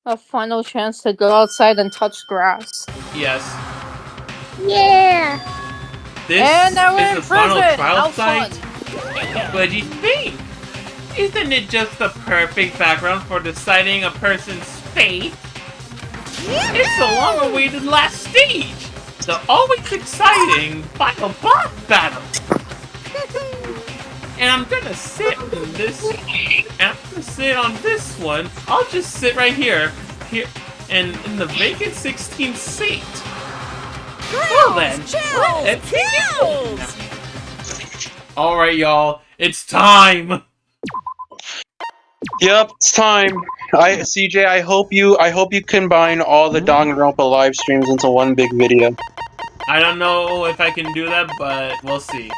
Speaker 3: A final chance to go outside and touch grass.
Speaker 1: Yes.
Speaker 4: Yeah.
Speaker 1: This
Speaker 3: And now we're
Speaker 1: is
Speaker 3: in
Speaker 1: the final
Speaker 3: prison.
Speaker 1: trial
Speaker 3: How
Speaker 1: site.
Speaker 3: fun.
Speaker 1: What do you think? Isn't it just the perfect background for deciding a person's fate? It's the long-awaited last stage, the always exciting final boss battle. And I'm gonna sit in this. And I'm gonna sit on this one. I'll just sit right here, and in the vacant 16th seat. Well then, let's begin. All right, y'all, it's time.
Speaker 12: Yep, it's time. CJ, I hope you combine all the Danganronpa live streams into one big video.
Speaker 1: I don't know if I can do that, but we'll see.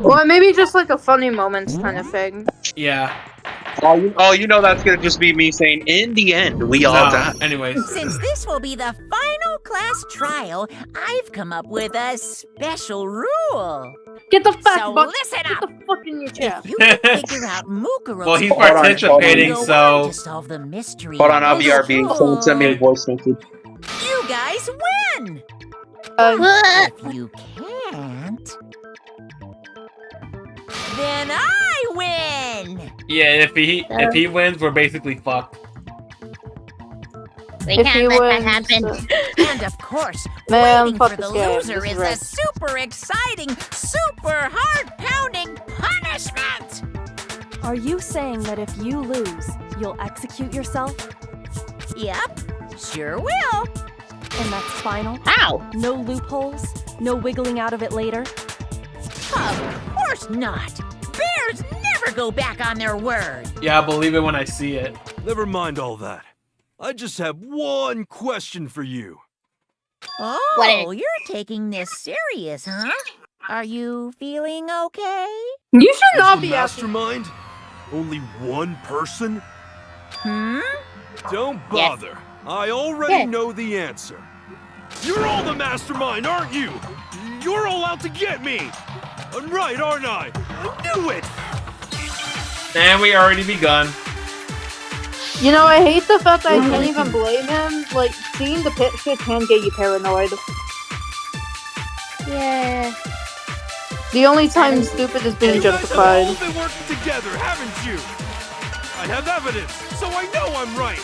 Speaker 3: Or maybe just like a funny moments kind of thing.
Speaker 1: Yeah.
Speaker 12: Oh, you know that's gonna just be me saying, in the end, we all die.
Speaker 1: Anyways.
Speaker 11: Since this will be the final class trial, I've come up with a special rule.
Speaker 3: Get the fuck,
Speaker 11: So
Speaker 3: but
Speaker 11: listen
Speaker 3: get
Speaker 11: up.
Speaker 3: the fuck in your chair.
Speaker 11: You can figure out Mukuro's
Speaker 1: Well, he's
Speaker 12: Hold on,
Speaker 1: participating,
Speaker 11: go
Speaker 1: so.
Speaker 11: on to solve the mystery.
Speaker 12: Hold on, I'll
Speaker 11: of
Speaker 12: be
Speaker 11: this
Speaker 12: RB. Someone send me a voice message.
Speaker 11: You guys win. If you can't, then I win.
Speaker 1: Yeah, if he wins, we're basically fucked.
Speaker 4: We
Speaker 3: If he
Speaker 4: can't let that
Speaker 3: wins,
Speaker 4: happen.
Speaker 11: And of course,
Speaker 3: Man,
Speaker 11: waiting
Speaker 3: fuck
Speaker 11: for the
Speaker 3: this game.
Speaker 11: loser
Speaker 3: This
Speaker 11: is
Speaker 3: is
Speaker 11: a
Speaker 3: right.
Speaker 11: super exciting, super heart-pounding punishment.
Speaker 5: Are you saying that if you lose, you'll execute yourself?
Speaker 11: Yep, sure will.
Speaker 5: And that's final?
Speaker 4: Ow!
Speaker 5: No loopholes? No wiggling out of it later?
Speaker 11: Of course not. Bears never go back on their word.
Speaker 1: Yeah, I'll believe it when I see it.
Speaker 13: Never mind all that. I just have one question for you.
Speaker 11: Oh, you're taking this serious, huh? Are you feeling okay?
Speaker 3: You should not
Speaker 13: Is the
Speaker 3: be asking.
Speaker 13: mastermind only one person?
Speaker 11: Hmm?
Speaker 13: Don't
Speaker 4: Yes.
Speaker 13: bother. I already
Speaker 4: Yeah.
Speaker 13: know the answer. You're all the mastermind, aren't you? You're all out to get me. I'm right, aren't I? I knew it.
Speaker 1: And we already begun.
Speaker 3: You know, I hate the fact that I can't even blame him. Like, seeing the picture can get you paranoid.
Speaker 4: Yeah.
Speaker 3: The only time stupid is being
Speaker 13: You guys have
Speaker 3: justified.
Speaker 13: all been working together, haven't you? I have evidence, so I know I'm right.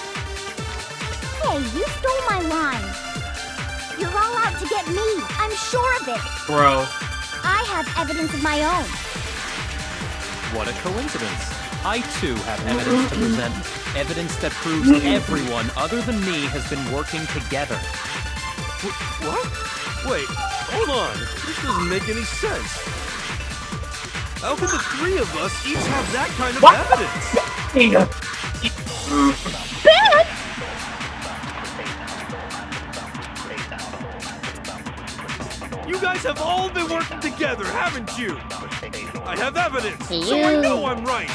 Speaker 7: Hey, you stole my line. You're all out to get me. I'm sure of it.
Speaker 1: Bro.
Speaker 7: I have evidence of my own.
Speaker 10: What a coincidence. I too have evidence to present. Evidence that proves everyone other than me has been working together.
Speaker 13: What? Wait, hold on. This doesn't make any sense. How can the three of us each have that kind of evidence? You guys have all been working together, haven't you? I have evidence, so I know I'm right.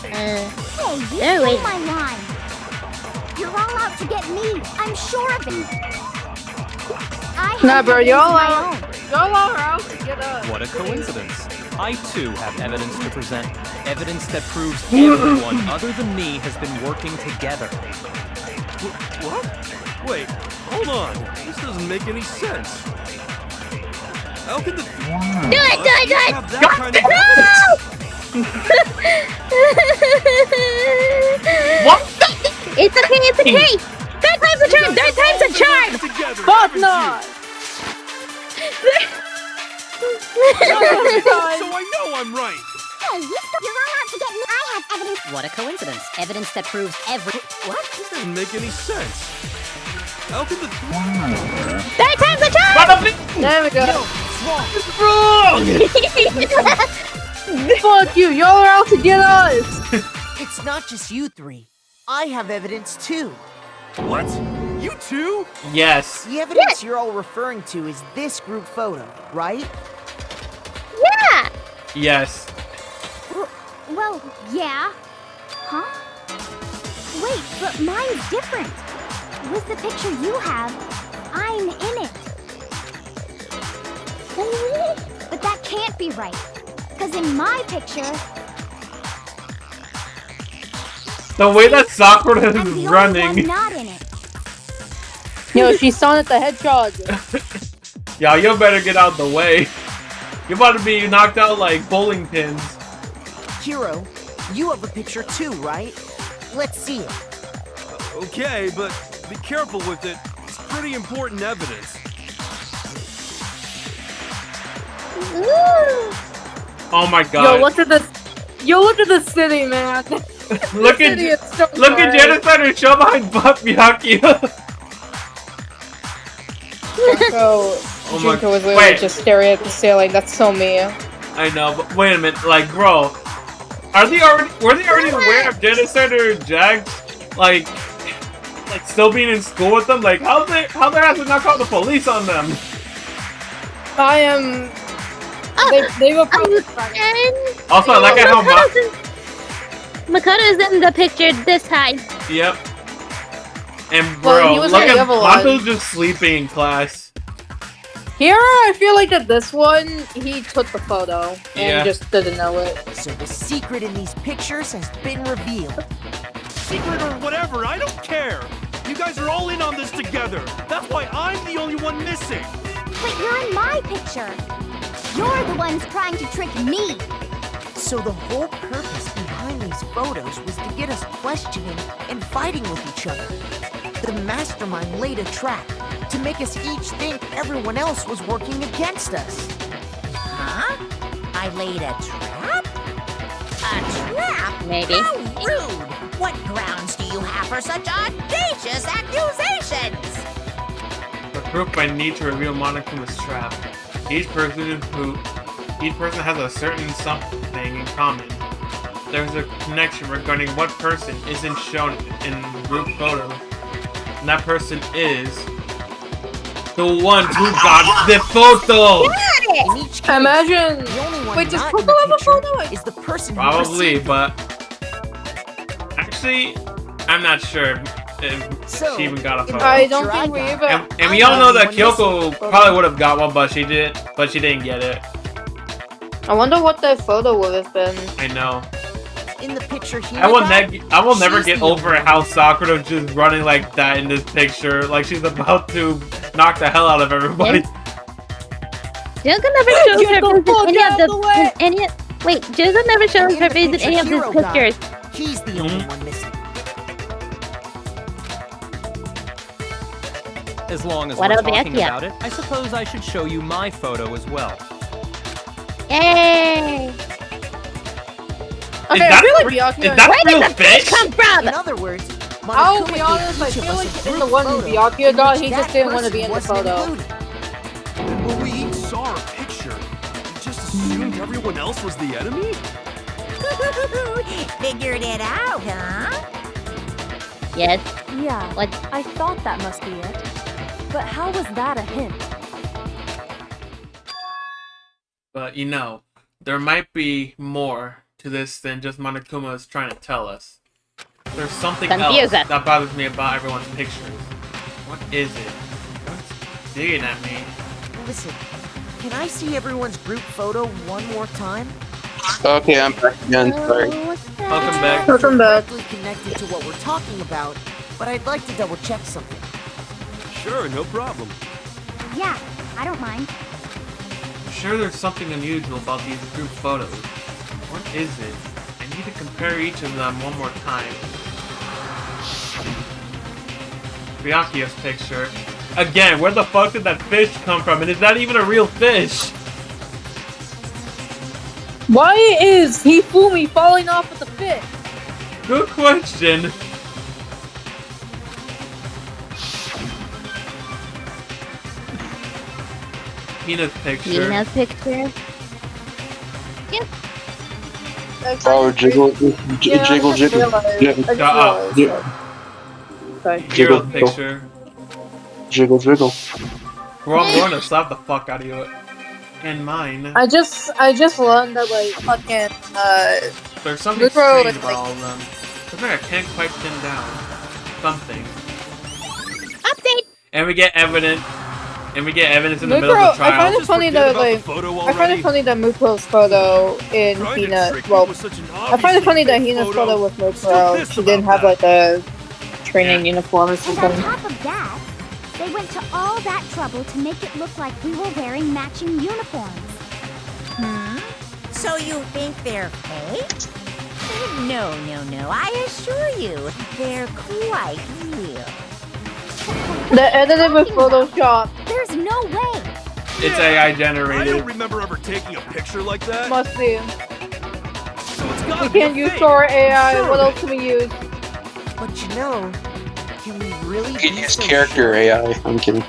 Speaker 7: Hey, you
Speaker 4: There
Speaker 7: stole
Speaker 4: we-
Speaker 7: my line. You're all out to get me. I'm sure of it. I have
Speaker 3: Nah, bro,
Speaker 7: evidence
Speaker 3: y'all
Speaker 7: of my
Speaker 3: out.
Speaker 7: own.
Speaker 3: Y'all are out to get us.
Speaker 10: What a coincidence. I too have evidence to present. Evidence that proves everyone other than me has been working together.
Speaker 13: What? Wait, hold on. This doesn't make any sense. How can the
Speaker 4: Do it!
Speaker 13: have that kind of evidence?
Speaker 4: What? It's okay! Third time's a charm! Third time's a charm!
Speaker 13: Together,
Speaker 3: Fuck
Speaker 13: haven't
Speaker 3: not!
Speaker 13: So I know I'm right.
Speaker 7: Hey, you're all out to get me. I have evidence.
Speaker 14: What a coincidence. Evidence that proves every...
Speaker 13: What? This doesn't make any sense. How can the
Speaker 4: Third time's a charm!
Speaker 3: There we go.
Speaker 1: Wrong!
Speaker 3: Fuck you, y'all are out to get us!
Speaker 14: It's not just you three. I have evidence too.
Speaker 13: What? You too?
Speaker 1: Yes.
Speaker 14: The evidence you're all referring to is this group photo, right?
Speaker 4: Yeah!
Speaker 1: Yes.
Speaker 7: Well, yeah. Huh? Wait, but mine's different. With the picture you have, I'm in it.
Speaker 15: But that can't be right. Because in my picture,
Speaker 1: The way that Sakura is
Speaker 15: I'm the only
Speaker 1: running.
Speaker 15: one not in it.
Speaker 3: Yo, she's Sonic the Hedgehog.
Speaker 1: Y'all, you better get out the way. You're about to be knocked out like bowling pins.
Speaker 14: Hero, you have a picture too, right? Let's see it.
Speaker 13: Okay, but be careful with it. It's pretty important evidence.
Speaker 1: Oh my god.
Speaker 3: Yo, look at this. Yo, look at the city, man.
Speaker 1: Look at
Speaker 3: City is so
Speaker 1: look at
Speaker 3: bright.
Speaker 1: Genocide show behind Buck Byakuya.
Speaker 3: Oh
Speaker 1: my-
Speaker 3: Junko was literally
Speaker 1: wait.
Speaker 3: just staring at the ceiling. That's so me.
Speaker 1: I know, but wait a minute, like, bro, were they already aware of Genocide Jags, like still being in school with them? Like, how their asses not call the police on them?
Speaker 3: I am. They were probably.
Speaker 1: Also, I like how
Speaker 16: Makoto's in the picture this high.
Speaker 1: Yep. And
Speaker 3: Well,
Speaker 1: bro,
Speaker 3: he was
Speaker 1: look
Speaker 3: in
Speaker 1: at
Speaker 3: the other one.
Speaker 1: Mondo's just sleeping in class.
Speaker 3: Here, I feel like that this one, he took the photo and
Speaker 1: Yeah.
Speaker 3: just didn't know it.
Speaker 14: So the secret in these pictures has been revealed.
Speaker 13: Secret or whatever, I don't care. You guys are all in on this together. That's why I'm the only one missing.
Speaker 15: But you're in my picture. You're the ones trying to trick me.
Speaker 14: So the whole purpose behind these photos was to get us questioning and fighting with each other. The mastermind laid a trap to make us each think everyone else was working against us.
Speaker 11: Huh? I laid a trap? A trap?
Speaker 16: Maybe.
Speaker 11: How rude! What grounds do you have for such audacious accusations?
Speaker 1: The proof I need to reveal Monokuma's trap. Each person has a certain something in common. There's a connection regarding what person isn't shown in group photos. And that person is the one who got the photo!
Speaker 14: In each case,
Speaker 3: Imagine.
Speaker 14: the only one
Speaker 3: Wait, does
Speaker 14: not in
Speaker 3: Coco have
Speaker 14: the
Speaker 3: a photo?
Speaker 14: picture is the person who
Speaker 1: Probably,
Speaker 14: received
Speaker 1: but actually, I'm not sure if
Speaker 14: So,
Speaker 1: she even got a
Speaker 14: in the
Speaker 1: photo.
Speaker 3: I don't
Speaker 14: picture
Speaker 3: think we
Speaker 14: got,
Speaker 3: even.
Speaker 1: And we all know that Kyoko probably would have got one, but she didn't get it.
Speaker 3: I wonder what that photo would have been.
Speaker 1: I know.
Speaker 14: in the picture here.
Speaker 1: I will never
Speaker 14: she's
Speaker 1: get
Speaker 14: the
Speaker 1: over
Speaker 14: only
Speaker 1: how Sakura's just running like that in this picture, like she's about to knock the hell out of everybody.
Speaker 16: Junko never shows
Speaker 3: Get
Speaker 16: her
Speaker 3: the
Speaker 16: face
Speaker 3: fuck
Speaker 16: in
Speaker 3: out of the way!
Speaker 16: Wait, Junko never shows
Speaker 14: In
Speaker 16: her
Speaker 14: the
Speaker 16: face in
Speaker 14: picture
Speaker 16: any of his
Speaker 14: Hero got,
Speaker 16: pictures.
Speaker 14: He's the only one missing.
Speaker 10: As long as
Speaker 16: What
Speaker 10: we're
Speaker 16: about
Speaker 10: talking
Speaker 16: Byakuya?
Speaker 10: about it, I suppose I should show you my photo as well.
Speaker 16: Yay!
Speaker 3: Okay,
Speaker 1: that
Speaker 3: I feel
Speaker 1: a-
Speaker 3: like Byakuya.
Speaker 1: is that
Speaker 16: Where
Speaker 1: real
Speaker 16: did the fish
Speaker 1: fish?
Speaker 16: come from?
Speaker 14: In other words,
Speaker 3: I'll
Speaker 14: Monokuma
Speaker 3: be
Speaker 14: gave
Speaker 3: honest, I
Speaker 14: each of
Speaker 3: feel
Speaker 14: us
Speaker 3: like
Speaker 14: a
Speaker 3: in
Speaker 14: group
Speaker 3: the one
Speaker 14: photo
Speaker 3: Byakuya
Speaker 14: in
Speaker 3: got,
Speaker 14: which
Speaker 3: he
Speaker 14: that
Speaker 3: just didn't want to
Speaker 14: person
Speaker 3: be in the
Speaker 14: wasn't
Speaker 3: photo.
Speaker 14: included.
Speaker 13: But we each saw our picture. You just assumed everyone else was the enemy?
Speaker 11: Figured it out, huh?
Speaker 16: Yes.
Speaker 5: Yeah,
Speaker 16: What?
Speaker 5: I thought that must be it. But how was that a hint?
Speaker 1: But you know, there might be more to this than just Monokuma is trying to tell us. There's something
Speaker 16: Confuse
Speaker 1: else
Speaker 16: us.
Speaker 1: that bothers me about everyone's pictures. What is it? What's digging at me?
Speaker 14: Listen, can I see everyone's group photo one more time?
Speaker 12: Okay, I'm back again. Sorry.
Speaker 1: Welcome back.
Speaker 3: Welcome back.
Speaker 14: Directly connected to what we're talking about, but I'd like to double check something.
Speaker 13: Sure, no problem.
Speaker 15: Yeah, I don't mind.
Speaker 1: I'm sure there's something unusual about these group photos. What is it? I need to compare each of them one more time. Byakuya's picture. Again, where the fuck did that fish come from? And is that even a real fish?
Speaker 3: Why is Hifumi falling off with the fish?
Speaker 1: Good question. Hina's picture.
Speaker 16: Nina's picture. Yep.
Speaker 12: Oh, jiggle,
Speaker 3: Yeah,
Speaker 12: jiggle,
Speaker 3: I just
Speaker 12: jiggle.
Speaker 3: realized.
Speaker 12: Yeah.
Speaker 3: I just
Speaker 1: Shut up.
Speaker 3: realized. Sorry.
Speaker 1: Hero's
Speaker 12: Jiggle.
Speaker 1: picture.
Speaker 12: Jiggle, jiggle.
Speaker 1: We're all going to slap the fuck out of you. And mine.
Speaker 3: I just learned that like fucking
Speaker 1: There's something
Speaker 3: Literal,
Speaker 1: strange
Speaker 3: like-
Speaker 1: about all of them. Looks like I can't quite pin down something.
Speaker 16: Update.
Speaker 1: And we get evidence And we get evidence in the middle of the
Speaker 3: I
Speaker 1: trial.
Speaker 3: find it funny that Muko's photo in Hina. Well, I find it funny that Hina's photo with Mukuro. She didn't have like a training uniform or
Speaker 15: And
Speaker 3: something.
Speaker 15: on top of that, they went to all that trouble to make it look like we were wearing matching uniforms.
Speaker 17: So you think they're fake? No. I assure you, they're quite real.
Speaker 3: They're edited with Photoshop.
Speaker 15: There's no way.
Speaker 1: It's AI
Speaker 13: I
Speaker 1: generated.
Speaker 13: don't remember ever taking a picture like that.
Speaker 3: Must be.
Speaker 13: So it's gotta
Speaker 3: We
Speaker 13: be
Speaker 3: can't
Speaker 13: a
Speaker 3: use
Speaker 13: fake.
Speaker 3: Sora AI.
Speaker 13: Sure
Speaker 3: What
Speaker 13: of
Speaker 3: else can we use?
Speaker 14: But you know, can we really
Speaker 12: You
Speaker 14: be
Speaker 12: can use
Speaker 14: so
Speaker 12: character AI. I'm kidding.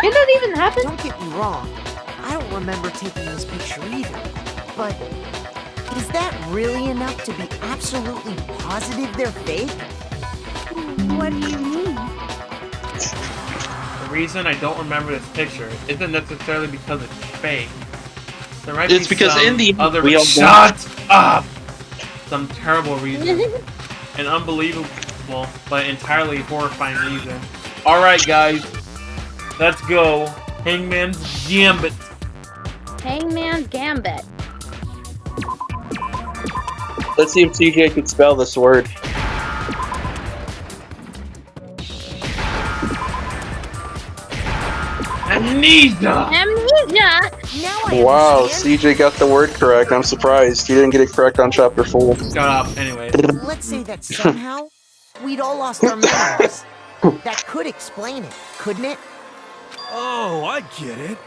Speaker 3: Did that even happen?
Speaker 14: Don't get me wrong. I don't remember taking this picture either. But is that really enough to be absolutely positive they're fake?
Speaker 15: What do you mean?
Speaker 1: The reason I don't remember this picture isn't necessarily because it's fake. There might
Speaker 12: It's
Speaker 1: be
Speaker 12: because
Speaker 1: some
Speaker 12: in the end,
Speaker 1: other
Speaker 12: we all
Speaker 1: shut up. Some terrible reason, an unbelievable but entirely horrifying reason. All right, guys, let's go. Hangman's Gambit.
Speaker 16: Hangman's Gambit.
Speaker 12: Let's see if CJ could spell this word.
Speaker 1: Amnesia.
Speaker 16: Amnesia.
Speaker 14: Now I
Speaker 12: Wow,
Speaker 14: understand.
Speaker 12: CJ got the word correct. I'm surprised. He didn't get it correct on chapter 4.
Speaker 1: Shut up. Anyway.
Speaker 14: Let's say that somehow we'd all lost our memories. That could explain it, couldn't it?
Speaker 13: Oh, I get it.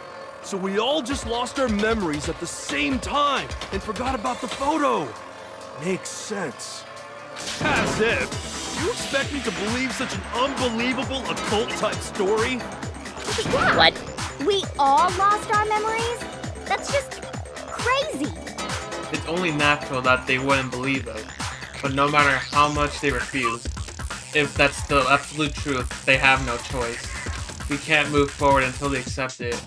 Speaker 13: So we all just lost our memories at the same time and forgot about the photo. Makes sense. As if. You expect me to believe such an unbelievable occult-type story?
Speaker 15: Yeah.
Speaker 16: What?
Speaker 15: We all lost our memories? That's just crazy.
Speaker 1: It's only natural that they wouldn't believe us. But no matter how much they refuse, if that's the absolute truth, they have no choice. We can't move forward until they accept it.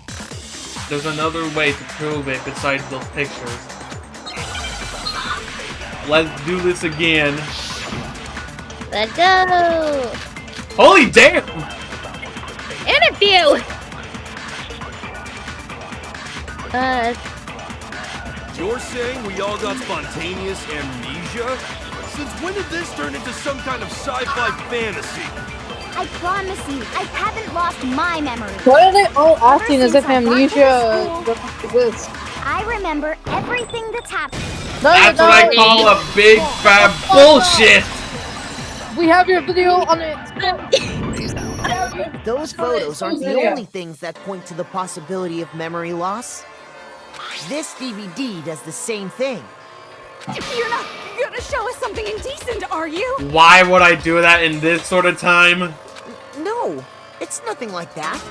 Speaker 1: There's another way to prove it besides those pictures. Let's do this again.
Speaker 16: Let's go.
Speaker 1: Holy damn!
Speaker 16: Interview.
Speaker 13: You're saying we all got spontaneous amnesia? Since when did this turn into some kind of sci-fi fantasy?
Speaker 15: I promise you, I haven't lost my memory.
Speaker 3: Why are they all acting as if
Speaker 15: Ever since I
Speaker 3: amnesia
Speaker 15: got to
Speaker 3: doesn't exist?
Speaker 15: I remember everything that's happened.
Speaker 3: No,
Speaker 1: That's what I call a big fat bullshit!
Speaker 3: We have your video on it.
Speaker 14: Those photos aren't the only things that point to the possibility of memory loss. This DVD does the same thing.
Speaker 5: You're not gonna show us something indecent, are you?
Speaker 1: Why would I do that in this sort of time?
Speaker 14: No, it's nothing like that.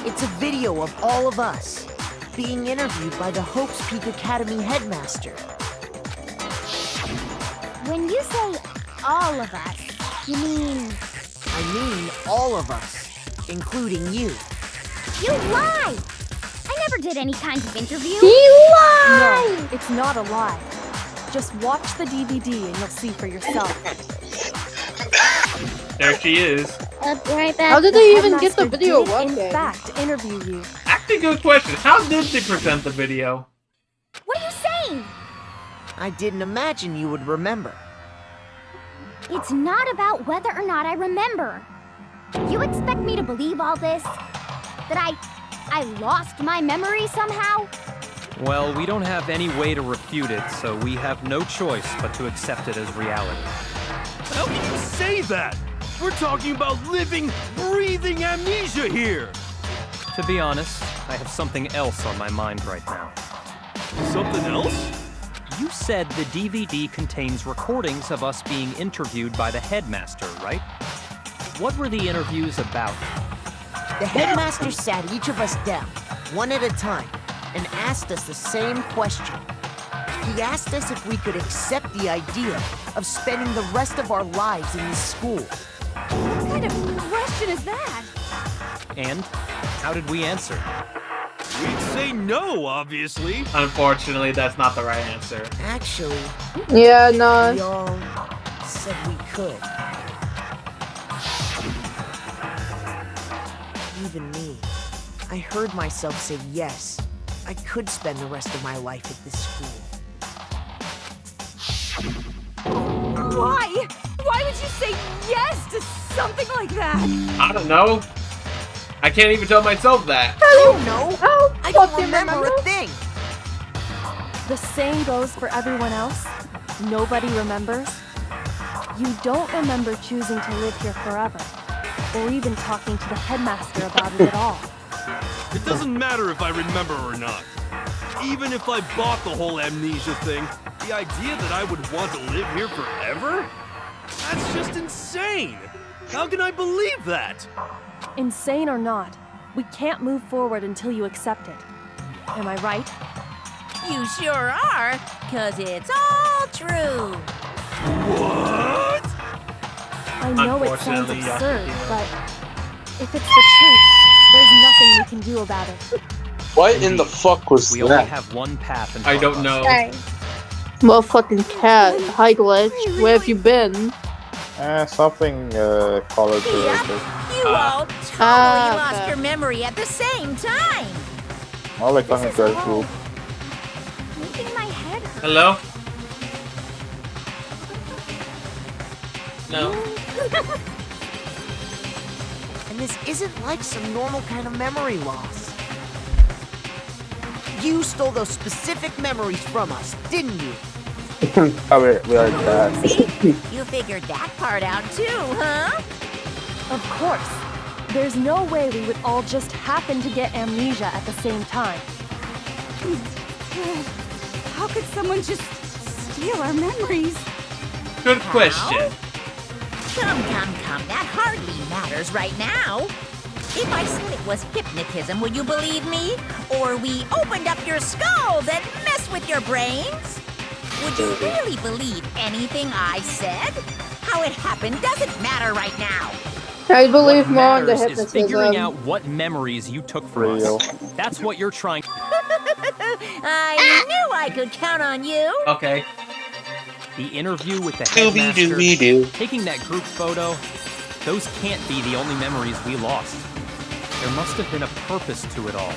Speaker 14: It's a video of all of us being interviewed by the Hopes Peak Academy headmaster.
Speaker 15: When you say all of us, you mean...
Speaker 14: I mean all of us, including you.
Speaker 15: You lie! I never did any kind of interview.
Speaker 5: No, it's not a lie. Just watch the DVD and you'll see for yourself.
Speaker 1: There she is.
Speaker 16: I'll be right back.
Speaker 3: How did they even get the
Speaker 5: Headmaster
Speaker 3: video
Speaker 5: did,
Speaker 3: working?
Speaker 5: in fact, interview you.
Speaker 1: Actually, good question. How did they present the video?
Speaker 15: What are you saying?
Speaker 14: I didn't imagine you would remember.
Speaker 15: It's not about whether or not I remember. You expect me to believe all this? That I lost my memory somehow?
Speaker 10: Well, we don't have any way to refute it, so we have no choice but to accept it as reality.
Speaker 13: How can you say that? We're talking about living, breathing amnesia here!
Speaker 10: To be honest, I have something else on my mind right now.
Speaker 13: Something else?
Speaker 10: You said the DVD contains recordings of us being interviewed by the headmaster, right? What were the interviews about?
Speaker 14: The headmaster sat each of us down, one at a time, and asked us the same question. He asked us if we could accept the idea of spending the rest of our lives in this school.
Speaker 5: What kind of question is that?
Speaker 10: And how did we answer?
Speaker 13: We'd say no, obviously.
Speaker 1: Unfortunately, that's not the right answer.
Speaker 14: Actually,
Speaker 3: Yeah, no.
Speaker 14: we all said we could. even me. I heard myself say yes. I could spend the rest of my life at this school.
Speaker 5: Why? Why would you say yes to something like that?
Speaker 1: I don't know. I can't even tell myself that.
Speaker 14: I don't know. I don't remember a thing.
Speaker 5: The same goes for everyone else. Nobody remembers. You don't remember choosing to live here forever, or even talking to the headmaster about it at all.
Speaker 13: It doesn't matter if I remember or not. Even if I bought the whole amnesia thing, the idea that I would want to live here forever? That's just insane! How can I believe that?
Speaker 5: Insane or not, we can't move forward until you accept it. Am I right?
Speaker 17: You sure are, 'cause it's all true.
Speaker 13: What?
Speaker 5: I know it sounds
Speaker 1: Unfortunately, yes.
Speaker 5: absurd, but if it's the truth, there's nothing we can do about it.
Speaker 12: What in the fuck was
Speaker 10: We only
Speaker 12: that?
Speaker 10: have one path in
Speaker 1: I
Speaker 10: front
Speaker 1: don't
Speaker 10: of
Speaker 1: know.
Speaker 10: us.
Speaker 3: Well, fucking cat. Hi, Glitch. Where have you been?
Speaker 6: Something college related.
Speaker 17: You all totally lost your memory at the same time.
Speaker 6: More like on a grad group.
Speaker 15: Making my head hurt.
Speaker 1: Hello? No.
Speaker 14: And this isn't like some normal kind of memory loss. You stole those specific memories from us, didn't you?
Speaker 6: Oh, we are that.
Speaker 17: You figured that part out too, huh?
Speaker 5: Of course. There's no way we would all just happen to get amnesia at the same time.
Speaker 18: How could someone just steal our memories?
Speaker 1: Good question.
Speaker 17: Come. That hardly matters right now. If I said it was hypnotism, would you believe me? Or we opened up your skulls and messed with your brains? Would you really believe anything I said? How it happened doesn't matter right now.
Speaker 3: I believe
Speaker 10: What
Speaker 3: more in the
Speaker 10: matters is figuring
Speaker 3: hypnotism.
Speaker 10: out what memories you took from us. That's what you're trying.
Speaker 17: I knew I could count on you.
Speaker 1: Okay.
Speaker 10: The interview with the
Speaker 12: Dooby-dooby-doo.
Speaker 10: headmaster, taking that group photo, those can't be the only memories we lost. There must have been a purpose to it all.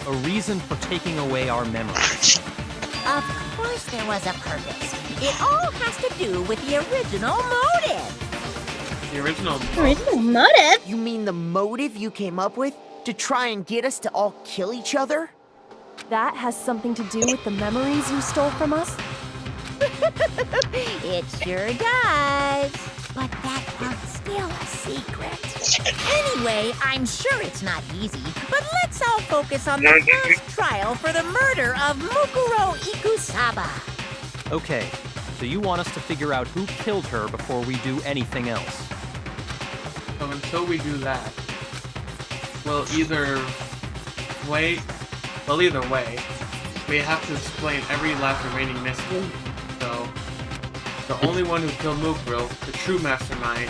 Speaker 10: A reason for taking away our memories.
Speaker 17: Of course there was a purpose. It all has to do with the original motive.
Speaker 1: The original.
Speaker 16: Original motive?
Speaker 14: You mean the motive you came up with to try and get us to all kill each other?
Speaker 5: That has something to do with the memories you stole from us?
Speaker 17: It sure does. But that part's still a secret. Anyway, I'm sure it's not easy, but let's all focus on the first trial for the murder of Mukuro Ikusaba.
Speaker 10: Okay, so you want us to figure out who killed her before we do anything else.
Speaker 1: So until we do that, we'll either wait. Well, either way, we have to explain every last remaining mystery. So, the only one who killed Mukuro, the true mastermind,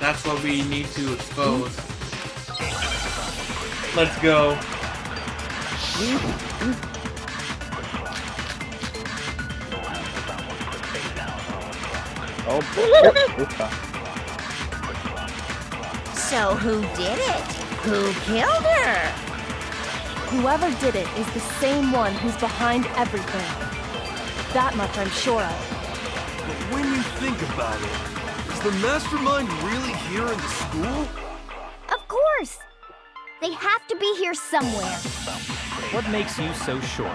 Speaker 1: that's what we need to expose. Let's go.
Speaker 6: Oh,
Speaker 17: So who did it? Who killed her?
Speaker 5: Whoever did it is the same one who's behind everything. That much I'm sure of.
Speaker 13: But when you think about it, is the mastermind really here in the school?
Speaker 15: Of course! They have to be here somewhere.
Speaker 10: What makes you so sure?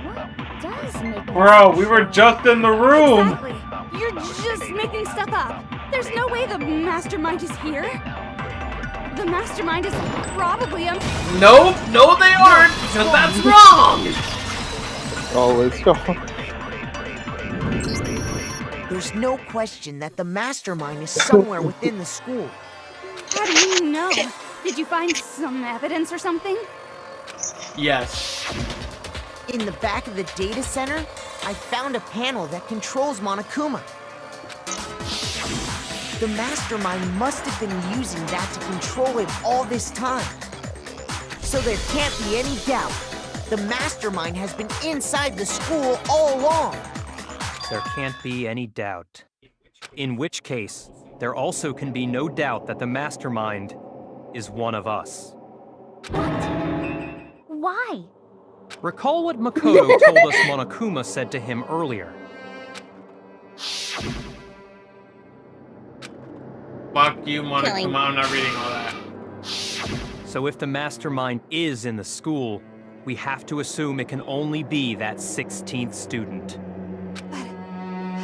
Speaker 15: What does make me
Speaker 1: Bro, we were just in the room!
Speaker 18: Exactly. You're just making stuff up. There's no way the mastermind is here. The mastermind is probably
Speaker 1: Nope, no they aren't, because that's wrong!
Speaker 6: Oh, let's go.
Speaker 14: There's no question that the mastermind is somewhere within the school.
Speaker 18: How do you know? Did you find some evidence or something?
Speaker 1: Yes.
Speaker 14: In the back of the data center, I found a panel that controls Monokuma. The mastermind must have been using that to control him all this time. So there can't be any doubt. The mastermind has been inside the school all along.
Speaker 10: There can't be any doubt. In which case, there also can be no doubt that the mastermind is one of us.
Speaker 15: Why?
Speaker 10: Recall what Makoto told us Monokuma said to him earlier.
Speaker 1: Fuck you, Monokuma. I'm not reading all that.
Speaker 10: So if the mastermind is in the school, we have to assume it can only be that 16th student.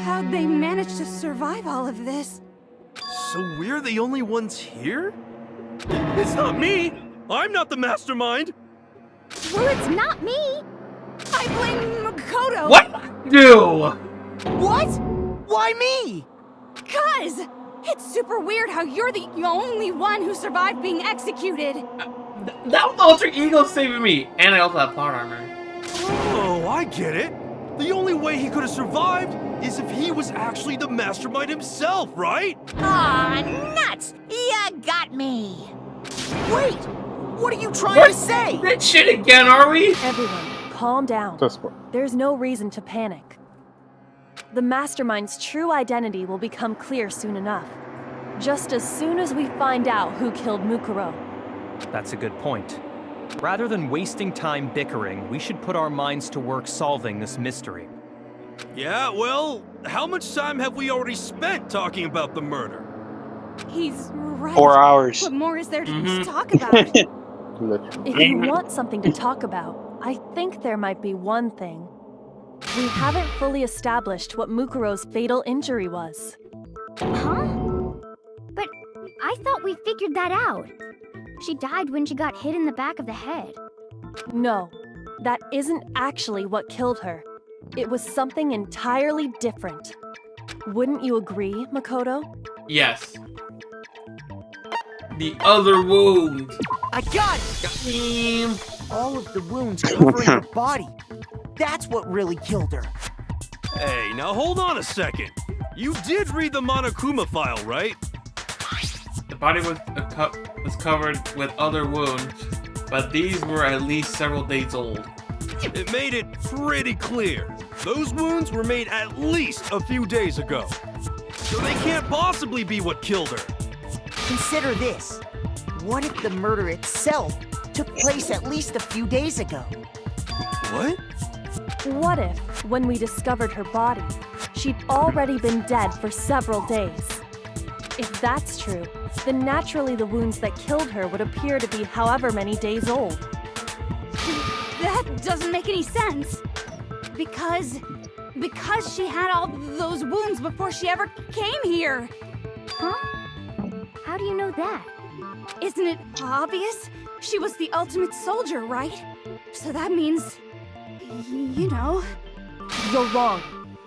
Speaker 18: How'd they manage to survive all of this?
Speaker 13: So we're the only ones here? It's not me! I'm not the mastermind!
Speaker 15: Well, it's not me.
Speaker 18: I blame Makoto.
Speaker 1: What? Do?
Speaker 14: What? Why me?
Speaker 18: 'Cause it's super weird how you're the only one who survived being executed.
Speaker 1: That was Alter Ego saving me, and I also have plot armor.
Speaker 13: Oh, I get it. The only way he could have survived is if he was actually the mastermind himself, right?
Speaker 17: Aw, nuts! You got me!
Speaker 14: Wait! What are you trying to say?
Speaker 1: That shit again, are we?
Speaker 5: Everyone, calm down. There's no reason to panic. The mastermind's true identity will become clear soon enough. Just as soon as we find out who killed Mukuro.
Speaker 10: That's a good point. Rather than wasting time bickering, we should put our minds to work solving this mystery.
Speaker 13: Yeah, well, how much time have we already spent talking about the murder?
Speaker 18: He's right.
Speaker 12: 4 hours.
Speaker 18: What more is there to talk about?
Speaker 5: If you want something to talk about, I think there might be one thing. We haven't fully established what Mukuro's fatal injury was.
Speaker 15: Huh? But I thought we figured that out. She died when she got hit in the back of the head.
Speaker 5: No, that isn't actually what killed her. It was something entirely different. Wouldn't you agree, Makoto?
Speaker 1: Yes. The other wound.
Speaker 14: I got it! All of the wounds covering her body. That's what really killed her.
Speaker 13: Hey, now hold on a second. You did read the Monokuma file, right?
Speaker 1: The body was covered with other wounds, but these were at least several days old.
Speaker 13: It made it pretty clear. Those wounds were made at least a few days ago. So they can't possibly be what killed her.
Speaker 14: Consider this. What if the murder itself took place at least a few days ago?
Speaker 13: What?
Speaker 5: What if, when we discovered her body, she'd already been dead for several days? If that's true, then naturally the wounds that killed her would appear to be however many days old.
Speaker 18: That doesn't make any sense. Because she had all those wounds before she ever came here.
Speaker 15: Huh? How do you know that?
Speaker 18: Isn't it obvious? She was the ultimate soldier, right? So that means, you know.
Speaker 5: You're wrong.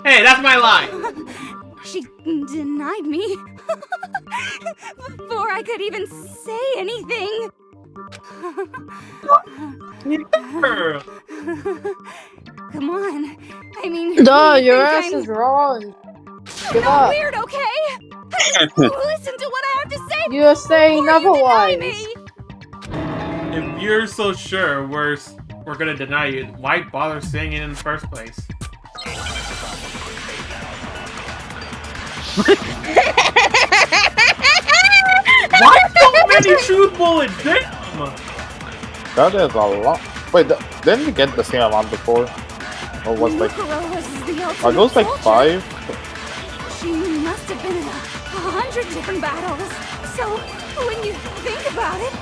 Speaker 1: Hey, that's my line.
Speaker 18: She denied me before I could even say anything. Come on. I mean,
Speaker 3: Duh,
Speaker 18: you
Speaker 3: your
Speaker 18: think
Speaker 3: ass
Speaker 18: I'm
Speaker 3: is wrong.
Speaker 18: I'm
Speaker 3: Give
Speaker 18: not
Speaker 3: up.
Speaker 18: weird, okay? Listen to what I have to say.
Speaker 3: You're saying
Speaker 18: before you deny
Speaker 3: otherwise.
Speaker 18: me.
Speaker 1: If you're so sure we're gonna deny you, why bother saying it in the first place? Why so many truth bullets? Damn!
Speaker 6: That is a lot. Wait, didn't we get the same amount before? Or was like...
Speaker 18: Mukuro was the ultimate
Speaker 6: Are those like
Speaker 18: soldier.
Speaker 6: 5?
Speaker 18: She must have been in 100 different battles. So, when you think about it,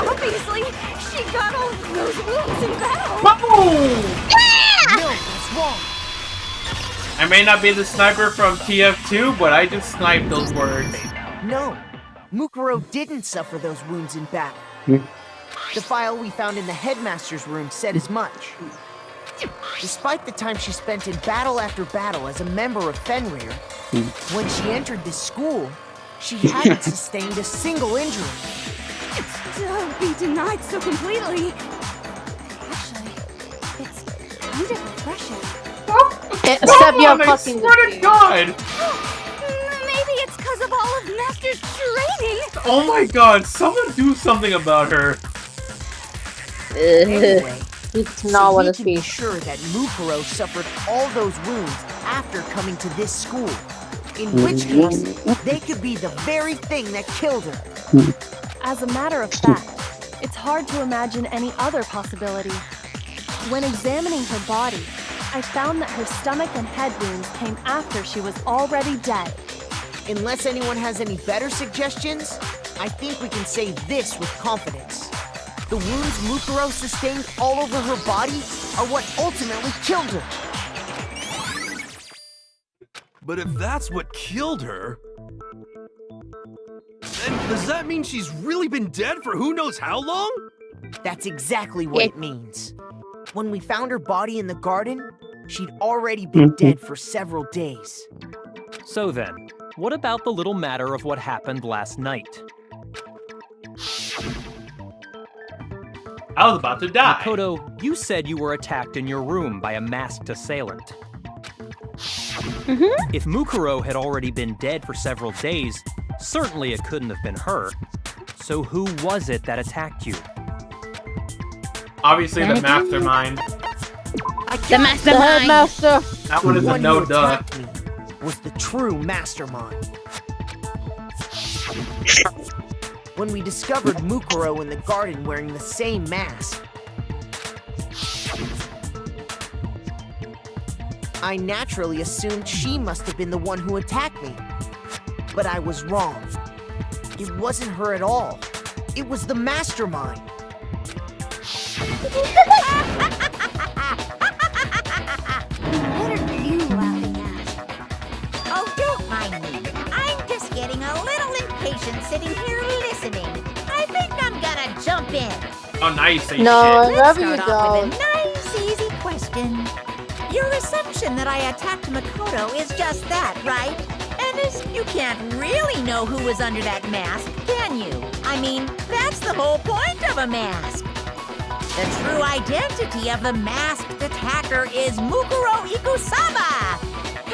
Speaker 18: obviously, she got all those wounds in battle.
Speaker 14: No, that's wrong.
Speaker 1: I may not be the sniper from TF2, but I just sniped those words.
Speaker 14: No, Mukuro didn't suffer those wounds in battle. The file we found in the headmaster's room said as much. Despite the time she spent in battle after battle as a member of Fenrir, when she entered this school, she hadn't sustained a single injury.
Speaker 18: To be denied so completely. Actually, it's kind of refreshing.
Speaker 3: Except you're fucking
Speaker 1: swear to God!
Speaker 18: Maybe it's because of all of Master's training.
Speaker 1: Oh my God! Someone do something about her.
Speaker 14: Anyway,
Speaker 3: It's not
Speaker 14: so
Speaker 3: what
Speaker 14: we
Speaker 3: a
Speaker 14: can be
Speaker 3: speech.
Speaker 14: sure that Mukuro suffered all those wounds after coming to this school. In which case, they could be the very thing that killed her.
Speaker 5: As a matter of fact, it's hard to imagine any other possibility. When examining her body, I found that her stomach and head wounds came after she was already dead.
Speaker 14: Unless anyone has any better suggestions, I think we can say this with confidence. The wounds Mukuro sustained all over her body are what ultimately killed her.
Speaker 13: But if that's what killed her, then does that mean she's really been dead for who knows how long?
Speaker 14: That's exactly what it means. When we found her body in the garden, she'd already been dead for several days.
Speaker 10: So then, what about the little matter of what happened last night?
Speaker 1: I was about to die.
Speaker 10: Makoto, you said you were attacked in your room by a masked assailant. If Mukuro had already been dead for several days, certainly it couldn't have been her. So who was it that attacked you?
Speaker 1: Obviously the mastermind.
Speaker 16: The mastermind.
Speaker 3: Headmaster.
Speaker 1: That one is a no duh.
Speaker 14: Was the true mastermind. When we discovered Mukuro in the garden wearing the same mask, I naturally assumed she must have been the one who attacked me. But I was wrong. It wasn't her at all. It was the mastermind.
Speaker 15: What are you laughing at?
Speaker 11: Oh, don't mind me. I'm just getting a little impatient sitting here listening. I think I'm gonna jump in.
Speaker 1: Oh, nice. Say
Speaker 3: No,
Speaker 1: shit.
Speaker 3: wherever
Speaker 11: Let's
Speaker 3: you
Speaker 11: start off
Speaker 3: go.
Speaker 11: with a nice, easy question. Your assumption that I attacked Makoto is just that, right? And you can't really know who was under that mask, can you? I mean, that's the whole point of a mask. The true identity of the masked attacker is Mukuro Ikusaba.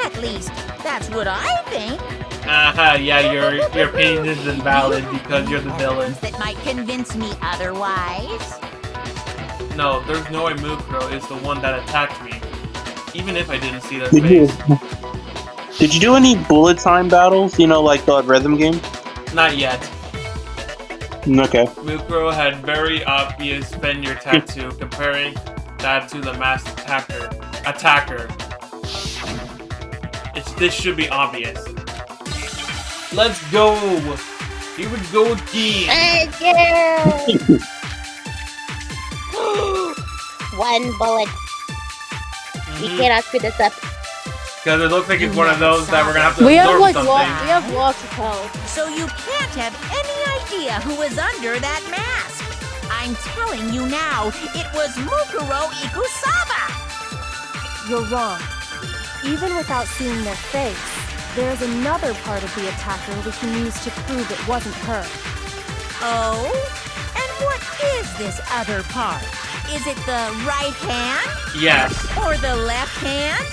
Speaker 11: At least, that's what I think.
Speaker 1: Yeah, your opinion is invalid because you're the villain.
Speaker 11: That might convince me otherwise.
Speaker 1: No, there's no way Mukuro is the one that attacked me. Even if I didn't see their
Speaker 12: Did you,
Speaker 1: face.
Speaker 12: did you do any bullet time battles? You know, like the rhythm game?
Speaker 1: Not yet.
Speaker 12: Okay.
Speaker 1: Mukuro had very obvious Fenrir tattoo, comparing that to the masked attacker. This should be obvious. Let's go! Here we go again!
Speaker 16: Thank you! One bullet. You cannot screw this up.
Speaker 1: Because it looks like it's one of those that we're gonna have to
Speaker 3: We have
Speaker 1: absorb
Speaker 3: like
Speaker 1: something.
Speaker 3: we have lots of health.
Speaker 11: So you can't have any idea who was under that mask. I'm telling you now, it was Mukuro Ikusaba.
Speaker 5: You're wrong. Even without seeing their face, there's another part of the attacker we can use to prove it wasn't her.
Speaker 11: Oh? And what is this other part? Is it the right hand?
Speaker 1: Yes.
Speaker 11: Or the left hand?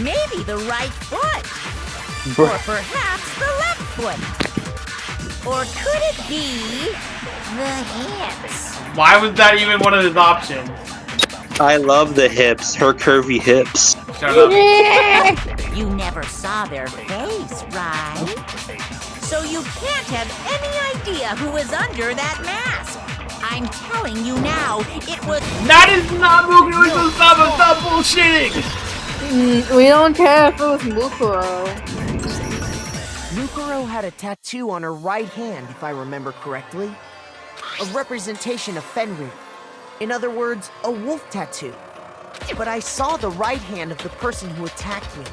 Speaker 11: Maybe the right foot. Or perhaps the left foot. Or could it be the hips?
Speaker 1: Why was that even one of his options?
Speaker 12: I love the hips, her curvy hips.
Speaker 1: Shut up.
Speaker 11: You never saw their face, right? So you can't have any idea who was under that mask. I'm telling you now, it was...
Speaker 1: That is not Mukuro Ikusaba! Stop bullshitting!
Speaker 3: We don't care if it was Mukuro.
Speaker 14: Mukuro had a tattoo on her right hand, if I remember correctly. A representation of Fenrir. In other words, a wolf tattoo. But I saw the right hand of the person who attacked me.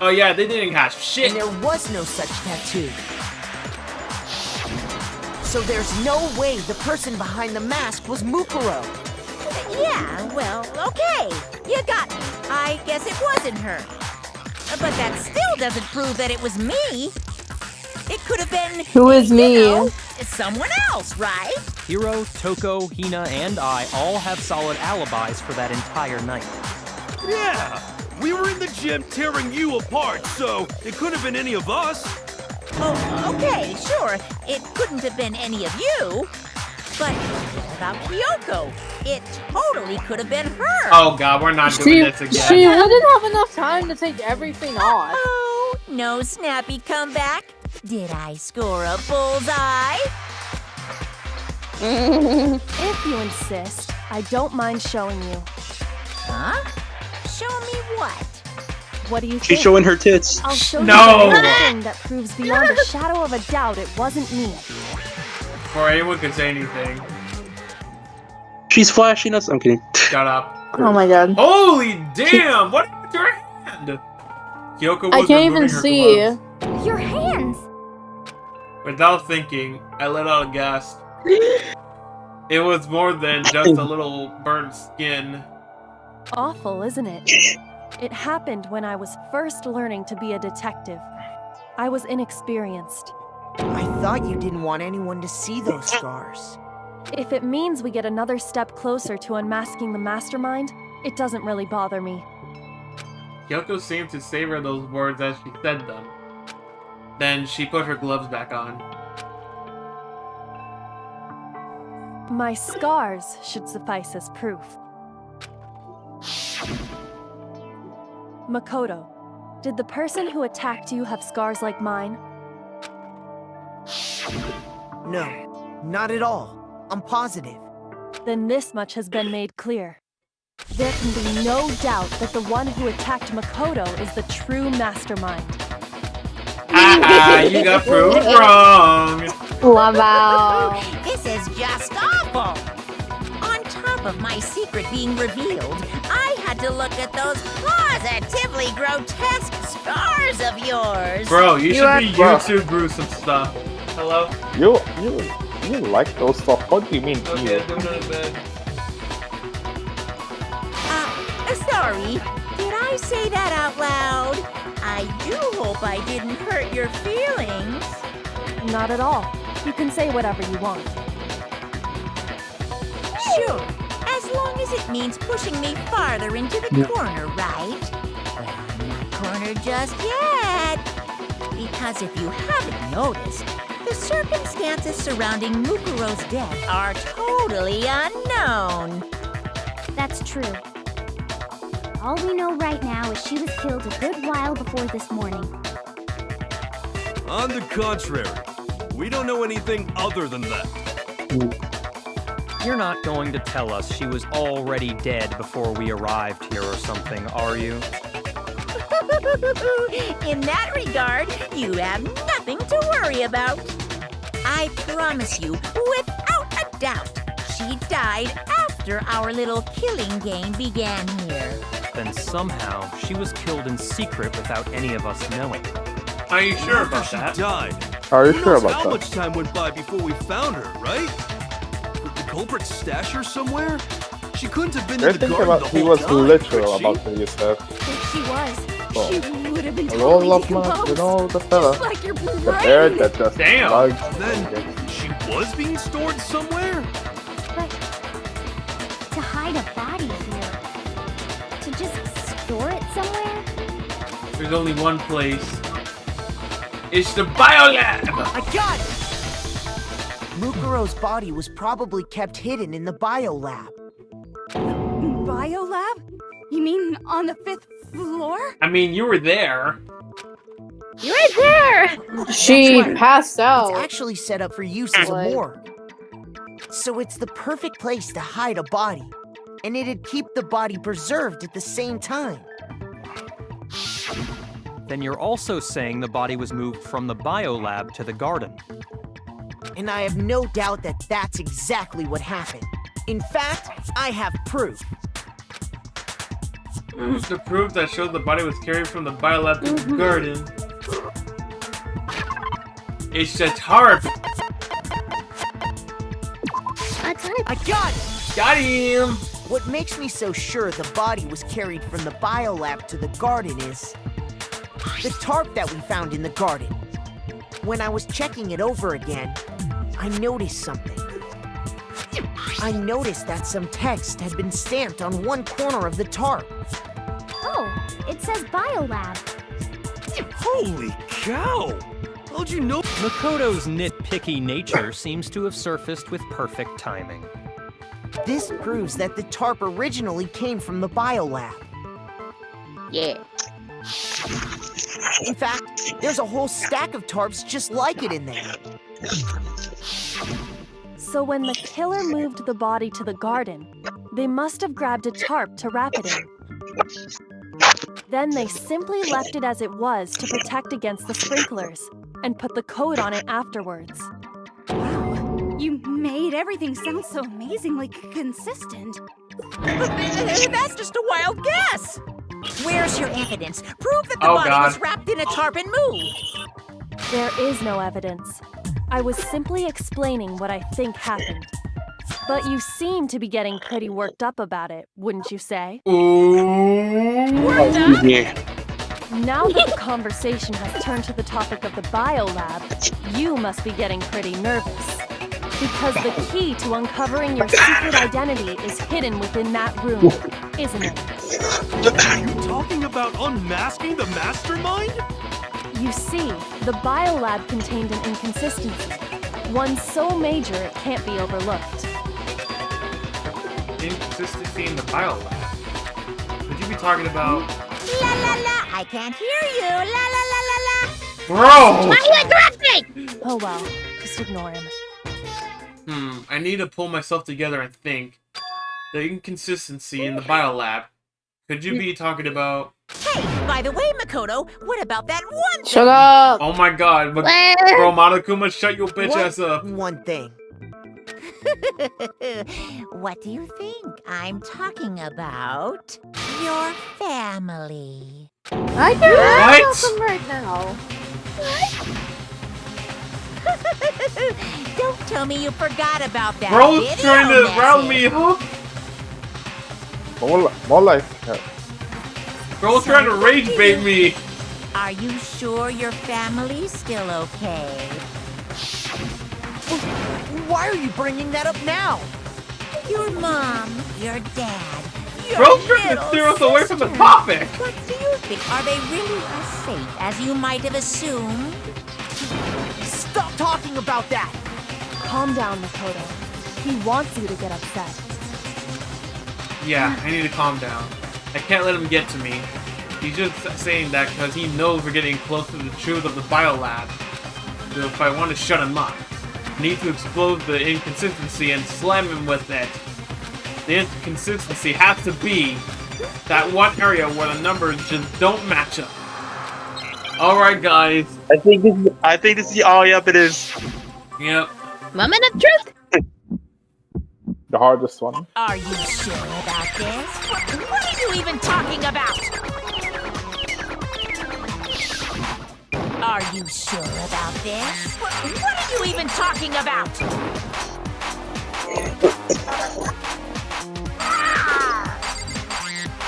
Speaker 1: Oh yeah, they didn't have shit.
Speaker 14: And there was no such tattoo. So there's no way the person behind the mask was Mukuro.
Speaker 11: Yeah, well, okay. You got me. I guess it wasn't her. But that still doesn't prove that it was me. It could have been...
Speaker 3: Who is me?
Speaker 11: You know, someone else, right?
Speaker 10: Hiro, Toko, Hina, and I all have solid alibis for that entire night.
Speaker 13: Yeah! We were in the gym tearing you apart, so it couldn't have been any of us.
Speaker 11: Oh, okay, sure. It couldn't have been any of you.
Speaker 17: But what about Kyoko? It totally could have been her.
Speaker 1: Oh god, we're not doing this again.
Speaker 3: She wouldn't have enough time to take everything off.
Speaker 17: Oh, no snappy comeback? Did I score a bullseye?
Speaker 5: If you insist, I don't mind showing you.
Speaker 17: Huh? Show me what?
Speaker 5: What do you think?
Speaker 12: She's showing her tits.
Speaker 5: I'll show
Speaker 1: No!
Speaker 5: you the thing that proves beyond a shadow of a doubt it wasn't me.
Speaker 1: Before anyone can say anything.
Speaker 12: She's flashing us. I'm kidding.
Speaker 1: Shut up.
Speaker 3: Oh my god.
Speaker 1: Holy damn! What happened to her hand? Kyoko was
Speaker 3: I can't even
Speaker 1: removing her
Speaker 3: see.
Speaker 1: gloves.
Speaker 15: Your hands!
Speaker 1: Without thinking, I let out a gasp. It was more than just a little burnt skin.
Speaker 5: Awful, isn't it? It happened when I was first learning to be a detective. I was inexperienced.
Speaker 14: I thought you didn't want anyone to see those scars.
Speaker 5: If it means we get another step closer to unmasking the mastermind, it doesn't really bother me.
Speaker 1: Kyoko seemed to savor those words as she said them. Then she put her gloves back on.
Speaker 5: My scars should suffice as proof. Makoto, did the person who attacked you have scars like mine?
Speaker 14: No, not at all. I'm positive.
Speaker 5: Then this much has been made clear. There can be no doubt that the one who attacked Makoto is the true mastermind.
Speaker 1: You got proved wrong!
Speaker 3: Wow.
Speaker 17: This is just awful. On top of my secret being revealed, I had to look at those positively grotesque scars of yours.
Speaker 1: Bro, you should be YouTube gruesome stuff. Hello?
Speaker 6: You like those stuff? What do you mean?
Speaker 1: Okay,
Speaker 6: you?
Speaker 1: do another bed.
Speaker 17: Sorry, did I say that out loud? I do hope I didn't hurt your feelings.
Speaker 5: Not at all. You can say whatever you want.
Speaker 17: Sure, as long as it means pushing me farther into the corner, right? But I'm not cornered just yet. Because if you haven't noticed, the circumstances surrounding Mukuro's death are totally unknown.
Speaker 15: That's true. All we know right now is she was killed a good while before this morning.
Speaker 13: On the contrary, we don't know anything other than that.
Speaker 10: You're not going to tell us she was already dead before we arrived here or something, are you?
Speaker 17: In that regard, you have nothing to worry about. I promise you, without a doubt, she died after our little killing game began here.
Speaker 10: Then somehow she was killed in secret without any of us knowing.
Speaker 1: Are you sure
Speaker 13: After
Speaker 1: about
Speaker 13: she
Speaker 1: that?
Speaker 13: died.
Speaker 6: Are you
Speaker 13: Who
Speaker 6: sure
Speaker 13: knows
Speaker 6: about
Speaker 13: how
Speaker 6: that?
Speaker 13: much time went by before we found her, right? Did the culprit stash her somewhere? She couldn't have been
Speaker 6: I
Speaker 13: in the
Speaker 6: think
Speaker 13: garden
Speaker 6: about
Speaker 13: the
Speaker 6: he
Speaker 13: whole
Speaker 6: was
Speaker 13: time,
Speaker 6: literal
Speaker 13: could she?
Speaker 6: about what you said.
Speaker 18: If she was,
Speaker 6: Oh.
Speaker 18: she would have been
Speaker 6: I
Speaker 18: totally
Speaker 6: roll up my,
Speaker 18: decomposed.
Speaker 6: you know, the fella.
Speaker 18: Just like your
Speaker 6: The
Speaker 18: brain.
Speaker 6: bear that just
Speaker 1: Damn.
Speaker 6: bugs.
Speaker 13: Then she was being stored somewhere?
Speaker 15: But to hide a body here, to just store it somewhere?
Speaker 1: There's only one place. It's the biolab!
Speaker 14: I got it! Mukuro's body was probably kept hidden in the biolab.
Speaker 18: Biolab? You mean on the 5th floor?
Speaker 1: I mean, you were there.
Speaker 3: You're right there! She
Speaker 14: That's right.
Speaker 3: passed
Speaker 14: It's
Speaker 3: out.
Speaker 14: actually set up for use as a
Speaker 3: Like-
Speaker 14: morgue. So it's the perfect place to hide a body. And it'd keep the body preserved at the same time.
Speaker 10: Then you're also saying the body was moved from the biolab to the garden.
Speaker 14: And I have no doubt that that's exactly what happened. In fact, I have proof.
Speaker 1: It's the proof that shows the body was carried from the biolab to the garden. It's just hard.
Speaker 14: I got it!
Speaker 1: Got him!
Speaker 14: What makes me so sure the body was carried from the biolab to the garden is the tarp that we found in the garden. When I was checking it over again, I noticed something. I noticed that some text had been stamped on one corner of the tarp.
Speaker 15: Oh, it says biolab.
Speaker 13: Holy cow! How'd you know?
Speaker 10: Makoto's nitpicky nature seems to have surfaced with perfect timing.
Speaker 14: This proves that the tarp originally came from the biolab.
Speaker 16: Yeah.
Speaker 14: In fact, there's a whole stack of tarps just like it in there.
Speaker 5: So when the killer moved the body to the garden, they must have grabbed a tarp to wrap it in. Then they simply left it as it was to protect against the sprinklers, and put the coat on it afterwards.
Speaker 18: Wow, you made everything sound so amazingly consistent.
Speaker 17: That's just a wild guess. Where's your evidence? Prove that the
Speaker 1: Oh,
Speaker 17: body
Speaker 1: God.
Speaker 17: was wrapped in a tarp and moved.
Speaker 5: There is no evidence. I was simply explaining what I think happened. But you seem to be getting pretty worked up about it, wouldn't you say? Now that the conversation has turned to the topic of the biolab, you must be getting pretty nervous. Because the key to uncovering your secret identity is hidden within that room, isn't it?
Speaker 13: Are you talking about unmasking the mastermind?
Speaker 5: You see, the biolab contained an inconsistency. One so major it can't be overlooked.
Speaker 1: Inconsistency in the biolab. Would you be talking about?
Speaker 17: La la la, I can't hear you. La la la la la.
Speaker 1: Bro!
Speaker 17: Why you interrupt me?
Speaker 5: Oh well, just ignore him.
Speaker 1: I need to pull myself together and think. The inconsistency in the biolab. Could you be talking about?
Speaker 17: Hey, by the way, Makoto, what about that one
Speaker 3: Shut up!
Speaker 1: Oh my god, bro, Monokuma, shut your bitch ass up.
Speaker 14: One thing.
Speaker 17: What do you think I'm talking about? Your family.
Speaker 3: I can't
Speaker 1: What?
Speaker 3: help him right now.
Speaker 17: Don't tell me you forgot about that.
Speaker 1: Bro's
Speaker 17: video
Speaker 1: trying to
Speaker 17: message.
Speaker 1: round me up.
Speaker 6: More like.
Speaker 1: Bro's trying to rage bait me.
Speaker 17: Are you sure your family's still okay?
Speaker 14: Why are you bringing that up now?
Speaker 17: Your mom, your dad, your
Speaker 1: Bro's trying to
Speaker 17: little
Speaker 1: steer us away from the
Speaker 17: sister.
Speaker 1: topic.
Speaker 17: What do you think? Are they really as safe as you might have assumed?
Speaker 14: Stop talking about that!
Speaker 5: Calm down, Makoto. He wants you to get upset.
Speaker 1: Yeah, I need to calm down. I can't let him get to me. He's just saying that because he knows we're getting close to the truth of the biolab. So if I want to shut him up, I need to explode the inconsistency and slam him with it. The inconsistency has to be that one area where the numbers just don't match up. Alright, guys.
Speaker 12: I think this is all up it is.
Speaker 1: Yep.
Speaker 16: Moment of truth.
Speaker 6: The hardest one.
Speaker 17: Are you sure about this? What are you even talking about? Are you sure about this? What are you even talking about?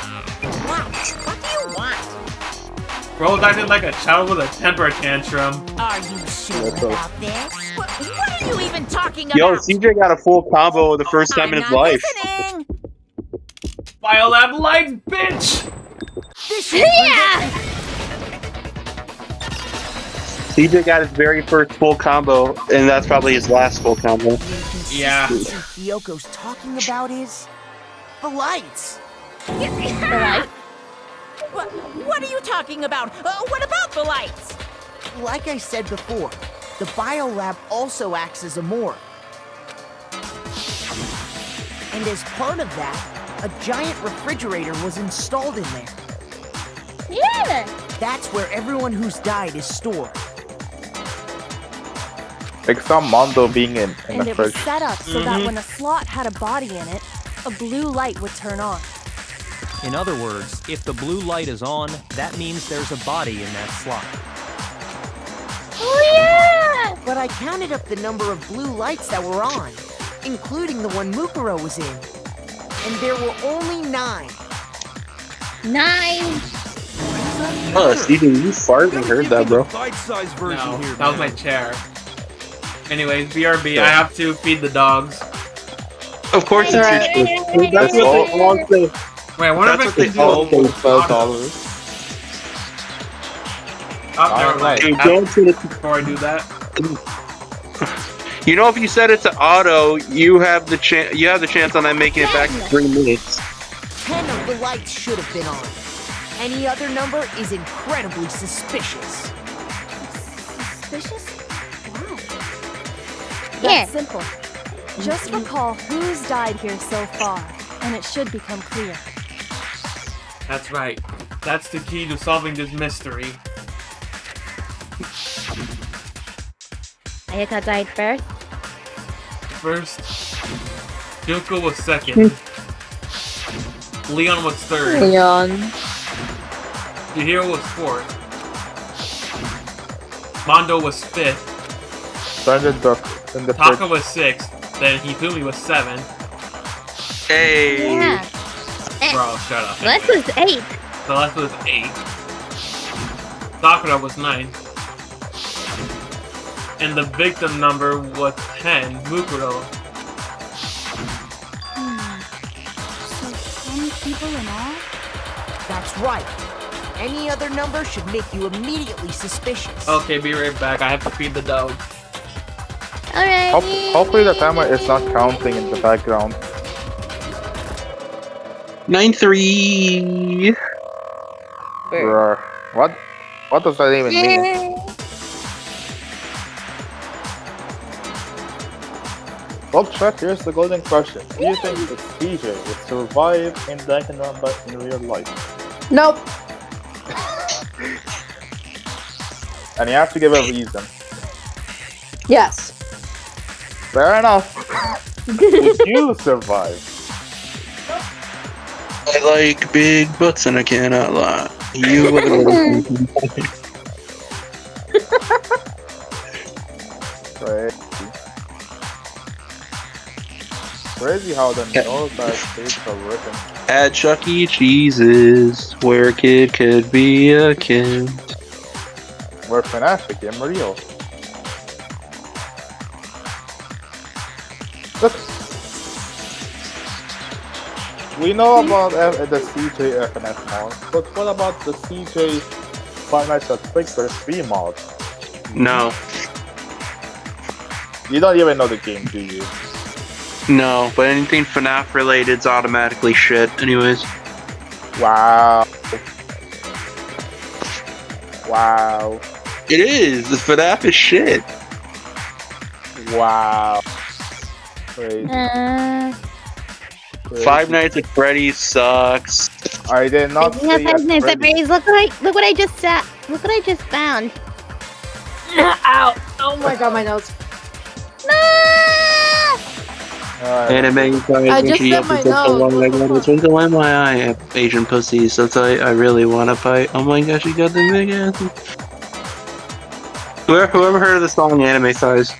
Speaker 17: What do you want?
Speaker 1: Bro's acting like a child with a temper tantrum.
Speaker 17: Are you sure about this? What are you even talking about?
Speaker 12: Yo, CJ got a full combo the first time in his life.
Speaker 17: Listening.
Speaker 1: Biolab lights, bitch!
Speaker 16: Yeah.
Speaker 12: CJ got his very first full combo, and that's probably his last full combo.
Speaker 1: Yeah.
Speaker 14: Inconsistency Kyoko's talking about is the lights.
Speaker 16: The light.
Speaker 17: What are you talking about? What about the lights?
Speaker 14: Like I said before, the biolab also acts as a morgue. And as part of that, a giant refrigerator was installed in there.
Speaker 16: Yeah.
Speaker 14: That's where everyone who's died is stored.
Speaker 6: Like some Mondo being in
Speaker 5: And
Speaker 6: the
Speaker 5: it was
Speaker 6: fridge.
Speaker 5: set up so that when a slot had a body in it, a blue light would turn on.
Speaker 10: In other words, if the blue light is on, that means there's a body in that slot.
Speaker 16: Oh yeah.
Speaker 14: But I counted up the number of blue lights that were on, including the one Mukuro was in. And there were only 9.
Speaker 16: 9.
Speaker 12: Oh, Steven, you farted and heard that, bro.
Speaker 13: Bite-sized version
Speaker 1: No,
Speaker 13: here,
Speaker 1: that was my chair. Anyways, BRB, I have to feed the dogs.
Speaker 12: Of course it's your That's what they all say.
Speaker 1: Wait, I wonder if I
Speaker 12: That's what
Speaker 1: can
Speaker 12: they all
Speaker 1: do
Speaker 12: say about all of
Speaker 1: Oh, never mind.
Speaker 12: Dude, don't set it
Speaker 1: Before I do that,
Speaker 12: You know, if you set it to auto, you have the chance. You have the chance on that making it back to 3 minutes.
Speaker 14: 10 of the lights should have been on. Any other number is incredibly suspicious.
Speaker 5: Suspicious? Why?
Speaker 16: Yeah.
Speaker 5: That's simple. Just recall who's died here so far, and it should become clear.
Speaker 1: that's right. That's the key to solving this mystery.
Speaker 16: Ayaka died first.
Speaker 1: First, Junko was second. Leon was third.
Speaker 3: Leon.
Speaker 1: Chihiro was fourth. Mondo was fifth. Taka was sixth. Then Hifumi was seventh.
Speaker 12: Hey.
Speaker 16: Yeah.
Speaker 1: Bro, shut up.
Speaker 16: Celeste was 8.
Speaker 1: Celeste was 8. Sakura was 9. And the victim number was 10, Mukuro.
Speaker 5: So 10 people in all?
Speaker 14: That's right. Any other number should make you immediately suspicious.
Speaker 1: Okay, be right back. I have to feed the dog.
Speaker 16: Alright.
Speaker 6: Hopefully the timer is not counting in the background.
Speaker 12: 9-3.
Speaker 6: Bruh. What does that even mean? Well, Chuck, here's the golden question. Do you think that CJ would survive in Danganronpa in real life?
Speaker 3: Nope.
Speaker 6: And you have to give a reason.
Speaker 3: Yes.
Speaker 6: Fair enough. Would you survive?
Speaker 12: I like big butts and I cannot lie. You would.
Speaker 6: Crazy how the no-bad states are written.
Speaker 12: At Chuck E. Cheese's, where a kid could be a kid.
Speaker 6: Where FNAF became real. Look. We know about the CJ FNF mod, but what about the CJ Five Nights at Freddy's 3 mod?
Speaker 12: No.
Speaker 6: You don't even know the game, do you?
Speaker 12: No, but anything FNAF related is automatically shit, anyways.
Speaker 6: Wow. Wow.
Speaker 12: It is! The FNAF is shit!
Speaker 6: Wow. Crazy.
Speaker 12: Five Nights at Freddy's sucks.
Speaker 6: I did not
Speaker 16: Speaking of Five Nights at Freddy's, look what I just found.
Speaker 3: Ow! Oh my god, my nose.
Speaker 12: Anime
Speaker 3: I just hit my nose.
Speaker 12: I got a twinkle in my eye, Asian pussies. That's why I really want to fight. Oh my gosh, you got the big ass. Whoever heard of the song Anime Size?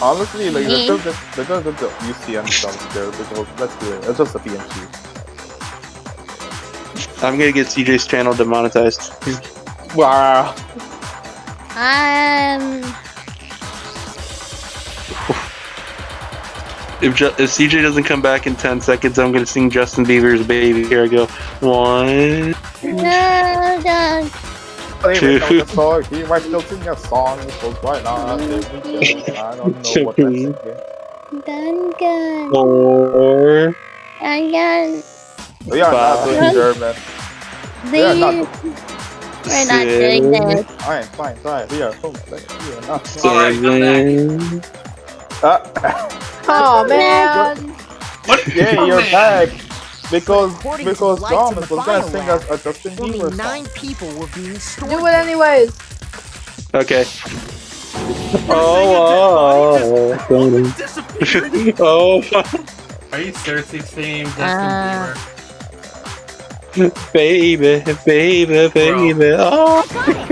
Speaker 6: Honestly, like, there's the UCM songs there, because let's do it. It's just a PNG.
Speaker 12: I'm gonna get CJ's channel demonetized.
Speaker 6: Wow.
Speaker 12: If CJ doesn't come back in 10 seconds, I'm gonna sing Justin Bieber's Baby. Here I go. 1.
Speaker 16: No, don't.
Speaker 6: Anyway, no, the song, he might still sing a song, so why not? I don't know what that's again.
Speaker 16: Duncan.
Speaker 12: 4.
Speaker 16: Duncan.
Speaker 6: We are not doing German. We are not.
Speaker 16: We're not doing this.
Speaker 6: Fine. We are home. We are not.
Speaker 12: 7.
Speaker 3: Oh man!
Speaker 1: What?
Speaker 6: Yeah, you're back. Because
Speaker 14: According to lights
Speaker 6: Thomas
Speaker 14: in the
Speaker 6: was gonna
Speaker 14: bio
Speaker 6: sing
Speaker 14: lab,
Speaker 6: us a Justin
Speaker 14: only
Speaker 6: Bieber
Speaker 14: 9
Speaker 6: song.
Speaker 14: people were being stored.
Speaker 3: Do it anyways.
Speaker 12: Okay. Oh.
Speaker 1: Are you seriously singing Justin Bieber?
Speaker 12: Baby. Oh.
Speaker 15: I got it!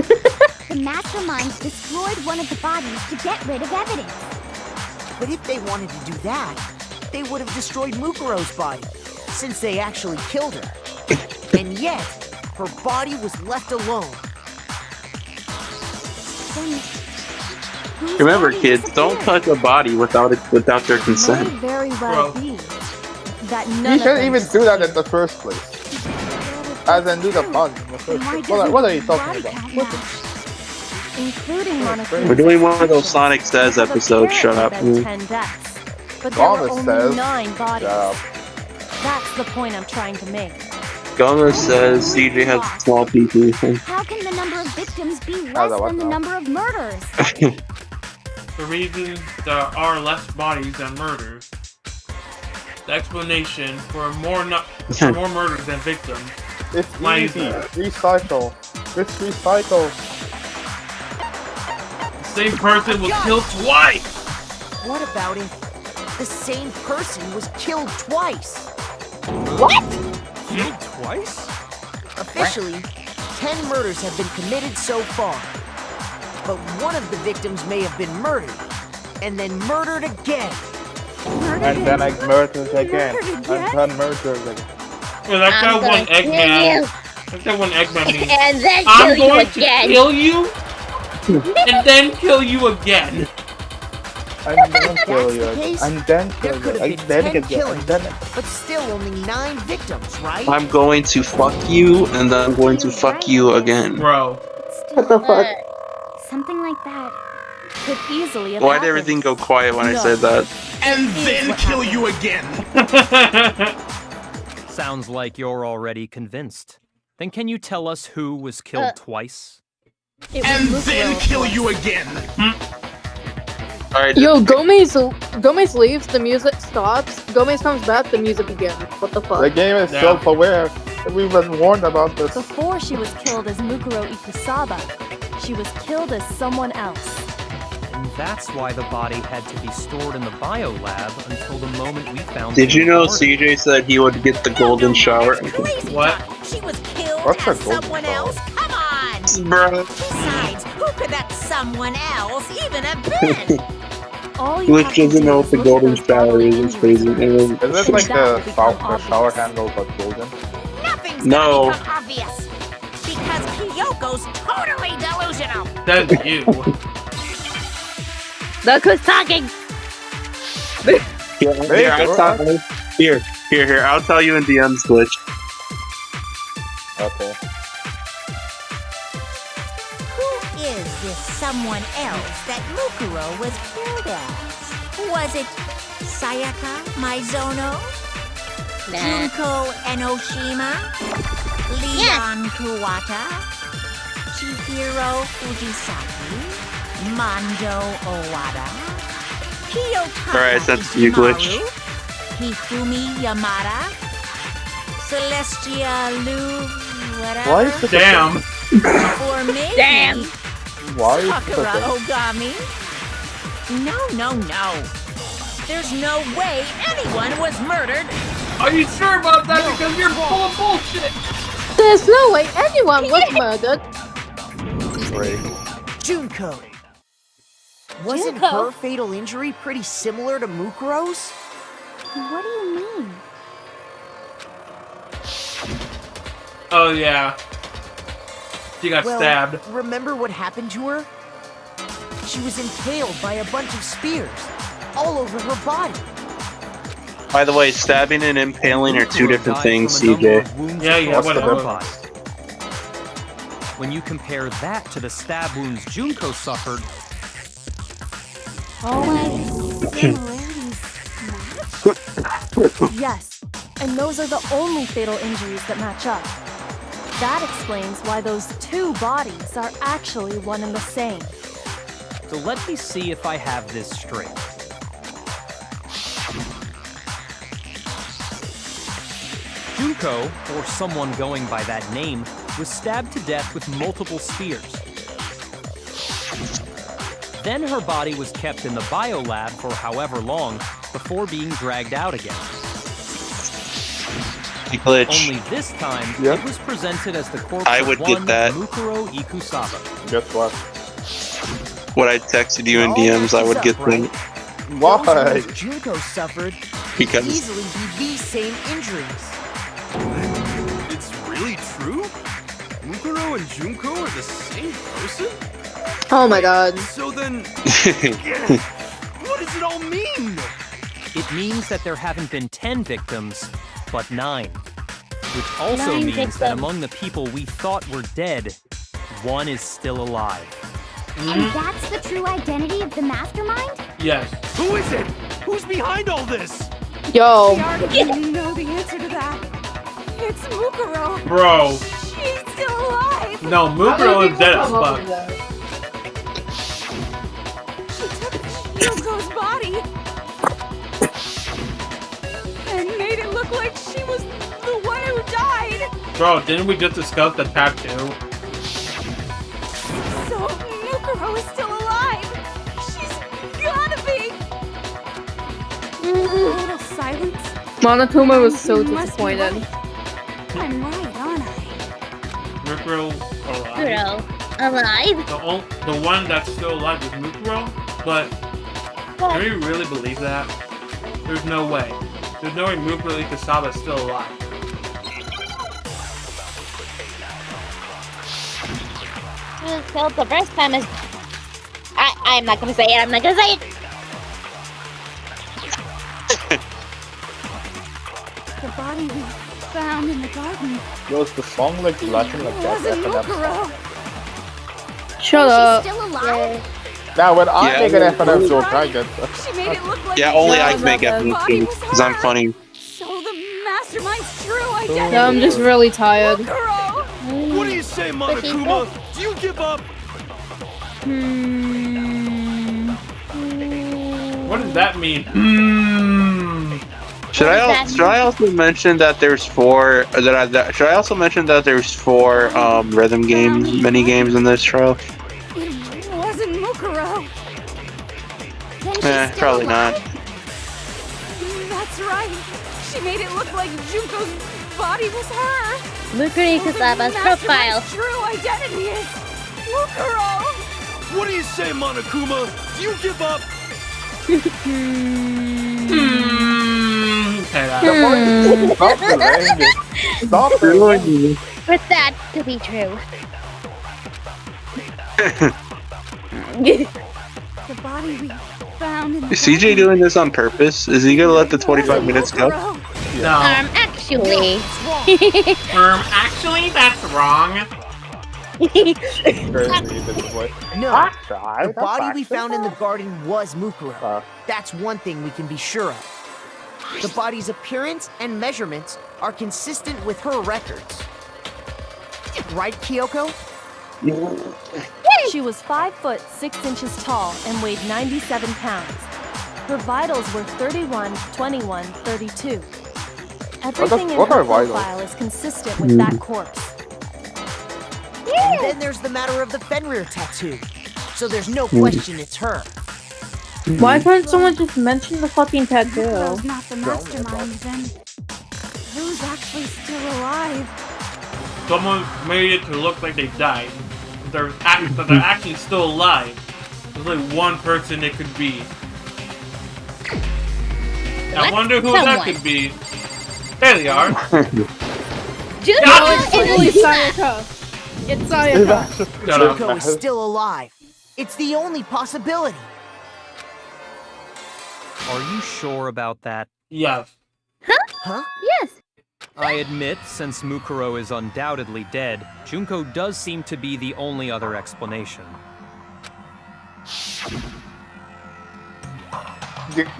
Speaker 15: The masterminds destroyed one of the bodies to get rid of evidence.
Speaker 14: But if they wanted to do that, they would have destroyed Mukuro's body, since they actually killed her. And yet, her body was left alone.
Speaker 12: Remember, kids, don't touch a body without their consent.
Speaker 5: May very well be that none
Speaker 6: You
Speaker 5: of
Speaker 6: shouldn't
Speaker 5: them
Speaker 6: even do that in the first place. As in do the bug in the first place. What are you talking about?
Speaker 5: Including
Speaker 12: We're doing one of those Sonic Says episodes. Shut up.
Speaker 5: 10 deaths, but there were
Speaker 6: Gomez
Speaker 5: only
Speaker 6: says,
Speaker 5: 9 bodies.
Speaker 6: shut up.
Speaker 5: That's the point I'm trying to make.
Speaker 12: Gomez says CJ has small pieces.
Speaker 15: How can the number of victims be
Speaker 6: How's
Speaker 15: less
Speaker 6: that work
Speaker 15: than the
Speaker 6: out?
Speaker 15: number of murders?
Speaker 1: The reason there are less bodies than murders. The explanation for more murders than victims.
Speaker 6: It's
Speaker 1: Why is
Speaker 6: easy.
Speaker 1: that?
Speaker 6: Recycle. It's recycle.
Speaker 1: The same person was killed twice!
Speaker 14: What about if the same person was killed twice?
Speaker 16: What?
Speaker 13: Killed twice?
Speaker 14: Officially, 10 murders have been committed so far. But one of the victims may have been murdered, and then murdered again.
Speaker 6: And then I murdered again. And then murdered again.
Speaker 1: Well, that's
Speaker 16: I'm
Speaker 1: that one
Speaker 16: gonna kill
Speaker 1: Eggman.
Speaker 16: you.
Speaker 1: That's that one Eggman means.
Speaker 16: And then
Speaker 1: I'm
Speaker 16: kill you
Speaker 1: going to
Speaker 16: again.
Speaker 1: kill you, and then kill you again.
Speaker 6: And then kill you. And then
Speaker 14: There
Speaker 6: kill
Speaker 14: could
Speaker 6: you.
Speaker 14: have
Speaker 6: And
Speaker 14: been
Speaker 6: then
Speaker 14: 10
Speaker 6: kill you.
Speaker 14: killings,
Speaker 6: And then.
Speaker 14: but still only 9 victims, right?
Speaker 12: I'm going to fuck you, and then I'm going to fuck you again.
Speaker 1: Bro.
Speaker 3: What the fuck?
Speaker 15: Something like that.
Speaker 5: Could easily have
Speaker 12: Why did
Speaker 5: happened.
Speaker 12: everything go quiet when I
Speaker 5: No.
Speaker 12: said that?
Speaker 13: And
Speaker 5: Is
Speaker 13: then
Speaker 5: what
Speaker 13: kill
Speaker 5: happened.
Speaker 13: you again.
Speaker 10: Sounds like you're already convinced. Then can you tell us who was killed twice?
Speaker 5: It was
Speaker 13: And
Speaker 5: Mukuro,
Speaker 13: then
Speaker 5: of
Speaker 13: kill
Speaker 5: course.
Speaker 13: you again.
Speaker 12: Alright,
Speaker 3: Yo, Gomez leaves, the music stops. Gomez comes back, the music begins. What the fuck?
Speaker 6: The game is
Speaker 1: Yeah.
Speaker 6: self-aware. We've been warned about this.
Speaker 5: Before she was killed as Mukuro Ikusaba, she was killed as someone else.
Speaker 10: And that's why the body had to be stored in the biolab until the moment we found
Speaker 12: did
Speaker 10: the
Speaker 12: you know
Speaker 10: body.
Speaker 12: CJ said he would get the golden shower?
Speaker 11: Crazy
Speaker 1: What?
Speaker 11: talk. She was killed
Speaker 6: What's a
Speaker 11: as
Speaker 6: golden
Speaker 11: someone
Speaker 6: shower?
Speaker 11: else. Come on.
Speaker 12: Bruh.
Speaker 11: Besides, who could that someone else even have been?
Speaker 5: All you
Speaker 12: Glitch
Speaker 5: have to
Speaker 12: doesn't
Speaker 5: do
Speaker 12: know
Speaker 5: is
Speaker 12: what the
Speaker 5: look at
Speaker 12: golden
Speaker 5: those
Speaker 12: shower
Speaker 5: bodily
Speaker 12: is. It's
Speaker 5: injuries
Speaker 12: crazy.
Speaker 5: first.
Speaker 6: Is it like
Speaker 5: That will
Speaker 6: the
Speaker 5: become
Speaker 6: shower
Speaker 5: obvious.
Speaker 6: handle but golden?
Speaker 11: Nothing's
Speaker 12: No.
Speaker 11: gonna become obvious. Because Kyoko's totally delusional.
Speaker 1: That's you.
Speaker 16: Look who's talking.
Speaker 12: Here, I'll tell you in DM's Glitch.
Speaker 6: Okay.
Speaker 11: Who is this someone else that Mukuro was killed as? Was it Sayaka Maizono? Junko Enoshima? Leon Kuwata? Chihiro Fujisaki? Mando Owada? Kiyotaka
Speaker 12: Alright, that's you, Glitch.
Speaker 11: Hifumi Yamada? Celestia Lu... whatever?
Speaker 6: Why is this
Speaker 1: Damn.
Speaker 11: Or maybe...
Speaker 16: Damn.
Speaker 6: Why is this
Speaker 11: Sakura
Speaker 6: a thing?
Speaker 11: Ogami? No. There's no way anyone was murdered.
Speaker 1: Are you sure about that? Because you're full of bullshit.
Speaker 3: There's no way anyone was murdered.
Speaker 6: Great.
Speaker 14: Junko. Wasn't
Speaker 16: Junko?
Speaker 14: her fatal injury pretty similar to Mukuro's?
Speaker 15: What do you mean?
Speaker 1: Oh yeah. She got
Speaker 14: Well,
Speaker 1: stabbed.
Speaker 14: remember what happened to her? She was impaled by a bunch of spears all over her body.
Speaker 12: By the way, stabbing and impaling are two
Speaker 10: Mukuro
Speaker 12: different
Speaker 10: died
Speaker 12: things,
Speaker 10: from a number
Speaker 12: CJ.
Speaker 10: of wounds
Speaker 1: Yeah,
Speaker 10: across
Speaker 1: whatever.
Speaker 10: her body. When you compare that to the stab wounds Junko suffered,
Speaker 15: All my similarities match?
Speaker 5: Yes, and those are the only fatal injuries that match up. That explains why those 2 bodies are actually one and the same.
Speaker 10: so let me see if I have this straight. Junko, or someone going by that name, was stabbed to death with multiple spears. Then her body was kept in the biolab for however long before being dragged out again.
Speaker 12: Glitch.
Speaker 10: Only this time,
Speaker 6: Yeah.
Speaker 10: it was presented as the corpse
Speaker 12: I
Speaker 10: of
Speaker 12: would
Speaker 10: one
Speaker 12: get that.
Speaker 10: Mukuro Ikusaba.
Speaker 6: Guess what?
Speaker 12: What I texted you in
Speaker 14: All
Speaker 12: DMs, I
Speaker 14: matches
Speaker 12: would
Speaker 14: up,
Speaker 12: get
Speaker 14: right?
Speaker 12: them.
Speaker 6: Why?
Speaker 14: Those wounds Junko suffered could
Speaker 12: Because-
Speaker 14: easily be these same injuries.
Speaker 13: It's really true? Mukuro and Junko are the same person?
Speaker 3: Oh my god.
Speaker 13: So then, what does it all mean?
Speaker 10: It means that there haven't been 10 victims, but 9. Which also
Speaker 16: Nine
Speaker 10: means that
Speaker 16: victims.
Speaker 10: among the people we thought were dead, one is still alive.
Speaker 15: And that's the true identity of the mastermind?
Speaker 1: Yes.
Speaker 13: Who is it? Who's behind all this?
Speaker 3: Yo.
Speaker 18: We already know the answer to that. It's Mukuro.
Speaker 1: Bro.
Speaker 18: She's still alive.
Speaker 1: No, Mukuro is dead as fuck.
Speaker 18: She took Junko's body and made it look like she was the one who died.
Speaker 1: Bro, didn't we just discuss the tattoo?
Speaker 18: So Mukuro is still alive. She's gotta be. Total silence.
Speaker 3: Monokuma was so
Speaker 18: Must be
Speaker 3: disappointed.
Speaker 18: right. I'm right, aren't I?
Speaker 1: Mukuro alive.
Speaker 16: Mukuro alive?
Speaker 1: The one that's still alive is Mukuro, but can we really believe that? There's no way. There's no way Mukuro Ikasawa is still alive.
Speaker 16: She was killed the first time as... I'm not gonna say it, I'm not gonna say it!
Speaker 18: The body we found in the garden
Speaker 6: Was the song like blasting like that?
Speaker 18: wasn't Mukuro.
Speaker 3: Shut up.
Speaker 15: She's still alive?
Speaker 6: Now when I
Speaker 12: Yeah.
Speaker 6: make an FNF joke, I get
Speaker 18: She made it look like
Speaker 12: Yeah,
Speaker 18: the
Speaker 12: only I
Speaker 18: body
Speaker 12: can make it
Speaker 18: was
Speaker 12: too, because I'm funny.
Speaker 18: So the mastermind's true identity.
Speaker 3: Yeah, I'm just really tired.
Speaker 18: Mukuro.
Speaker 13: What do you say, Monokuma? Do you give up?
Speaker 1: What does that mean?
Speaker 12: Should I also mention that there's four? Should I also mention that there's four rhythm game mini games in this trial?
Speaker 18: It wasn't Mukuro.
Speaker 15: Then she's still
Speaker 12: Probably
Speaker 15: alive?
Speaker 12: not.
Speaker 18: That's right. She made it look like Junko's body was her.
Speaker 16: Mukuro Ikasawa's profile.
Speaker 18: True identity is Mukuro.
Speaker 13: What do you say, Monokuma? Do you give up?
Speaker 6: Stop delaying it. Stop delaying
Speaker 16: For that to be true.
Speaker 18: The body we found in the
Speaker 12: Is CJ doing this on purpose? Is he gonna let the 25 minutes go?
Speaker 1: No.
Speaker 16: Actually.
Speaker 1: Actually, that's wrong.
Speaker 14: No, the body we found in the garden was Mukuro. That's one thing we can be sure of. The body's appearance and measurements are consistent with her records. Right, Kyoko?
Speaker 5: She was 5 foot 6 inches tall and weighed 97 pounds. Her vitals were 31, 21, 32. Everything in
Speaker 6: what
Speaker 5: her
Speaker 6: are vitals?
Speaker 5: profile is consistent with that corpse.
Speaker 14: And then there's the matter of the Fenrir tattoo. So there's no question it's her.
Speaker 3: Why can't someone just mention the fucking tattoo?
Speaker 18: Mukuro's not the mastermind, then who's actually still alive?
Speaker 1: Someone made it to look like they died. But they're actually still alive. There's only one person it could be. I wonder who that could be. There they are.
Speaker 3: It's totally Sayaka. It's Sayaka.
Speaker 14: Junko is still alive. It's the only possibility.
Speaker 10: Are you sure about that?
Speaker 1: Yes.
Speaker 14: Huh?
Speaker 16: Yes.
Speaker 10: I admit, since Mukuro is undoubtedly dead, Junko does seem to be the only other explanation.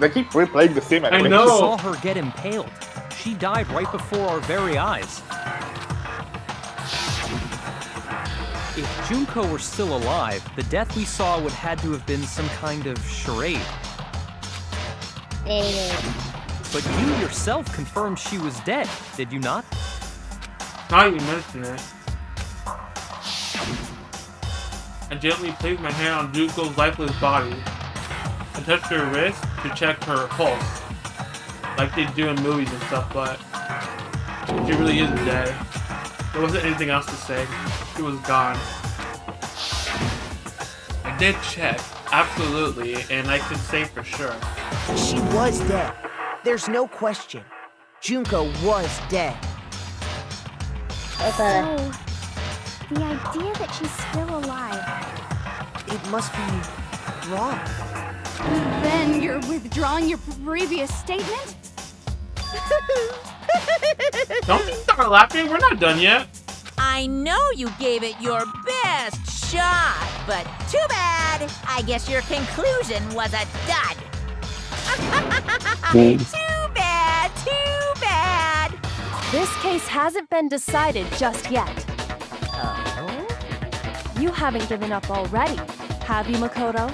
Speaker 6: They keep replaying the same animation.
Speaker 10: We saw her get impaled. She died right before our very eyes. If Junko were still alive, the death we saw would had to have been some kind of charade. But you yourself confirmed she was dead, did you not?
Speaker 1: Now you mention it. I gently placed my hand on Junko's lifeless body. I touched her wrist to check her pulse, like they do in movies and stuff, but she really isn't dead. There wasn't anything else to say. She was gone. I did check, absolutely, and I can say for sure.
Speaker 14: She was dead. There's no question. Junko was dead.
Speaker 15: So, the idea that she's still alive.
Speaker 14: It must be wrong.
Speaker 18: Then you're withdrawing your previous statement?
Speaker 1: Don't start laughing. We're not done yet.
Speaker 17: I know you gave it your best shot, but too bad. I guess your conclusion was a dud. Too bad, too bad.
Speaker 5: This case hasn't been decided just yet.
Speaker 17: Oh?
Speaker 5: You haven't given up already, have you, Makoto?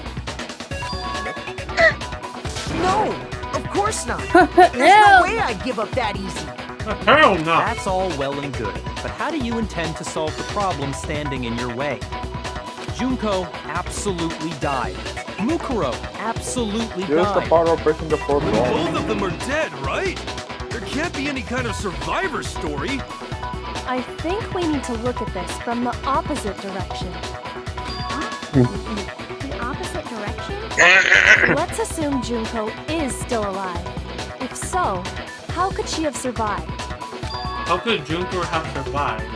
Speaker 14: No, of course not. There's no way I'd give up that easy.
Speaker 1: Hell no.
Speaker 10: That's all well and good, but how do you intend to solve the problem standing in your way? Junko absolutely died. Mukuro absolutely
Speaker 6: Here's the
Speaker 10: died.
Speaker 6: part of breaking the fourth wall.
Speaker 13: Both of them are dead, right? There can't be any kind of survivor story.
Speaker 5: I think we need to look at this from the opposite direction.
Speaker 15: The opposite direction?
Speaker 5: Let's assume Junko is still alive. If so, how could she have survived?
Speaker 1: How could Junko have survived?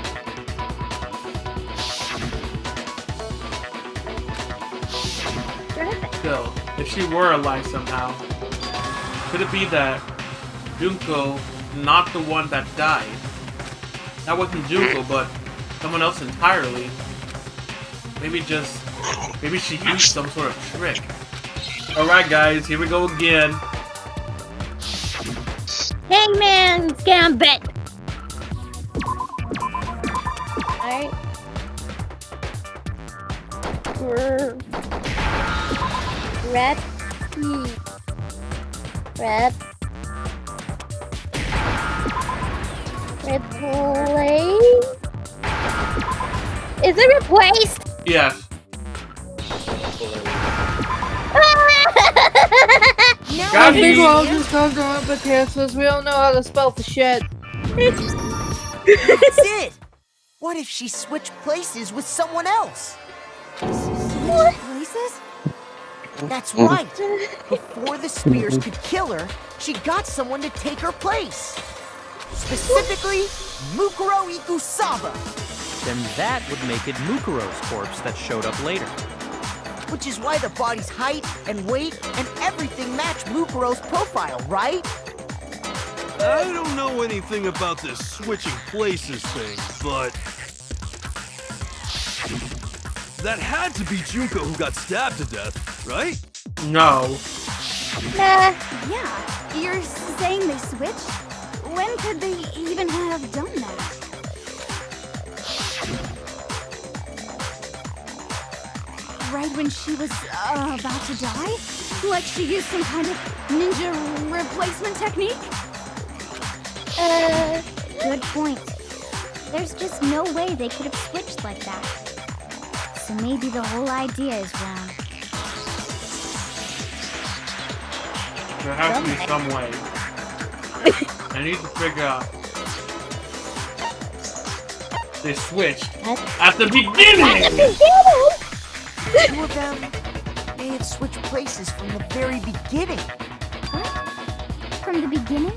Speaker 1: Still, if she were alive somehow, could it be that Junko not the one that died? That wasn't Junko, but someone else entirely. Maybe she used some sort of trick. Alright guys, here we go again.
Speaker 16: Hangman's Gambit. Alright. Red. Red. Replace? Is it replaced?
Speaker 1: Yes.
Speaker 3: I think we're all just Danganronpa cancers. We don't know how to spell for shit.
Speaker 14: That's it. What if she switched places with someone else?
Speaker 15: Switch places?
Speaker 14: That's right. Before the spears could kill her, she got someone to take her place. Specifically, Mukuro Ikusaba.
Speaker 10: Then that would make it Mukuro's corpse that showed up later.
Speaker 14: Which is why the body's height and weight and everything match Mukuro's profile, right?
Speaker 13: I don't know anything about this switching places thing, but that had to be Junko who got stabbed to death, right?
Speaker 1: No.
Speaker 16: Nah.
Speaker 18: Yeah, you're saying they switched? When could they even have done that? Right when she was about to die? Like she used some kind of ninja replacement technique?
Speaker 15: Good point. There's just no way they could have switched like that. So maybe the whole idea is wrong.
Speaker 1: There has to be some way. I need to figure out. They switched at the beginning!
Speaker 14: The two of them may have switched places from the very beginning.
Speaker 15: What? From the beginning?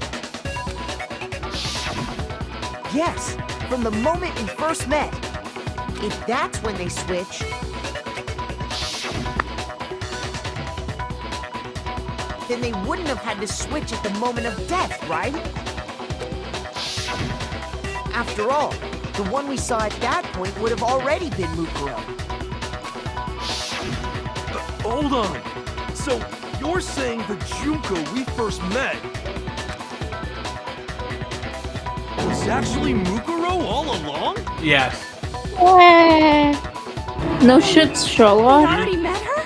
Speaker 14: Yes, from the moment we first met. If that's when they switched, then they wouldn't have had to switch at the moment of death, right? After all, the one we saw at that point would have already been Mukuro.
Speaker 13: Hold on. So you're saying the Junko we first met was actually Mukuro all along?
Speaker 1: Yes.
Speaker 3: No shit, Sherlock.
Speaker 18: You already met her?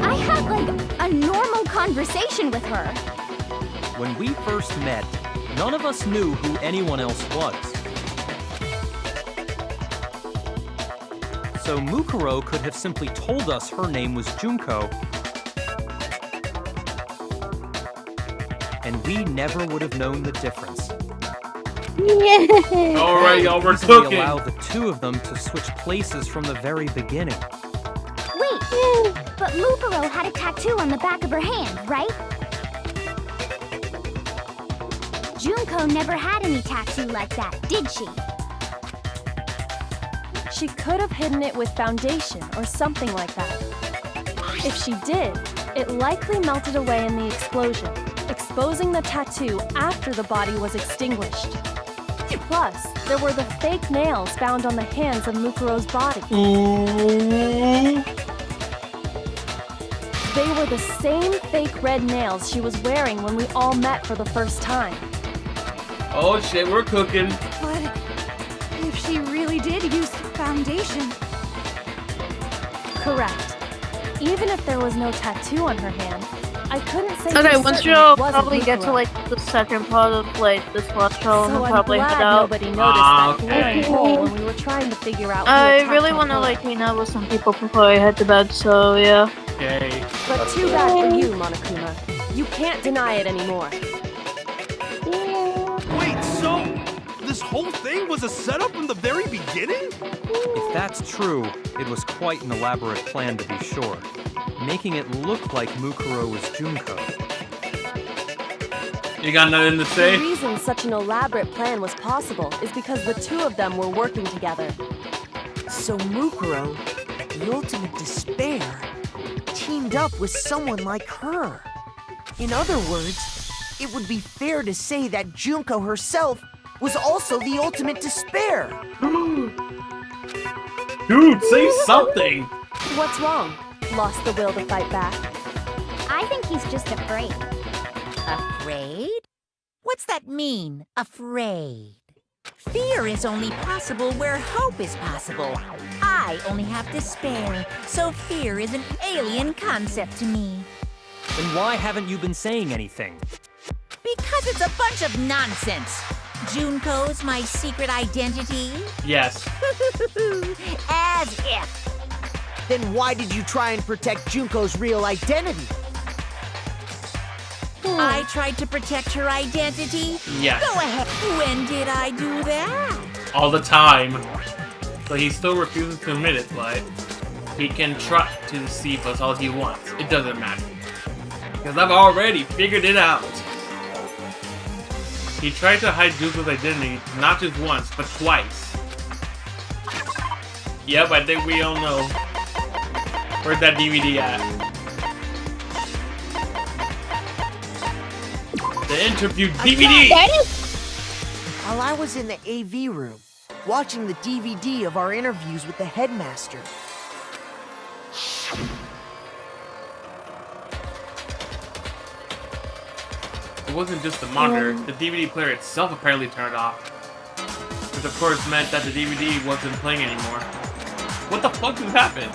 Speaker 15: I had like a normal conversation with her.
Speaker 10: When we first met, none of us knew who anyone else was. So Mukuro could have simply told us her name was Junko, and we never would have known the difference.
Speaker 1: Yeah. All right, y'all, we're
Speaker 10: Easily
Speaker 1: cooking.
Speaker 10: allow the two of them to switch places from the very beginning.
Speaker 15: Wait, but Mukuro had a tattoo on the back of her hand, right? Junko never had any tattoo like that, did she?
Speaker 5: She could have hidden it with foundation or something like that. If she did, it likely melted away in the explosion, exposing the tattoo after the body was extinguished. Plus, there were the fake nails found on the hands of Mukuro's body. They were the same fake red nails she was wearing when we all met for the first time.
Speaker 1: Oh shit, we're cooking.
Speaker 18: But if she really did use foundation...
Speaker 5: Correct. Even if there was no tattoo on her hand, I couldn't say for
Speaker 3: Okay,
Speaker 5: certain
Speaker 3: once
Speaker 5: it
Speaker 3: you'll
Speaker 5: wasn't
Speaker 3: probably get to
Speaker 5: Mukuro.
Speaker 3: like the second part of like this last show,
Speaker 5: So
Speaker 3: and
Speaker 5: I'm
Speaker 3: probably
Speaker 5: glad
Speaker 3: head out.
Speaker 5: nobody noticed that glaring hole when we were trying to figure out who
Speaker 3: I
Speaker 5: attacked
Speaker 3: really
Speaker 5: my
Speaker 3: want to
Speaker 5: photo.
Speaker 3: like hang out with some people before I head to bed, so yeah.
Speaker 1: Okay.
Speaker 5: But too bad for you, Monokuma. You can't deny it anymore.
Speaker 13: Wait, so this whole thing was a setup from the very beginning?
Speaker 10: If that's true, it was quite an elaborate plan to be sure, making it look like Mukuro was Junko.
Speaker 1: You got nothing to
Speaker 5: The
Speaker 1: say?
Speaker 5: reason such an elaborate plan was possible is because the two of them were working together.
Speaker 14: So Mukuro, the ultimate despair, teamed up with someone like her. In other words, it would be fair to say that Junko herself was also the ultimate despair.
Speaker 1: Dude, say something!
Speaker 5: What's wrong? Lost the will to fight back?
Speaker 15: I think he's just afraid.
Speaker 17: Afraid? What's that mean, afraid? Fear is only possible where hope is possible. I only have despair, so fear is an alien concept to me.
Speaker 10: Then why haven't you been saying anything?
Speaker 17: Because it's a bunch of nonsense. Junko's my secret identity?
Speaker 1: Yes.
Speaker 17: As if.
Speaker 14: Then why did you try and protect Junko's real identity?
Speaker 17: I tried to protect her identity?
Speaker 1: Yes.
Speaker 17: Go ahead. When did I do that?
Speaker 1: All the time. But he still refuses to admit it, but he can try to deceive us all he wants. It doesn't matter. Because I've already figured it out. He tried to hide Junko's identity not just once, but twice. Yep, I think we all know. Where's that DVD at? The interview DVD!
Speaker 14: While I was in the AV room, watching the DVD of our interviews with the headmaster,
Speaker 1: It wasn't just the monitor, the DVD player itself apparently turned off. Which of course meant that the DVD wasn't playing anymore. What the fuck just happened?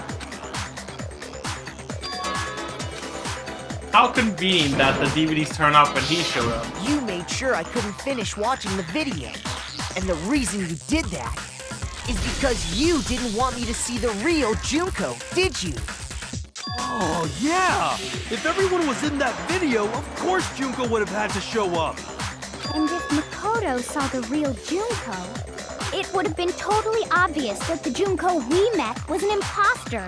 Speaker 1: How convenient that the DVDs turn off when he showed up.
Speaker 14: you made sure I couldn't finish watching the video. And the reason you did that is because you didn't want me to see the real Junko, did you?
Speaker 13: Oh, yeah! If everyone was in that video, of course Junko would have had to show up.
Speaker 15: And if Makoto saw the real Junko, it would have been totally obvious that the Junko we met was an imposter.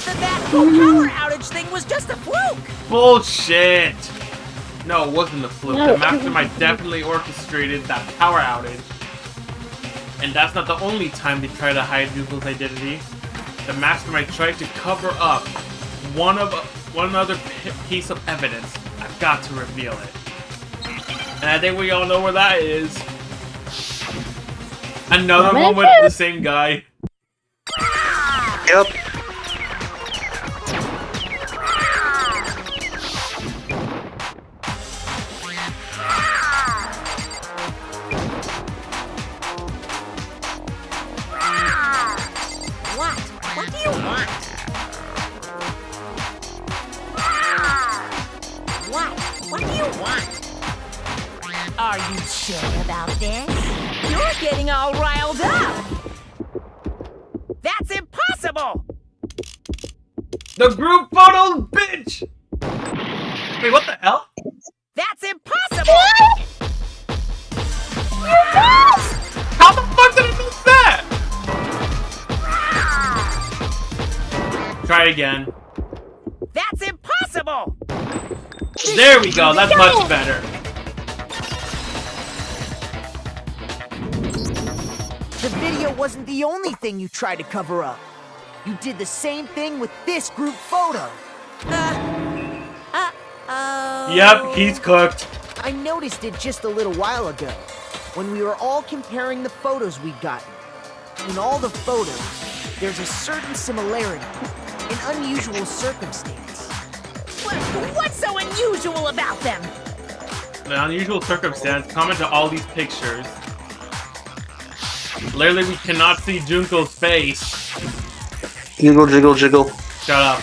Speaker 17: That whole power outage thing was just a fluke!
Speaker 1: Bullshit! No, it wasn't a fluke. The Mastermind definitely orchestrated that power outage. And that's not the only time they try to hide Junko's identity. The Mastermind tried to cover up one other piece of evidence. I've got to reveal it. And I think we all know where that is. Another one with the same guy.
Speaker 12: Yep.
Speaker 17: What do you want? What do you want? Are you sure about this? You're getting all riled up! That's impossible!
Speaker 1: The group photos, bitch! Wait, what the hell?
Speaker 17: That's impossible!
Speaker 1: How the fuck did I miss that? Try again.
Speaker 17: That's impossible!
Speaker 1: There we go, that's much better.
Speaker 14: The video wasn't the only thing you tried to cover up. You did the same thing with this group photo.
Speaker 17: Uh-oh.
Speaker 1: Yep, he's cooked.
Speaker 14: I noticed it just a little while ago, when we were all comparing the photos we'd gotten. In all the photos, there's a certain similarity, an unusual circumstance.
Speaker 17: What's so unusual about them?
Speaker 1: The unusual circumstance, comment to all these pictures. Literally, we cannot see Junko's face.
Speaker 12: Jiggle, jiggle, jiggle.
Speaker 1: Shut up.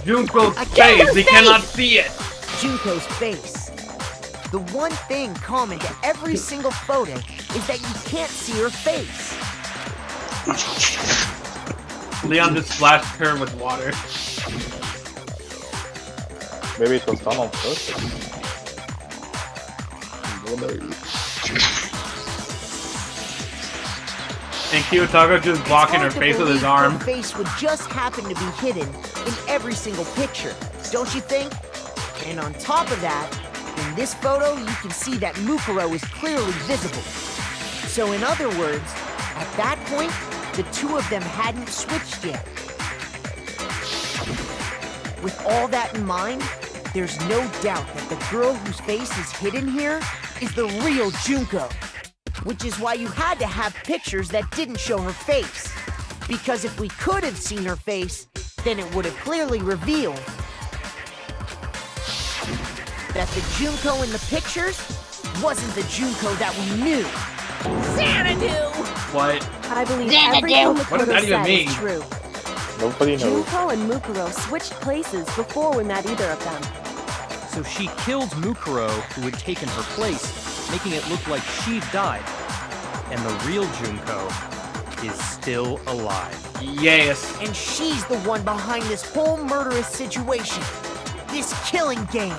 Speaker 1: Junko's face, we cannot see it.
Speaker 14: Junko's face. The one thing common to every single photo is that you can't see her face.
Speaker 1: Leon just splashed her with water.
Speaker 6: Maybe it was done on purpose.
Speaker 1: And Kiyotaka just blocking her
Speaker 14: Hard to
Speaker 1: face with his
Speaker 14: believe
Speaker 1: arm.
Speaker 14: Her face would just happen to be hidden in every single picture, don't you think? And on top of that, in this photo, you can see that Mukuro is clearly visible. So in other words, at that point, the two of them hadn't switched yet. With all that in mind, there's no doubt that the girl whose face is hidden here is the real Junko. Which is why you had to have pictures that didn't show her face. Because if we could have seen her face, then it would have clearly revealed that the Junko in the pictures wasn't the Junko that we knew.
Speaker 17: Xanadu!
Speaker 1: What?
Speaker 5: I believe
Speaker 17: Xanadu!
Speaker 5: everything
Speaker 1: What does that
Speaker 5: Makoto
Speaker 1: even
Speaker 5: said
Speaker 1: mean?
Speaker 5: is true.
Speaker 6: Nobody knows.
Speaker 5: Junko and Mukuro switched places before we met either of them.
Speaker 10: So she killed Mukuro, who had taken her place, making it look like she'd died. And the real Junko is still alive.
Speaker 1: Yes.
Speaker 14: And she's the one behind this whole murderous situation. This killing game.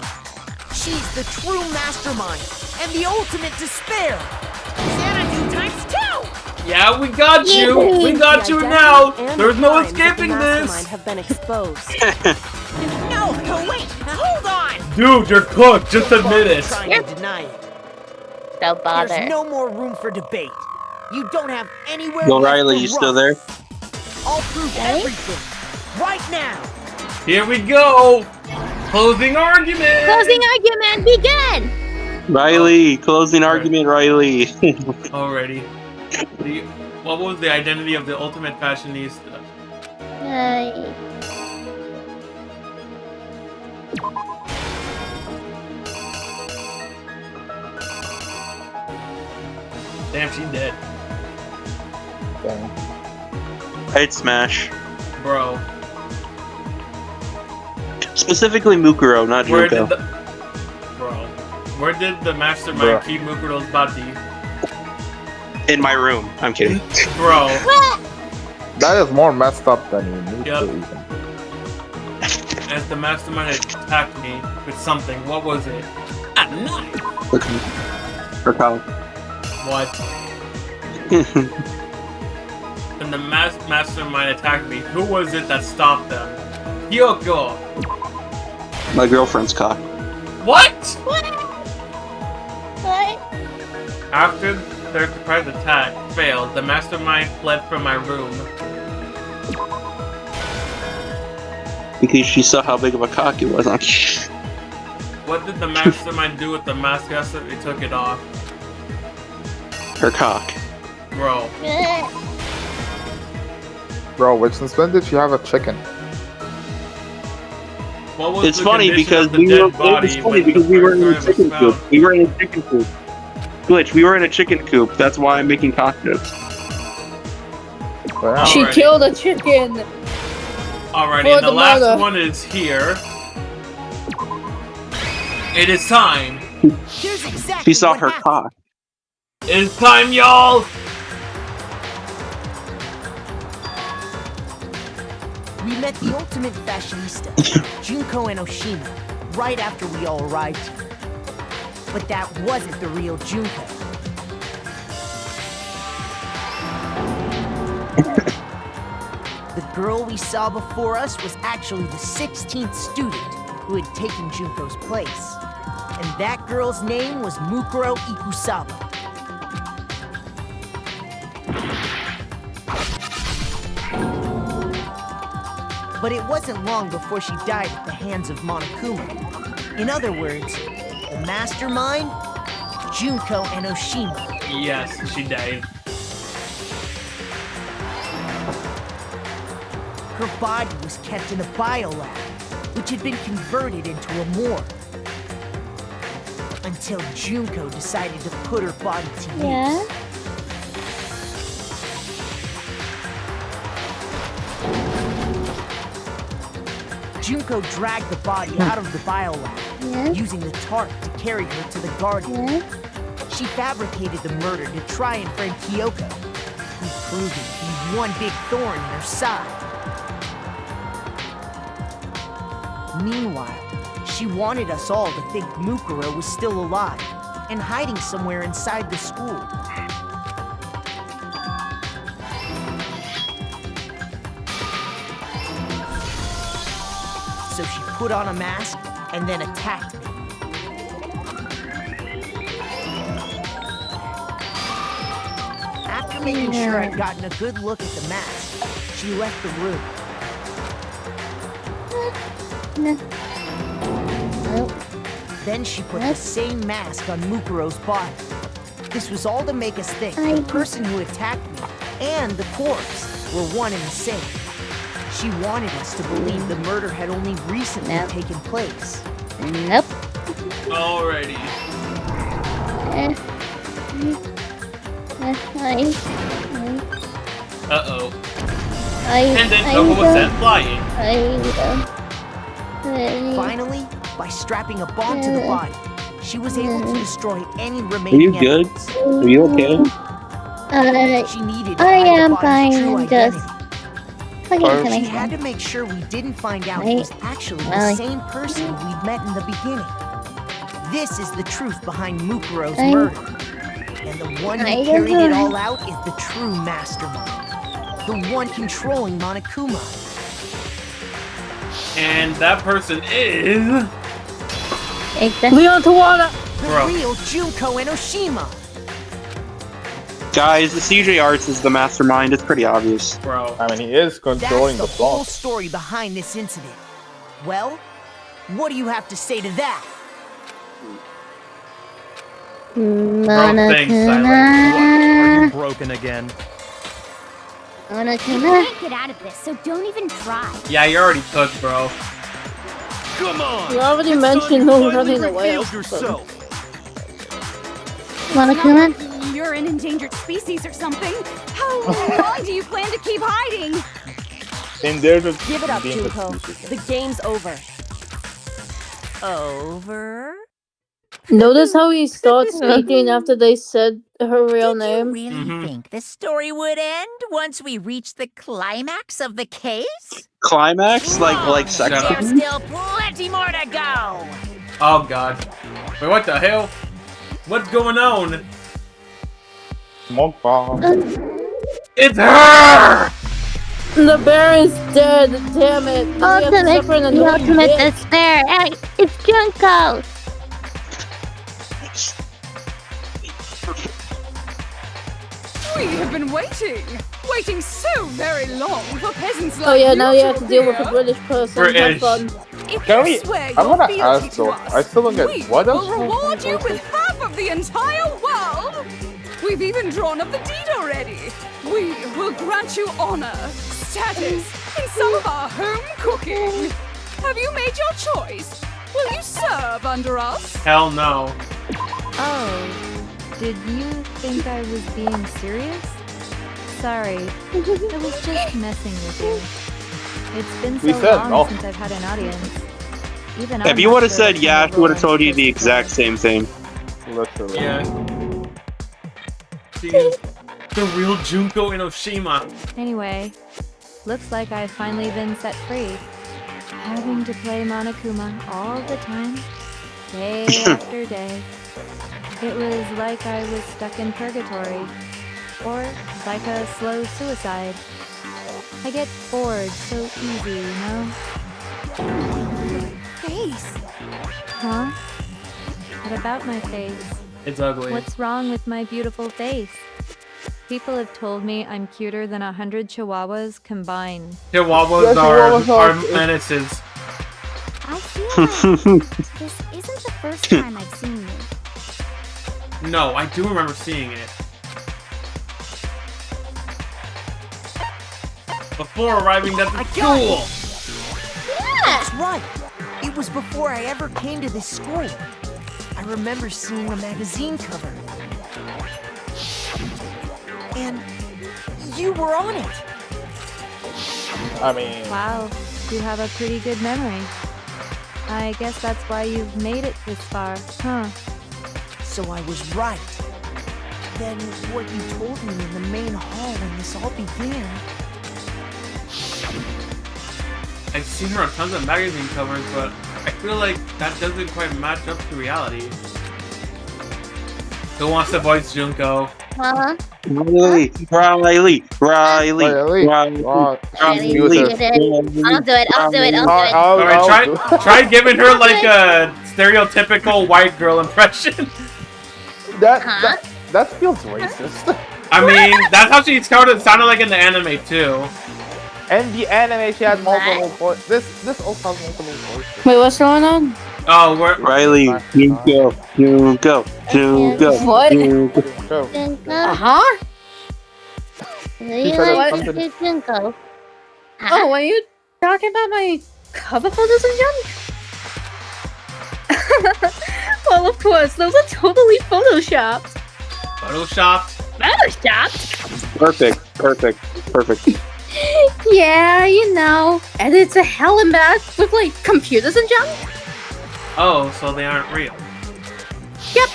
Speaker 14: She's the true mastermind and the ultimate despair.
Speaker 17: Xanadu times 2!
Speaker 1: Yeah, we got you. We got you now. There's no escaping this.
Speaker 5: Have been exposed.
Speaker 17: No, wait, hold on!
Speaker 1: Dude, you're cooked. Just admit it.
Speaker 14: Trying to deny it.
Speaker 16: Don't bother.
Speaker 14: There's no more room for debate. You don't have anywhere
Speaker 12: Yo,
Speaker 14: left
Speaker 12: Riley,
Speaker 14: to
Speaker 12: you
Speaker 14: run.
Speaker 12: still there?
Speaker 14: I'll prove everything right now.
Speaker 1: Here we go. Closing argument.
Speaker 16: Closing argument, begin!
Speaker 12: Riley, closing argument, Riley.
Speaker 1: Already. What was the identity of the ultimate fashionista? Damn, she's dead.
Speaker 12: I'd smash.
Speaker 1: Bro.
Speaker 12: Specifically Mukuro, not Junko.
Speaker 1: Where did the mastermind
Speaker 12: Bro.
Speaker 1: keep Mukuro's body?
Speaker 12: In my room. I'm kidding.
Speaker 1: Bro.
Speaker 6: That is more messed up than you need
Speaker 1: Yep.
Speaker 6: to even.
Speaker 1: As the mastermind attacked me with something, what was it? A knife!
Speaker 12: Or Kyle.
Speaker 1: What? And the mastermind attacked me. Who was it that stopped them? Kyoko!
Speaker 12: My girlfriend's cock.
Speaker 1: What?
Speaker 16: What?
Speaker 1: After their surprise attack failed, the mastermind fled from my room.
Speaker 12: Because she saw how big of a cock it was.
Speaker 1: What did the mastermind do with the mask after they took it off?
Speaker 12: Her cock.
Speaker 1: Bro.
Speaker 6: Bro, since when did she have a chicken?
Speaker 1: What was
Speaker 12: It's
Speaker 1: the
Speaker 12: funny
Speaker 1: condition
Speaker 12: because
Speaker 1: of the
Speaker 12: we
Speaker 1: dead
Speaker 12: were.
Speaker 1: body
Speaker 12: It's funny
Speaker 1: when
Speaker 12: because
Speaker 1: the
Speaker 12: we were in a
Speaker 1: first
Speaker 12: chicken
Speaker 1: time it was
Speaker 12: coop. We were in a chicken coop. Glitch. We were in a chicken coop. That's why I'm making cock jokes.
Speaker 3: She
Speaker 1: Alrighty.
Speaker 3: killed a chicken.
Speaker 1: Alrighty,
Speaker 3: For
Speaker 1: and the
Speaker 3: the
Speaker 1: last
Speaker 3: murder.
Speaker 1: one is here. It is time.
Speaker 12: She saw her cock.
Speaker 1: It's time, y'all!
Speaker 14: We met the ultimate fashionista, Junko and Oshima, right after we all arrived here. But that wasn't the real Junko. The girl we saw before us was actually the 16th student who had taken Junko's place. And that girl's name was Mukuro Ikusaba. But it wasn't long before she died at the hands of Monokuma. In other words, the mastermind, Junko Enoshima.
Speaker 1: Yes, she died.
Speaker 14: Her body was kept in a biolab, which had been converted into a morgue. Until Junko decided to put her body to use. Junko dragged the body out of the biolab, using the tarp to carry her to the garden. She fabricated the murder to try and frame Kyoko, who proved to be one big thorn in her side. Meanwhile, she wanted us all to think Mukuro was still alive and hiding somewhere inside the school. So she put on a mask and then attacked me. After making sure I'd gotten a good look at the mask, she left the room. Then she put the same mask on Mukuro's body. This was all to make us think the person who attacked me and the corpse were one and the same. She wanted us to believe the murder had only recently taken place.
Speaker 7: Nope.
Speaker 1: Alrighty. Uh-oh. And then Junko was sent flying.
Speaker 14: Finally, by strapping a bomb to the body, she was able to destroy any
Speaker 12: Are
Speaker 14: remaining
Speaker 12: you good?
Speaker 14: evidence.
Speaker 12: Are you okay?
Speaker 14: She needed to
Speaker 7: I
Speaker 14: hide
Speaker 7: am
Speaker 14: the body's true
Speaker 7: fine, just
Speaker 14: identity.
Speaker 7: looking
Speaker 14: She
Speaker 7: to
Speaker 14: had to make sure we didn't find out it was actually the same person we'd met in the beginning. This is the truth behind Mukuro's murder. And the one who carried it all out is the true mastermind. The one controlling Monokuma.
Speaker 1: And that person is...
Speaker 3: Leon Tawada!
Speaker 14: The
Speaker 1: Bro.
Speaker 14: real Junko Enoshima.
Speaker 12: Guys, the CJ Arts is the mastermind. It's pretty obvious.
Speaker 1: Bro.
Speaker 6: I mean, he is controlling
Speaker 14: That's
Speaker 6: the
Speaker 14: the whole
Speaker 6: plot.
Speaker 14: story behind this incident. Well, what do you have to say to that?
Speaker 10: Bro, thanks, Silent. Are you broken again?
Speaker 15: You can't get out of this, so don't even try.
Speaker 1: Yeah, you already cooked, bro.
Speaker 10: Come on!
Speaker 3: You already mentioned no running away.
Speaker 7: Monokuma?
Speaker 18: You're an endangered species or something. How long do you plan to keep hiding?
Speaker 6: In there to
Speaker 5: Give it up,
Speaker 6: be in the
Speaker 5: Junko.
Speaker 6: future.
Speaker 5: The game's over.
Speaker 17: Over?
Speaker 3: Notice how he starts speaking after they said her real name?
Speaker 17: Really think the story would end once we reach the climax of the case?
Speaker 12: Climax? Like sex?
Speaker 1: Shut up.
Speaker 17: There's still plenty more to go!
Speaker 1: Oh, God. Wait, what the hell? What's going on?
Speaker 6: Smoke bomb.
Speaker 1: It's her!
Speaker 3: The bear is dead, damn it.
Speaker 7: The ultimate despair. Hey, it's Junko.
Speaker 18: We have been waiting so very long for peasants like
Speaker 3: Oh yeah, now you have to deal with a
Speaker 18: appear.
Speaker 3: British person.
Speaker 1: British.
Speaker 3: Have fun.
Speaker 18: If
Speaker 6: Can
Speaker 18: you
Speaker 6: we?
Speaker 18: swear
Speaker 6: I
Speaker 18: your
Speaker 6: wanna
Speaker 18: fealty
Speaker 6: ask
Speaker 18: to
Speaker 6: though.
Speaker 18: us,
Speaker 6: I still don't
Speaker 18: we
Speaker 6: get what does
Speaker 18: will reward you with half of the entire world. We've even drawn up the deed already. We will grant you honor, status, and some of our home cooking. Have you made your choice? Will you serve under us?
Speaker 1: Hell no.
Speaker 19: Oh, did you think I was being serious? Sorry, I was just messing with you. It's been
Speaker 6: We
Speaker 19: so
Speaker 6: said
Speaker 19: long
Speaker 6: no.
Speaker 19: since I've had an audience. Even
Speaker 12: If
Speaker 19: I'm
Speaker 12: you
Speaker 19: not
Speaker 12: would have
Speaker 19: sure
Speaker 12: said
Speaker 19: which
Speaker 12: yeah,
Speaker 19: one
Speaker 12: she would have
Speaker 19: will
Speaker 12: told you
Speaker 19: I'm
Speaker 12: the exact same thing.
Speaker 6: Literally.
Speaker 1: Yeah. She is the real Junko Enoshima.
Speaker 19: Anyway, looks like I've finally been set free. Having to play Monokuma all the time, day after day. It was like I was stuck in purgatory, or like a slow suicide. I get bored so easy, you know?
Speaker 18: Face.
Speaker 19: Huh? What about my face?
Speaker 1: It's ugly.
Speaker 19: What's wrong with my beautiful face? People have told me I'm cuter than 100 chihuahuas combined.
Speaker 1: Chihuahuas are menaces.
Speaker 15: I feel like this isn't the first time I've seen you.
Speaker 1: No, I do remember seeing it. Before arriving at the school!
Speaker 14: That's right. It was before I ever came to this school. I remember seeing a magazine cover. And you were on it.
Speaker 6: I mean...
Speaker 19: Wow, you have a pretty good memory. I guess that's why you've made it this far, huh?
Speaker 14: So I was right. Then what you told me in the main hall when this all began...
Speaker 1: I've seen her on tons of magazine covers, but I feel like that doesn't quite match up to reality. Who wants to voice Junko?
Speaker 16: Huh?
Speaker 12: Riley.
Speaker 16: I'll do it.
Speaker 1: Alright, try giving her like a stereotypical white girl impression.
Speaker 6: That feels racist.
Speaker 1: I mean, that's how she sounded like in the anime too.
Speaker 6: And the anime, she had multiple voices. This also has multiple voices.
Speaker 3: Wait, what's going on?
Speaker 1: Oh, we're
Speaker 12: Riley. Junko.
Speaker 3: What?
Speaker 7: Uh-huh.
Speaker 16: You like to do Junko?
Speaker 3: Oh, are you talking about my cover photos and junk? Well, of course, those are totally photoshopped.
Speaker 1: Photoshopped?
Speaker 3: Photoshopped?
Speaker 12: Perfect.
Speaker 3: Yeah, you know, edits to hell and back with like computers and junk.
Speaker 1: Oh, so they aren't real.
Speaker 3: Yep.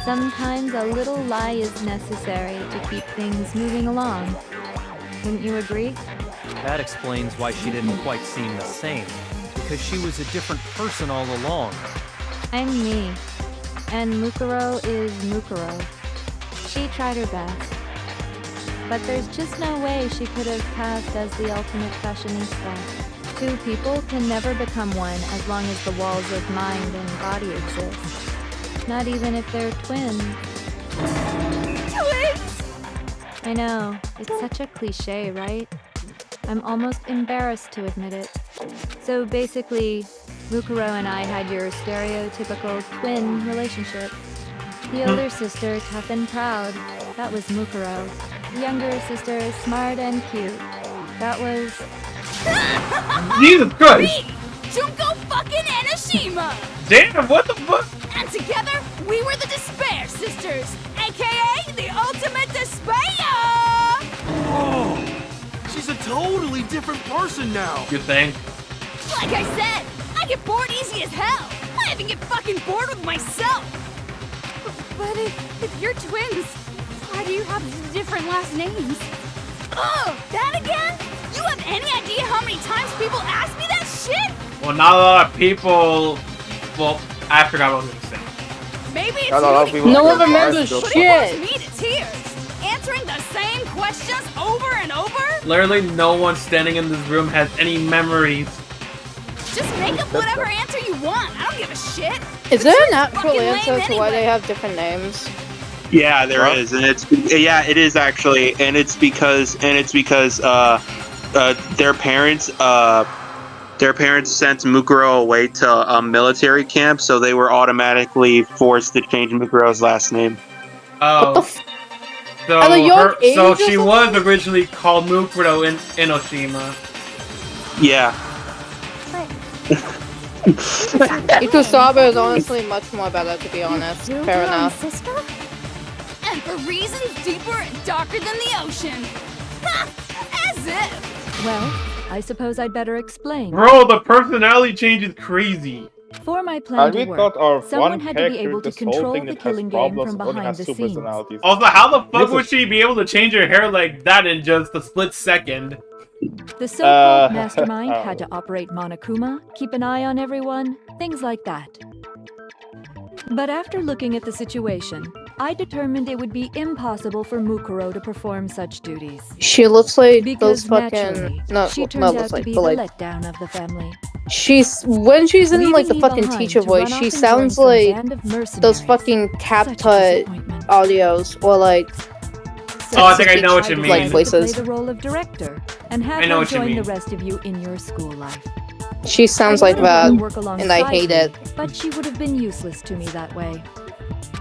Speaker 19: Sometimes a little lie is necessary to keep things moving along. Wouldn't you agree?
Speaker 10: That explains why she didn't quite seem the same. Because she was a different person all along.
Speaker 19: I'm me. And Mukuro is Mukuro. She tried her best. But there's just no way she could have passed as the ultimate fashionista. Two people can never become one as long as the walls of mind and body exist. Not even if they're twins.
Speaker 18: Twins!
Speaker 19: I know, it's such a cliche, right? I'm almost embarrassed to admit it. So basically, Mukuro and I had your stereotypical twin relationship. The older sister, tough and proud. That was Mukuro. The younger sister, smart and cute. That was...
Speaker 1: Jesus Christ!
Speaker 18: Me! Junko fucking Enoshima!
Speaker 1: Damn, what the fuck?
Speaker 18: And together, we were the Despair Sisters, aka the Ultimate Despair!
Speaker 13: Oh, she's a totally different person now.
Speaker 1: You think?
Speaker 18: Like I said, I get bored easy as hell. I even get fucking bored with myself. But if you're twins, why do you have different last names? Oh, that again? You have any idea how many times people ask me that shit?
Speaker 1: Well, not a lot of people... Well, I forgot what I was going to say.
Speaker 18: Maybe it's
Speaker 3: No one remembers
Speaker 18: but
Speaker 3: shit.
Speaker 18: it puts me to tears. Answering the same questions over and over?
Speaker 1: Literally no one standing in this room has any memories.
Speaker 18: Just make up whatever answer you want. I don't give a shit.
Speaker 3: Is there an actual
Speaker 18: fucking
Speaker 3: answer
Speaker 18: lame
Speaker 3: to why
Speaker 18: anyway.
Speaker 3: they have different names?
Speaker 12: Yeah, there is, and it is actually, and it's because their parents sent Mukuro away to a military camp, so they were automatically forced to change Mukuro's last name.
Speaker 1: Oh. So she was originally called Mukuro in Enoshima.
Speaker 12: Yeah.
Speaker 3: Ikusaba is honestly much more better, to be honest. Fair enough.
Speaker 18: Sister? And for reasons deeper and darker than the ocean. Ha! As if.
Speaker 19: Well, I suppose I'd better explain.
Speaker 1: Bro, the personality change is crazy.
Speaker 19: For my plan to
Speaker 6: we thought our
Speaker 19: work, someone
Speaker 6: one
Speaker 19: had to be
Speaker 6: character,
Speaker 19: able to
Speaker 6: this whole
Speaker 19: control
Speaker 6: thing
Speaker 19: the
Speaker 6: that has
Speaker 19: killing game
Speaker 6: problems
Speaker 19: from
Speaker 6: only
Speaker 19: behind
Speaker 6: has
Speaker 19: the
Speaker 6: two
Speaker 19: scenes.
Speaker 6: personalities.
Speaker 1: Also, how the fuck would she be able to change her hair like that in just a split second?
Speaker 19: The so-called mastermind had to operate Monokuma, keep an eye on everyone, things like that. But after looking at the situation, I determined it would be impossible for Mukuro to perform such duties.
Speaker 3: She looks like
Speaker 19: Because
Speaker 3: those fucking...
Speaker 19: naturally,
Speaker 3: No,
Speaker 19: she
Speaker 3: not
Speaker 19: turns out
Speaker 3: looks
Speaker 19: to
Speaker 3: like,
Speaker 19: be
Speaker 3: but
Speaker 19: the
Speaker 3: like...
Speaker 19: letdown of the family.
Speaker 3: When she's in like the
Speaker 19: Leaving me
Speaker 3: fucking
Speaker 19: behind
Speaker 3: teacher
Speaker 19: to
Speaker 3: voice,
Speaker 19: run off
Speaker 3: she
Speaker 19: and
Speaker 3: sounds
Speaker 19: join some
Speaker 3: like
Speaker 19: band of mercenaries.
Speaker 3: those fucking CapCut audios, or like
Speaker 1: Oh, I think I know what you
Speaker 19: decided
Speaker 1: mean.
Speaker 19: to play the role of director and have
Speaker 1: I know
Speaker 19: her
Speaker 1: what you
Speaker 19: join
Speaker 1: mean.
Speaker 19: the rest of you in your school life.
Speaker 3: She sounds like that, and I hate it.
Speaker 19: But she would have been useless to me that way.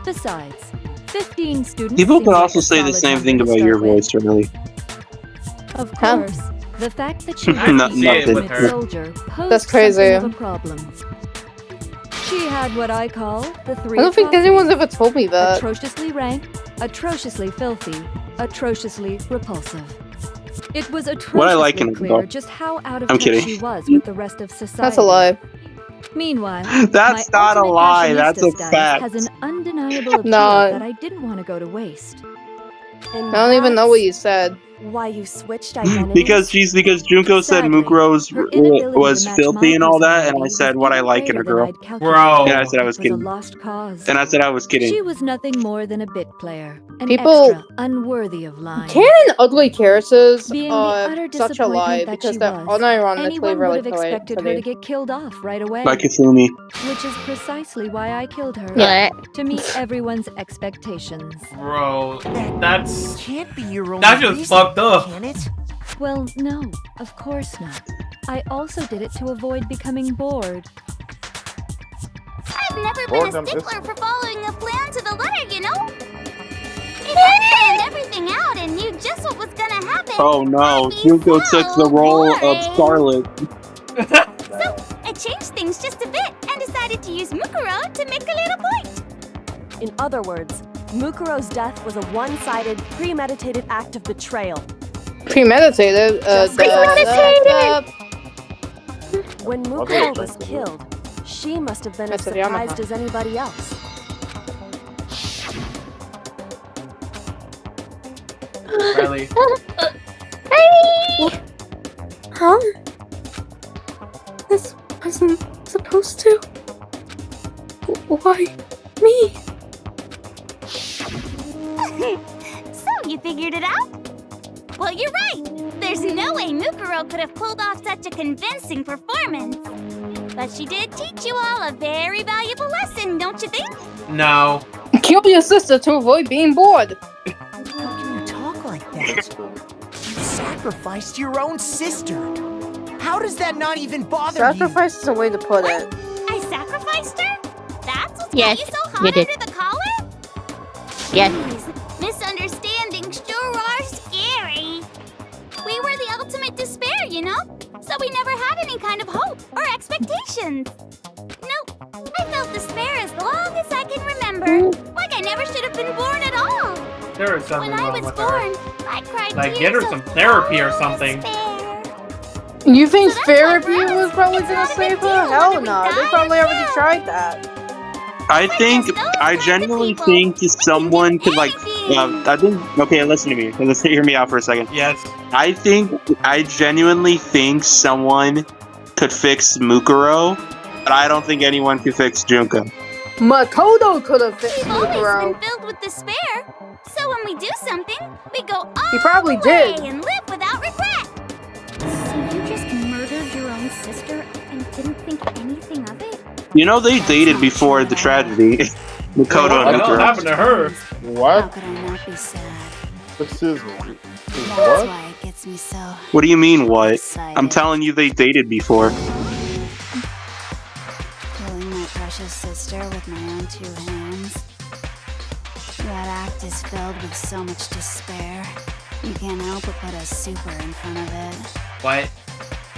Speaker 19: Besides, 15 students.
Speaker 12: People
Speaker 19: seems
Speaker 12: could
Speaker 19: like
Speaker 12: also
Speaker 19: a
Speaker 12: say the
Speaker 19: solid
Speaker 12: same
Speaker 19: number
Speaker 12: thing
Speaker 19: to
Speaker 12: about
Speaker 19: start
Speaker 12: your
Speaker 19: with.
Speaker 12: voice, Charlie.
Speaker 19: Of course, the fact that she
Speaker 12: I
Speaker 19: was
Speaker 12: see it
Speaker 19: the
Speaker 12: with
Speaker 19: ultimate
Speaker 12: her.
Speaker 19: soldier posed
Speaker 3: That's crazy.
Speaker 19: something of a problem. She had what I call the three
Speaker 3: I don't think anyone's ever told me that.
Speaker 19: atrociously rank, atrociously filthy, atrociously repulsive. It was
Speaker 12: What I like
Speaker 19: atrociously
Speaker 12: in it,
Speaker 19: clear
Speaker 12: though.
Speaker 19: just how out of
Speaker 12: I'm
Speaker 19: touch
Speaker 12: kidding.
Speaker 19: she was with the rest of society.
Speaker 3: That's a lie.
Speaker 19: Meanwhile,
Speaker 12: That's
Speaker 19: my
Speaker 12: not a
Speaker 19: ultimate
Speaker 12: lie. That's a
Speaker 19: fashionista status
Speaker 12: fact.
Speaker 19: has an undeniable appeal
Speaker 3: No.
Speaker 19: that I didn't want to go to waste.
Speaker 3: I don't even know what you said.
Speaker 5: Why you switched identities?
Speaker 12: because Junko said
Speaker 19: Sadly,
Speaker 12: Mukuro's
Speaker 19: her inability
Speaker 12: was
Speaker 19: to match
Speaker 12: filthy
Speaker 19: my
Speaker 12: and all that, and I
Speaker 19: personality
Speaker 12: said
Speaker 19: was
Speaker 12: what I
Speaker 19: even
Speaker 12: like in a
Speaker 19: greater than
Speaker 12: girl.
Speaker 19: I'd calculated.
Speaker 1: Bro.
Speaker 12: And I said I was
Speaker 19: It was a
Speaker 12: kidding.
Speaker 19: lost cause.
Speaker 12: And I said I was kidding.
Speaker 19: She was nothing more than a bit player, an
Speaker 3: People-
Speaker 19: extra, unworthy of lines.
Speaker 3: Canon ugly characters
Speaker 19: Being the
Speaker 3: are
Speaker 19: utter
Speaker 3: such a lie
Speaker 19: disappointment that
Speaker 3: because
Speaker 19: she
Speaker 3: they're
Speaker 19: was,
Speaker 3: unironically
Speaker 19: anyone would
Speaker 3: really
Speaker 19: have expected her to get killed off right away.
Speaker 12: Like Kafumi.
Speaker 19: Which is precisely why I killed her.
Speaker 3: Yeah.
Speaker 19: To meet everyone's expectations.
Speaker 1: Bro, that's
Speaker 14: Can't be your own
Speaker 1: that's just
Speaker 14: reason,
Speaker 1: fucked up.
Speaker 14: can it?
Speaker 19: Well, no, of course not. I also did it to avoid becoming bored.
Speaker 6: Boredom
Speaker 15: Never
Speaker 6: is-
Speaker 15: been a stickler for following a plan to the letter, you know? If I planned everything out and knew just what was gonna happen,
Speaker 12: Oh no, Junko took the role of Scarlet.
Speaker 15: so I changed things just a bit and decided to use Mukuro to make a little point.
Speaker 5: In other words, Mukuro's death was a one-sided, premeditated act of betrayal.
Speaker 3: Premeditated?
Speaker 5: When Mukuro was killed, she must have been as
Speaker 3: That's a Yamaha.
Speaker 5: surprised as anybody else.
Speaker 1: Riley.
Speaker 7: Hey! Huh? This wasn't supposed to. Why me?
Speaker 15: So you figured it out? Well, you're right. There's no way Mukuro could have pulled off such a convincing performance. But she did teach you all a very valuable lesson, don't you think?
Speaker 1: No.
Speaker 3: Kill your sister to avoid being bored.
Speaker 14: How can you talk like that? You sacrificed your own sister. How does that not even bother
Speaker 3: Sacrifice is a way to put
Speaker 15: What?
Speaker 3: it.
Speaker 15: I sacrificed her? That's what's
Speaker 16: Yes,
Speaker 15: got you so
Speaker 16: you
Speaker 15: hot
Speaker 16: did.
Speaker 15: under the collar?
Speaker 16: Yes.
Speaker 15: Jeez, misunderstandings sure are scary. We were the ultimate despair, you know? So we never had any kind of hope or expectations. Nope, I felt despair as long as I can remember. Like I never should have been born at all.
Speaker 1: There is something
Speaker 15: When I
Speaker 1: wrong
Speaker 15: was
Speaker 1: with
Speaker 15: born,
Speaker 1: her.
Speaker 15: I cried
Speaker 1: Like,
Speaker 15: tears
Speaker 1: get her
Speaker 15: of
Speaker 1: some therapy or something.
Speaker 3: You think therapy was probably gonna save her? Hell no. They probably already tried that.
Speaker 12: I genuinely think someone could like. I think. Okay, listen to me. Listen, hear me out for a second.
Speaker 1: Yes.
Speaker 12: I genuinely think someone could fix Mukuro, but I don't think anyone could fix Junko.
Speaker 3: Makoto could have fixed
Speaker 15: We've always
Speaker 3: Mukuro.
Speaker 15: been filled with despair. So when we do something, we go all
Speaker 3: He probably
Speaker 15: the way
Speaker 3: did.
Speaker 15: and live without regret.
Speaker 7: So you just murdered your own sister and didn't think anything of it?
Speaker 12: You know they dated before the tragedy. Makoto
Speaker 1: What
Speaker 12: and
Speaker 1: the hell
Speaker 12: Mukuro.
Speaker 1: happened to her?
Speaker 6: What?
Speaker 20: Could I not be sad?
Speaker 6: Excuse me.
Speaker 20: That's
Speaker 6: What?
Speaker 20: why it gets me so.
Speaker 12: What do you mean what? I'm telling you they dated before.
Speaker 20: Killing my precious sister with my own two hands. That act is filled with so much despair. You can't help but put a super in front of it.
Speaker 1: What?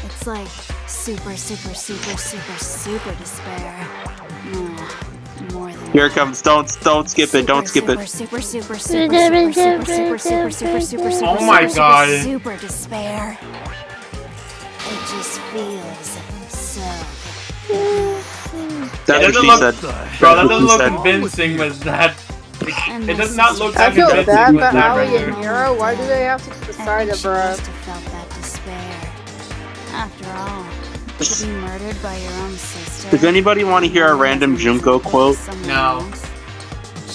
Speaker 20: It's like super, super, super, super, super despair. No, more than
Speaker 12: Here it comes. Don't skip it. Don't skip
Speaker 20: super,
Speaker 12: it.
Speaker 20: super, super, super, super, super, super, super, super, super, super,
Speaker 1: Oh my
Speaker 20: super,
Speaker 1: God.
Speaker 20: super despair. It just feels so.
Speaker 12: That's
Speaker 1: It
Speaker 12: what she
Speaker 1: doesn't
Speaker 12: said.
Speaker 1: look, bro, that
Speaker 12: That's
Speaker 1: doesn't
Speaker 12: what
Speaker 1: look
Speaker 12: she said.
Speaker 1: convincing with that. It does not look
Speaker 3: I
Speaker 1: that
Speaker 3: feel
Speaker 1: convincing
Speaker 3: bad
Speaker 1: with
Speaker 3: for
Speaker 1: that
Speaker 3: Ali
Speaker 1: right
Speaker 3: and
Speaker 1: there.
Speaker 3: Hero. Why do they have to decide it, bro?
Speaker 20: Must have felt that despair. After all, to be murdered by your own sister.
Speaker 12: Does anybody want to hear a random Junko quote?
Speaker 1: No.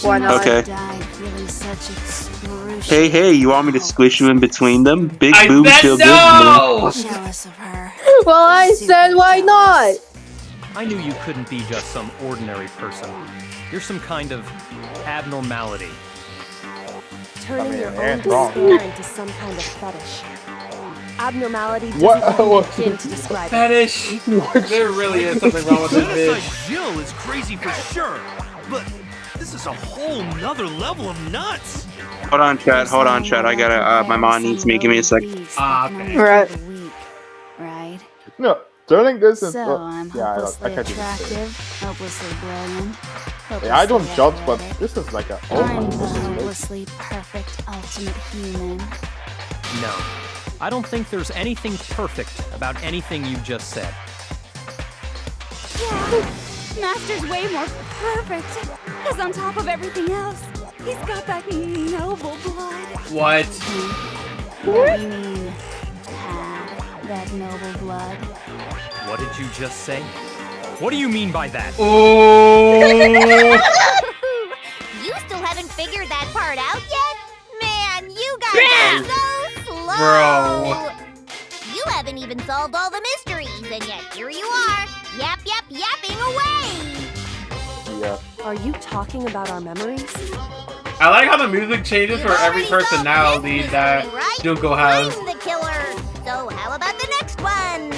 Speaker 3: Why not?
Speaker 12: Okay.
Speaker 20: Died feeling such excruciating.
Speaker 12: Hey, you want me to squish you in between them? Big
Speaker 1: I
Speaker 12: boobs
Speaker 1: said
Speaker 12: feel
Speaker 1: no!
Speaker 12: good.
Speaker 20: Jealous of her.
Speaker 3: Well, I said why not?
Speaker 10: I knew you couldn't be just some ordinary person. You're some kind of abnormality.
Speaker 5: turning
Speaker 6: mean,
Speaker 5: your
Speaker 6: it
Speaker 5: own
Speaker 6: ain't wrong.
Speaker 5: despair into some kind of fetish. Abnormality
Speaker 6: What?
Speaker 5: doesn't even begin to describe it.
Speaker 1: Fetish. There really is something wrong with this
Speaker 13: Genocide
Speaker 1: bitch.
Speaker 13: Jill is crazy for sure, but this is a whole nother level of nuts.
Speaker 12: Hold on, chat. Hold on, chat. I gotta. My mom needs me. Give me a sec.
Speaker 1: Okay.
Speaker 3: Right.
Speaker 20: Right?
Speaker 6: No, turning this into.
Speaker 20: So I'm
Speaker 6: Yeah,
Speaker 20: hopelessly
Speaker 6: I can't do this.
Speaker 20: attractive, hopelessly brilliant.
Speaker 6: Yeah, I don't
Speaker 20: hopelessly
Speaker 6: judge, but
Speaker 20: athletic.
Speaker 6: this is like a.
Speaker 20: I'm the
Speaker 6: this is amazing.
Speaker 20: hopelessly perfect ultimate human.
Speaker 10: No. I don't think there's anything perfect about anything you just said.
Speaker 15: Yeah, Master's way more perfect. Because on top of everything else, he's got that noble blood.
Speaker 1: What?
Speaker 20: What do you mean, have that noble blood?
Speaker 10: What did you just say? What do you mean by that?
Speaker 1: Oh.
Speaker 7: You still haven't figured that part out yet? Man, you guys are so slow!
Speaker 1: Bro.
Speaker 7: You haven't even solved all the mysteries, and yet here you are, yapping away!
Speaker 6: Yeah.
Speaker 5: Are you talking about our memories?
Speaker 1: I like how the music changes for every personality that Junko has.
Speaker 7: I'm the killer, so how about the next one?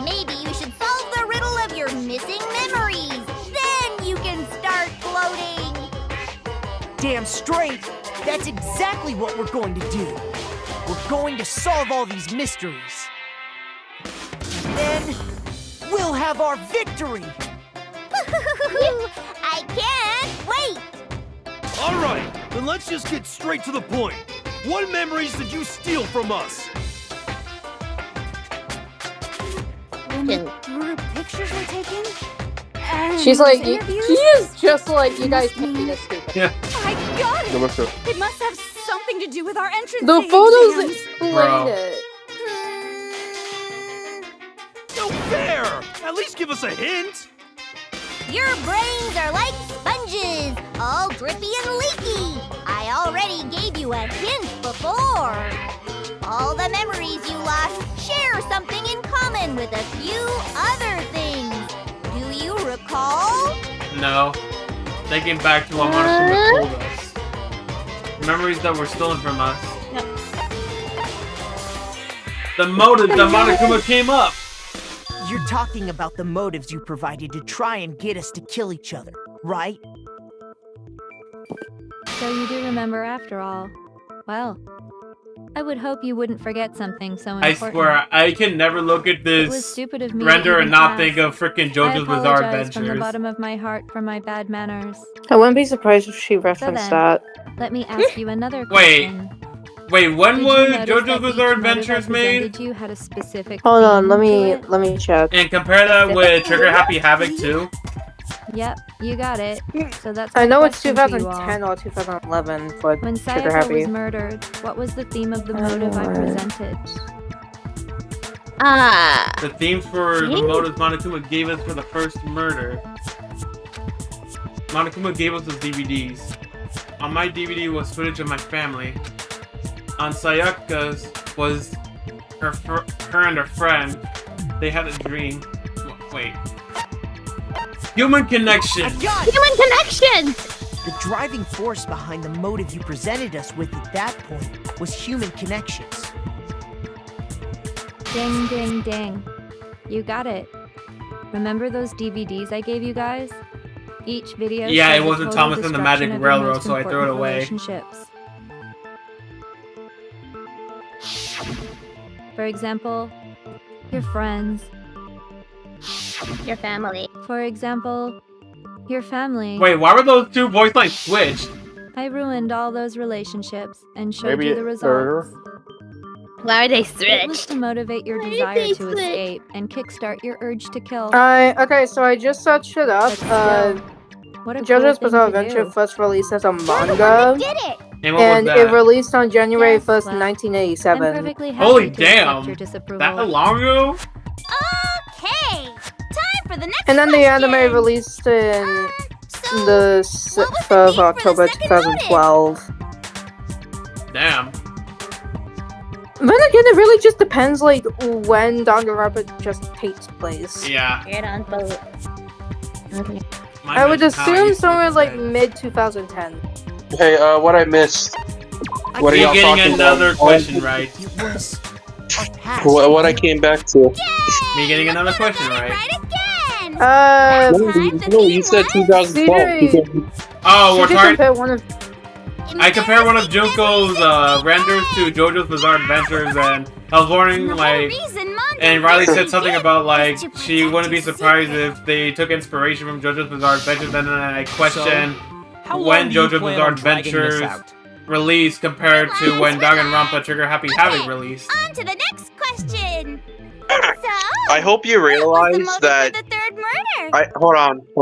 Speaker 7: Maybe you should solve the riddle of your missing memories. Then you can start floating.
Speaker 14: Damn straight! That's exactly what we're going to do. We're going to solve all these mysteries. Then we'll have our victory!
Speaker 7: I can't wait!
Speaker 13: All right, then let's just get straight to the point. What memories did you steal from us?
Speaker 15: When the group pictures were taken? And
Speaker 3: She's like,
Speaker 15: those interviews?
Speaker 3: she is just like, you guys can't be this stupid.
Speaker 1: Yeah.
Speaker 15: I got it!
Speaker 6: Go back to.
Speaker 15: It must have something to do with our entrance
Speaker 3: The
Speaker 15: exams.
Speaker 3: photos explain
Speaker 1: Bro.
Speaker 3: it.
Speaker 13: No fair! At least give us a hint!
Speaker 7: Your brains are like sponges, all drippy and leaky. I already gave you a hint before. All the memories you lost share something in common with a few other things. Do you recall?
Speaker 1: No. Thinking back to what Monokuma told us. Memories that were stolen from us. The motive that Monokuma came up.
Speaker 14: You're talking about the motives you provided to try and get us to kill each other, right?
Speaker 19: So you do remember after all. Well, I would hope you wouldn't forget something so
Speaker 1: I
Speaker 19: important.
Speaker 1: swear, I can never look at
Speaker 19: It was
Speaker 1: this
Speaker 19: stupid of me to
Speaker 1: render and
Speaker 19: even
Speaker 1: not
Speaker 19: ask.
Speaker 1: think of freaking
Speaker 19: I
Speaker 1: JoJo's Bizarre
Speaker 19: apologize from the
Speaker 1: Adventures.
Speaker 19: bottom of my heart for my bad manners.
Speaker 3: I wouldn't be surprised if she
Speaker 19: So
Speaker 3: referenced
Speaker 19: then,
Speaker 3: that.
Speaker 19: let me ask you another
Speaker 1: Wait.
Speaker 19: question.
Speaker 1: Wait, when
Speaker 19: Did you
Speaker 1: was
Speaker 19: notice
Speaker 1: JoJo's
Speaker 19: that
Speaker 1: Bizarre
Speaker 19: each motive I
Speaker 1: Adventures made?
Speaker 19: presented you had a specific
Speaker 3: Hold on,
Speaker 19: theme
Speaker 3: let
Speaker 19: to
Speaker 3: me
Speaker 19: it?
Speaker 3: let me check.
Speaker 1: And compare that with Trigger Happy Havoc 2?
Speaker 19: Yep, you got it. So that's
Speaker 3: I
Speaker 19: my
Speaker 3: know it's
Speaker 19: question to you all.
Speaker 3: 2010 or 2011 for
Speaker 19: When
Speaker 3: Trigger
Speaker 19: Sayaka
Speaker 3: Happy.
Speaker 19: was murdered, what was the theme of the motive I presented?
Speaker 1: The themes for the motives Monokuma gave us for the first murder. Monokuma gave us those DVDs. On my DVD was footage of my family. On Sayaka's was her and her friend. They had a dream. Wait. Human connection.
Speaker 14: I got it!
Speaker 7: Human connection!
Speaker 14: The driving force behind the motive you presented us with at that point was human connections.
Speaker 19: Ding, ding, ding. You got it. Remember those DVDs I gave you guys? Each video
Speaker 1: Yeah,
Speaker 19: showed
Speaker 1: it
Speaker 19: the
Speaker 1: wasn't
Speaker 19: total
Speaker 1: Thomas and the
Speaker 19: destruction
Speaker 1: Magic
Speaker 19: of your
Speaker 1: Railroad,
Speaker 19: most
Speaker 1: so I threw it
Speaker 19: important
Speaker 1: away.
Speaker 19: relationships. For example, your friends.
Speaker 16: Your family.
Speaker 19: For example, your family.
Speaker 1: Wait, why were those two voice lines switched?
Speaker 19: I ruined all those relationships and showed
Speaker 6: Maybe
Speaker 19: you the results.
Speaker 16: Why are they
Speaker 19: It was
Speaker 16: switched?
Speaker 19: to motivate your
Speaker 16: Why did
Speaker 19: desire
Speaker 16: they
Speaker 19: to
Speaker 16: switch?
Speaker 19: escape and kickstart your urge to kill.
Speaker 3: Okay, so I just searched it up.
Speaker 19: What a
Speaker 3: JoJo's
Speaker 19: cool
Speaker 3: Bizarre
Speaker 19: thing to
Speaker 3: Adventure
Speaker 19: do.
Speaker 3: first released as a manga.
Speaker 7: Did it!
Speaker 1: And what was
Speaker 3: And
Speaker 1: that?
Speaker 3: it released on January
Speaker 19: Yes,
Speaker 3: 1st,
Speaker 19: well, I'm
Speaker 3: 1987.
Speaker 19: perfectly happy
Speaker 1: Holy
Speaker 19: to accept
Speaker 1: damn!
Speaker 19: your disapproval.
Speaker 1: That long ago?
Speaker 7: Okay, time for the next
Speaker 3: And then the
Speaker 7: question.
Speaker 3: anime released in
Speaker 7: So,
Speaker 3: the 6th of October 2012.
Speaker 1: Damn.
Speaker 3: Then again, it really just depends, like, when Danganronpa just takes place.
Speaker 1: Yeah.
Speaker 16: Get on boat. Okay.
Speaker 3: I would assume somewhere like mid 2010.
Speaker 12: Hey, what I missed?
Speaker 2: What are
Speaker 1: You're
Speaker 2: y'all
Speaker 1: getting
Speaker 2: talking
Speaker 1: another
Speaker 2: about?
Speaker 1: question right.
Speaker 14: It was our past.
Speaker 12: What I came back to.
Speaker 1: Me getting another question right.
Speaker 12: No, you said 2012.
Speaker 1: Oh, we're
Speaker 3: CJ
Speaker 1: talking.
Speaker 3: compared one of.
Speaker 1: I compared one of Junko's renders to JoJo's Bizarre Adventures, and I was wondering, like, and Riley said something about, like, she wouldn't be surprised if they took inspiration from JoJo's Bizarre Adventures, and then I questioned
Speaker 10: How long
Speaker 1: when
Speaker 10: do you
Speaker 1: JoJo's
Speaker 10: plan
Speaker 1: Bizarre
Speaker 10: on dragging this
Speaker 1: Adventures
Speaker 10: out?
Speaker 1: released compared to when Danganronpa Trigger Happy Havoc released.
Speaker 15: On to the next question.
Speaker 12: I hope you realize that.
Speaker 15: The third murder.
Speaker 12: Hold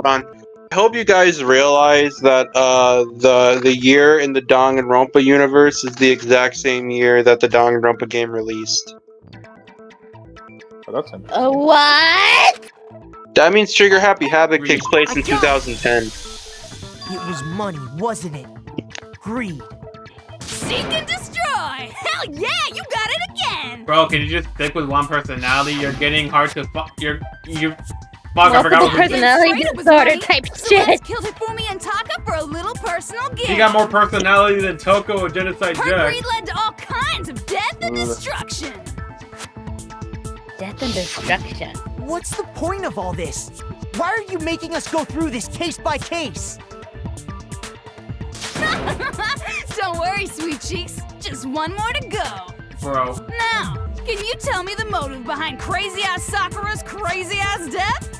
Speaker 12: on. I hope you guys realize that the year in the Danganronpa universe is the exact same year that the Danganronpa game released.
Speaker 6: Oh, that's interesting.
Speaker 16: What?
Speaker 12: That means Trigger Happy Havoc takes place in 2010.
Speaker 14: It was money, wasn't it? Greed.
Speaker 15: Seek and destroy. Hell yeah, you got it again.
Speaker 1: Bro, can you just stick with one personality? You're getting hard to fuck. Fuck, I forgot what
Speaker 16: personality disorder type shit.
Speaker 15: Killed Hifumi and Taka for a little personal gain.
Speaker 1: He got more personality than Toko or Genocide
Speaker 15: Her
Speaker 1: Jack.
Speaker 15: greed led to all kinds of death and destruction.
Speaker 16: Death and destruction.
Speaker 14: What's the point of all this? Why are you making us go through this case by case?
Speaker 15: Don't worry, sweet cheeks. Just one more to go.
Speaker 1: Bro.
Speaker 15: Now, can you tell me the motive behind crazy-ass Sakura's crazy-ass death?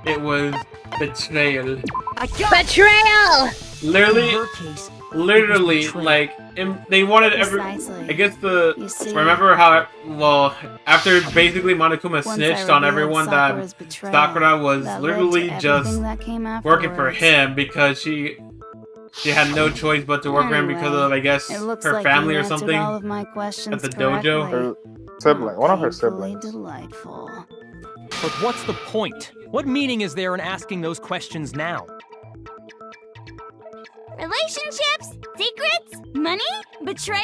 Speaker 1: It was betrayal.
Speaker 16: Betrayal!
Speaker 1: Literally, like, they wanted every. I guess remember how, well, after basically Monokuma snitched on everyone that Sakura was literally just working for him because she had no choice but to work for him because of, I guess, her family or something at the dojo.
Speaker 6: Her sibling, one of her siblings.
Speaker 10: But what's the point? What meaning is there in asking those questions now?
Speaker 15: Relationships, secrets, money, betrayal?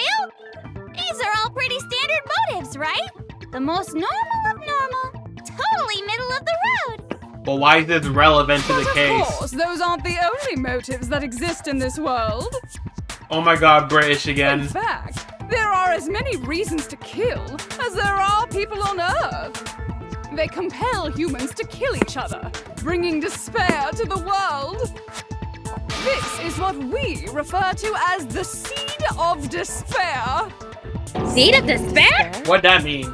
Speaker 15: These are all pretty standard motives, right? The most normal of normal. Totally middle of the road.
Speaker 1: But why is this relevant to the
Speaker 18: Of
Speaker 1: case?
Speaker 18: course, those aren't the only motives that exist in this world.
Speaker 1: Oh my god, British again.
Speaker 18: In fact, there are as many reasons to kill as there are people on Earth. They compel humans to kill each other, bringing despair to the world. This is what we refer to as the seed of despair.
Speaker 16: Seed of despair?
Speaker 1: What'd that mean?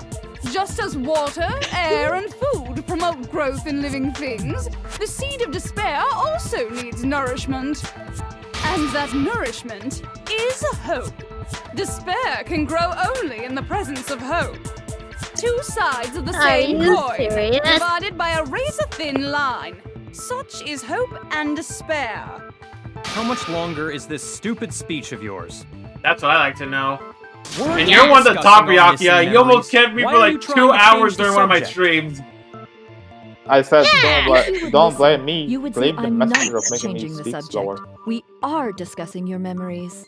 Speaker 18: Just as water, air, and food promote growth in living things, the seed of despair also needs nourishment. And that nourishment is hope. Despair can grow only in the presence of hope. Two sides of the same coin, divided by a razor-thin line. Such is hope and despair.
Speaker 10: How much longer is this stupid speech of yours?
Speaker 1: That's what I like to know.
Speaker 10: We're
Speaker 1: And you're one to talk, Ryakuya. You almost kept me
Speaker 10: Why
Speaker 1: for
Speaker 10: are you
Speaker 1: like
Speaker 10: trying
Speaker 1: 2
Speaker 10: to
Speaker 1: hours
Speaker 10: change the
Speaker 1: during one of my
Speaker 10: subject?
Speaker 1: streams.
Speaker 6: I said, don't blame me.
Speaker 21: You would
Speaker 6: Blame
Speaker 21: say
Speaker 6: the
Speaker 21: I'm
Speaker 6: messenger
Speaker 21: not
Speaker 6: of making me
Speaker 21: changing the
Speaker 6: speak
Speaker 21: subject.
Speaker 6: slower.
Speaker 21: We are discussing your memories.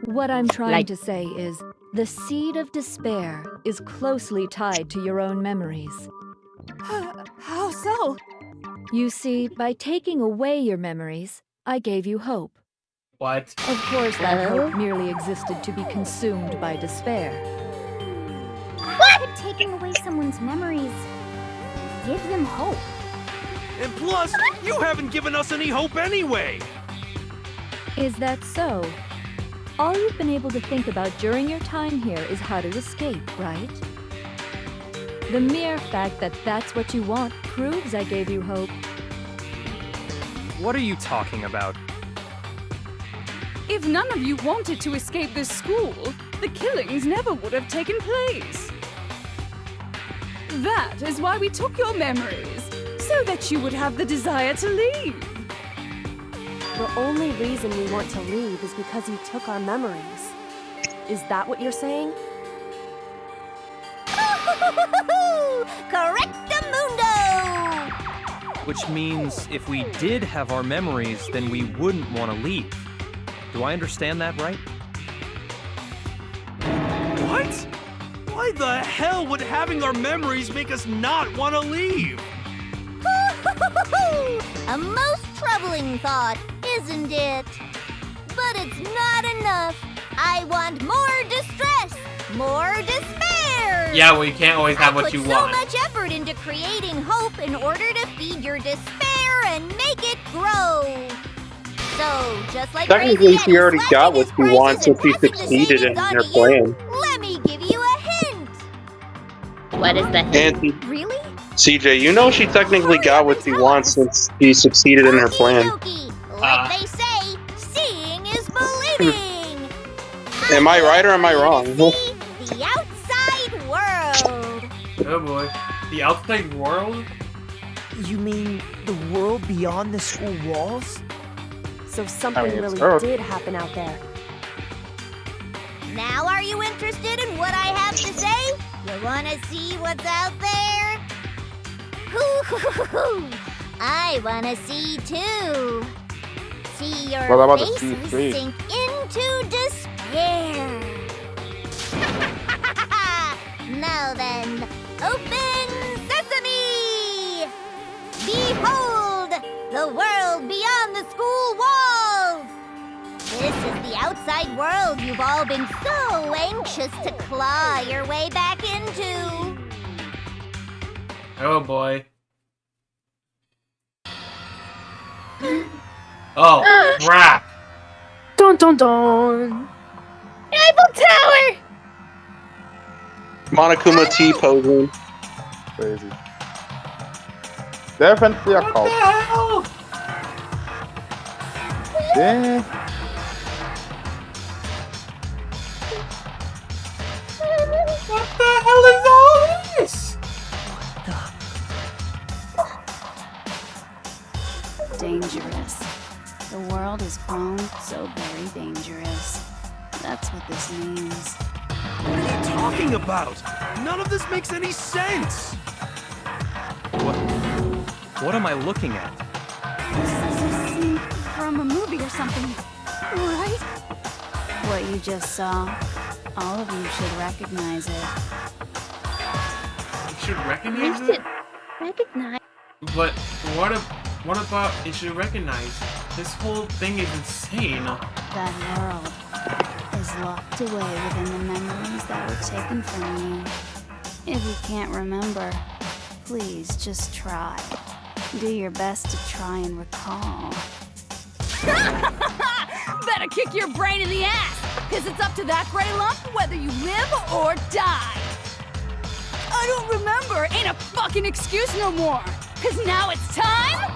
Speaker 21: What I'm trying to say is, the seed of despair is closely tied to your own memories.
Speaker 18: How so?
Speaker 21: You see, by taking away your memories, I gave you hope.
Speaker 1: What?
Speaker 21: Of course, that hope merely existed to be consumed by despair.
Speaker 15: What? Could taking away someone's memories give them hope?
Speaker 13: And plus, you haven't given us any hope anyway!
Speaker 21: Is that so? All you've been able to think about during your time here is how to escape, right? The mere fact that that's what you want proves I gave you hope.
Speaker 10: What are you talking about?
Speaker 18: If none of you wanted to escape this school, the killings never would have taken place. That is why we took your memories, so that you would have the desire to leave.
Speaker 5: The only reason we want to leave is because you took our memories. Is that what you're saying?
Speaker 7: Correctamundo!
Speaker 10: Which means if we did have our memories, then we wouldn't want to leave. Do I understand that right?
Speaker 13: What? Why the hell would having our memories make us not want to leave?
Speaker 7: A most troubling thought, isn't it? But it's not enough. I want more distress, more despair.
Speaker 1: Yeah, well, you can't always have what you
Speaker 7: I
Speaker 1: want.
Speaker 7: put so much effort into creating hope in order to feed your despair and make it grow. So, just like
Speaker 12: Technically,
Speaker 7: Crazy
Speaker 12: she already
Speaker 7: Eddie
Speaker 12: got what
Speaker 7: slashing
Speaker 12: she
Speaker 7: his
Speaker 12: wants if she
Speaker 7: prices and pressing the
Speaker 12: succeeded in
Speaker 7: savings
Speaker 12: her
Speaker 7: onto
Speaker 12: plan.
Speaker 7: you, let me give you a hint.
Speaker 16: What is the
Speaker 12: And
Speaker 7: Really?
Speaker 12: CJ, you know she technically got what she wants since she succeeded in her plan.
Speaker 7: Like they say, seeing is believing.
Speaker 12: Am I right or am I wrong?
Speaker 7: The outside world.
Speaker 1: Oh boy. The outside world?
Speaker 14: You mean the world beyond the school walls?
Speaker 5: So something
Speaker 6: it's
Speaker 5: really
Speaker 6: Earth.
Speaker 5: did happen out there.
Speaker 7: Now are you interested in what I have to say? You wanna see what's out there? Hoo-hoo-hoo-hoo. I wanna see too. See your
Speaker 6: What about the
Speaker 7: faces
Speaker 6: C3?
Speaker 7: sink into despair. Now then, open sesame! Behold, the world beyond the school walls! This is the outside world you've all been so anxious to claw your way back into.
Speaker 1: Oh boy. Oh, crap!
Speaker 3: Dun dun dun!
Speaker 16: Eiffel Tower!
Speaker 12: Monokuma T posing.
Speaker 6: Crazy. Definitely a cult.
Speaker 1: hell?
Speaker 6: Yeah.
Speaker 1: What the hell is all this?
Speaker 20: Dangerous. The world has grown so very dangerous. That's what this means.
Speaker 13: What are you talking about? None of this makes any sense.
Speaker 10: What am I looking at?
Speaker 15: This is a scene from a movie or something, right?
Speaker 20: What you just saw, all of you should recognize it.
Speaker 1: You should recognize it?
Speaker 16: Recognize.
Speaker 1: But what about it should recognize? This whole thing is insane.
Speaker 20: That world is locked away within the memories that were taken from you. If you can't remember, please just try. Do your best to try and recall.
Speaker 18: Better kick your brain in the ass, because it's up to that gray lump whether you live or die. I don't remember ain't a fucking excuse no more, because now it's time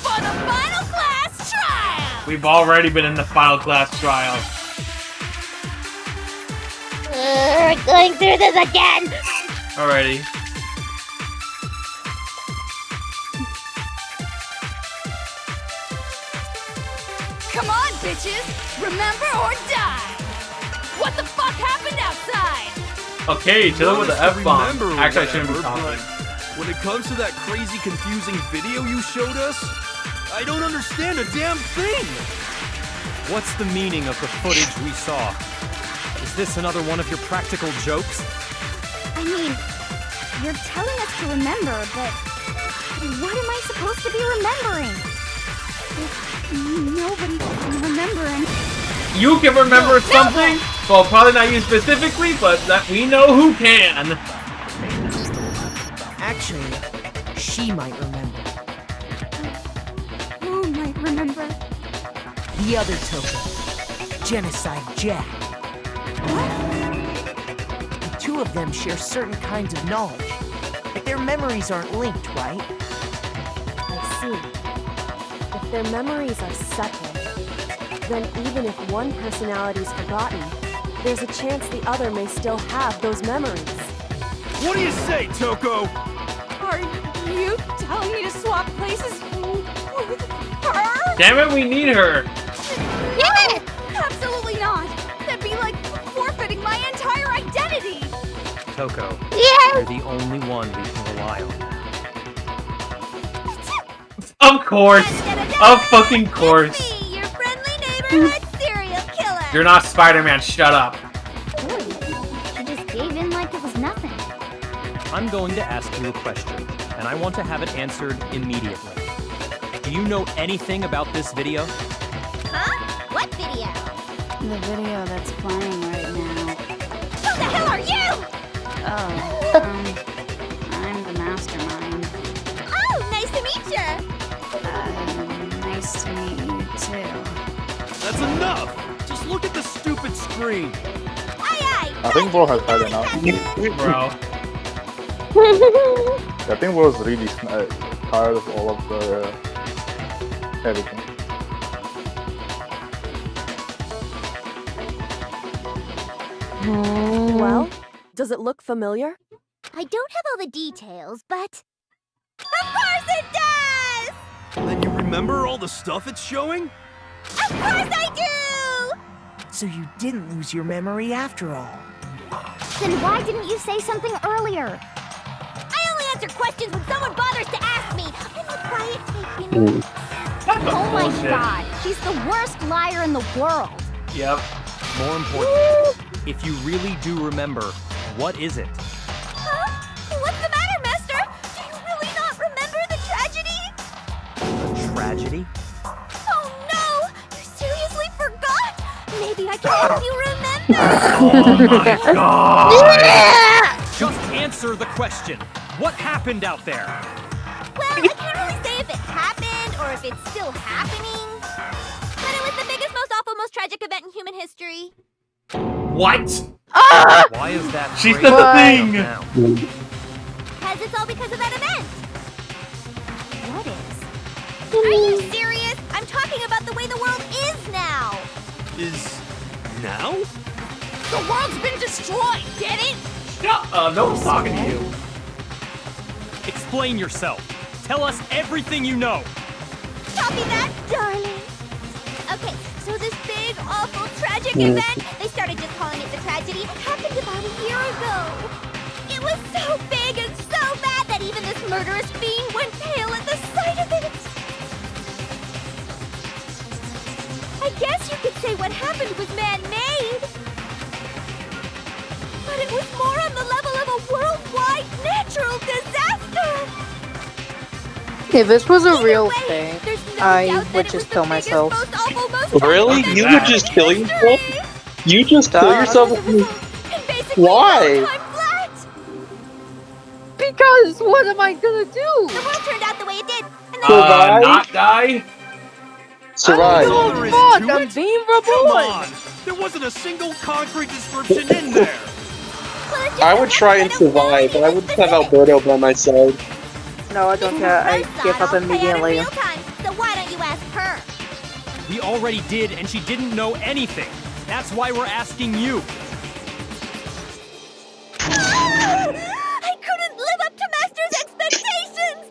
Speaker 18: for the final class trial.
Speaker 1: We've already been in the final class trial.
Speaker 16: We're going through this again.
Speaker 1: Alrighty.
Speaker 18: Come on, bitches! Remember or die! What the fuck happened outside?
Speaker 1: Okay, chill with the
Speaker 13: Promise to
Speaker 1: F-bomb.
Speaker 13: remember
Speaker 1: Actually, I shouldn't be
Speaker 13: whatever,
Speaker 1: talking.
Speaker 13: but when it comes to that crazy, confusing video you showed us, I don't understand a damn thing.
Speaker 10: What's the meaning of the footage we saw? Is this another one of your practical jokes?
Speaker 15: I mean, you're telling us to remember, but what am I supposed to be remembering? If nobody can remember anything.
Speaker 1: You can remember something? Well, probably not you specifically, but that we know who can.
Speaker 14: Actually, she might remember.
Speaker 15: Who might remember?
Speaker 14: The other token, Genocide Jack. The two of them share certain kinds of knowledge, but their memories aren't linked, right?
Speaker 5: I see. If their memories are separate, then even if one personality's forgotten, there's a chance the other may still have those memories.
Speaker 13: What do you say, Toko?
Speaker 18: Are you telling me to swap places with her?
Speaker 1: Damn it, we need her.
Speaker 18: No! Absolutely not! That'd be like forfeiting my entire identity!
Speaker 10: Toko,
Speaker 16: Yeah.
Speaker 10: you're the only one we can rely on.
Speaker 1: Of course. Of fucking course.
Speaker 7: Your friendly neighborhood serial killer.
Speaker 1: You're not Spider-Man, shut up.
Speaker 15: She just gave in like
Speaker 10: I'm going to ask you a question, and I want to have it answered immediately. Do you know anything about this video?
Speaker 7: Huh? What video?
Speaker 20: The video that's playing right now.
Speaker 7: Who the hell are you?
Speaker 20: Oh, I'm the mastermind.
Speaker 7: Oh, nice to meet you.
Speaker 20: Nice to meet you too.
Speaker 13: That's enough! Just look at the stupid screen.
Speaker 6: I think Bro has had enough.
Speaker 1: Bro.
Speaker 6: I think Bro's really tired of all of the everything.
Speaker 5: Well, does it look familiar?
Speaker 7: I don't have all the details, but... Of course it does!
Speaker 13: Then you remember all the stuff it's showing?
Speaker 7: Of course I do!
Speaker 14: So you didn't lose your memory after all.
Speaker 15: Then why didn't you say something earlier?
Speaker 7: I only answer questions when someone bothers to ask me. I'm a quiet type, you know.
Speaker 15: Oh my
Speaker 1: bullshit.
Speaker 15: god, she's the worst liar in the world.
Speaker 1: Yep.
Speaker 10: More importantly, if you really do remember, what is it?
Speaker 7: Huh? What's the matter, Master? Do you really not remember the tragedy?
Speaker 10: A tragedy?
Speaker 7: Oh no! You seriously forgot? Maybe I can help you remember.
Speaker 1: Oh my god!
Speaker 10: Just answer the question. What happened out there?
Speaker 7: Well, I can't really say if it happened or if it's still happening. But it was the biggest, most awful, most tragic event in human history.
Speaker 1: What?
Speaker 10: Why is that?
Speaker 1: She
Speaker 10: phrase
Speaker 1: said the
Speaker 10: up
Speaker 1: thing!
Speaker 10: now?
Speaker 7: Because it's all because of that event. What is? Are you serious? I'm talking about the way the world is now.
Speaker 13: Is now?
Speaker 18: The world's been destroyed, get it?
Speaker 1: Shut up, no one's talking to you.
Speaker 10: Explain yourself. Tell us everything you know.
Speaker 7: Copy that, darling. Okay, so this big, awful, tragic event, they started just calling it the tragedy, happened about a year ago. It was so big and so bad that even this murderous fiend went pale at the sight of it. I guess you could say what happened was man-made. But it was more on the level of a worldwide natural disaster.
Speaker 3: If this was a real
Speaker 7: Either way,
Speaker 3: thing,
Speaker 7: there's no
Speaker 3: I
Speaker 7: doubt that
Speaker 3: would
Speaker 7: it
Speaker 3: just
Speaker 7: was
Speaker 3: kill
Speaker 7: the biggest,
Speaker 3: myself.
Speaker 7: most awful, most
Speaker 12: Really?
Speaker 7: tragic
Speaker 12: You
Speaker 7: event
Speaker 12: would just
Speaker 7: in
Speaker 12: kill
Speaker 7: history.
Speaker 12: yourself? You just kill
Speaker 3: Duh.
Speaker 12: yourself?
Speaker 7: And basically
Speaker 12: Why?
Speaker 7: all-time flat.
Speaker 3: Because what am I gonna do?
Speaker 7: The world turned out the way it did. And then
Speaker 12: Survive?
Speaker 1: Not die?
Speaker 12: Survive.
Speaker 13: All there is
Speaker 3: Fuck,
Speaker 13: to
Speaker 3: I'm
Speaker 13: it?
Speaker 3: being
Speaker 13: Come
Speaker 3: reborn.
Speaker 13: on! There wasn't a single concrete description in there!
Speaker 7: well, it's just
Speaker 12: I
Speaker 7: the
Speaker 12: would
Speaker 7: fact
Speaker 12: try
Speaker 7: that
Speaker 12: and
Speaker 7: I don't know
Speaker 12: survive, but I
Speaker 7: anything
Speaker 12: would just have
Speaker 7: specific.
Speaker 12: Alberto by my side.
Speaker 3: No, I don't care. I
Speaker 7: First
Speaker 3: give
Speaker 7: thought
Speaker 3: up
Speaker 7: I'll play out in
Speaker 3: immediately.
Speaker 7: real time, so why don't you ask her?
Speaker 10: We already did, and she didn't know anything. That's why we're asking you.
Speaker 7: I couldn't live up to Master's expectations!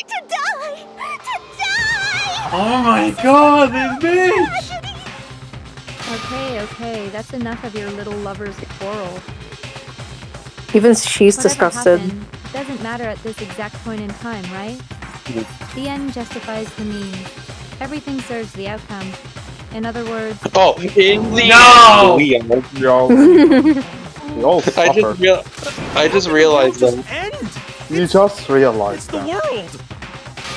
Speaker 7: To die! To die!
Speaker 1: Oh my god, this bitch!
Speaker 21: Okay, that's enough of your little lovers' quarrel.
Speaker 3: Even she's
Speaker 21: Whatever
Speaker 3: disgusted.
Speaker 21: happened doesn't matter at this exact point in time, right? The end justifies the means. Everything serves the outcome. In other words,
Speaker 12: Oh, in the
Speaker 1: No!
Speaker 12: we all
Speaker 6: We all suffered.
Speaker 12: I just realized that.
Speaker 13: End!
Speaker 6: You just
Speaker 13: It's
Speaker 6: realized
Speaker 13: the
Speaker 6: that.
Speaker 13: world!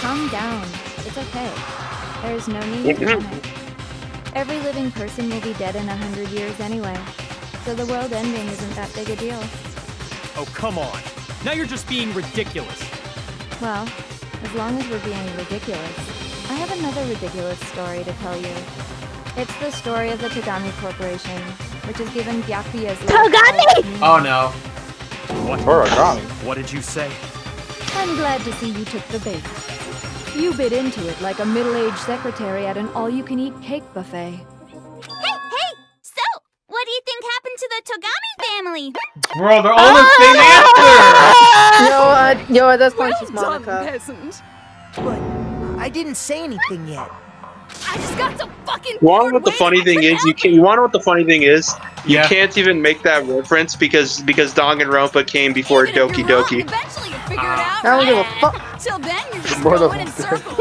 Speaker 21: calm down. It's okay. There's no need to panic. Every living person will be dead in 100 years anyway. So the world ending isn't that big a deal.
Speaker 10: Oh, come on. Now you're just being ridiculous.
Speaker 21: Well, as long as we're being ridiculous, I have another ridiculous story to tell you. It's the story of the Togami Corporation, which has given Byakuya's
Speaker 7: Togami!
Speaker 1: Oh no.
Speaker 10: What?
Speaker 6: Origami.
Speaker 10: What did you say?
Speaker 21: I'm glad to see you took the bait. You bit into it like a middle-aged secretary at an all-you-can-eat cake buffet.
Speaker 15: Hey! So, what do you think happened to the Togami family?
Speaker 1: Bro, they're all the same answer!
Speaker 3: At this point she's
Speaker 18: Well done,
Speaker 3: Monica.
Speaker 18: peasant.
Speaker 14: But I didn't say anything yet.
Speaker 18: I just got some fucking
Speaker 12: You wanna know
Speaker 18: bored
Speaker 12: what the
Speaker 18: waiting.
Speaker 12: funny thing is? You wanna know what the funny thing is? You
Speaker 1: Yeah.
Speaker 12: can't even make that reference because Danganronpa came before
Speaker 18: Even if
Speaker 12: Doki
Speaker 18: you're wrong,
Speaker 12: Doki.
Speaker 18: eventually you'll figure it out.
Speaker 3: I don't give a
Speaker 18: right?
Speaker 3: fuck.
Speaker 18: Till then, you're just
Speaker 6: Bro
Speaker 18: going in
Speaker 6: doesn't
Speaker 18: circles.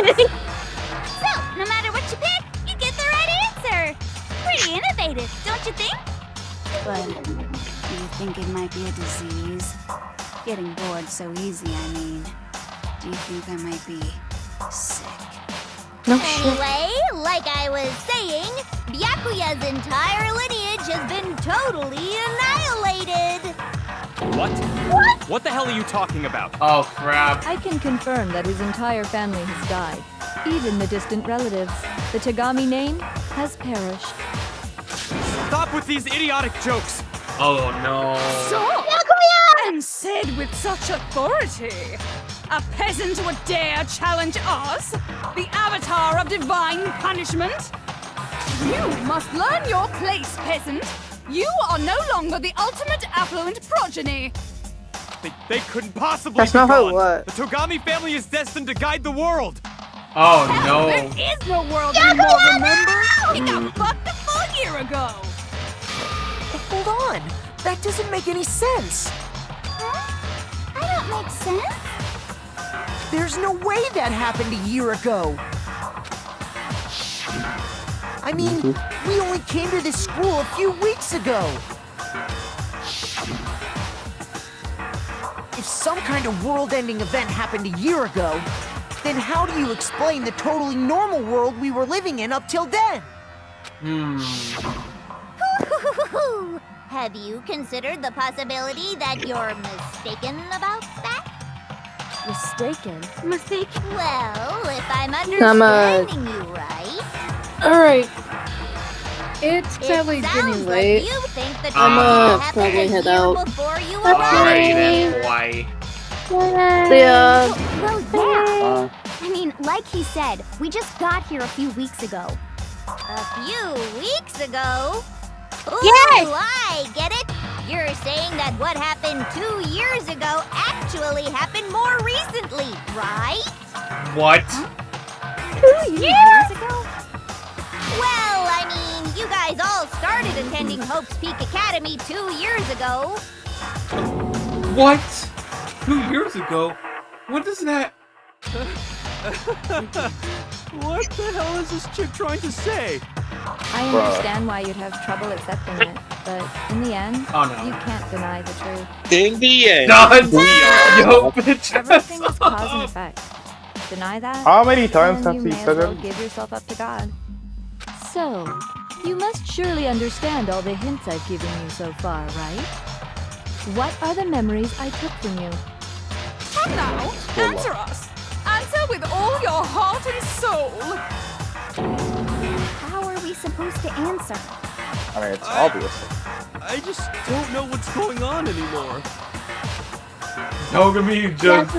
Speaker 15: So, no matter what you pick, you get the right answer. Pretty innovative, don't you think?
Speaker 20: But do you think it might be a disease? Getting bored so easy, I mean. Do you think I might be sick?
Speaker 7: Anyway, like I was saying, Byakuya's entire lineage has been totally annihilated.
Speaker 10: What?
Speaker 7: What?
Speaker 10: What the hell are you talking about?
Speaker 1: Oh, crap.
Speaker 21: I can confirm that his entire family has died. Even the distant relatives. The Tagami name has perished.
Speaker 10: Stop with these idiotic jokes!
Speaker 1: Oh, no.
Speaker 18: Stop! And said with such authority. A peasant would dare challenge us? The avatar of divine punishment? You must learn your place, peasant. You are no longer the ultimate affluent progeny.
Speaker 10: They couldn't possibly
Speaker 3: That's
Speaker 10: be
Speaker 3: not how
Speaker 10: gone.
Speaker 3: it works.
Speaker 10: The Togami family is destined to guide the world.
Speaker 1: Oh, no.
Speaker 18: There is no world anymore, remember? He got fucked a full year ago.
Speaker 14: Hold on. That doesn't make any sense.
Speaker 15: I don't make sense.
Speaker 14: There's no way that happened a year ago. I mean, we only came to this school a few weeks ago. If some kind of world-ending event happened a year ago, then how do you explain the totally normal world we were living in up till then?
Speaker 7: Have you considered the possibility that you're mistaken about that?
Speaker 21: Mistaken?
Speaker 7: Mistaken? Well, if I'm
Speaker 3: I'm,
Speaker 7: understanding you right,
Speaker 3: Alright. It's
Speaker 7: it
Speaker 3: probably
Speaker 7: sounds
Speaker 3: getting
Speaker 7: like
Speaker 3: late.
Speaker 7: you think the
Speaker 3: I'm
Speaker 7: trauma happened
Speaker 3: probably
Speaker 7: a
Speaker 3: head
Speaker 7: year
Speaker 3: out.
Speaker 7: before you
Speaker 1: Alright,
Speaker 7: arrived.
Speaker 1: then, boy.
Speaker 3: Yeah.
Speaker 15: Well, yeah. I mean, like he said, we just got here a few weeks ago.
Speaker 7: A few weeks ago? Ooh,
Speaker 15: Yes!
Speaker 7: I get it. You're saying that what happened 2 years ago actually happened more recently, right?
Speaker 1: What?
Speaker 15: 2 years ago?
Speaker 7: Well, I mean, you guys all started attending Hope's Peak Academy 2 years ago.
Speaker 1: What? 2 years ago? What is that?
Speaker 10: What the hell is this chick trying to say?
Speaker 21: I understand why you'd have trouble accepting it, but in the end,
Speaker 1: Oh, no.
Speaker 21: you can't deny the truth.
Speaker 12: In the end.
Speaker 1: Yo, bitch.
Speaker 21: Everything is cause and effect. Deny that?
Speaker 6: How many times
Speaker 21: then
Speaker 6: have
Speaker 21: you
Speaker 6: we
Speaker 21: may
Speaker 6: said
Speaker 21: as well
Speaker 6: it?
Speaker 21: give yourself up to God. So, you must surely understand all the hints I've given you so far, right? What are the memories I took from you?
Speaker 18: Come now, answer us. Answer with all your heart and soul.
Speaker 15: How are we supposed to answer?
Speaker 6: I mean, it's obvious.
Speaker 10: I just don't know what's going on anymore.
Speaker 1: Dogami just...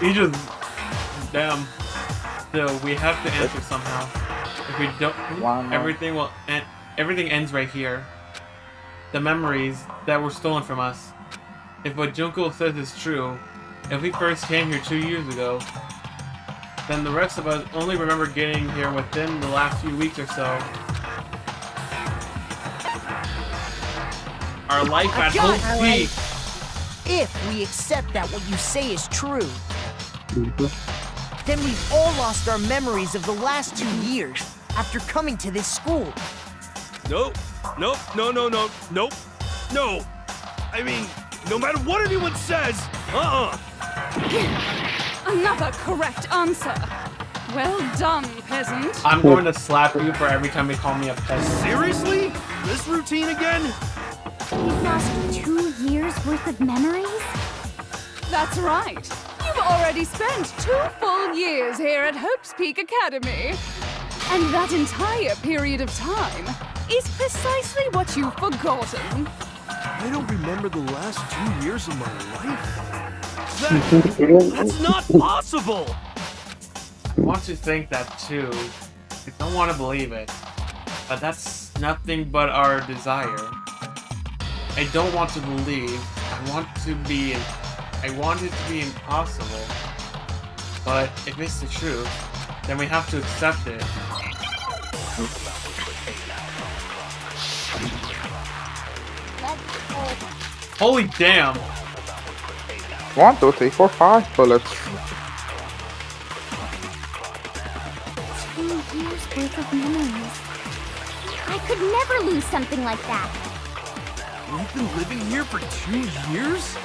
Speaker 1: He just... Damn. So, we have to answer somehow. If we don't... Everything will... Everything ends right here. The memories that were stolen from us. If what Junko says is true, if we first came here 2 years ago, then the rest of us only remember getting here within the last few weeks or so. Our life at
Speaker 14: Got
Speaker 1: Hope's
Speaker 14: it.
Speaker 1: Peak.
Speaker 14: If we accept that what you say is true, then we've all lost our memories of the last 2 years after coming to this school.
Speaker 13: Nope. Nope. No. Nope. No. I mean, no matter what anyone says,
Speaker 18: Another correct answer. Well done, peasant.
Speaker 1: I'm going to slap you for every time you call me a peasant.
Speaker 13: Seriously? This routine again?
Speaker 15: We've lost 2 years worth of memories?
Speaker 18: That's right. You've already spent 2 full years here at Hope's Peak Academy. And that entire period of time is precisely what you've forgotten.
Speaker 13: I don't remember the last 2 years of my life. That's not possible!
Speaker 1: I want to think that too. I don't want to believe it. But that's nothing but our desire. I don't want to believe. I want it to be impossible. But if it's the truth, then we have to accept it. Holy damn!
Speaker 6: 1, 2, 3, 4, 5 bullets.
Speaker 15: 2 years worth of memories. I could never lose something like that.
Speaker 13: We've been living here for 2 years?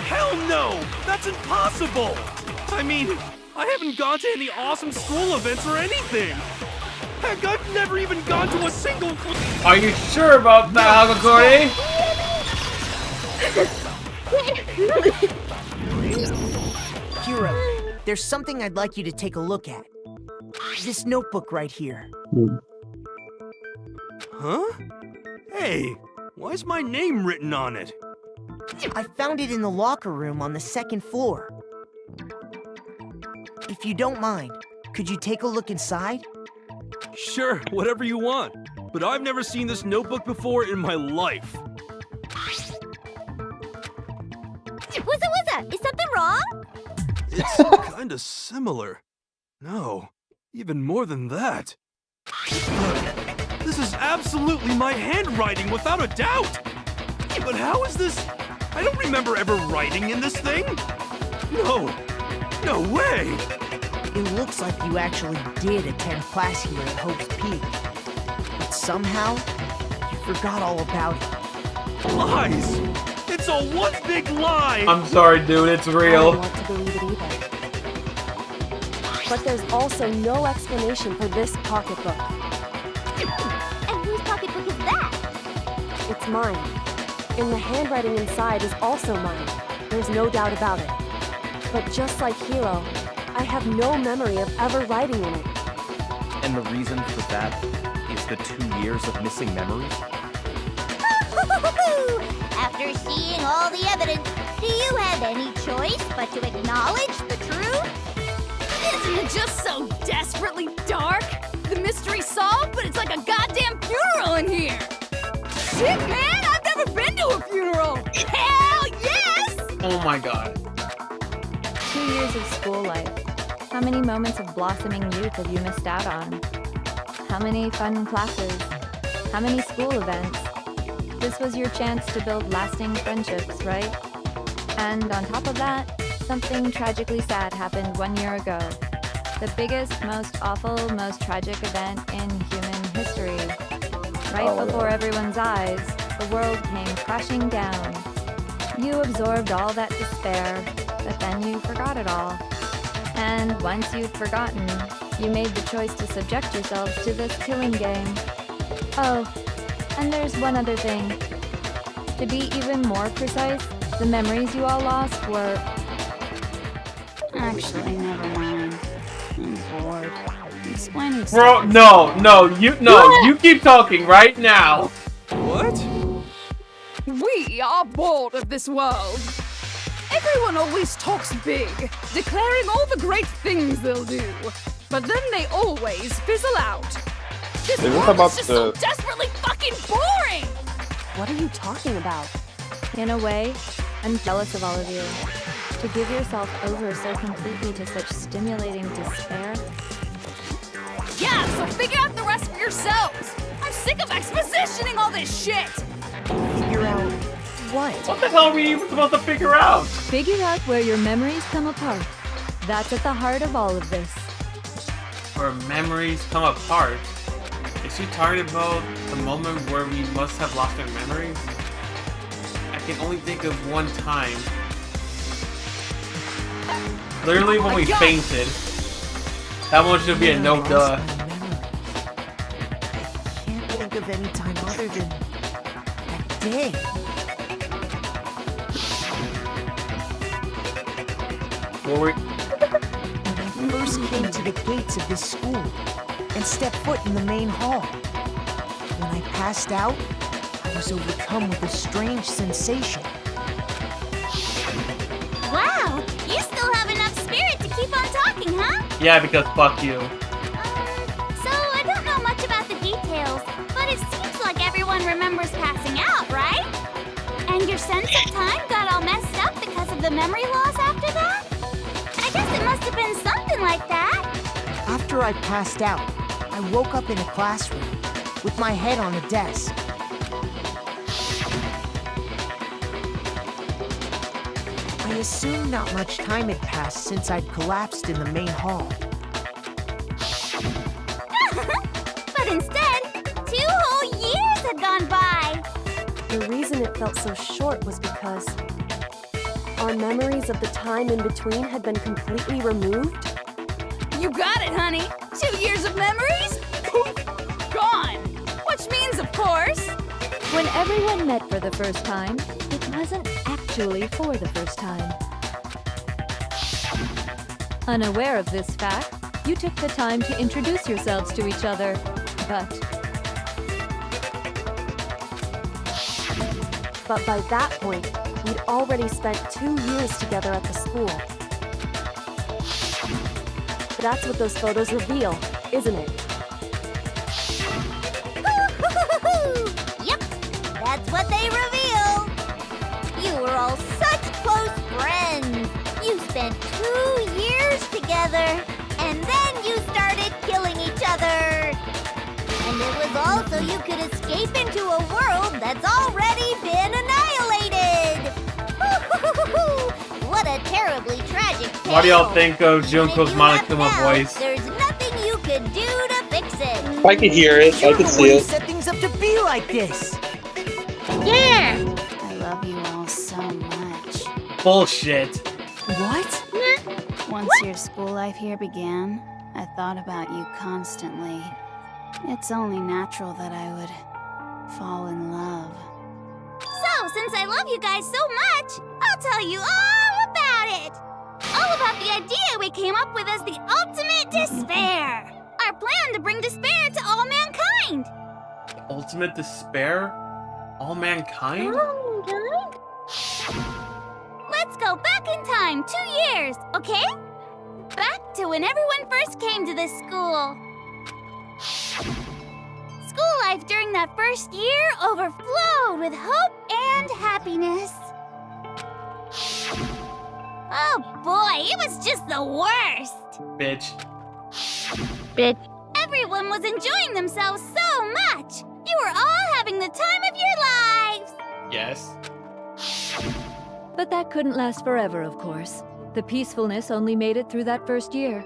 Speaker 13: Hell no! That's impossible! I mean, I haven't gone to any awesome school events or anything! Heck, I've never even gone to a single...
Speaker 1: Are you sure about that, Hagakure?
Speaker 14: Hiro, there's something I'd like you to take a look at. This notebook right here.
Speaker 13: Huh? Hey, why is my name written on it?
Speaker 14: I found it in the locker room on the second floor. If you don't mind, could you take a look inside?
Speaker 13: Sure, whatever you want. But I've never seen this notebook before in my life.
Speaker 7: What's Is something wrong?
Speaker 13: It's kinda similar. No, even more than that. This is absolutely my handwriting, without a doubt! But how is this? I don't remember ever writing in this thing! No way!
Speaker 14: It looks like you actually did attend class here at Hope's Peak. But somehow, you forgot all about it.
Speaker 13: Lies! It's all one big lie!
Speaker 1: I'm sorry, dude, it's
Speaker 5: I don't
Speaker 1: real.
Speaker 5: want to believe it either. But there's also no explanation for this pocketbook.
Speaker 7: And whose pocketbook is that?
Speaker 5: It's mine. And the handwriting inside is also mine. There's no doubt about it. But just like Hiro, I have no memory of ever writing in it.
Speaker 10: And the reason for that is the 2 years of missing memories?
Speaker 7: After seeing all the evidence, do you have any choice but to acknowledge the truth?
Speaker 18: Isn't it just so desperately dark? The mystery's solved, but it's like a goddamn funeral in here! Shit, man! I've never been to a funeral! Hell yes!
Speaker 1: Oh my god.
Speaker 19: 2 years of school life. How many moments of blossoming youth have you missed out on? How many fun classes? How many school events? This was your chance to build lasting friendships, right? And on top of that, something tragically sad happened 1 year ago. The biggest, most awful, most tragic event in human history. Right before everyone's eyes, the world came crashing down. You absorbed all that despair, but then you forgot it all. And once you've forgotten, you made the choice to subject yourselves to this killing game. Oh, and there's one other thing. To be even more precise, the memories you all lost were...
Speaker 20: Actually, never mind. I'm bored. Explaining
Speaker 1: Bro,
Speaker 20: stuff.
Speaker 1: you keep talking right now.
Speaker 13: What?
Speaker 18: We are bored of this world. Everyone always talks big, declaring all the great things they'll do. But then they always fizzle out. This
Speaker 6: Is it
Speaker 18: world
Speaker 6: about
Speaker 18: is just so
Speaker 6: the-
Speaker 18: desperately fucking boring!
Speaker 5: What are you talking about?
Speaker 19: In a way, I'm jealous of all of you. To give yourself over so completely to such stimulating despair.
Speaker 18: Yeah, so figure out the rest for yourselves! I'm sick of expositioning all this shit!
Speaker 14: Figure out what?
Speaker 1: What the hell are we even supposed to figure out?
Speaker 19: Figure out where your memories come apart. That's at the heart of all of this.
Speaker 1: Where memories come apart. Is she talking about the moment where we must have lost our memories? I can only think of one time. Literally when we fainted. That one should be a no duh.
Speaker 14: Can't think of any time other than that day. When I first came to the gates of this school and stepped foot in the main hall. When I passed out, I was overcome with a strange sensation.
Speaker 15: Wow, you still have enough spirit to keep on talking, huh?
Speaker 1: Yeah, because fuck you.
Speaker 15: So I don't know much about the details, but it seems like everyone remembers passing out, right? And your sense of time got all messed up because of the memory loss after that? I guess it must have been something like that.
Speaker 14: After I passed out, I woke up in a classroom with my head on a desk. I assumed not much time had passed since I'd collapsed in the main hall.
Speaker 15: But instead, 2 whole years had gone by.
Speaker 5: The reason it felt so short was because our memories of the time in between had been completely removed?
Speaker 18: You got it, honey. 2 years of memories? Poof, gone. Which means, of course...
Speaker 21: When everyone met for the first time, it wasn't actually for the first time. Unaware of this fact, you took the time to introduce yourselves to each other, but
Speaker 5: by that point, we'd already spent 2 years together at the school. That's what those photos reveal, isn't it?
Speaker 7: Yep, that's what they reveal. You were all such close friends. You spent 2 years together, and then you started killing each other. And it was all so you could escape into a world that's already been annihilated. What a terribly tragic tale.
Speaker 1: What do y'all think of Junko's Monokuma voice?
Speaker 7: There's nothing you could do to fix it.
Speaker 12: I can hear it. I can see
Speaker 14: You
Speaker 12: it.
Speaker 14: set things up to be like this.
Speaker 20: Yeah! I love you all so much.
Speaker 1: Bullshit.
Speaker 14: What?
Speaker 20: Once your school life here began, I thought about you constantly. It's only natural that I would fall in love.
Speaker 15: So, since I love you guys so much, I'll tell you all about it. All about the idea we came up with as the ultimate despair. Our plan to bring despair to all mankind.
Speaker 1: Ultimate despair? All mankind?
Speaker 15: Let's go back in time 2 years, okay? Back to when everyone first came to this school. School life during that first year overflowed with hope and happiness. Oh boy, it was just the worst.
Speaker 1: Bitch.
Speaker 15: Everyone was enjoying themselves so much. You were all having the time of your lives.
Speaker 1: Yes.
Speaker 21: But that couldn't last forever, of course. The peacefulness only made it through that first year.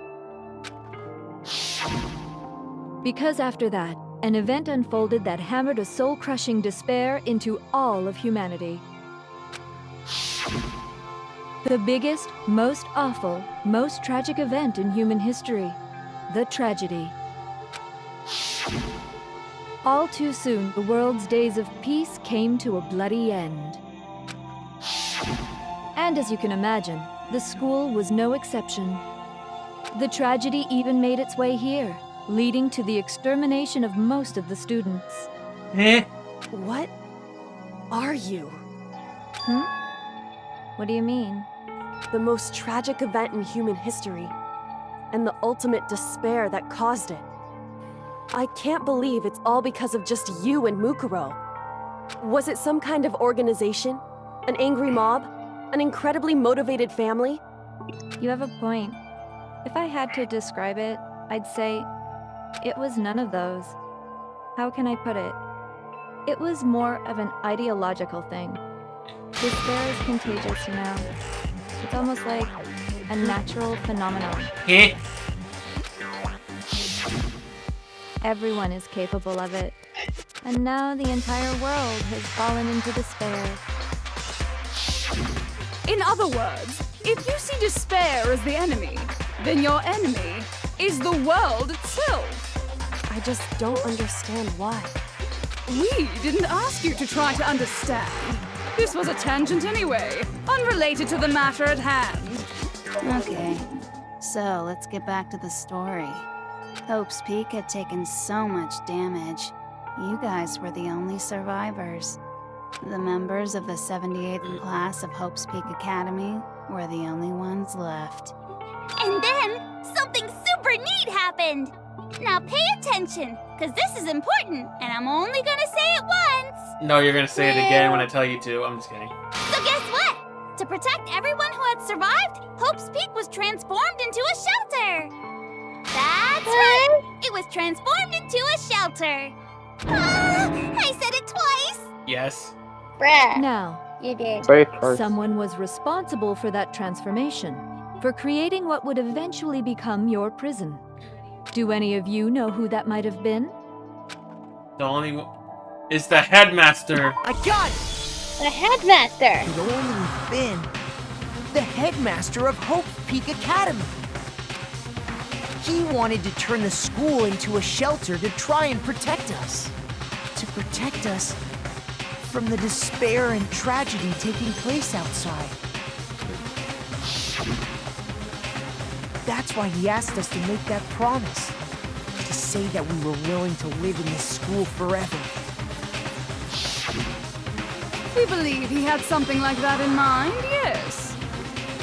Speaker 21: Because after that, an event unfolded that hammered a soul-crushing despair into all of humanity. The biggest, most awful, most tragic event in human history. The tragedy. All too soon, the world's days of peace came to a bloody end. And as you can imagine, the school was no exception. The tragedy even made its way here, leading to the extermination of most of the students.
Speaker 5: What are you?
Speaker 21: What do you mean?
Speaker 5: The most tragic event in human history, and the ultimate despair that caused it. I can't believe it's all because of just you and Mukuro. Was it some kind of organization? An angry mob? An incredibly motivated family?
Speaker 21: You have a point. If I had to describe it, I'd say it was none of those. How can I put it? It was more of an ideological thing. Despair is contagious, you know. It's almost like a natural phenomenon. Everyone is capable of it. And now the entire world has fallen into despair.
Speaker 18: In other words, if you see despair as the enemy, then your enemy is the world itself.
Speaker 5: I just don't understand why.
Speaker 18: We didn't ask you to try to understand. This was a tangent anyway, unrelated to the matter at hand.
Speaker 20: Okay, so let's get back to the story. Hope's Peak had taken so much damage. You guys were the only survivors. The members of the 78th class of Hope's Peak Academy were the only ones left.
Speaker 15: And then, something super neat happened. Now pay attention, because this is important, and I'm only gonna say it once.
Speaker 1: No, you're gonna say it again when I tell you to. I'm just kidding.
Speaker 15: So guess what? To protect everyone who had survived, Hope's Peak was transformed into a shelter. That's right. It was transformed into a shelter. I said it twice.
Speaker 1: Yes.
Speaker 21: Now,
Speaker 16: You did.
Speaker 21: someone was responsible for that transformation, for creating what would eventually become your prison. Do any of you know who that might have been?
Speaker 1: The only one. It's the headmaster.
Speaker 14: I got it!
Speaker 16: The headmaster!
Speaker 14: Could only been the headmaster of Hope Peak Academy. He wanted to turn the school into a shelter to try and protect us. To protect us from the despair and tragedy taking place outside. That's why he asked us to make that promise. To say that we were willing to live in this school forever.
Speaker 18: We believe he had something like that in mind, yes.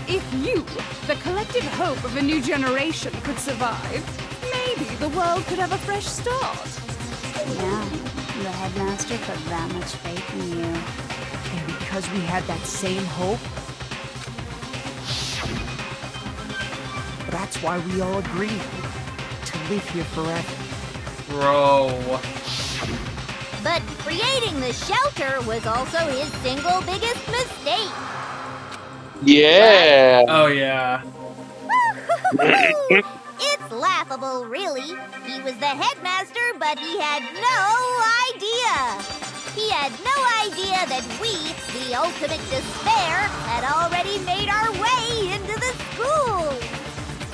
Speaker 18: If you, the collective hope of a new generation, could survive, maybe the world could have a fresh start.
Speaker 20: Yeah, the headmaster put that much faith in you.
Speaker 14: And because we had that same hope, that's why we all agreed to live here forever.
Speaker 1: Bro.
Speaker 7: But creating the shelter was also his single biggest mistake.
Speaker 12: Yeah.
Speaker 1: Oh, yeah.
Speaker 7: It's laughable, really. He was the headmaster, but he had no idea. He had no idea that we, the ultimate despair, had already made our way into the school.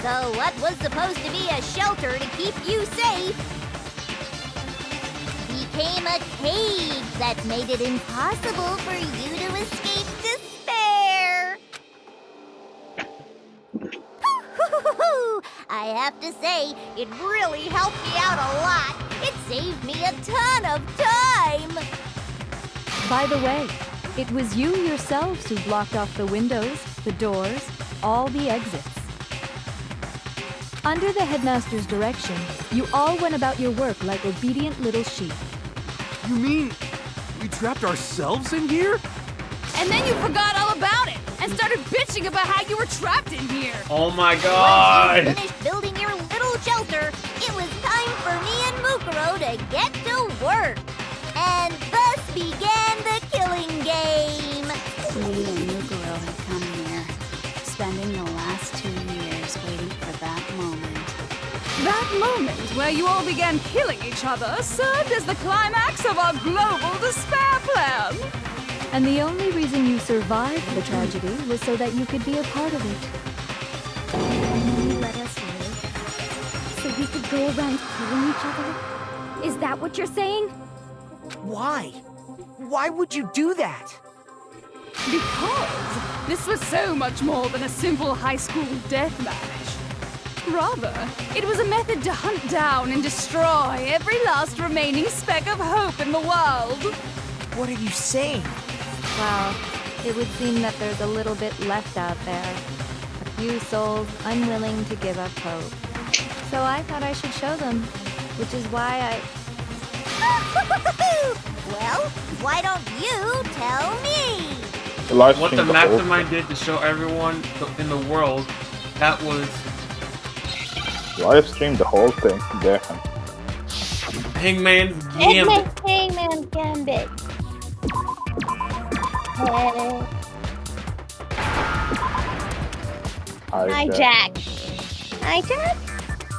Speaker 7: So what was supposed to be a shelter to keep you safe became a cage that made it impossible for you to escape despair. I have to say, it really helped me out a lot. It saved me a ton of time.
Speaker 21: By the way, it was you yourselves who blocked off the windows, the doors, all the exits. Under the headmaster's direction, you all went about your work like obedient little sheep.
Speaker 13: You mean we trapped ourselves in here?
Speaker 18: And then you forgot all about it and started bitching about how you were trapped in here.
Speaker 1: Oh my
Speaker 7: Once
Speaker 1: god.
Speaker 7: you finished building your little shelter, it was time for me and Mukuro to get to work. And thus began the killing game.
Speaker 20: Me and Mukuro had come here, spending the last 2 years waiting for that moment.
Speaker 18: That moment where you all began killing each other served as the climax of our global despair plan.
Speaker 21: And the only reason you survived the tragedy was so that you could be a part of it.
Speaker 16: You let us live, so we could go around killing each other? Is that what you're saying?
Speaker 14: Why? Why would you do that?
Speaker 18: Because this was so much more than a simple high school death match. Rather, it was a method to hunt down and destroy every last remaining speck of hope in the world.
Speaker 14: What are you saying?
Speaker 21: Well, it would seem that there's a little bit left out there. A few souls unwilling to give up hope. So I thought I should show them, which is why I...
Speaker 7: Well, why don't you tell me?
Speaker 1: What the mastermind did to show everyone in the world, that was...
Speaker 6: Live stream the whole thing. There.
Speaker 1: Hangman's Gambit.
Speaker 16: Hangman's Gambit. Hi, Jack. Hi, Jack.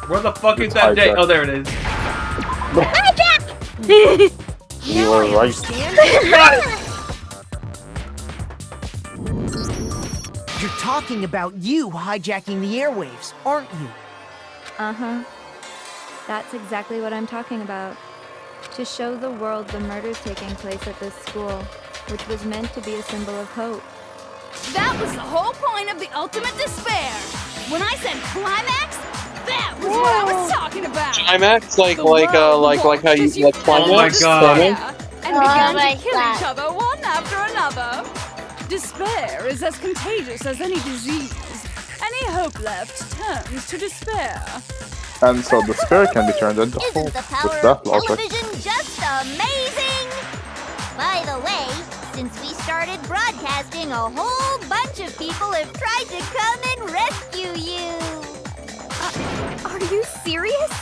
Speaker 1: Where the fuck is that Jay? Oh, there it is.
Speaker 16: Hi, Jack.
Speaker 6: You were right.
Speaker 14: You're talking about you hijacking the airwaves, aren't you?
Speaker 21: Uh-huh. That's exactly what I'm talking about. To show the world the murders taking place at this school, which was meant to be a symbol of hope.
Speaker 18: That was the whole point of the ultimate despair. When I said climax, that was what I was talking about.
Speaker 12: Climax, like how you like climax.
Speaker 1: Oh my god.
Speaker 18: And began to kill each other one after another. Despair is as contagious as any disease. Any hope left turns to despair.
Speaker 6: And so despair can be turned into hope.
Speaker 7: Isn't the power
Speaker 6: With that
Speaker 7: of
Speaker 6: logic.
Speaker 7: television just amazing? By the way, since we started broadcasting, a whole bunch of people have tried to come and rescue you.
Speaker 16: Are you serious?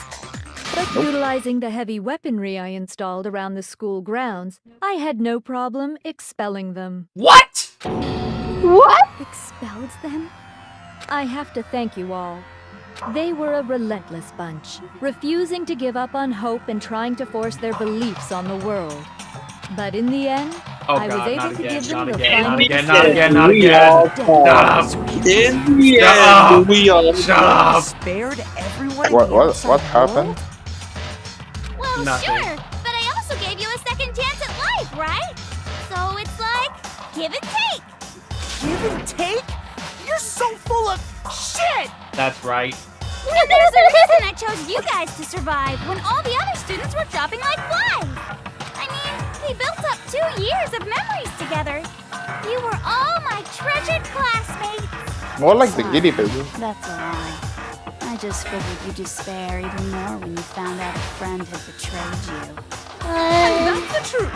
Speaker 21: But utilizing the heavy weaponry I installed around the school grounds, I had no problem expelling them.
Speaker 1: What?
Speaker 16: What?
Speaker 21: Expelled them? I have to thank you all. They were a relentless bunch, refusing to give up on hope and trying to force their beliefs on the world. But in the end,
Speaker 1: Oh
Speaker 21: I was
Speaker 1: god,
Speaker 21: able
Speaker 1: not
Speaker 21: to
Speaker 1: again,
Speaker 21: give them
Speaker 1: not
Speaker 21: the
Speaker 1: again, not
Speaker 21: final
Speaker 1: again, not again, not
Speaker 12: We
Speaker 1: again.
Speaker 12: all
Speaker 1: Stop!
Speaker 12: In the
Speaker 1: Shut
Speaker 12: end,
Speaker 1: up!
Speaker 12: we all
Speaker 1: Shut up!
Speaker 14: Spared everyone
Speaker 6: What
Speaker 14: in the
Speaker 6: what
Speaker 14: outside
Speaker 6: what
Speaker 14: world?
Speaker 6: happened?
Speaker 15: Well,
Speaker 1: Nothing.
Speaker 15: sure, but I also gave you a second chance at life, right? So it's like, give and take.
Speaker 14: Give and take? You're so full of shit!
Speaker 1: That's right.
Speaker 15: And there's a reason I chose you guys to survive when all the other students were dropping like flies. I mean, we built up 2 years of memories together. You were all my treasured classmates.
Speaker 6: More like the giddy baby.
Speaker 20: That's a lie. I just figured you'd despair even more when you found out a friend had betrayed you.
Speaker 18: And that's the truth.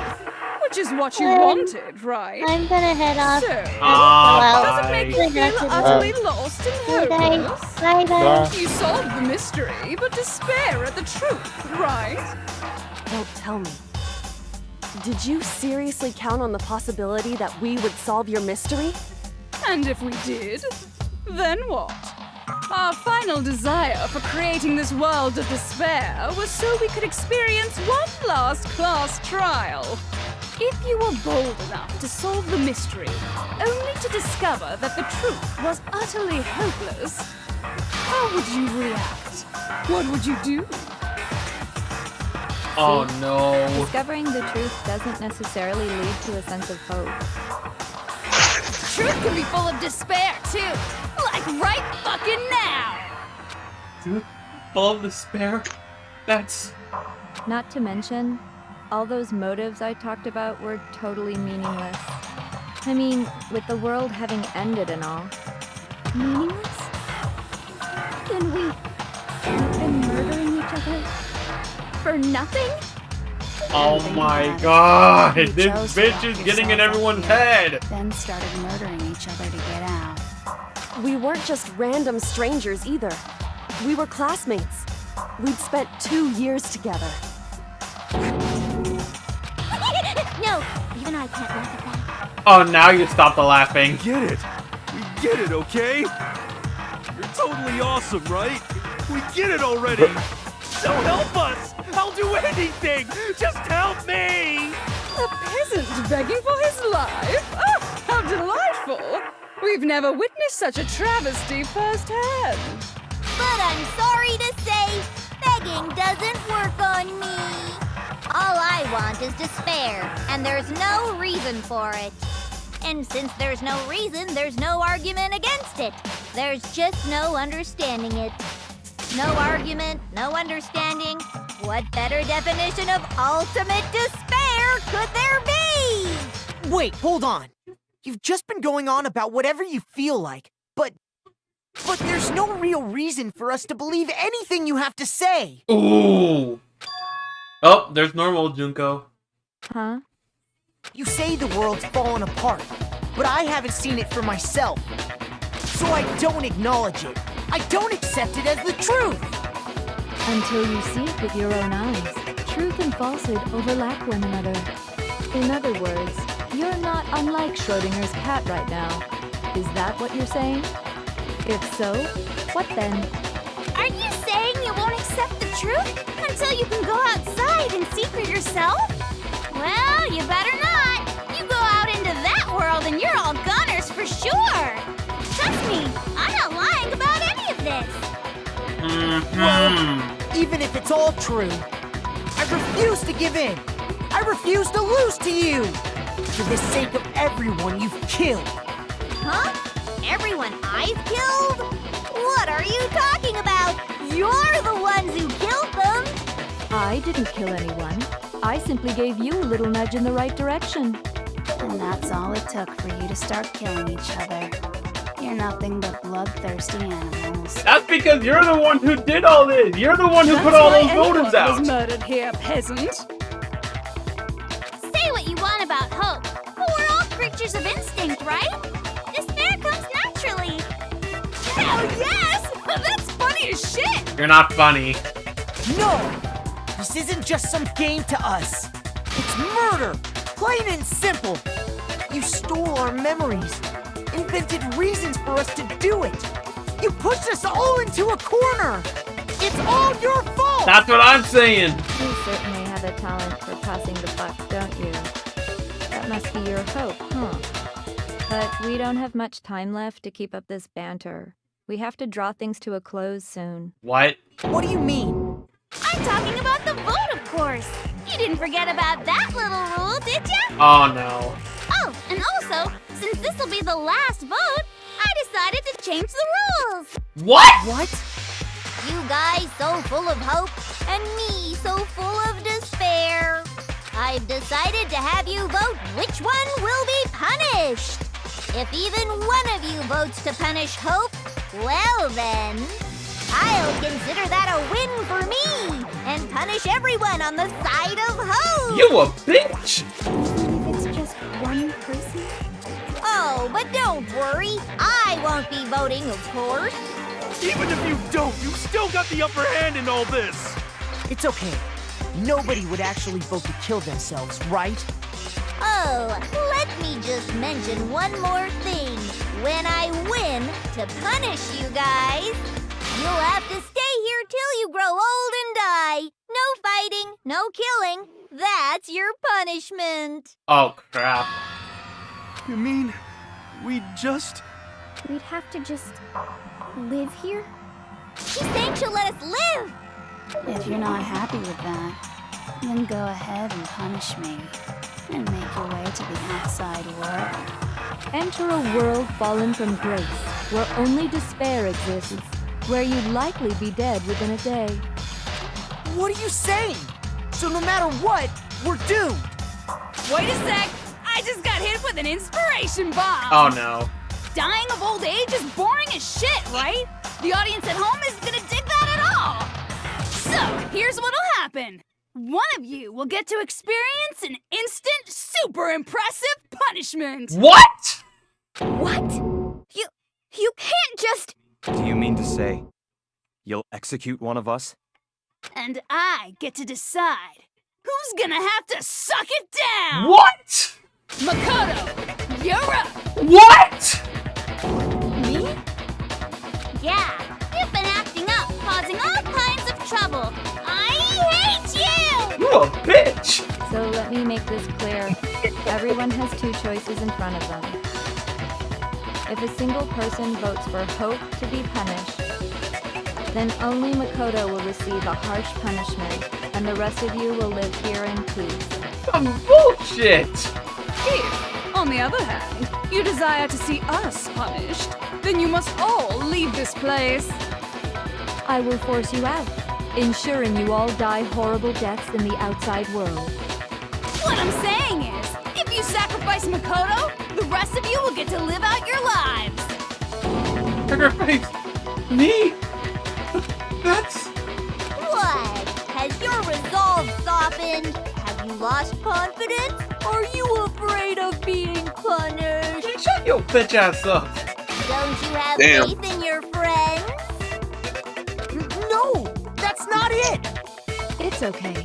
Speaker 18: Which is what you wanted, right?
Speaker 4: I'm gonna head off.
Speaker 18: So,
Speaker 1: Does
Speaker 18: it make you feel utterly lost and hopeless?
Speaker 6: Bye.
Speaker 18: You solved the mystery, but despair at the truth, right?
Speaker 5: Don't tell me. Did you seriously count on the possibility that we would solve your mystery?
Speaker 18: And if we did, then what? Our final desire for creating this world of despair was so we could experience one last class trial. If you were bold enough to solve the mystery, only to discover that the truth was utterly hopeless, how would you react? What would you do?
Speaker 1: Oh no.
Speaker 21: Discovering the truth doesn't necessarily lead to a sense of hope.
Speaker 18: Truth can be full of despair, too. Like right fucking now.
Speaker 1: Dude, full of despair? That's...
Speaker 21: Not to mention, all those motives I talked about were totally meaningless. I mean, with the world having ended and all. Meaningless? Then we've been murdering each other for nothing?
Speaker 1: Oh my god! This bitch is getting in everyone's head!
Speaker 20: Then started murdering each other to get out.
Speaker 5: We weren't just random strangers either. We were classmates. We'd spent 2 years together.
Speaker 15: No, even I can't laugh at that.
Speaker 1: Oh, now you stop the laughing.
Speaker 13: Get it? We get it, okay? You're totally awesome, right? We get it already! So help us! I'll do anything! Just help me!
Speaker 18: A peasant begging for his life? Oh, how delightful! We've never witnessed such a travesty firsthand.
Speaker 7: But I'm sorry to say, begging doesn't work on me. All I want is despair, and there's no reason for it. And since there's no reason, there's no argument against it. There's just no understanding it. No argument, no understanding. What better definition of ultimate despair could there be?
Speaker 14: Wait, hold on. You've just been going on about whatever you feel like, but there's no real reason for us to believe anything you have to say.
Speaker 1: Ooh. Oh, there's normal Junko.
Speaker 21: Huh?
Speaker 14: You say the world's fallen apart, but I haven't seen it for myself. So I don't acknowledge it. I don't accept it as the truth.
Speaker 21: Until you see it with your own eyes, truth and falsehood overlap one another. In other words, you're not unlike Schrodinger's cat right now. Is that what you're saying? If so, what then?
Speaker 15: Are you saying you won't accept the truth until you can go outside and see for yourself? Well, you better not. You go out into that world and you're all gunners for sure. Trust me, I'm not lying about any of this.
Speaker 14: Well, even if it's all true, I refuse to give in. I refuse to lose to you. For the sake of everyone you've killed.
Speaker 7: Huh? Everyone I've killed? What are you talking about? You're the ones who killed them.
Speaker 21: I didn't kill anyone. I simply gave you a little nudge in the right direction.
Speaker 20: And that's all it took for you to start killing each other. You're nothing but bloodthirsty animals.
Speaker 1: That's because you're the one who did all this. You're the one who put all those motives out.
Speaker 18: Was murdered here, peasant.
Speaker 15: Say what you want about hope, but we're all creatures of instinct, right? Despair comes naturally.
Speaker 18: Hell yes! That's funny as shit!
Speaker 1: You're not funny.
Speaker 14: No! This isn't just some game to us. It's murder! Plain and simple! You stole our memories, invented reasons for us to do it. You pushed us all into a corner! It's all your fault!
Speaker 1: That's what I'm saying!
Speaker 21: You certainly have a talent for passing the buck, don't you? But that must be your hope, huh? But we don't have much time left to keep up this banter. We have to draw things to a close soon.
Speaker 1: What?
Speaker 14: What do you mean?
Speaker 15: I'm talking about the vote, of course. You didn't forget about that little rule, did you?
Speaker 1: Oh no.
Speaker 15: Oh, and also, since this will be the last vote, I decided to change the rules.
Speaker 1: What?
Speaker 14: What?
Speaker 7: You guys so full of hope, and me so full of despair. I've decided to have you vote which one will be punished. If even one of you votes to punish Hope, well then, I'll consider that a win for me and punish everyone on the side of Hope.
Speaker 1: You a bitch!
Speaker 16: Even if it's just one person?
Speaker 7: Oh, but don't worry. I won't be voting, of course.
Speaker 13: Even if you don't, you still got the upper hand in all this.
Speaker 14: It's okay. Nobody would actually vote to kill themselves, right?
Speaker 7: Oh, let me just mention one more thing. When I win to punish you guys, you'll have to stay here till you grow old and die. No fighting, no killing. That's your punishment.
Speaker 1: Oh crap.
Speaker 13: You mean we just...
Speaker 16: We'd have to just live here?
Speaker 7: She's saying she'll let us live.
Speaker 20: If you're not happy with that, then go ahead and punish me. And make your way to the outside world.
Speaker 21: Enter a world fallen from grace, where only despair exists, where you'd likely be dead within a day.
Speaker 14: What are you saying? So no matter what, we're doomed.
Speaker 18: Wait a sec! I just got hit with an inspiration bomb!
Speaker 1: Oh no.
Speaker 18: Dying of old age is boring as shit, right? The audience at home isn't gonna dig that at all! So, here's what'll happen. One of you will get to experience an instant, super impressive punishment!
Speaker 1: What?
Speaker 18: What? You can't just...
Speaker 10: Do you mean to say you'll execute one of us?
Speaker 18: And I get to decide who's gonna have to suck it down!
Speaker 1: What?
Speaker 18: Makoto, you're up!
Speaker 1: What?
Speaker 18: Me?
Speaker 15: Yeah, you've been acting up, causing all kinds of trouble. I hate you!
Speaker 1: You a bitch!
Speaker 21: So let me make this clear. Everyone has two choices in front of them. If a single person votes for Hope to be punished, then only Makoto will receive a harsh punishment, and the rest of you will live here in peace.
Speaker 1: Some bullshit!
Speaker 18: If, on the other hand, you desire to see us punished, then you must all leave this place.
Speaker 21: I will force you out, ensuring you all die horrible deaths in the outside world.
Speaker 18: What I'm saying is, if you sacrifice Makoto, the rest of you will get to live out your lives.
Speaker 1: Sacrifice me? That's...
Speaker 7: What? Has your resolve softened? Have you lost confidence? Are you afraid of being punished?
Speaker 1: Shut your bitch ass up!
Speaker 7: Don't you have
Speaker 12: Damn.
Speaker 7: faith in your friends?
Speaker 14: No, that's not it.
Speaker 21: It's okay.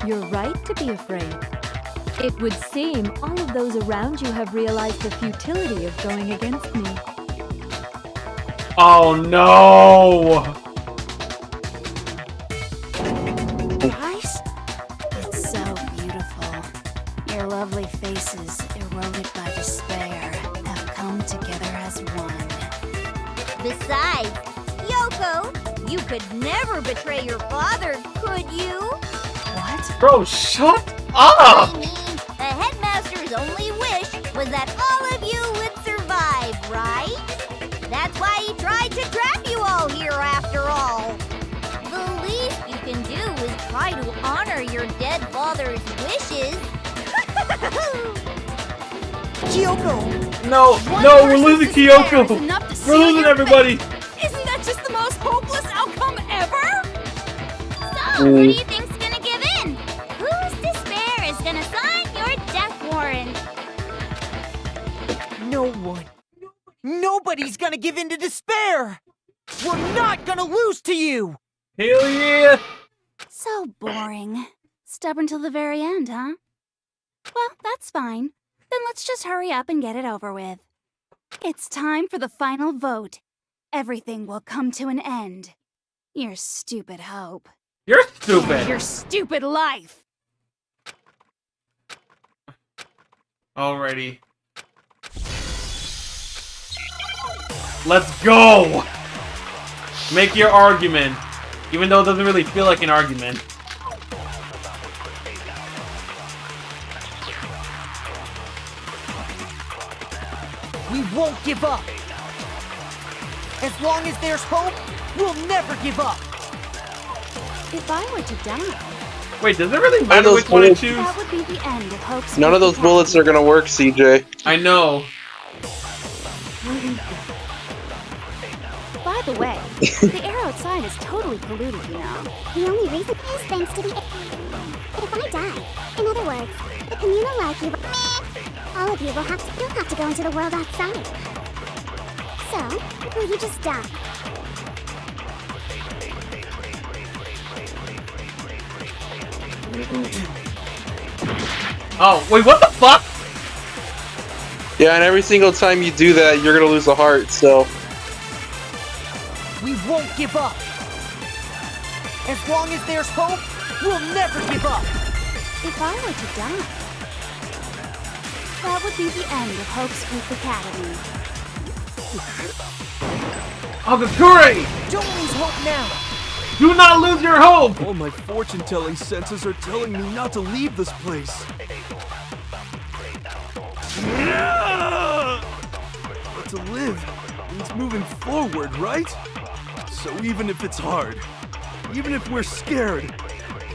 Speaker 21: You're right to be afraid. It would seem all of those around you have realized the futility of going against me.
Speaker 1: Oh no!
Speaker 20: Guys? It's so beautiful. Your lovely faces, eroded by despair, have come together as one.
Speaker 7: Besides, Yoko, you could never betray your father, could you?
Speaker 20: What?
Speaker 1: Bro, shut
Speaker 7: I
Speaker 1: up!
Speaker 7: mean, the headmaster's only wish was that all of you would survive, right? That's why he tried to trap you all here after all. The least you can do is try to honor your dead father's wishes.
Speaker 14: Kyoko!
Speaker 1: No,
Speaker 18: One
Speaker 1: no, we're
Speaker 18: person's
Speaker 1: losing
Speaker 18: despair is
Speaker 1: Kyoko!
Speaker 18: enough to
Speaker 1: We're
Speaker 18: seal
Speaker 1: losing
Speaker 18: your
Speaker 1: everybody!
Speaker 18: fate. Isn't that just the most hopeless outcome ever?
Speaker 15: So, who do you think's gonna give in? Whose despair is gonna sign your death warrant?
Speaker 14: No one. Nobody's gonna give in to despair! We're not gonna lose to you!
Speaker 1: Hell yeah!
Speaker 15: So boring. Stubborn till the very end, huh? Well, that's fine. Then let's just hurry up and get it over with. It's time for the final vote. Everything will come to an end. Your stupid hope.
Speaker 1: You're stupid!
Speaker 18: Your stupid life.
Speaker 1: Alrighty. Let's go! Make your argument. Even though it doesn't really feel like an argument.
Speaker 14: We won't give up. As long as there's hope, we'll never give up.
Speaker 16: If I were to die,
Speaker 1: Wait, does it really matter which one to choose?
Speaker 16: that would be the end of Hope's
Speaker 12: None of those bullets are gonna work, CJ.
Speaker 1: I know.
Speaker 16: By the way, the air outside is totally polluted, you know.
Speaker 15: The only reason is thanks to the... If I die, in other words, the communal life you... All of you will have to... You'll have to go into the world outside. So, will you just die?
Speaker 1: Oh, wait, what the fuck?
Speaker 12: Yeah, and every single time you do that, you're gonna lose a heart, so...
Speaker 14: We won't give up. As long as there's hope, we'll never give up.
Speaker 16: If I were to die, that would be the end of Hope's Peak Academy.
Speaker 1: Agakure!
Speaker 14: Don't lose hope now.
Speaker 1: Do not lose your hope!
Speaker 13: All my fortune-telling senses are telling me not to leave this place. But to live means moving forward, right? So even if it's hard, even if we're scared,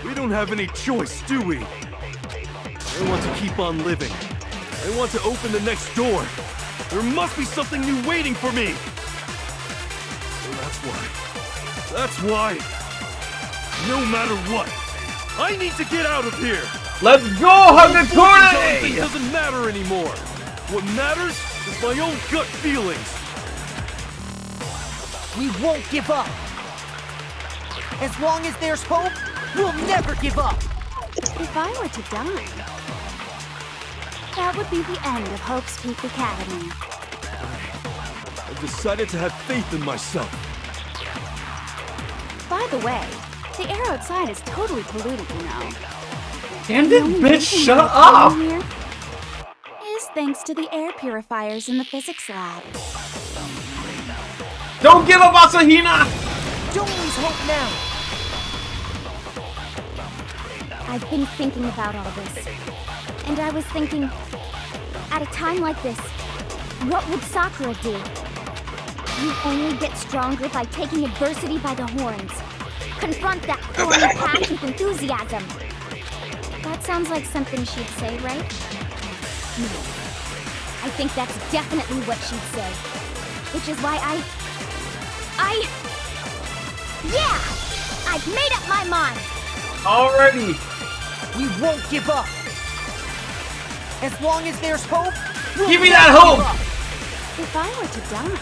Speaker 13: we don't have any choice, do we? I want to keep on living. I want to open the next door. There must be something new waiting for me. So that's why, no matter what, I need to get out of here.
Speaker 1: Let's go, Hagakure!
Speaker 13: It doesn't matter anymore. What matters is my own gut feelings.
Speaker 14: We won't give up. As long as there's hope, we'll never give up.
Speaker 16: If I were to die, that would be the end of Hope's Peak Academy.
Speaker 13: I've decided to have faith in myself.
Speaker 16: By the way, the air outside is totally polluted, you know.
Speaker 1: Damn
Speaker 16: The
Speaker 1: this
Speaker 16: only
Speaker 1: bitch,
Speaker 16: reason
Speaker 1: shut
Speaker 16: we're
Speaker 1: up!
Speaker 16: here is thanks to the air purifiers in the physics lab.
Speaker 1: Don't give up, Asahina!
Speaker 14: Don't lose hope now.
Speaker 16: I've been thinking about all this. And I was thinking, at a time like this, what would Sakura do? You only get stronger by taking adversity by the horns. Confront that thorny path with enthusiasm. That sounds like something she'd say, right? No. I think that's definitely what she'd say. Which is why yeah! I've made up my mind!
Speaker 1: Already!
Speaker 14: We won't give up. As long as there's hope, we'll
Speaker 1: Give me
Speaker 14: never
Speaker 1: that hope!
Speaker 14: give up.
Speaker 16: If I were to die,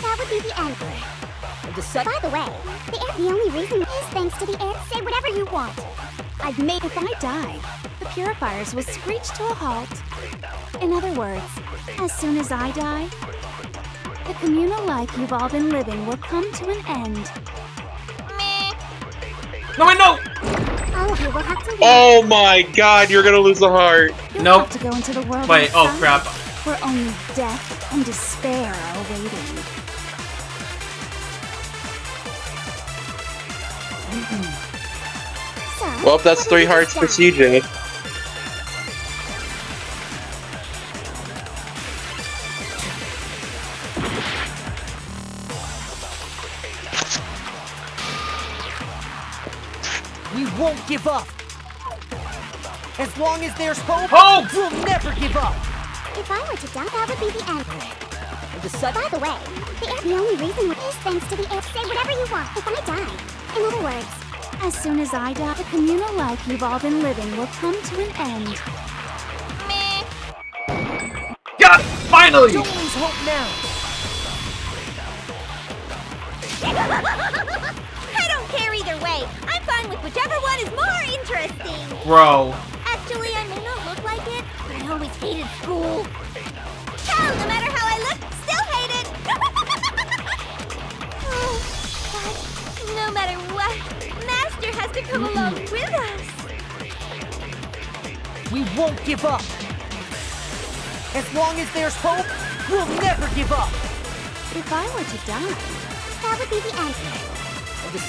Speaker 15: That would be the end. By the way, the only reason is thanks to the air. Say whatever you want.
Speaker 16: I've made if I die, the purifiers will screech to a halt. In other words, as soon as I die, the communal life you've all been living will come to an end.
Speaker 1: No, wait, no!
Speaker 15: All of you will have to leave.
Speaker 12: Oh my god, you're gonna lose a heart.
Speaker 16: You'll
Speaker 1: Nope.
Speaker 16: have to go into the world
Speaker 1: Wait, oh
Speaker 16: outside,
Speaker 1: crap.
Speaker 16: where only death and despair are awaiting.
Speaker 15: So,
Speaker 12: Well, that's 3 hearts for CJ.
Speaker 14: We won't give up. As long as there's hope, we'll never give up.
Speaker 15: if I were to die, that would be the end. By the way, the only reason is thanks to the air. Say whatever you want. If I die. In other words,
Speaker 16: As soon as I die, the communal life you've all been living will come to an end.
Speaker 1: Yes! Finally!
Speaker 14: Don't lose hope now.
Speaker 7: I don't care either way. I'm fine with whichever one is more interesting.
Speaker 1: Bro.
Speaker 7: Actually, I may not look like it, but I always hated school. Hell, no matter how I look, still hate it. Oh, but no matter what, Master has to come along with us.
Speaker 14: We won't give up. As long as there's hope, we'll never give up.
Speaker 16: If I were to die, that would be the end.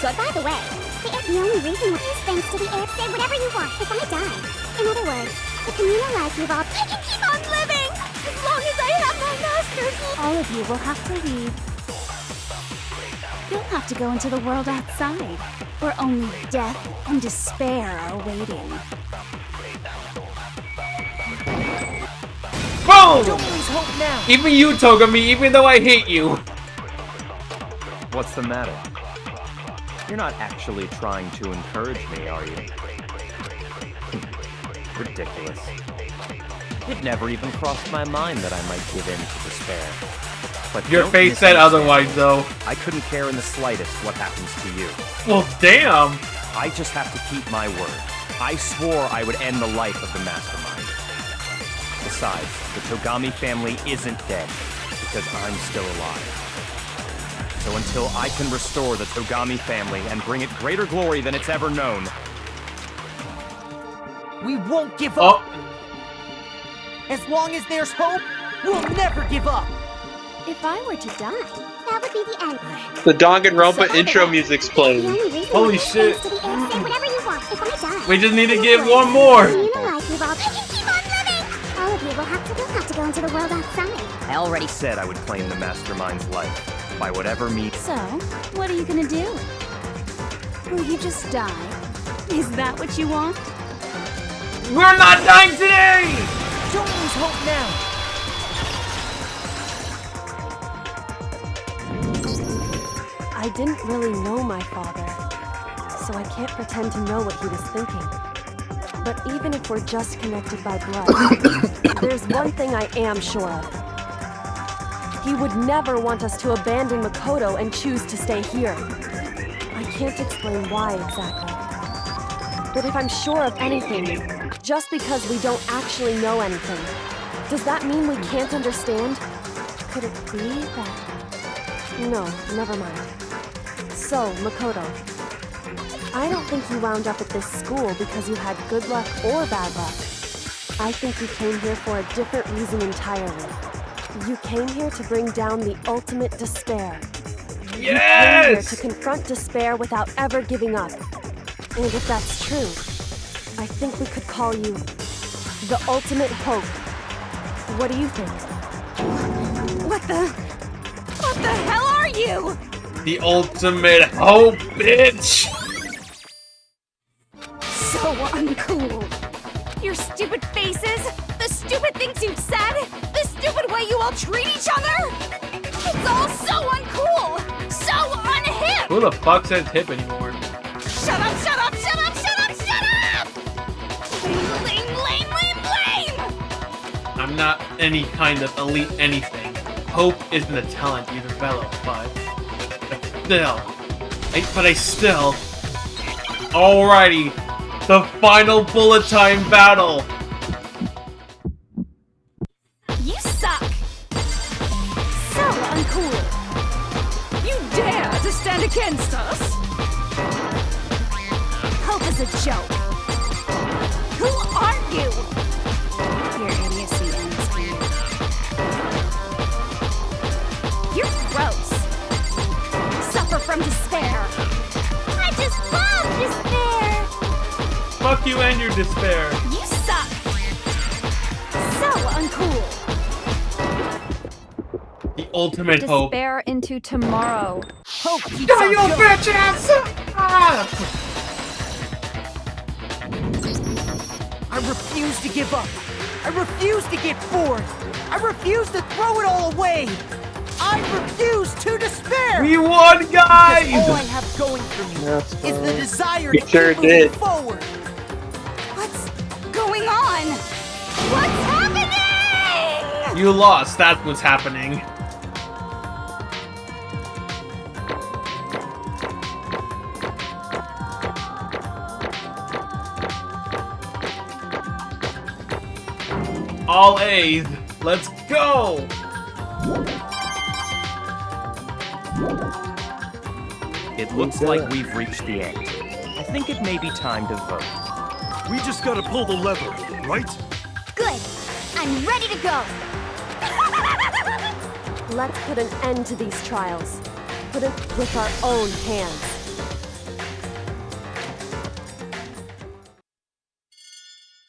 Speaker 16: By the way, the only reason is thanks to the air. Say whatever you want if I die. In other words, the communal life you've all... I can keep on living! As long as I have my master's... All of you will have to leave. You'll have to go into the world outside, where only death and despair are waiting.
Speaker 1: Boom!
Speaker 14: Don't lose hope now.
Speaker 1: Even you, Togami, even though I hate you.
Speaker 10: What's the matter? You're not actually trying to encourage me, are you? Ridiculous. It never even crossed my mind that I might give in to despair. But
Speaker 1: Your
Speaker 10: don't
Speaker 1: face said
Speaker 10: misunderstand.
Speaker 1: otherwise, though.
Speaker 10: I couldn't care in the slightest what happens to you.
Speaker 1: Well, damn.
Speaker 10: I just have to keep my word. I swore I would end the life of the Mastermind. Besides, the Togami family isn't dead, because I'm still alive. So until I can restore the Togami family and bring it greater glory than it's ever known,
Speaker 14: We won't give up. As long as there's hope, we'll never give up.
Speaker 16: If I were to die, that would be the end.
Speaker 12: The Danganronpa intro music's playing.
Speaker 1: Holy shit.
Speaker 16: Say whatever you want if I die.
Speaker 1: We just need to get one more.
Speaker 16: Communal life you've all... I can keep on living! All of you will have to go into the world outside.
Speaker 10: I already said I would claim the Mastermind's life, by whatever means.
Speaker 16: So, what are you gonna do? Will you just die? Is that what you want?
Speaker 1: We're not dying today!
Speaker 14: Don't lose hope now.
Speaker 5: I didn't really know my father, so I can't pretend to know what he was thinking. But even if we're just connected by blood, there's one thing I am sure of. He would never want us to abandon Makoto and choose to stay here. I can't explain why exactly. But if I'm sure of anything, just because we don't actually know anything, does that mean we can't understand? Could it be that... No, never mind. So, Makoto, I don't think you wound up at this school because you had good luck or bad luck. I think you came here for a different reason entirely. You came here to bring down the ultimate despair. You came here to confront despair without ever giving up. And if that's true, I think we could call you the ultimate hope. What do you think?
Speaker 18: What the hell are you?
Speaker 1: The ultimate hope, bitch!
Speaker 18: So uncool. Your stupid faces, the stupid things you've said, the stupid way you all treat each other. It's all so uncool, so unhip.
Speaker 1: Who the fuck says hip anymore?
Speaker 18: Shut up, shut up, shut up, shut up, shut up! Lame, lame, lame, lame, lame!
Speaker 1: I'm not any kind of elite anything. Hope isn't a talent you develop, but still. Alrighty, the final bullet time battle.
Speaker 18: You suck! So uncool! You dare to stand against us? Hope is a joke. Who are you?
Speaker 20: Your idiocy ends here.
Speaker 18: You're gross. Suffer from despair.
Speaker 16: I just love despair!
Speaker 1: Fuck you and your despair.
Speaker 18: You suck. So uncool.
Speaker 1: The ultimate hope.
Speaker 21: Despair into tomorrow.
Speaker 14: Hope keeps
Speaker 1: Die
Speaker 14: on
Speaker 1: your
Speaker 14: going.
Speaker 1: bitch ass up!
Speaker 14: I refuse to give up. I refuse to get bored. I refuse to throw it all away. I refuse to despair.
Speaker 1: We won, guys!
Speaker 14: Because all I have going for me is the desire
Speaker 12: We
Speaker 14: to
Speaker 12: sure
Speaker 14: keep moving
Speaker 12: did.
Speaker 14: forward.
Speaker 18: What's going on? What's happening?
Speaker 1: You lost, that's what's happening. All A's, let's go!
Speaker 10: It looks like we've reached the end. I think it may be time to vote.
Speaker 13: We just gotta pull the lever, right?
Speaker 15: Good.
Speaker 16: I'm ready to go!
Speaker 5: Let's put an end to these trials. Put it with our own hands.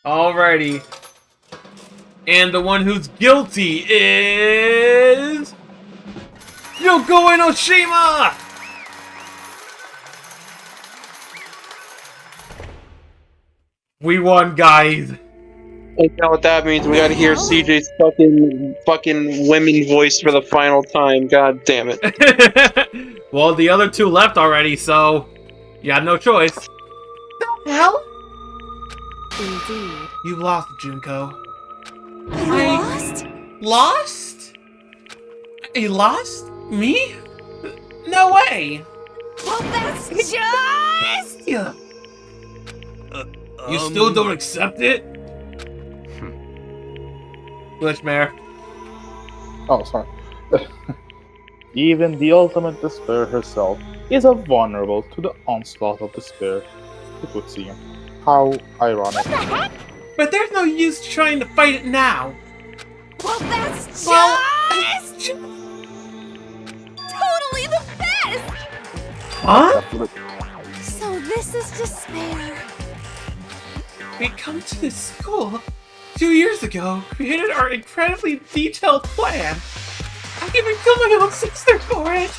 Speaker 1: Alrighty. And the one who's guilty is... Yoko Enoshima! We won, guys.
Speaker 12: I know what that means. We gotta hear CJ's fucking women voice for the final time. God damn it.
Speaker 1: Well, the other two left already, so you had no choice. The hell?
Speaker 5: Indeed.
Speaker 1: You lost, Junko.
Speaker 16: Lost?
Speaker 1: Lost? I lost? Me? No way!
Speaker 16: Well, that's just...
Speaker 1: Yeah. You still don't accept it? Glitchmare.
Speaker 6: Oh, sorry. Even the ultimate despair herself is vulnerable to the onslaught of despair, it would seem. How ironic.
Speaker 1: But there's no use trying to fight it now.
Speaker 16: Well, that's just... totally the best!
Speaker 1: Huh?
Speaker 16: So this is despair.
Speaker 1: We come to this school 2 years ago, created our incredibly detailed plan. I even killed my own sister for it.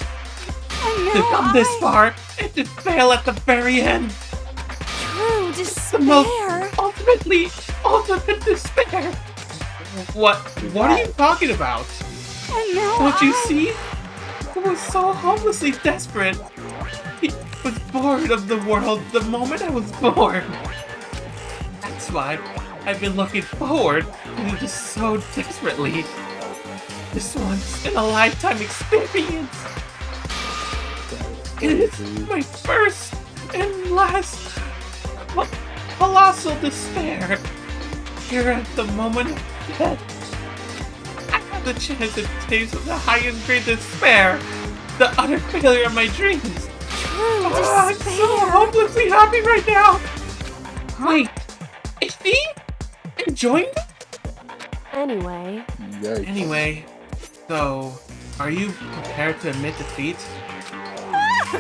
Speaker 16: And
Speaker 1: To come this far and to fail at the very end.
Speaker 16: True despair.
Speaker 1: The most ultimate despair. What are you talking about?
Speaker 16: And now
Speaker 1: Don't you see? I was so hopelessly desperate. I was bored of the world the moment I was born. That's why I've been looking forward to this so desperately. This once in a lifetime experience. It is my first and last colossal despair. Here at the moment of death, I have the chance to taste of the highest grade despair, the utter failure of my dreams.
Speaker 16: True
Speaker 1: I'm so hopelessly happy right now. Wait, is he enjoying it?
Speaker 5: Anyway.
Speaker 1: Anyway, so, are you prepared to admit defeat? I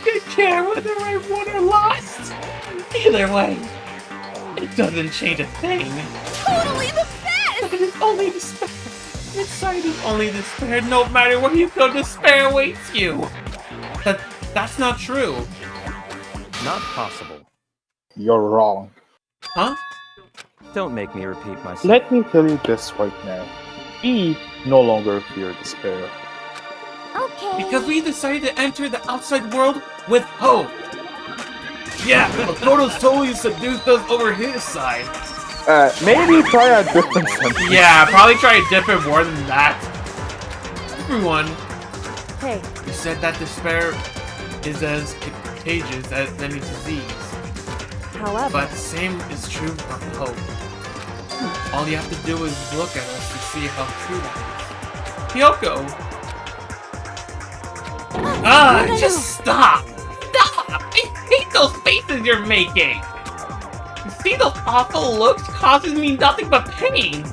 Speaker 1: don't care whether I won or lost. Either way, it doesn't change a thing.
Speaker 16: Totally the best!
Speaker 1: It is only despair. Inside is only despair. No matter where you go, despair awaits you. That's not true.
Speaker 10: Not possible.
Speaker 6: You're wrong.
Speaker 1: Huh?
Speaker 10: Don't make me repeat myself.
Speaker 6: Let me tell you this right now. We no longer fear despair.
Speaker 16: Okay.
Speaker 1: Because we decided to enter the outside world with hope. Yeah, Makoto's totally seduced us over his side.
Speaker 6: Maybe try a different sentence.
Speaker 1: Yeah, probably try a different word than that. Everyone,
Speaker 5: Hey,
Speaker 1: you said that despair is as contagious as any disease.
Speaker 5: however...
Speaker 1: But same is true of hope. All you have to do is look at us to see how true that is. Kyoko! Just stop! Stop! I hate those faces you're making! You see those awful looks causes me nothing but pain!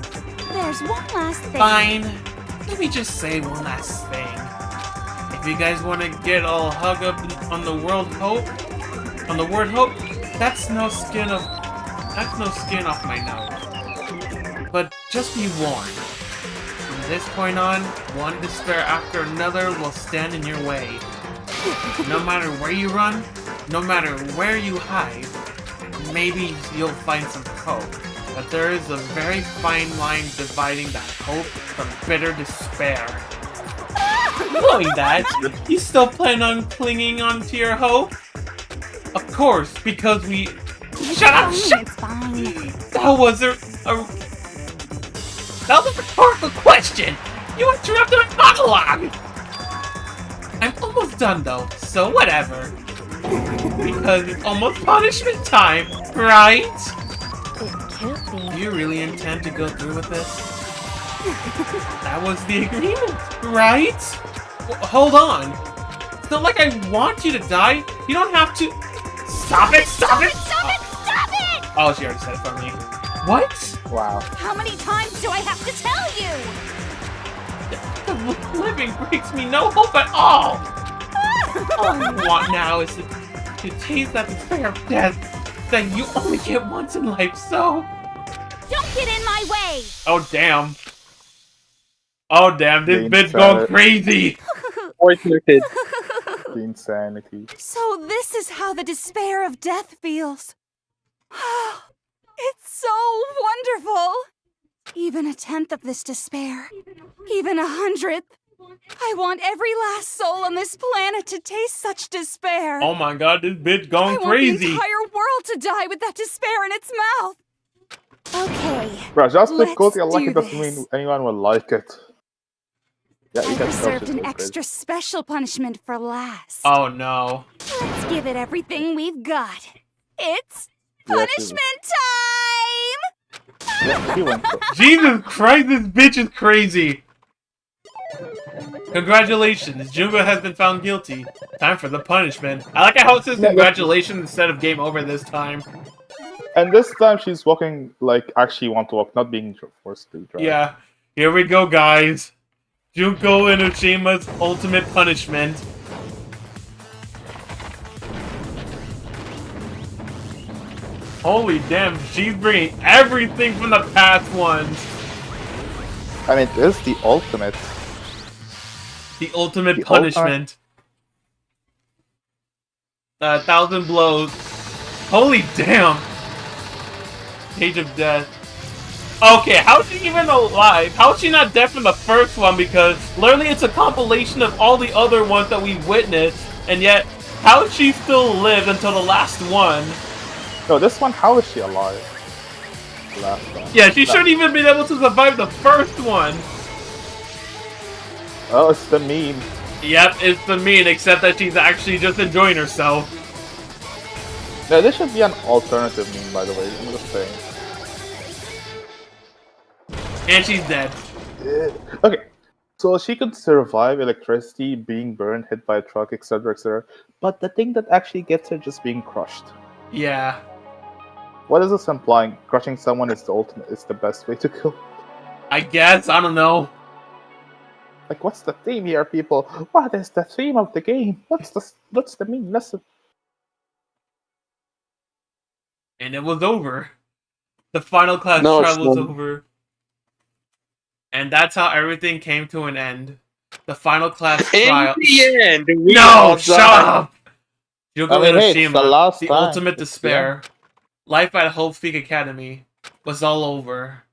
Speaker 16: There's one last thing.
Speaker 1: Fine. Let me just say one last thing. If you guys want to get all hung up on the word hope, that's no skin off my nose. But just be warned. From this point on, one despair after another will stand in your way. No matter where you run, no matter where you hide, maybe you'll find some hope. But there is a very fine line dividing that hope from bitter despair. Knowing that, you still plan on clinging onto your hope? Of course, because we... Shut up! That was a rhetorical question! You interrupted my monologue! I'm almost done though, so whatever. Because it's almost punishment time, right?
Speaker 5: It can't be.
Speaker 1: Do you really intend to go through with this? That was the agreement, right? Hold on. It's not like I want you to die. You don't have to... Stop it! Stop it!
Speaker 15: Stop it! Stop it!
Speaker 1: Oh, she already said it for me. What?
Speaker 6: Wow.
Speaker 15: How many times do I have to tell you?
Speaker 1: The living brings me no hope at all. All I want now is to taste that despair of death that you only get once in life, so...
Speaker 15: Don't get in my way!
Speaker 1: Oh, damn. Oh, damn, this
Speaker 6: The
Speaker 1: bitch going
Speaker 6: insanity.
Speaker 1: crazy.
Speaker 12: Pointed.
Speaker 6: The insanity.
Speaker 18: So this is how the despair of death feels. It's so wonderful. Even a tenth of this despair, even 100th. I want every last soul on this planet to taste such despair.
Speaker 1: Oh my god, this bitch going
Speaker 18: I want the
Speaker 1: crazy.
Speaker 18: entire world to die with that despair in its mouth. Okay.
Speaker 6: Bro, just
Speaker 18: let's
Speaker 6: because you like
Speaker 18: do
Speaker 6: it doesn't
Speaker 18: this.
Speaker 6: mean anyone will like it. Yeah, you
Speaker 18: I
Speaker 6: can tell
Speaker 18: reserved
Speaker 6: she's
Speaker 18: an
Speaker 6: so
Speaker 18: extra special punishment for last.
Speaker 1: Oh no.
Speaker 18: Let's give it everything we've got. It's
Speaker 6: crazy.
Speaker 18: punishment time!
Speaker 6: Yeah, she went for
Speaker 1: Jesus Christ, this bitch is crazy. Congratulations, Junko has been found guilty. Time for the punishment. I like how it says congratulations instead of game over this time.
Speaker 6: And this time she's walking like actually want to walk, not being forced to drive.
Speaker 1: Yeah, here we go, guys. Junko and Ushima's ultimate punishment. Holy damn, she's bringing everything from the past ones.
Speaker 6: I mean, this is the ultimate.
Speaker 1: The ultimate punishment. 1,000 blows. Holy damn. Cage of Death. Okay, how's she even alive? How is she not dead from the first one? Because literally it's a compilation of all the other ones that we witnessed, and yet how is she still lived until the last one?
Speaker 6: No, this one, how is she alive? The last one.
Speaker 1: Yeah, she shouldn't even been able to survive the first one.
Speaker 6: Oh, it's the meme.
Speaker 1: Yep, it's the mean, except that she's actually just enjoying herself.
Speaker 6: Yeah, this should be an alternative meme, by the way. I'm just saying.
Speaker 1: And she's dead.
Speaker 6: Okay, so she could survive electricity, being burned, hit by a truck, etc., etc. But the thing that actually gets her just being crushed.
Speaker 1: Yeah.
Speaker 6: What is this implying? Crushing someone is the ultimate, is the best way to kill.
Speaker 1: I guess, I don't know.
Speaker 6: Like, what's the theme here, people? What is the theme of the game? What's the main lesson?
Speaker 1: And it was over. The final class
Speaker 12: No,
Speaker 1: trial
Speaker 12: it's
Speaker 1: was
Speaker 12: not.
Speaker 1: over. And that's how everything came to an end. The final class
Speaker 12: In
Speaker 1: trial.
Speaker 12: the end, we
Speaker 1: No,
Speaker 12: all
Speaker 1: shut
Speaker 12: died.
Speaker 1: up! Yugo
Speaker 6: I mean, hey, it's the last
Speaker 1: the
Speaker 6: time.
Speaker 1: ultimate
Speaker 6: It's
Speaker 1: despair. Life at Hope Peak Academy was all over.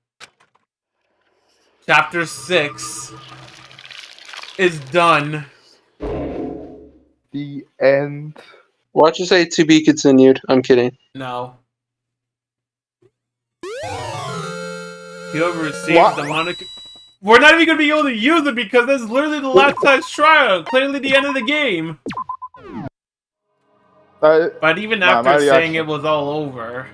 Speaker 1: Chapter 6 is done.
Speaker 6: The end.
Speaker 12: Watch you say to be continued. I'm kidding.
Speaker 1: No. Whoever receives
Speaker 6: What?
Speaker 1: the moniker... We're not even going to be able to use it because that's literally the last class trial. Clearly the end of the game. But even after
Speaker 6: my
Speaker 1: saying
Speaker 6: reaction-
Speaker 1: it was all over,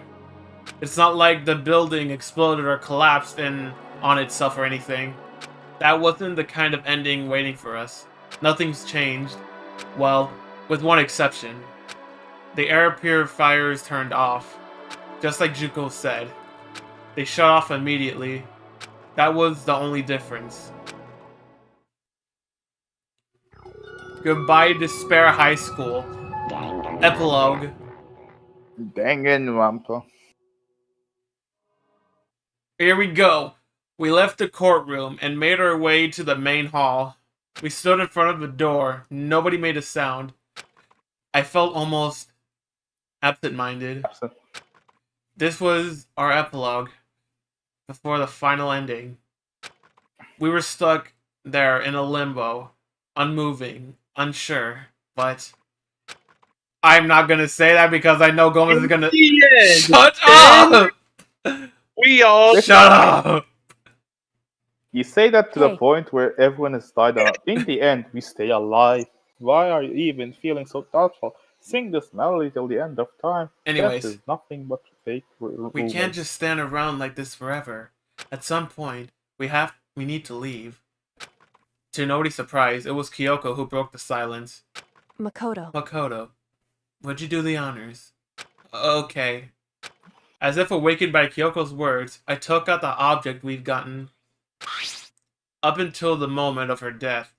Speaker 1: it's not like the building exploded or collapsed on itself or anything. That wasn't the kind of ending waiting for us. Nothing's changed. Well, with one exception. The air purifiers turned off. Just like Juko said. They shut off immediately. That was the only difference. Goodbye, Despair High School. Epilogue.
Speaker 6: Danganronpa.
Speaker 1: Here we go. We left the courtroom and made our way to the main hall. We stood in front of the door. Nobody made a sound. I felt almost absent-minded. This was our epilogue before the final ending. We were stuck there in a limbo, unmoving, unsure, but I'm not gonna say that because I know Gomez is gonna... Shut up!
Speaker 12: We all
Speaker 1: Shut up!
Speaker 6: You say that to the
Speaker 19: Hey.
Speaker 6: point where everyone has died out. In the end, we stay alive. Why are you even feeling so thoughtful? Sing this melody till the end of time.
Speaker 1: Anyways.
Speaker 6: Death is nothing but fake.
Speaker 1: We can't just stand around like this forever. At some point, we need to leave. To nobody's surprise, it was Kyoko who broke the silence.
Speaker 5: Makoto.
Speaker 1: Makoto, would you do the honors? Okay. As if awakened by Kyoko's words, I took out the object we'd gotten. Up until the moment of her death,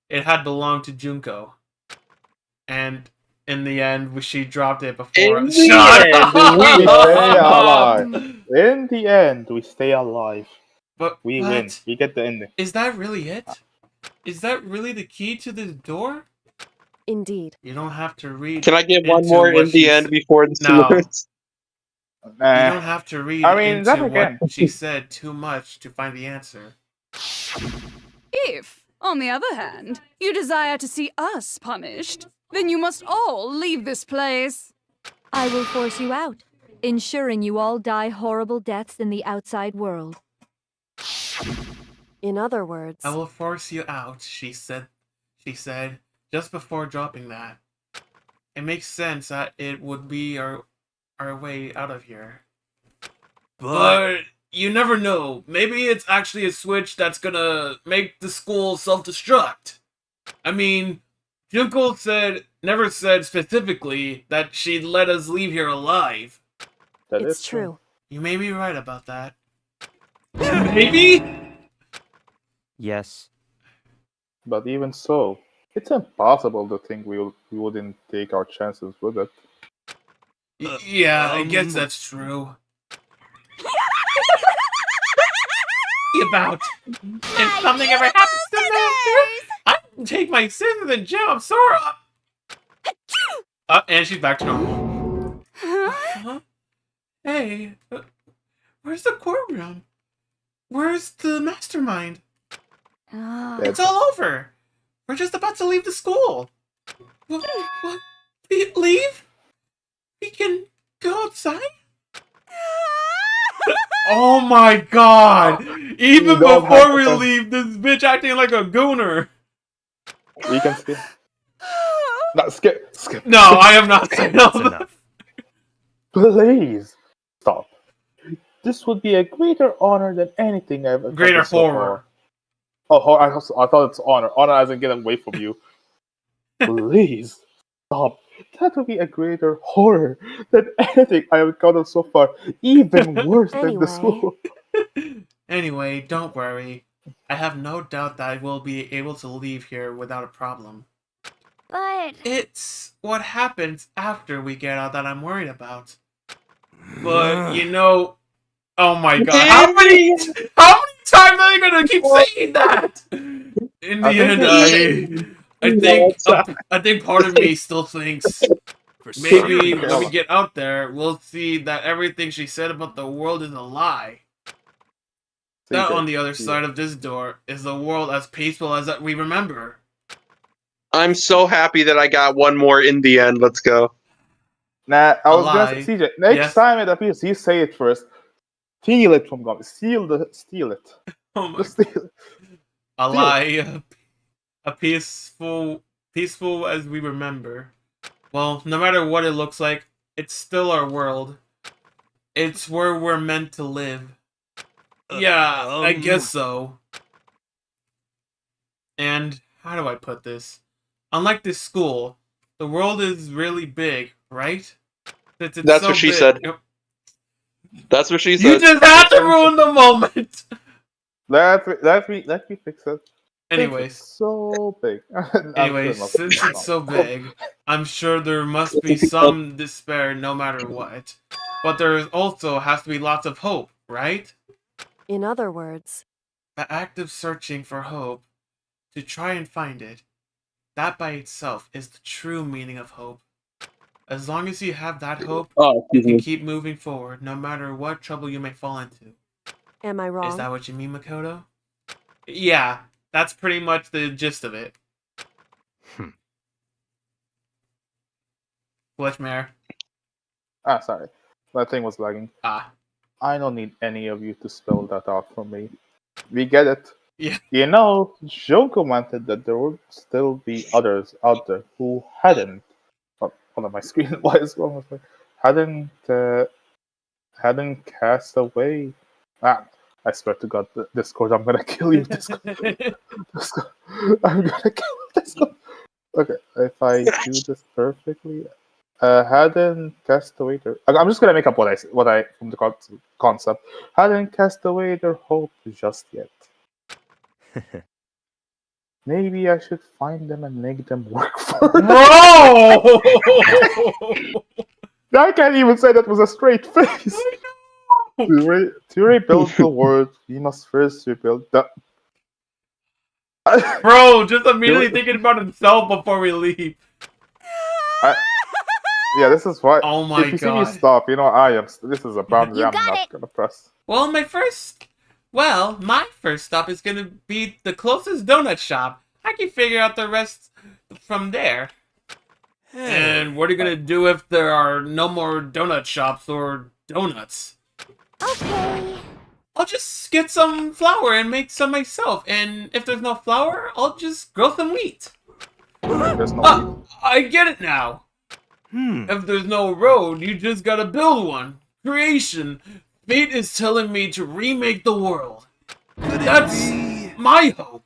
Speaker 1: it had belonged to Junko. And in the end, she dropped it before.
Speaker 12: In the
Speaker 1: Shut
Speaker 12: end,
Speaker 6: We stay
Speaker 1: up!
Speaker 6: alive. In the end, we stay alive.
Speaker 1: But
Speaker 6: We win. We get the ending.
Speaker 1: Is that really it? Is that really the key to this door?
Speaker 5: Indeed.
Speaker 1: You don't have to read.
Speaker 12: Can I get one
Speaker 1: into
Speaker 12: more
Speaker 1: what
Speaker 12: in the
Speaker 1: she
Speaker 12: end
Speaker 1: s-
Speaker 12: before the
Speaker 1: No.
Speaker 12: words?
Speaker 1: You don't have to read
Speaker 6: I mean, that
Speaker 1: into
Speaker 6: again.
Speaker 1: what she said too much to find the answer.
Speaker 18: If, on the other hand, you desire to see us punished, then you must all leave this place.
Speaker 21: I will force you out, ensuring you all die horrible deaths in the outside world.
Speaker 5: In other words,
Speaker 1: I will force you out, she said, just before dropping that. It makes sense that it would be our way out of here. But you never know. Maybe it's actually a switch that's gonna make the school self-destruct. I mean, Junko never said specifically that she'd let us leave here alive.
Speaker 5: it's true.
Speaker 1: You may be right about that. Maybe?
Speaker 10: Yes.
Speaker 6: But even so, it's impossible to think we wouldn't take our chances with it.
Speaker 1: Yeah, I guess that's true. About if something ever happens to Master, I can take my scissors and jump Sora up. And she's back to normal. Huh? Hey, where's the courtroom? Where's the mastermind? It's all over. We're just about to leave the school. What? Leave? We can go outside? Oh my god! Even
Speaker 6: don't
Speaker 1: before
Speaker 6: have
Speaker 1: we
Speaker 6: to-
Speaker 1: leave, this bitch acting like a gooner.
Speaker 6: We can skip. No, skip.
Speaker 1: No, I am not saying all that.
Speaker 10: Enough.
Speaker 6: Please stop. This would be a greater honor than anything I've accomplished
Speaker 1: Greater
Speaker 6: so
Speaker 1: horror.
Speaker 6: far. Oh, I thought it's honor. Honor doesn't get away from you. Please stop. That would be a greater horror than anything I have encountered so far. Even worse than the school.
Speaker 1: Anyway, don't worry. I have no doubt that I will be able to leave here without a problem.
Speaker 15: But
Speaker 1: It's what happens after we get out that I'm worried about. But you know, oh my god, how many times are they gonna keep saying that? In the end, I think part of me still thinks maybe when we get out there, we'll see that everything she said about the world is a lie. That on the other side of this door is the world as peaceful as that we remember.
Speaker 12: I'm so happy that I got one more in the end. Let's go.
Speaker 6: Nah, I was
Speaker 1: lie.
Speaker 6: gonna say, CJ, next
Speaker 1: Yes.
Speaker 6: time it appears, you say it first. Steal it from Gummy. Steal it.
Speaker 1: Oh my
Speaker 6: Just steal it.
Speaker 1: A
Speaker 6: Steal
Speaker 1: lie, a peaceful as we remember. Well, no matter what it looks like, it's still our world. It's where we're meant to live. Yeah, I guess so. And how do I put this? Unlike this school, the world is really big, right? It's
Speaker 12: That's
Speaker 1: so
Speaker 12: what she
Speaker 1: big.
Speaker 12: said. That's what she said.
Speaker 1: You just had to ruin the moment.
Speaker 6: Let me fix it.
Speaker 1: Anyways.
Speaker 6: It's so big.
Speaker 1: Anyways, since it's so big, I'm sure there must be some despair no matter what. But there also has to be lots of hope, right?
Speaker 5: In other words,
Speaker 1: The act of searching for hope, to try and find it, that by itself is the true meaning of hope. As long as you have that hope, you can keep moving forward, no matter what trouble you may fall into.
Speaker 5: am I wrong?
Speaker 1: Is that what you mean, Makoto? Yeah, that's pretty much the gist of it. Glitchmare.
Speaker 6: Sorry. My thing was lagging. I don't need any of you to spell that out for me. We get it.
Speaker 1: Yeah.
Speaker 6: You know, Joe commented that there would still be others out there who hadn't. Oh, hold on, my screen. Why is wrong with me? Hadn't cast away. I swear to God, Discord, I'm gonna kill you, Discord. I'm gonna kill you, Discord. Okay, if I do this perfectly, Hadn't cast away their. I'm just gonna make up what I from the concept. Hadn't cast away their hope just yet. Maybe I should find them and make them work for it.
Speaker 1: Bro!
Speaker 6: I can't even say that was a straight face. To rebuild the world, we must first rebuild the.
Speaker 1: Bro, just immediately thinking about himself before we leave.
Speaker 6: Yeah, this is why.
Speaker 1: Oh my
Speaker 6: if you see me
Speaker 1: God.
Speaker 6: stop, I am. This is a boundary I'm not gonna press.
Speaker 1: Well, my first stop is gonna be the closest donut shop. I can figure out the rest from there. And what are you gonna do if there are no more donut shops or donuts?
Speaker 16: Okay.
Speaker 1: I'll just get some flour and make some myself. And if there's no flour, I'll just grow some wheat.
Speaker 6: There's no
Speaker 1: I get it now. If there's no road, you just gotta build one. Creation. Fate is telling me to remake the world. That's my hope.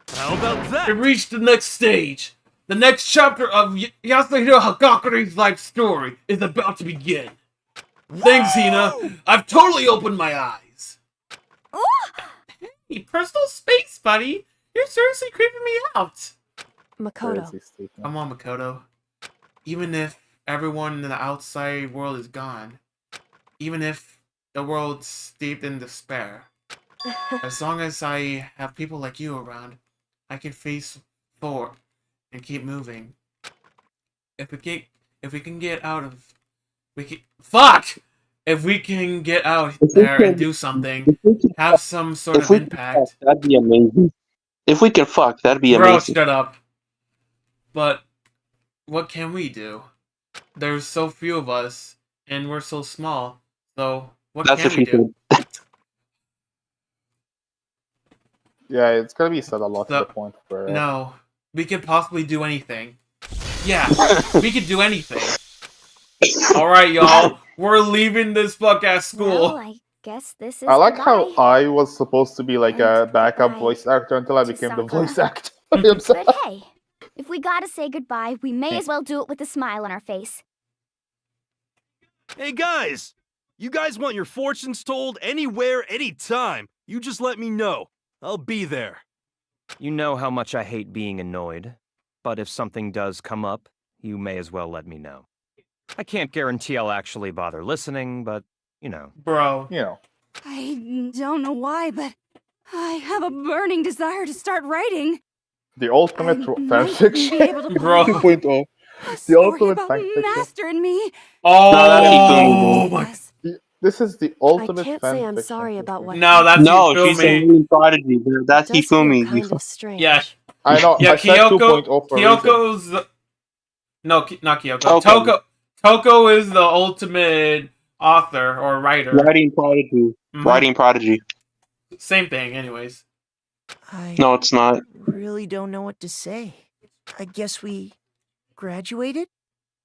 Speaker 13: How about that?
Speaker 1: To reach the next stage. The next chapter of Yasuhiro Hagakure's life story is about to begin. Thanks, Hina. I've totally opened my eyes. Hey, personal space, buddy. You're seriously creeping me out.
Speaker 5: Makoto.
Speaker 1: Come on, Makoto. Even if everyone in the outside world is gone, even if the world's steeped in despair, as long as I have people like you around, I can face forward and keep moving. If we can get out of, if we can get out there and do something, have some sort of impact.
Speaker 12: That'd be amazing. If we can fuck, that'd be
Speaker 1: Bro,
Speaker 12: amazing.
Speaker 1: shut up. But what can we do? There's so few of us, and we're so small. So what
Speaker 12: That's
Speaker 1: can
Speaker 12: what
Speaker 1: we
Speaker 12: she
Speaker 1: do?
Speaker 6: Yeah, it's gonna be said a lot to the point where.
Speaker 1: No, we could possibly do anything. Yeah, we could do anything. All right, y'all, we're leaving this fuck-ass school.
Speaker 16: Well, I guess this is
Speaker 6: I like
Speaker 16: goodbye.
Speaker 6: how I was supposed to be like a backup voice actor until I became the voice actor.
Speaker 16: But hey, if we gotta say goodbye, we may as well do it with a smile on our face.
Speaker 13: Hey guys! You guys want your fortunes told anywhere, anytime. You just let me know. I'll be there.
Speaker 10: You know how much I hate being annoyed, but if something does come up, you may as well let me know. I can't guarantee I'll actually bother listening, but, you know.
Speaker 1: Bro.
Speaker 18: I don't know why, but I have a burning desire to start writing.
Speaker 6: The ultimate fanfiction.
Speaker 1: Bro.
Speaker 6: 2.0. The ultimate fanfiction.
Speaker 18: Master and me.
Speaker 1: Oh my.
Speaker 6: This is the ultimate
Speaker 5: I can't
Speaker 6: fanfiction.
Speaker 5: say I'm sorry about what
Speaker 1: No, that's
Speaker 12: No,
Speaker 1: Hifumi.
Speaker 12: she's a reading prodigy. That's
Speaker 5: It does feel
Speaker 12: Hifumi.
Speaker 5: kind of strange.
Speaker 1: Yeah.
Speaker 6: I know.
Speaker 1: Yeah,
Speaker 6: I said 2.0 for a reason.
Speaker 1: Kyoko's. No, not Kyoko.
Speaker 12: Toko.
Speaker 1: Toko is the ultimate author or writer.
Speaker 12: Writing prodigy. Writing prodigy.
Speaker 1: Same thing, anyways.
Speaker 12: No, it's not.
Speaker 14: Really don't know what to say. I guess we graduated?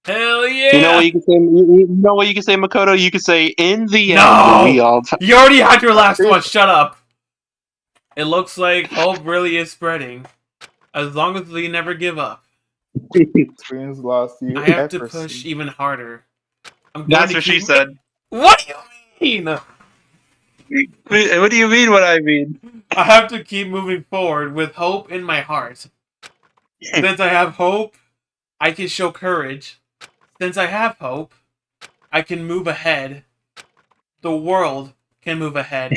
Speaker 1: Hell yeah!
Speaker 12: You know what you can say? You know what you can say, Makoto? You can say, in the
Speaker 1: No!
Speaker 12: end, we all...
Speaker 1: You already had your last one. Shut up. It looks like hope really is spreading. As long as we never give up.
Speaker 6: Screams last you
Speaker 1: I have to
Speaker 6: ever
Speaker 1: push
Speaker 6: seen.
Speaker 1: even harder. I'm going
Speaker 12: That's
Speaker 1: to
Speaker 12: what she
Speaker 1: keep-
Speaker 12: said.
Speaker 1: What do you mean?
Speaker 12: What do you mean what I mean?
Speaker 1: I have to keep moving forward with hope in my heart. Since I have hope, I can show courage. Since I have hope, I can move ahead. The world can move ahead.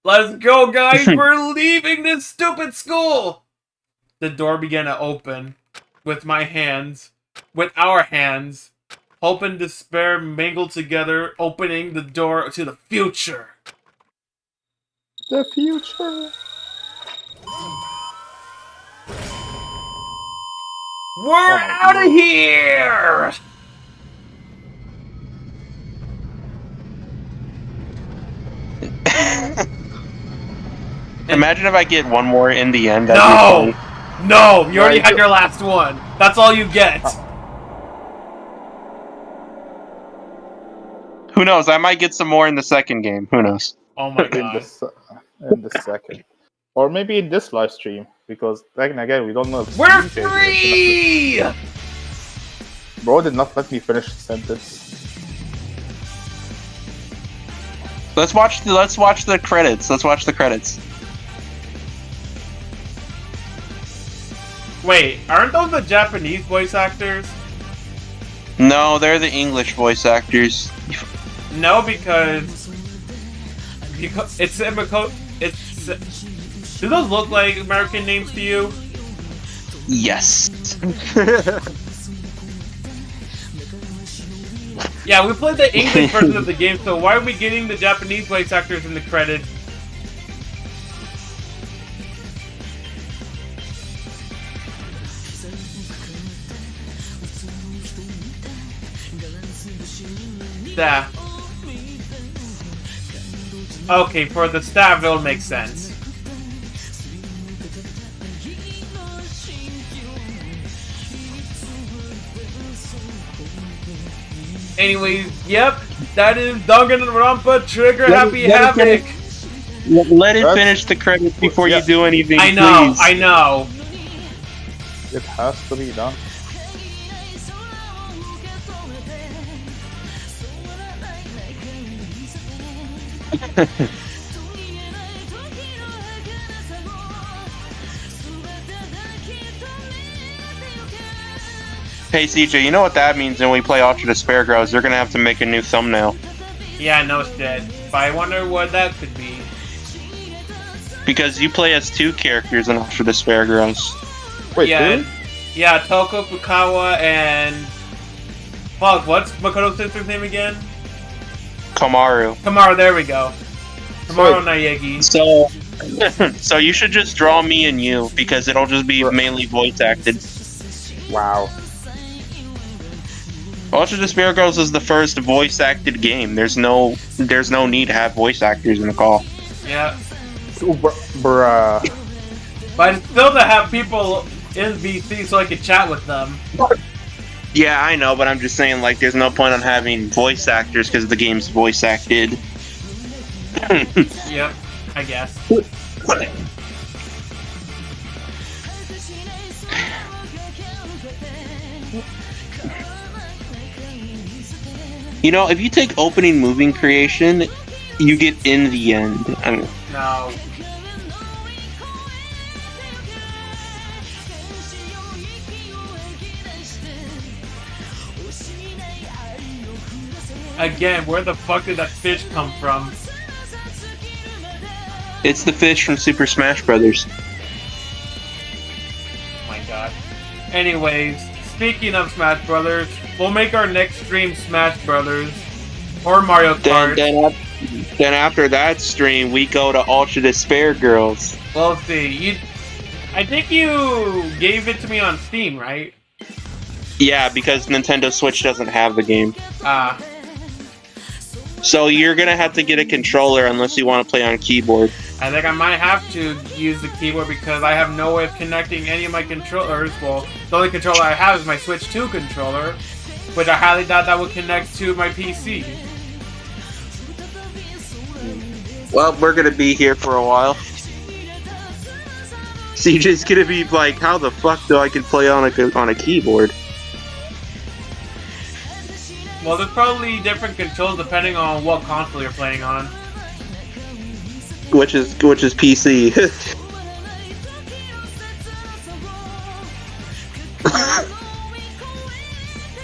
Speaker 1: Let's go, guys! We're leaving this stupid school! The door began to open. With my hands. With our hands. Hope and despair mingled together, opening the door to the future.
Speaker 6: The future.
Speaker 1: We're out of here!
Speaker 12: Imagine if I get one more in the end. That'd
Speaker 1: No!
Speaker 12: be funny.
Speaker 1: No! You already had your last one. That's all you get.
Speaker 12: Who knows? I might get some more in the second game. Who knows?
Speaker 1: Oh my
Speaker 6: In
Speaker 1: god.
Speaker 6: the second. Or maybe in this live stream. Because, again, we don't know. if
Speaker 1: We're
Speaker 6: DJ is
Speaker 1: free!
Speaker 6: Bro did not let me finish the sentence.
Speaker 12: Let's watch the credits. Let's watch the credits.
Speaker 1: Wait, aren't those the Japanese voice actors?
Speaker 12: No, they're the English voice actors.
Speaker 1: No, because it's do those look like American names to you?
Speaker 12: Yes.
Speaker 1: Yeah, we played the English version of the game, so why are we getting the Japanese voice actors in the credits? Staff. Okay, for the staff, it'll make sense. Anyways, yep, that is Danganronpa Trigger Happy Havoc.
Speaker 12: Let it finish the credits before you do anything.
Speaker 1: I know,
Speaker 12: please.
Speaker 1: I know.
Speaker 6: It has to be done.
Speaker 12: Hey CJ, you know what that means when we play Ultra Despair Grows? They're gonna have to make a new thumbnail.
Speaker 1: Yeah, no shit. But I wonder what that could be.
Speaker 12: Because you play as 2 characters in Ultra Despair Grows.
Speaker 6: Wait,
Speaker 1: yeah, yeah, Toko Fukawa and fuck, what's Makoto's sister's name again?
Speaker 12: Kamaru.
Speaker 1: Kamaru, there we go. Kamaru Naegi.
Speaker 12: So you should just draw me and you, because it'll just be mainly voice acted.
Speaker 6: Wow.
Speaker 12: Ultra Despair Girls is the first voice acted game. There's no need to have voice actors in the call.
Speaker 1: Yeah.
Speaker 6: Bruh.
Speaker 1: But still to have people in VC so I could chat with them.
Speaker 12: Yeah, I know, but I'm just saying, like, there's no point on having voice actors because the game's voice acted.
Speaker 1: Yep, I guess.
Speaker 12: You know, if you take opening moving creation, you get in the end. I mean,
Speaker 1: No. Again, where the fuck did that fish come from?
Speaker 12: it's the fish from Super Smash Brothers.
Speaker 1: Oh my god. Anyways, speaking of Smash Brothers, we'll make our next stream Smash Brothers. Or Mario Kart.
Speaker 12: Then after that stream, we go to Ultra Despair Girls.
Speaker 1: We'll see. I think you gave it to me on Steam, right?
Speaker 12: Yeah, because Nintendo Switch doesn't have the game.
Speaker 1: Ah.
Speaker 12: So you're gonna have to get a controller unless you want to play on keyboard.
Speaker 1: I think I might have to use the keyboard because I have no way of connecting any of my controllers. Well, the only controller I have is my Switch 2 controller, which I highly doubt that would connect to my PC.
Speaker 12: Well, we're gonna be here for a while. CJ's gonna be like, how the fuck do I can play on a keyboard?
Speaker 1: Well, there's probably different controls depending on what console you're playing on.
Speaker 12: Which is PC.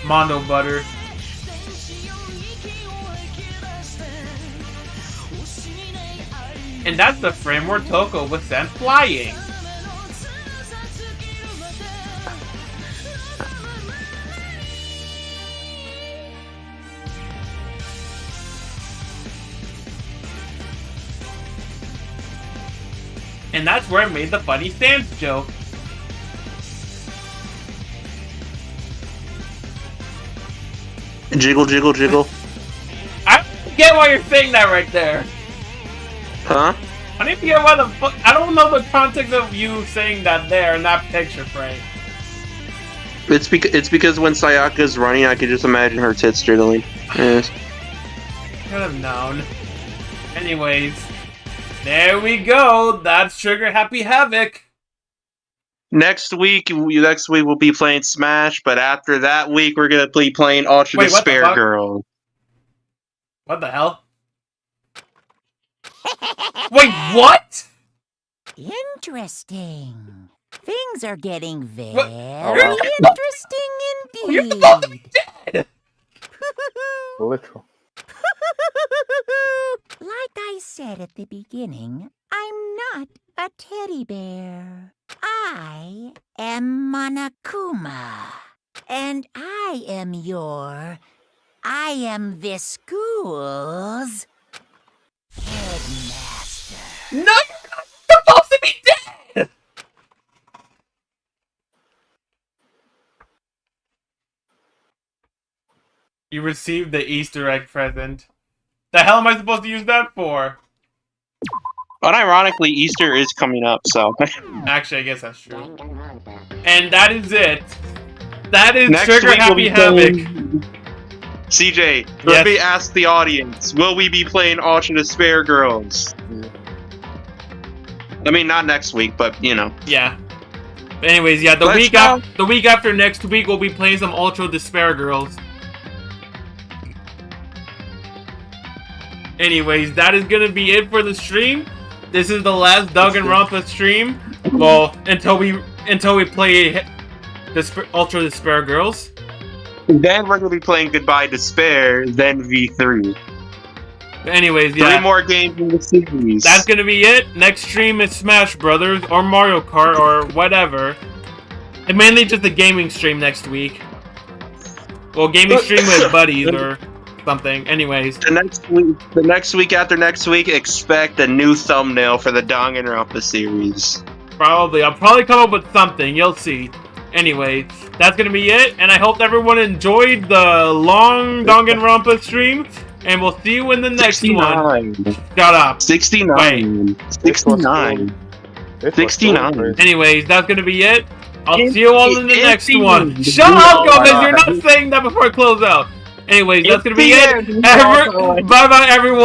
Speaker 1: Mondo Butter. And that's the frame where Toko was sent flying. And that's where I made the funny stance joke.
Speaker 12: Jiggle, jiggle, jiggle.
Speaker 1: I don't get why you're saying that right there.
Speaker 12: Huh?
Speaker 1: I don't get why the fuck. I don't know the context of you saying that there in that picture frame.
Speaker 12: It's because when Sayaka's running, I can just imagine her tits jiggling. Yes.
Speaker 1: Could have known. Anyways, there we go. That's Trigger Happy Havoc.
Speaker 12: Next week we'll be playing Smash, but after that week we're gonna be playing Ultra
Speaker 1: Wait, what the
Speaker 12: Despair
Speaker 1: fuck?
Speaker 12: Girl.
Speaker 1: What the hell? Wait, what?
Speaker 17: Interesting. Things are getting very
Speaker 6: wow.
Speaker 17: interesting
Speaker 1: You're supposed to be
Speaker 17: indeed.
Speaker 1: dead!
Speaker 6: Literal.
Speaker 17: Like I said at the beginning, I'm not a teddy bear. I am Monokuma. And I am this school's headmaster.
Speaker 1: No, you're not supposed to be dead! You received the Easter egg present. The hell am I supposed to use that for?
Speaker 12: Unironically, Easter is coming up, so.
Speaker 1: Actually, I guess that's true. And that is it. That is
Speaker 12: Next
Speaker 1: Trigger
Speaker 12: week we'll
Speaker 1: Happy
Speaker 12: be
Speaker 1: Havoc.
Speaker 12: playing... CJ,
Speaker 1: Yes.
Speaker 12: let me ask the audience, will we be playing Ultra Despair Girls? I mean, not next week, but, you know.
Speaker 1: Yeah. But anyways, yeah, the week after next week, we'll be playing some Ultra Despair Girls. Anyways, that is gonna be it for the stream. This is the last Danganronpa stream. Well, until we play Ultra Despair Girls.
Speaker 12: Then we're gonna be playing Goodbye Despair, then V3.
Speaker 1: But anyways, yeah.
Speaker 12: 3 more games in the series.
Speaker 1: That's gonna be it. Next stream is Smash Brothers or Mario Kart or whatever. And mainly just a gaming stream next week. Well, gaming stream with buddies or something. Anyways.
Speaker 12: The next week after next week, expect a new thumbnail for the Danganronpa series.
Speaker 1: Probably. I'll probably come up with something. You'll see. Anyway, that's gonna be it. And I hope everyone enjoyed the long Danganronpa stream. And we'll see you in the next
Speaker 12: 69.
Speaker 1: one. Shut up.
Speaker 12: 69.
Speaker 1: Wait.
Speaker 12: 69. 69.
Speaker 1: Anyways, that's gonna be it. I'll see you all in the next
Speaker 12: 18.
Speaker 1: one. Shut up, Gomez! You're not saying that before I close out. Anyways, that's gonna be it. Bye bye, everyone.